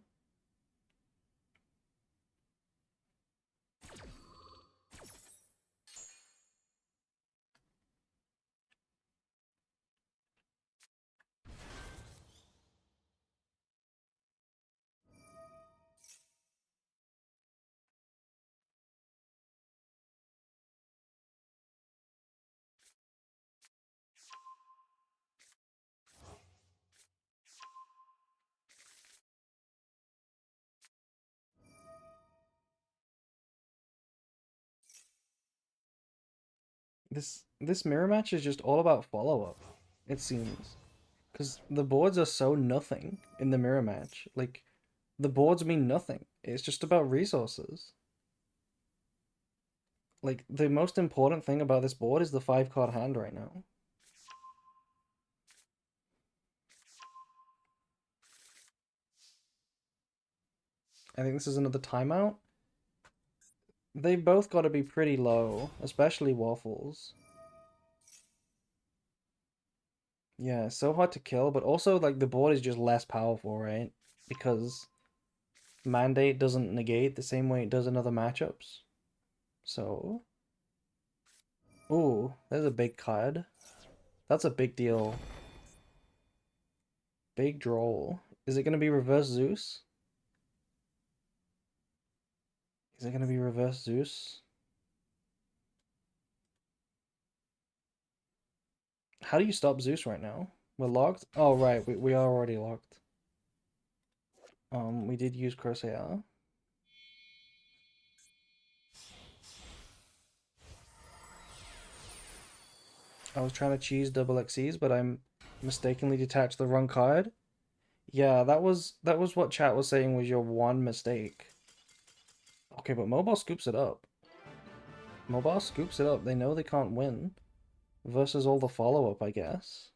This mirror match is just all about follow-up, it seems. Because the boards are so nothing in the mirror match. Like, the boards mean nothing. It's just about resources. Like, the most important thing about this board is the 5 card hand right now. I think this is another timeout. They both got to be pretty low, especially Waffles. Yeah, so hard to kill, but also, like, the board is just less powerful, right? Because Mandate doesn't negate the same way it does in other matchups. So, ooh, there's a big card. That's a big deal. Big droll. Is it gonna be reverse Zeus? Is it gonna be reverse Zeus? How do you stop Zeus right now? We're locked? Oh, right, we are already locked. We did use Corsair. I was trying to cheese double XCs, but I'm mistakenly detached the wrong card. Yeah, that was what chat was saying was your one mistake. Okay, but Mobile scoops it up. Mobile scoops it up. They know they can't win. Versus all the follow-up, I guess.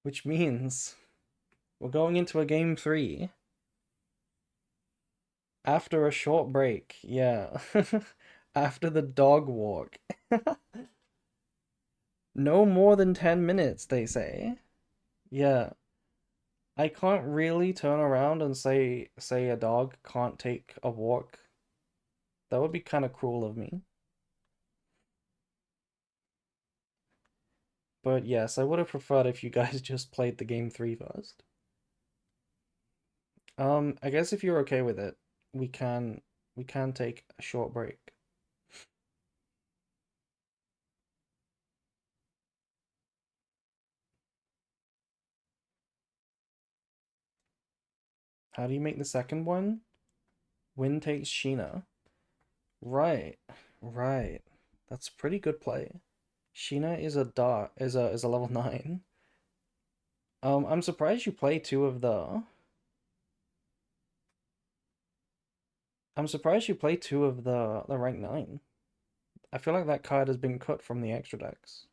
Which means we're going into a game 3. After a short break, yeah. After the dog walk. No more than 10 minutes, they say. Yeah. I can't really turn around and say a dog can't take a walk. That would be kind of cruel of me. But yes, I would have preferred if you guys just played the game 3 first. I guess if you're okay with it, we can we can take a short break. How do you make the second one? Win takes Sheena. Right, right. That's pretty good play. Sheena is a dot is a level 9. I'm surprised you play two of the I'm surprised you play two of the rank 9. I feel like that card has been cut from the extra decks.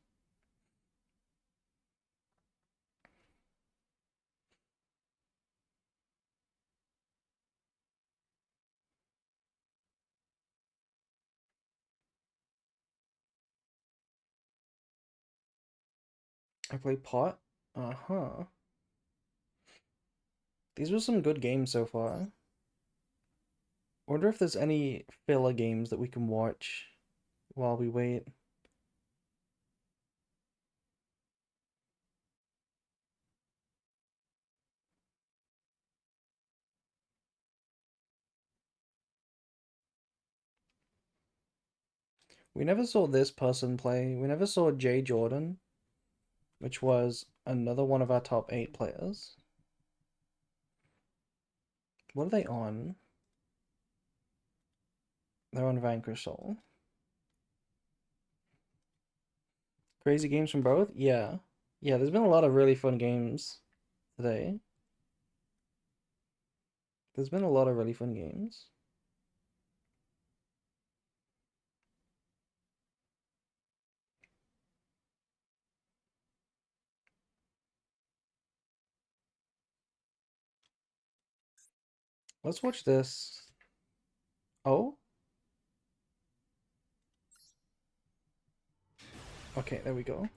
I play pot. Uh-huh. These were some good games so far. Wonder if there's any filler games that we can watch while we wait. We never saw this person play. We never saw Jay Jordan, which was another one of our top 8 players. What are they on? They're on Vanquish Soul. Crazy games from both? Yeah. Yeah, there's been a lot of really fun games today. There's been a lot of really fun games. Let's watch this. Oh? Okay, there we go.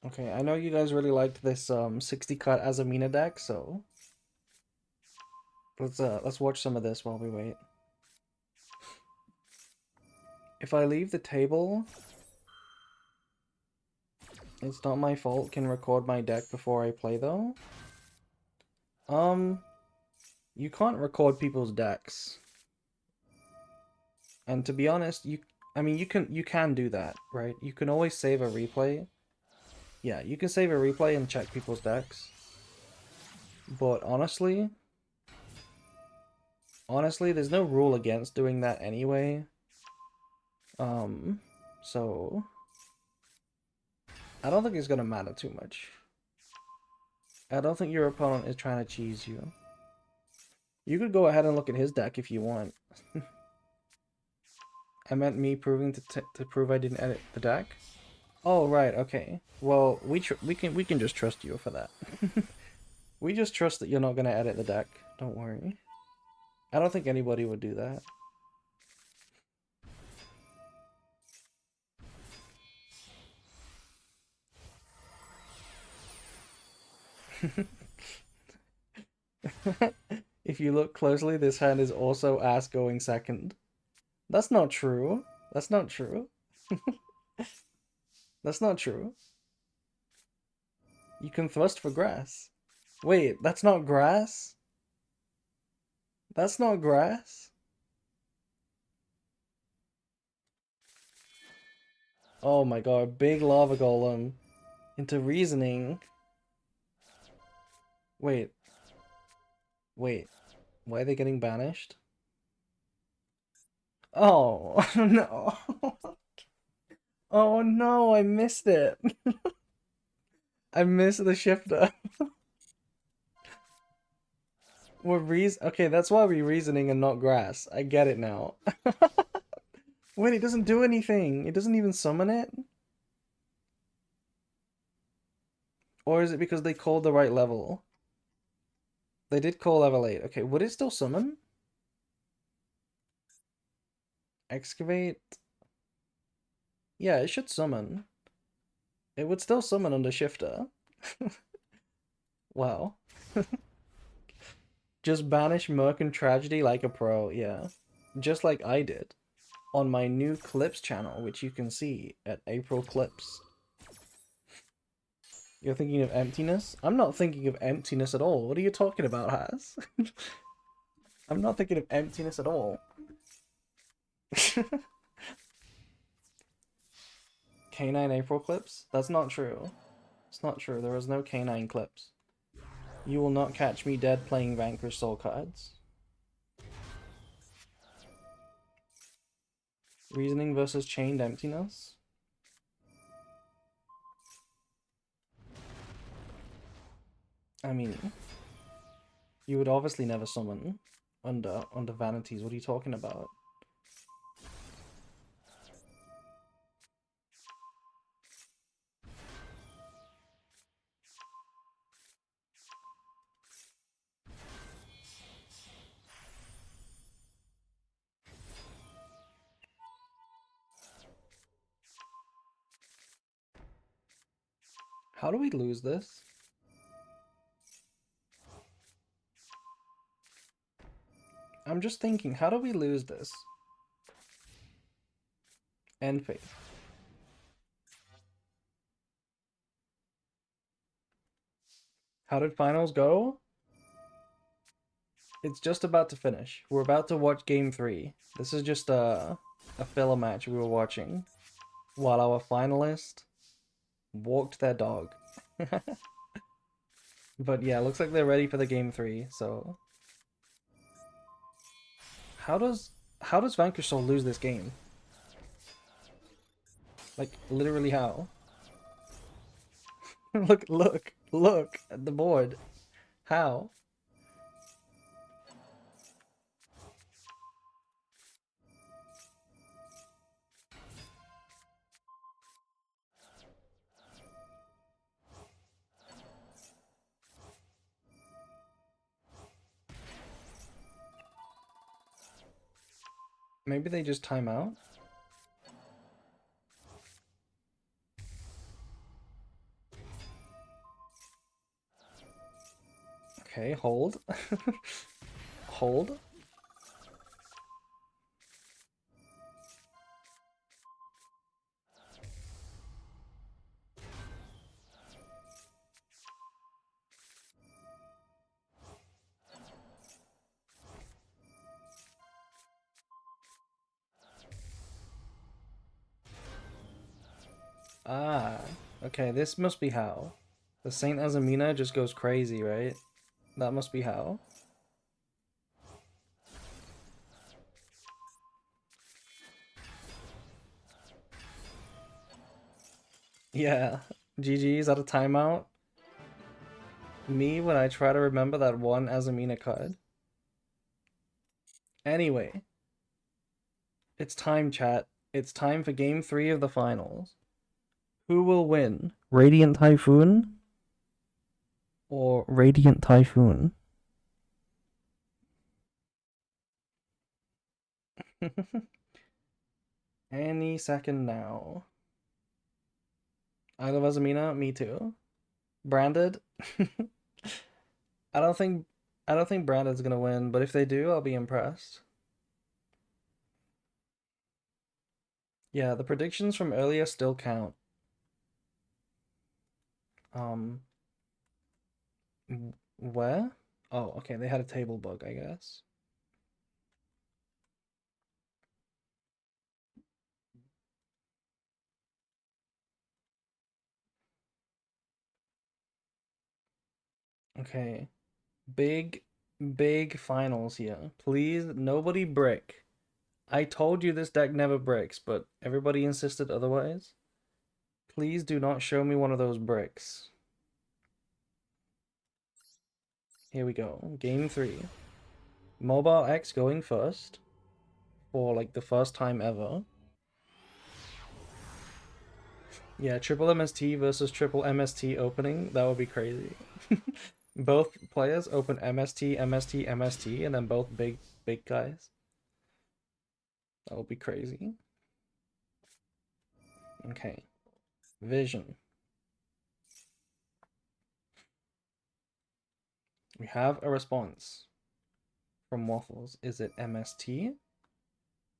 Okay, I know you guys really liked this 60 cut Azamina deck, so let's watch some of this while we wait. If I leave the table, it's not my fault. Can record my deck before I play though. Um, you can't record people's decks. And to be honest, I mean you can do that, right? You can always save a replay. Yeah, you can save a replay and check people's decks. But honestly, there's no rule against doing that anyway. Um, so I don't think it's gonna matter too much. I don't think your opponent is trying to cheese you. You could go ahead and look at his deck if you want. I meant me proving to prove I didn't edit the deck. Oh right, okay. Well, we can just trust you for that. We just trust that you're not gonna edit the deck. Don't worry. I don't think anybody would do that. If you look closely, this hand is also ass going second. That's not true. That's not true. That's not true. You can thrust for grass. Wait, that's not grass? That's not grass? Oh my god, big lava golem into reasoning. Wait, wait. Why are they getting banished? Oh, no. Oh no, I missed it. I missed the shifter. Okay, that's why we're reasoning and not grass. I get it now. Wait, it doesn't do anything. It doesn't even summon it? Or is it because they called the right level? They did call level 8. Okay, would it still summon? Excavate? Yeah, it should summon. It would still summon under shifter. Wow. Just banish Merc and Tragedy like a pro, yeah. Just like I did on my new Clips channel, which you can see at April Clips. You're thinking of emptiness? I'm not thinking of emptiness at all. What are you talking about, Has? I'm not thinking of emptiness at all. Canine April Clips? That's not true. It's not true. There is no canine clips. You will not catch me dead playing Vanquish Soul cards. Reasoning versus Chained Emptiness? I mean, you would obviously never summon under Vanities. What are you talking about? How do we lose this? I'm just thinking, how do we lose this? End phase. How did finals go? It's just about to finish. We're about to watch game 3. This is just a filler match we were watching while our finalist walked their dog. But yeah, looks like they're ready for the game 3, so how does Vanquish Soul lose this game? Like literally how? Look at the board. How? Maybe they just time out? Okay, hold. Hold. Ah, okay, this must be how. The Saint Azamina just goes crazy, right? That must be how. Yeah. GG's at a timeout. Me when I try to remember that one Azamina card. Anyway, it's time, chat. It's time for game 3 of the finals. Who will win? Radiant Typhoon or Radiant Typhoon? Any second now. I love Azamina, me too. Branded? I don't think Branded's gonna win, but if they do, I'll be impressed. Yeah, the predictions from earlier still count. Um, where? Oh, okay, they had a table bug, I guess. Okay. Big, big finals here. Please, nobody brick. I told you this deck never bricks, but everybody insisted otherwise. Please do not show me one of those bricks. Here we go. Game 3. Mobile X going first. For like the first time ever. Yeah, triple MST versus triple MST opening. That would be crazy. Both players open MST, MST, MST, and then both big guys. That would be crazy. Okay. Vision. We have a response from Waffles. Is it MST?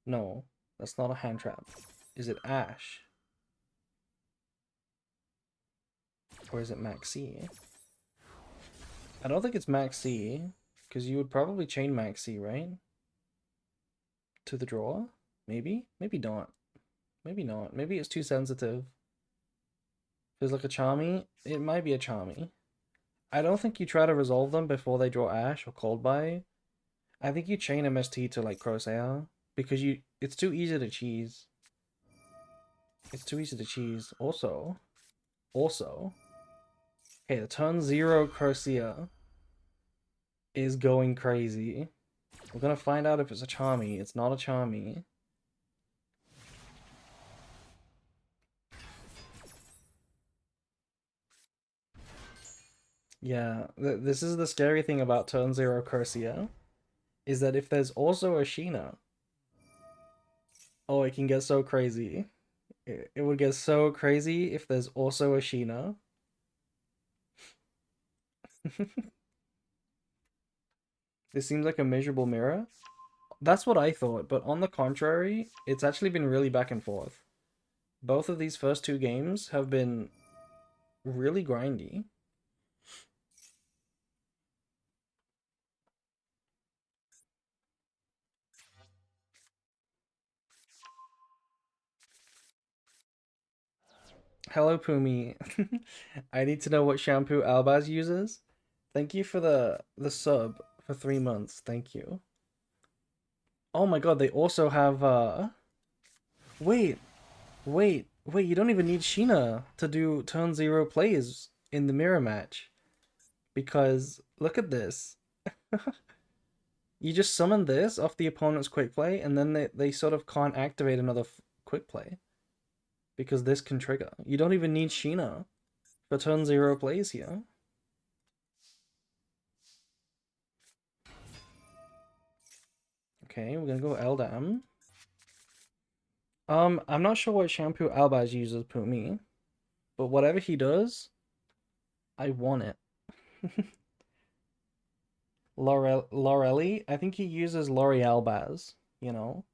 No, that's not a hand trap. Is it Ash? Or is it Maxi? I don't think it's Maxi, because you would probably chain Maxi, right? To the draw? Maybe? Maybe not. Maybe not. Maybe it's too sensitive. Feels like a Charmy? It might be a Charmy. I don't think you try to resolve them before they draw Ash or Cold Buy. I think you chain MST to like Crosshair, because it's too easy to cheese. It's too easy to cheese. Also, okay, the turn 0 Crosshair is going crazy. We're gonna find out if it's a Charmy. It's not a Charmy. Yeah, this is the scary thing about turn 0 Cursia, is that if there's also a Sheena, oh, it can get so crazy. It would get so crazy if there's also a Sheena. This seems like a measurable mirror. That's what I thought, but on the contrary, it's actually been really back and forth. Both of these first two games have been really grindy. Hello, Pumi. I need to know what shampoo Albaz uses. Thank you for the sub for 3 months. Thank you. Oh my god, they also have wait, wait, you don't even need Sheena to do turn 0 plays in the mirror match. Because look at this. You just summon this off the opponent's quick play, and then they sort of can't activate another quick play. Because this can trigger. You don't even need Sheena for turn 0 plays here. Okay, we're gonna go Eldam. I'm not sure what shampoo Albaz uses, Pumi, but whatever he does, I want it. Lorelli, I think he uses L'Oreal Baz, you know?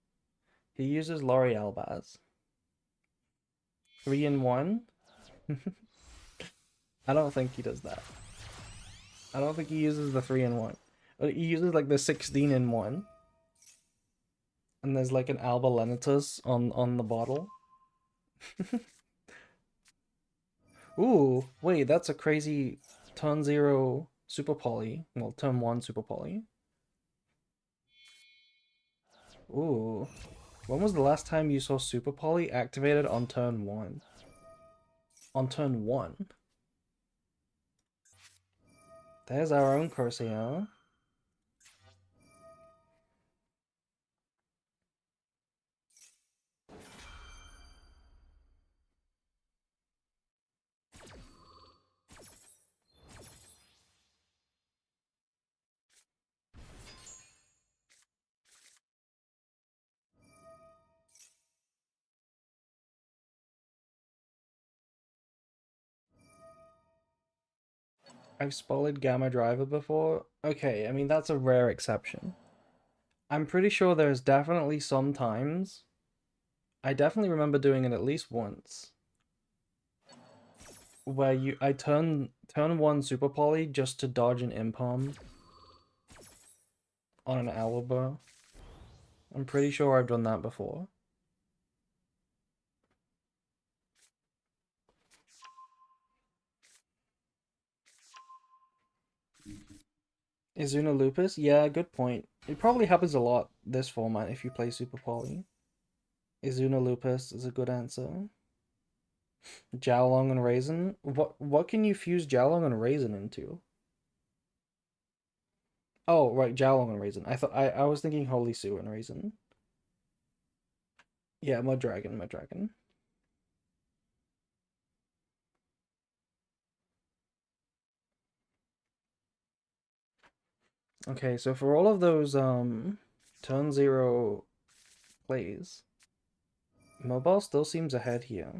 He uses L'Oreal Baz. 3-in-1? I don't think he does that. I don't think he uses the 3-in-1. He uses like the 16-in-1. And there's like an Alba Lenitus on the bottle. Ooh, wait, that's a crazy turn 0 super poly. Well, turn 1 super poly. Ooh. When was the last time you saw super poly activated on turn 1? On turn 1? There's our own Corsair. I've spotted Gamma Driver before. Okay, I mean, that's a rare exception. I'm pretty sure there's definitely some times. I definitely remember doing it at least once. Where I turn 1 super poly just to dodge an impalm on an Alba. I'm pretty sure I've done that before. Izuna Lupus? Yeah, good point. It probably happens a lot this format if you play Super Poly. Izuna Lupus is a good answer. Jiaolong and Raisin? What can you fuse Jiaolong and Raisin into? Oh, right, Jiaolong and Raisin. I was thinking Holy Sue and Raisin. Yeah, Mud Dragon, Mud Dragon. Okay, so for all of those turn 0 plays, Mobile still seems ahead here.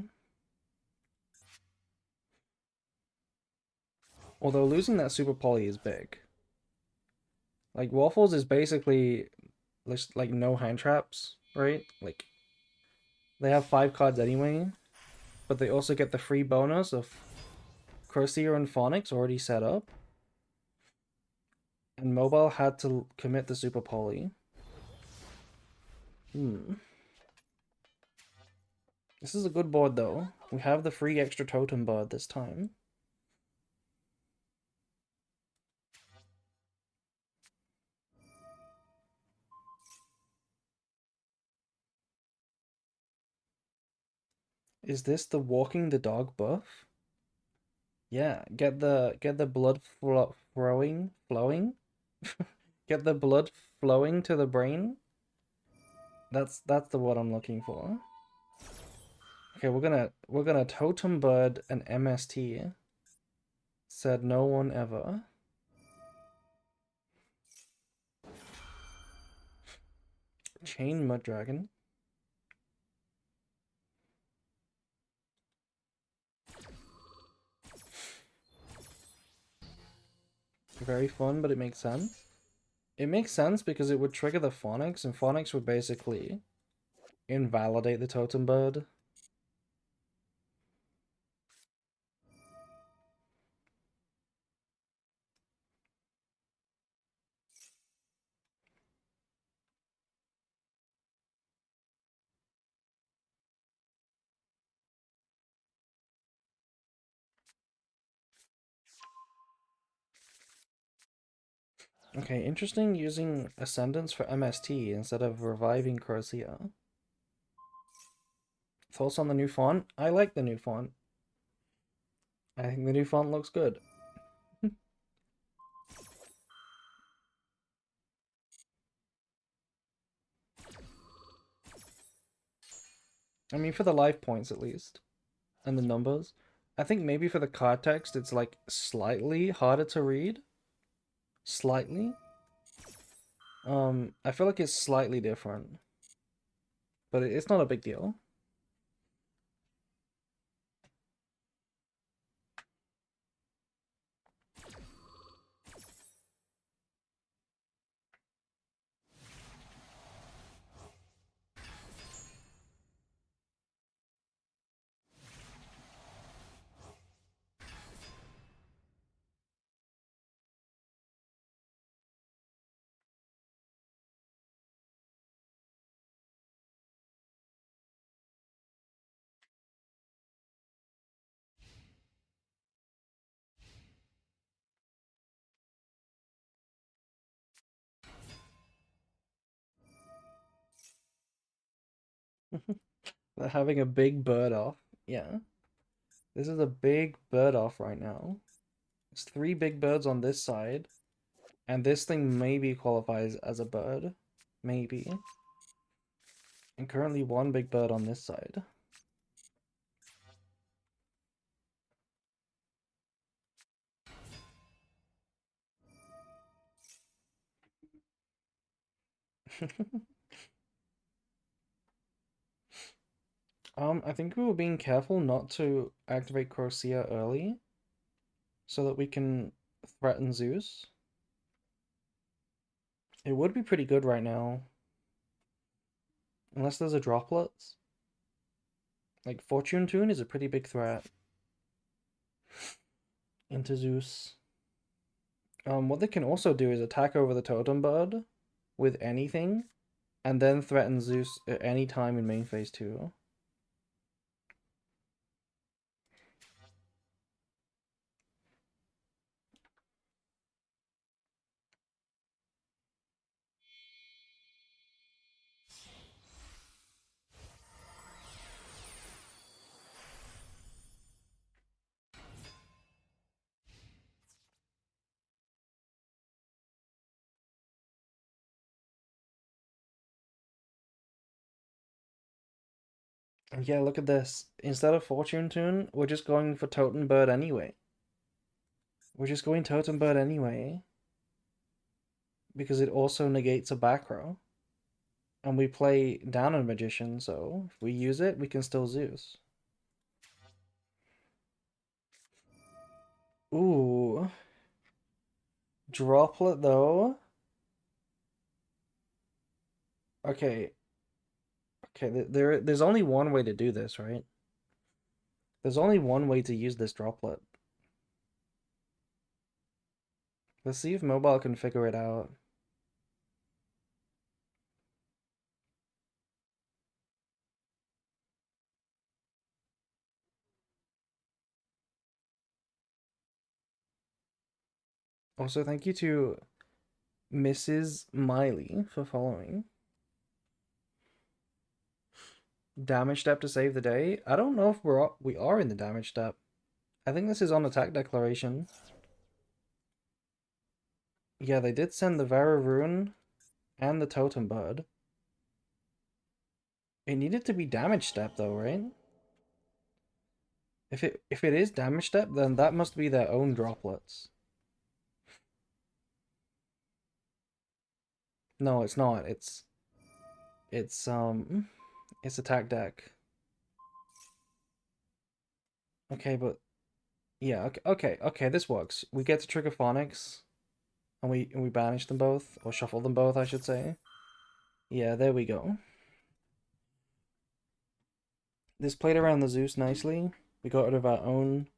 Although losing that Super Poly is big. Like Waffles is basically just like no hand traps, right? Like they have 5 cards anyway, but they also get the free bonus of Corsair and Phonics already set up. And Mobile had to commit the Super Poly. This is a good board though. We have the free extra totem bird this time. Is this the walking the dog buff? Yeah, get the blood flowing. Get the blood flowing to the brain. That's the word I'm looking for. Okay, we're gonna totem bird an MST. Said no one ever. Chain Mud Dragon. Very fun, but it makes sense. It makes sense because it would trigger the Phonics, and Phonics would basically invalidate the totem bird. Okay, interesting using Ascendance for MST instead of reviving Corsia. Thoughts on the new font? I like the new font. I think the new font looks good. I mean, for the life points at least, and the numbers. I think maybe for the card text, it's like slightly harder to read. Slightly. I feel like it's slightly different, but it's not a big deal. They're having a big bird off. Yeah. This is a big bird off right now. There's 3 big birds on this side, and this thing maybe qualifies as a bird. Maybe. And currently 1 big bird on this side. I think we were being careful not to activate Corsia early, so that we can threaten Zeus. It would be pretty good right now. Unless there's a droplets. Like, Fortune Tune is a pretty big threat into Zeus. What they can also do is attack over the Totem Bird with anything, and then threaten Zeus at any time in main phase 2. And yeah, look at this. Instead of Fortune Tune, we're just going for Totem Bird anyway. We're just going Totem Bird anyway. Because it also negates a back row. And we play down a Magician, so if we use it, we can still Zeus. Ooh. Droplet, though. Okay, okay. There's only one way to do this, right? There's only one way to use this droplet. Let's see if mobile can figure it out. Also, thank you to Mrs. Miley for following. Damage step to save the day. I don't know if we are in the damage step. I think this is on attack declaration. Yeah, they did send the Vera rune and the totem bird. It needed to be damage step though, right? If it is damage step, then that must be their own droplets. No, it's not. It's it's attack deck. Okay, but yeah, okay, this works. We get to trigger Phonics and we banish them both, or shuffle them both, I should say. Yeah, there we go. This played around the Zeus nicely. We got rid of our own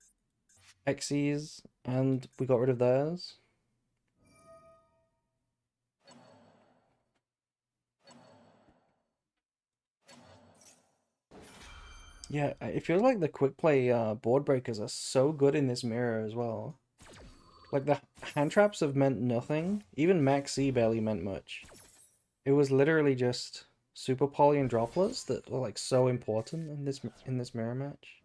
Xyz and we got rid of theirs. Yeah, it feels like the quick play board breakers are so good in this mirror as well. Like the hand traps have meant nothing. Even Max C barely meant much. It was literally just super poly and droplets that were like so important in this mirror match.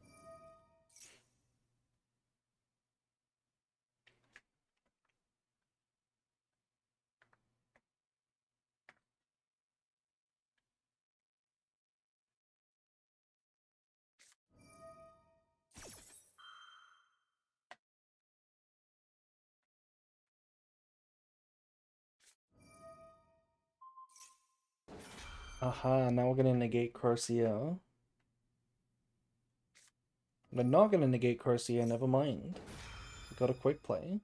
Aha, now we're gonna negate Corsair. We're not gonna negate Corsair, never mind. We got a quick play.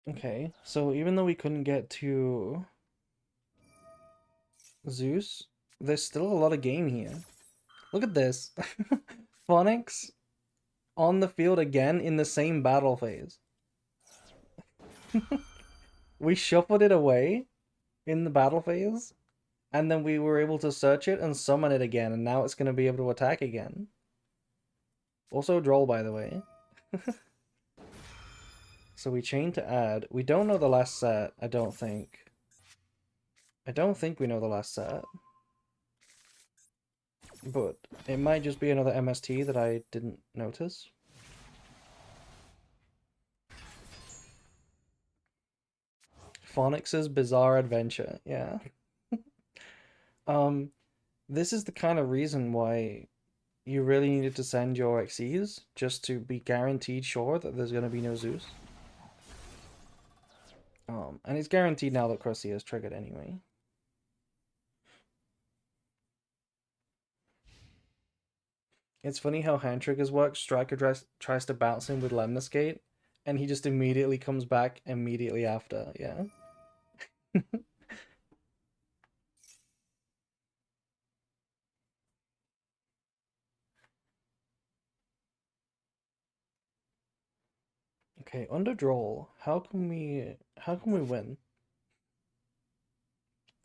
Okay, so even though we couldn't get to Zeus, there's still a lot of game here. Look at this. Phonics on the field again in the same battle phase. We shuffled it away in the battle phase, and then we were able to search it and summon it again, and now it's going to be able to attack again. Also droll, by the way. So we chain to add. We don't know the last set, I don't think. I don't think we know the last set. But it might just be another MST that I didn't notice. Phonics's Bizarre Adventure, yeah. Um, this is the kind of reason why you really needed to send your Xyz, just to be guaranteed sure that there's going to be no Zeus. And it's guaranteed now that Crusty is triggered anyway. It's funny how hand triggers work. Striker tries to bounce him with Lemniscate, and he just immediately comes back immediately after, yeah. Okay, under draw, how can we win?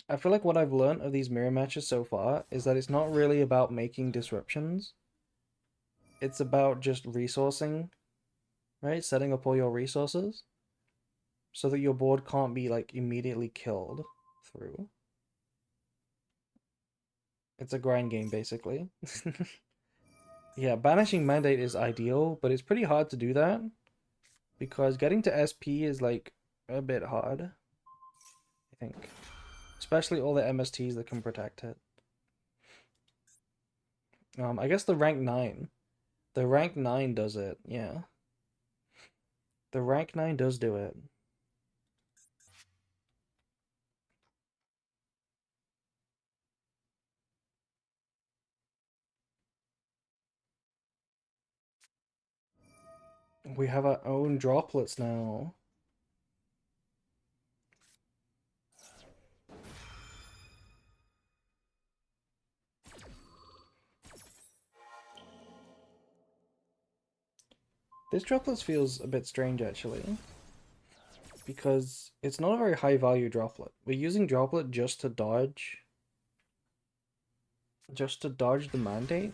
I feel like what I've learned of these mirror matches so far is that it's not really about making disruptions. It's about just resourcing, right? Setting up all your resources so that your board can't be like immediately killed through. It's a grind game basically. Yeah, banishing mandate is ideal, but it's pretty hard to do that because getting to SP is like a bit hard, I think. Especially all the MSTs that can protect it. I guess the rank 9. The rank 9 does it, yeah. The rank 9 does do it. We have our own droplets now. This droplets feels a bit strange actually, because it's not a very high value droplet. We're using droplet just to dodge the mandate.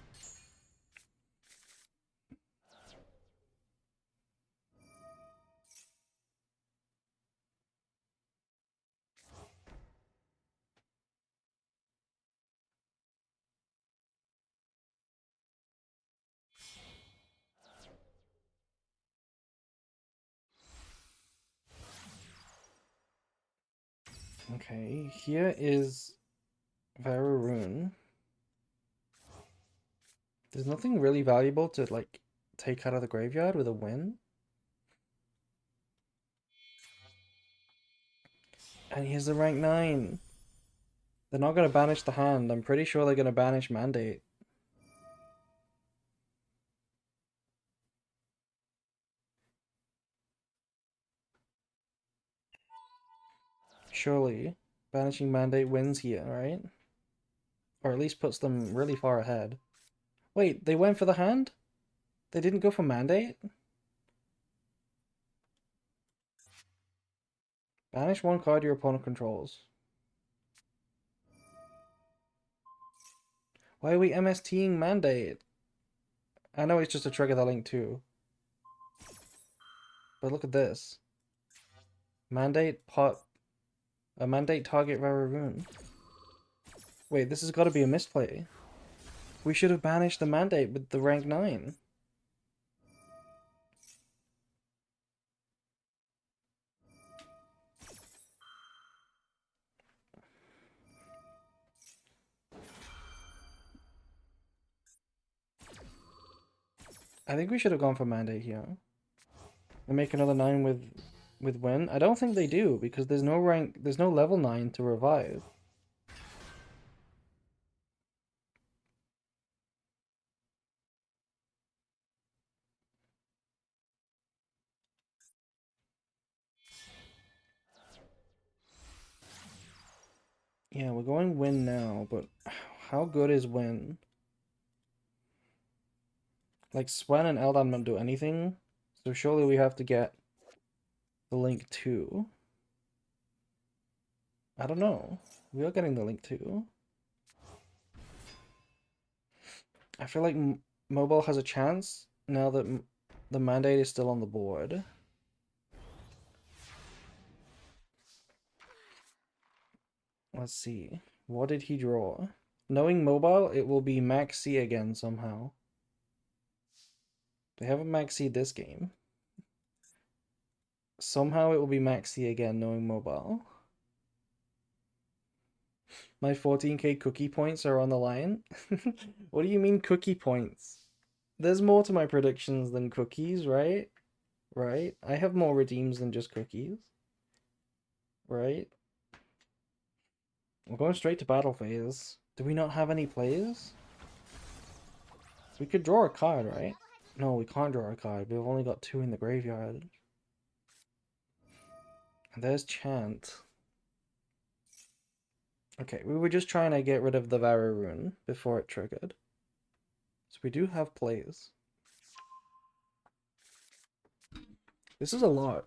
Okay, here is Vararune. There's nothing really valuable to like take out of the graveyard with a win. And here's the rank 9. They're not gonna banish the hand. I'm pretty sure they're gonna banish mandate. Surely, banishing mandate wins here, right? Or at least puts them really far ahead. Wait, they went for the hand? They didn't go for mandate? Banish one card your opponent controls. Why are we MSTing mandate? I know it's just to trigger the link too. But look at this. Mandate pot a mandate target Vararune. Wait, this has got to be a misplay. We should have banished the mandate with the rank 9. I think we should have gone for mandate here. And make another 9 with win. I don't think they do because there's no level 9 to revive. Yeah, we're going win now, but how good is win? Like Swen and Eldon don't do anything, so surely we have to get the link too. I don't know. We are getting the link too. I feel like mobile has a chance now that the mandate is still on the board. Let's see. What did he draw? Knowing mobile, it will be Max C again somehow. They haven't Max C this game. Somehow it will be Max C again, knowing mobile. My 14k cookie points are on the line. What do you mean cookie points? There's more to my predictions than cookies, right? Right? I have more redeems than just cookies. Right? We're going straight to battle phase. Do we not have any plays? We could draw a card, right? No, we can't draw a card. We've only got 2 in the graveyard. And there's Chant. Okay, we were just trying to get rid of the Vararune before it triggered. So we do have plays. This is a lot.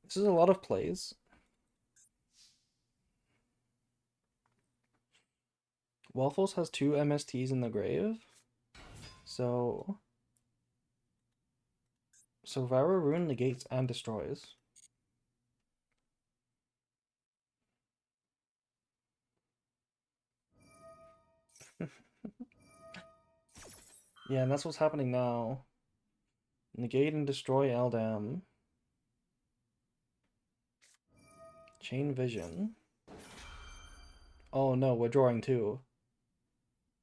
This is a lot of plays. Waffles has 2 MSTs in the grave. So Vararune negates and destroys. Yeah, and that's what's happening now. Negate and destroy Eldam. Chain Vision. Oh no, we're drawing two.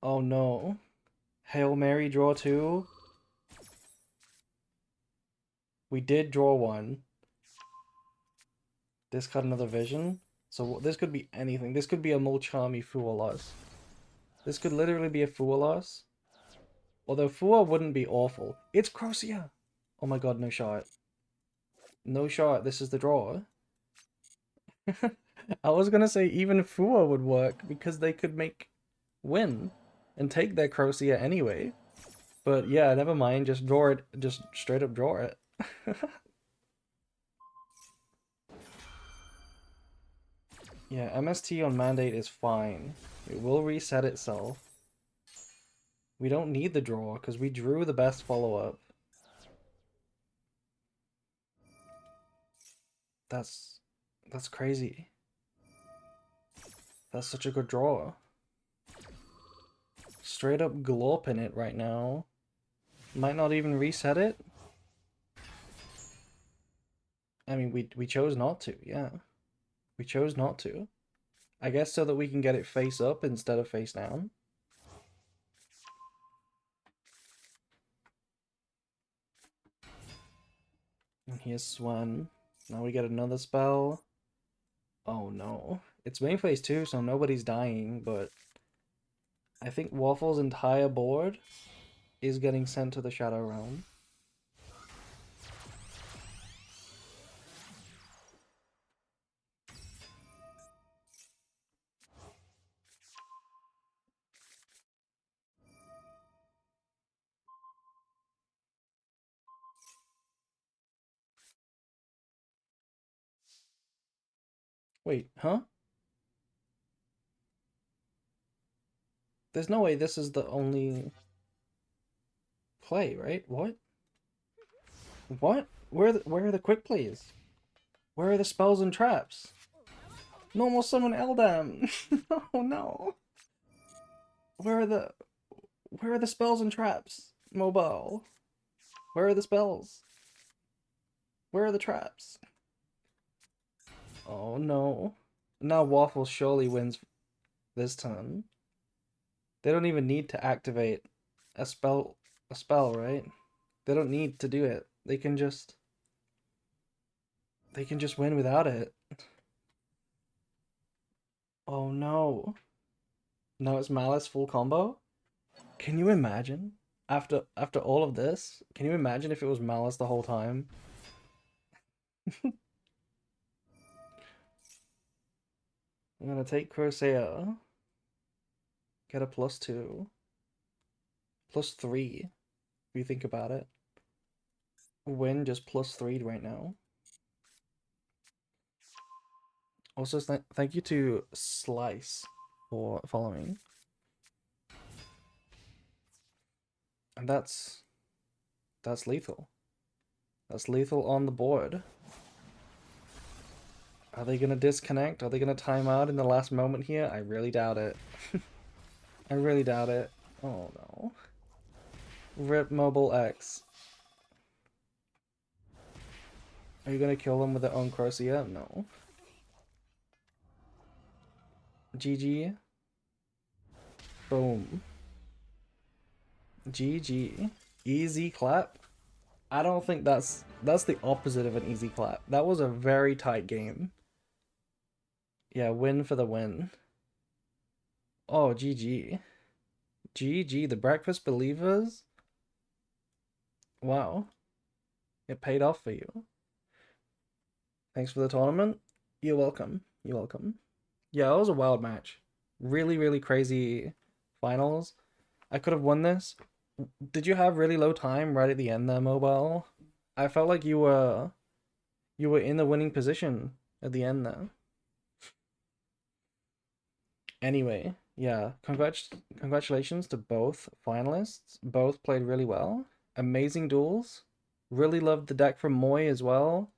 Oh no. Hail Mary, draw two. We did draw one. Discard another vision. So this could be anything. This could be a Mulchami Fualas. This could literally be a Fualas. Although Fua wouldn't be awful. It's Crocia! Oh my god, no shot. No shot, this is the draw. I was gonna say even Fua would work because they could make win and take their Crocia anyway. But yeah, never mind, just draw it, just straight up draw it. Yeah, MST on Mandate is fine. It will reset itself. We don't need the draw because we drew the best follow-up. That's crazy. That's such a good draw. Straight up glorp in it right now. Might not even reset it. I mean, we chose not to, yeah. We chose not to. I guess so that we can get it face up instead of face down. And here's Swan. Now we get another spell. Oh no. It's main phase 2, so nobody's dying, but I think Waffle's entire board is getting sent to the Shadow Realm. Wait, huh? There's no way this is the only play, right? What? What? Where are the quick plays? Where are the spells and traps? Normal summon Eldam. Oh no. Where are the spells and traps? Mobile. Where are the spells? Where are the traps? Oh no. Now Waffle surely wins this turn. They don't even need to activate a spell, right? They don't need to do it. They can just win without it. Oh no. No, it's Malice full combo? Can you imagine? After all of this, can you imagine if it was Malice the whole time? I'm gonna take Corsair. Get a +2. +3, if you think about it. Win just +3 right now. Also, thank you to Slice for following. And that's lethal. That's lethal on the board. Are they gonna disconnect? Are they gonna time out in the last moment here? I really doubt it. I really doubt it. Oh no. Rip Mobile X. Are you gonna kill them with their own Corsair? No. GG. Boom. GG. Easy clap. I don't think that's the opposite of an easy clap. That was a very tight game. Yeah, win for the win. Oh, GG. GG, the Breakfast Believers. Wow. It paid off for you. Thanks for the tournament. You're welcome. You're welcome. Yeah, it was a wild match. Really, really crazy finals. I could have won this. Did you have really low time right at the end there, Mobile? I felt like you were in the winning position at the end there. Anyway, yeah, congratulations to both finalists. Both played really well. Amazing duels. Really loved the deck from Moy as well.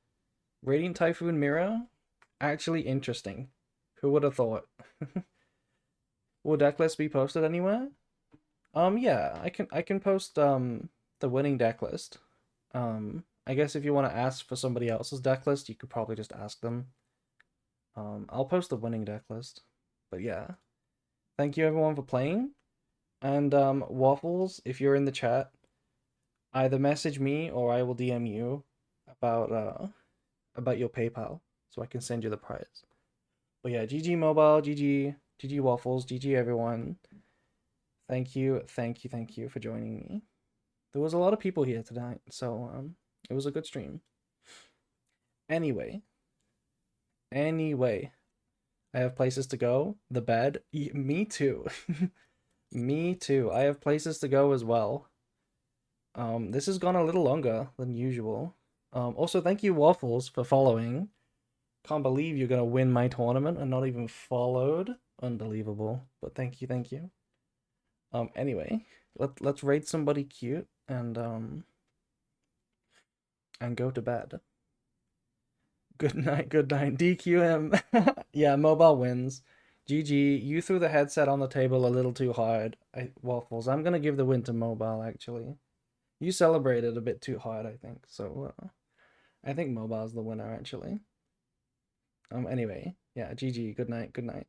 Radiant Typhoon Mirror. Actually interesting. Who would have thought? Will deck lists be posted anywhere? Yeah, I can post the winning deck list. I guess if you want to ask for somebody else's deck list, you could probably just ask them. I'll post the winning deck list. But yeah, thank you everyone for playing. And Waffles, if you're in the chat, either message me or I will DM you about your PayPal so I can send you the prize. But yeah, GG Mobile, GG Waffles, GG everyone. Thank you, thank you, thank you for joining me. There was a lot of people here tonight, so it was a good stream. Anyway, anyway, I have places to go. The bed. Me too. Me too. I have places to go as well. This has gone a little longer than usual. Also, thank you, Waffles, for following. Can't believe you're gonna win my tournament and not even followed. Unbelievable. But thank you, thank you. Anyway, let's raid somebody cute and go to bed. Good night, good night. DQM. Yeah, mobile wins. GG. You threw the headset on the table a little too hard. Waffles. I'm gonna give the win to mobile actually. You celebrated a bit too hard, I think. So I think mobile's the winner actually. Anyway, yeah, GG. Good night. Good night.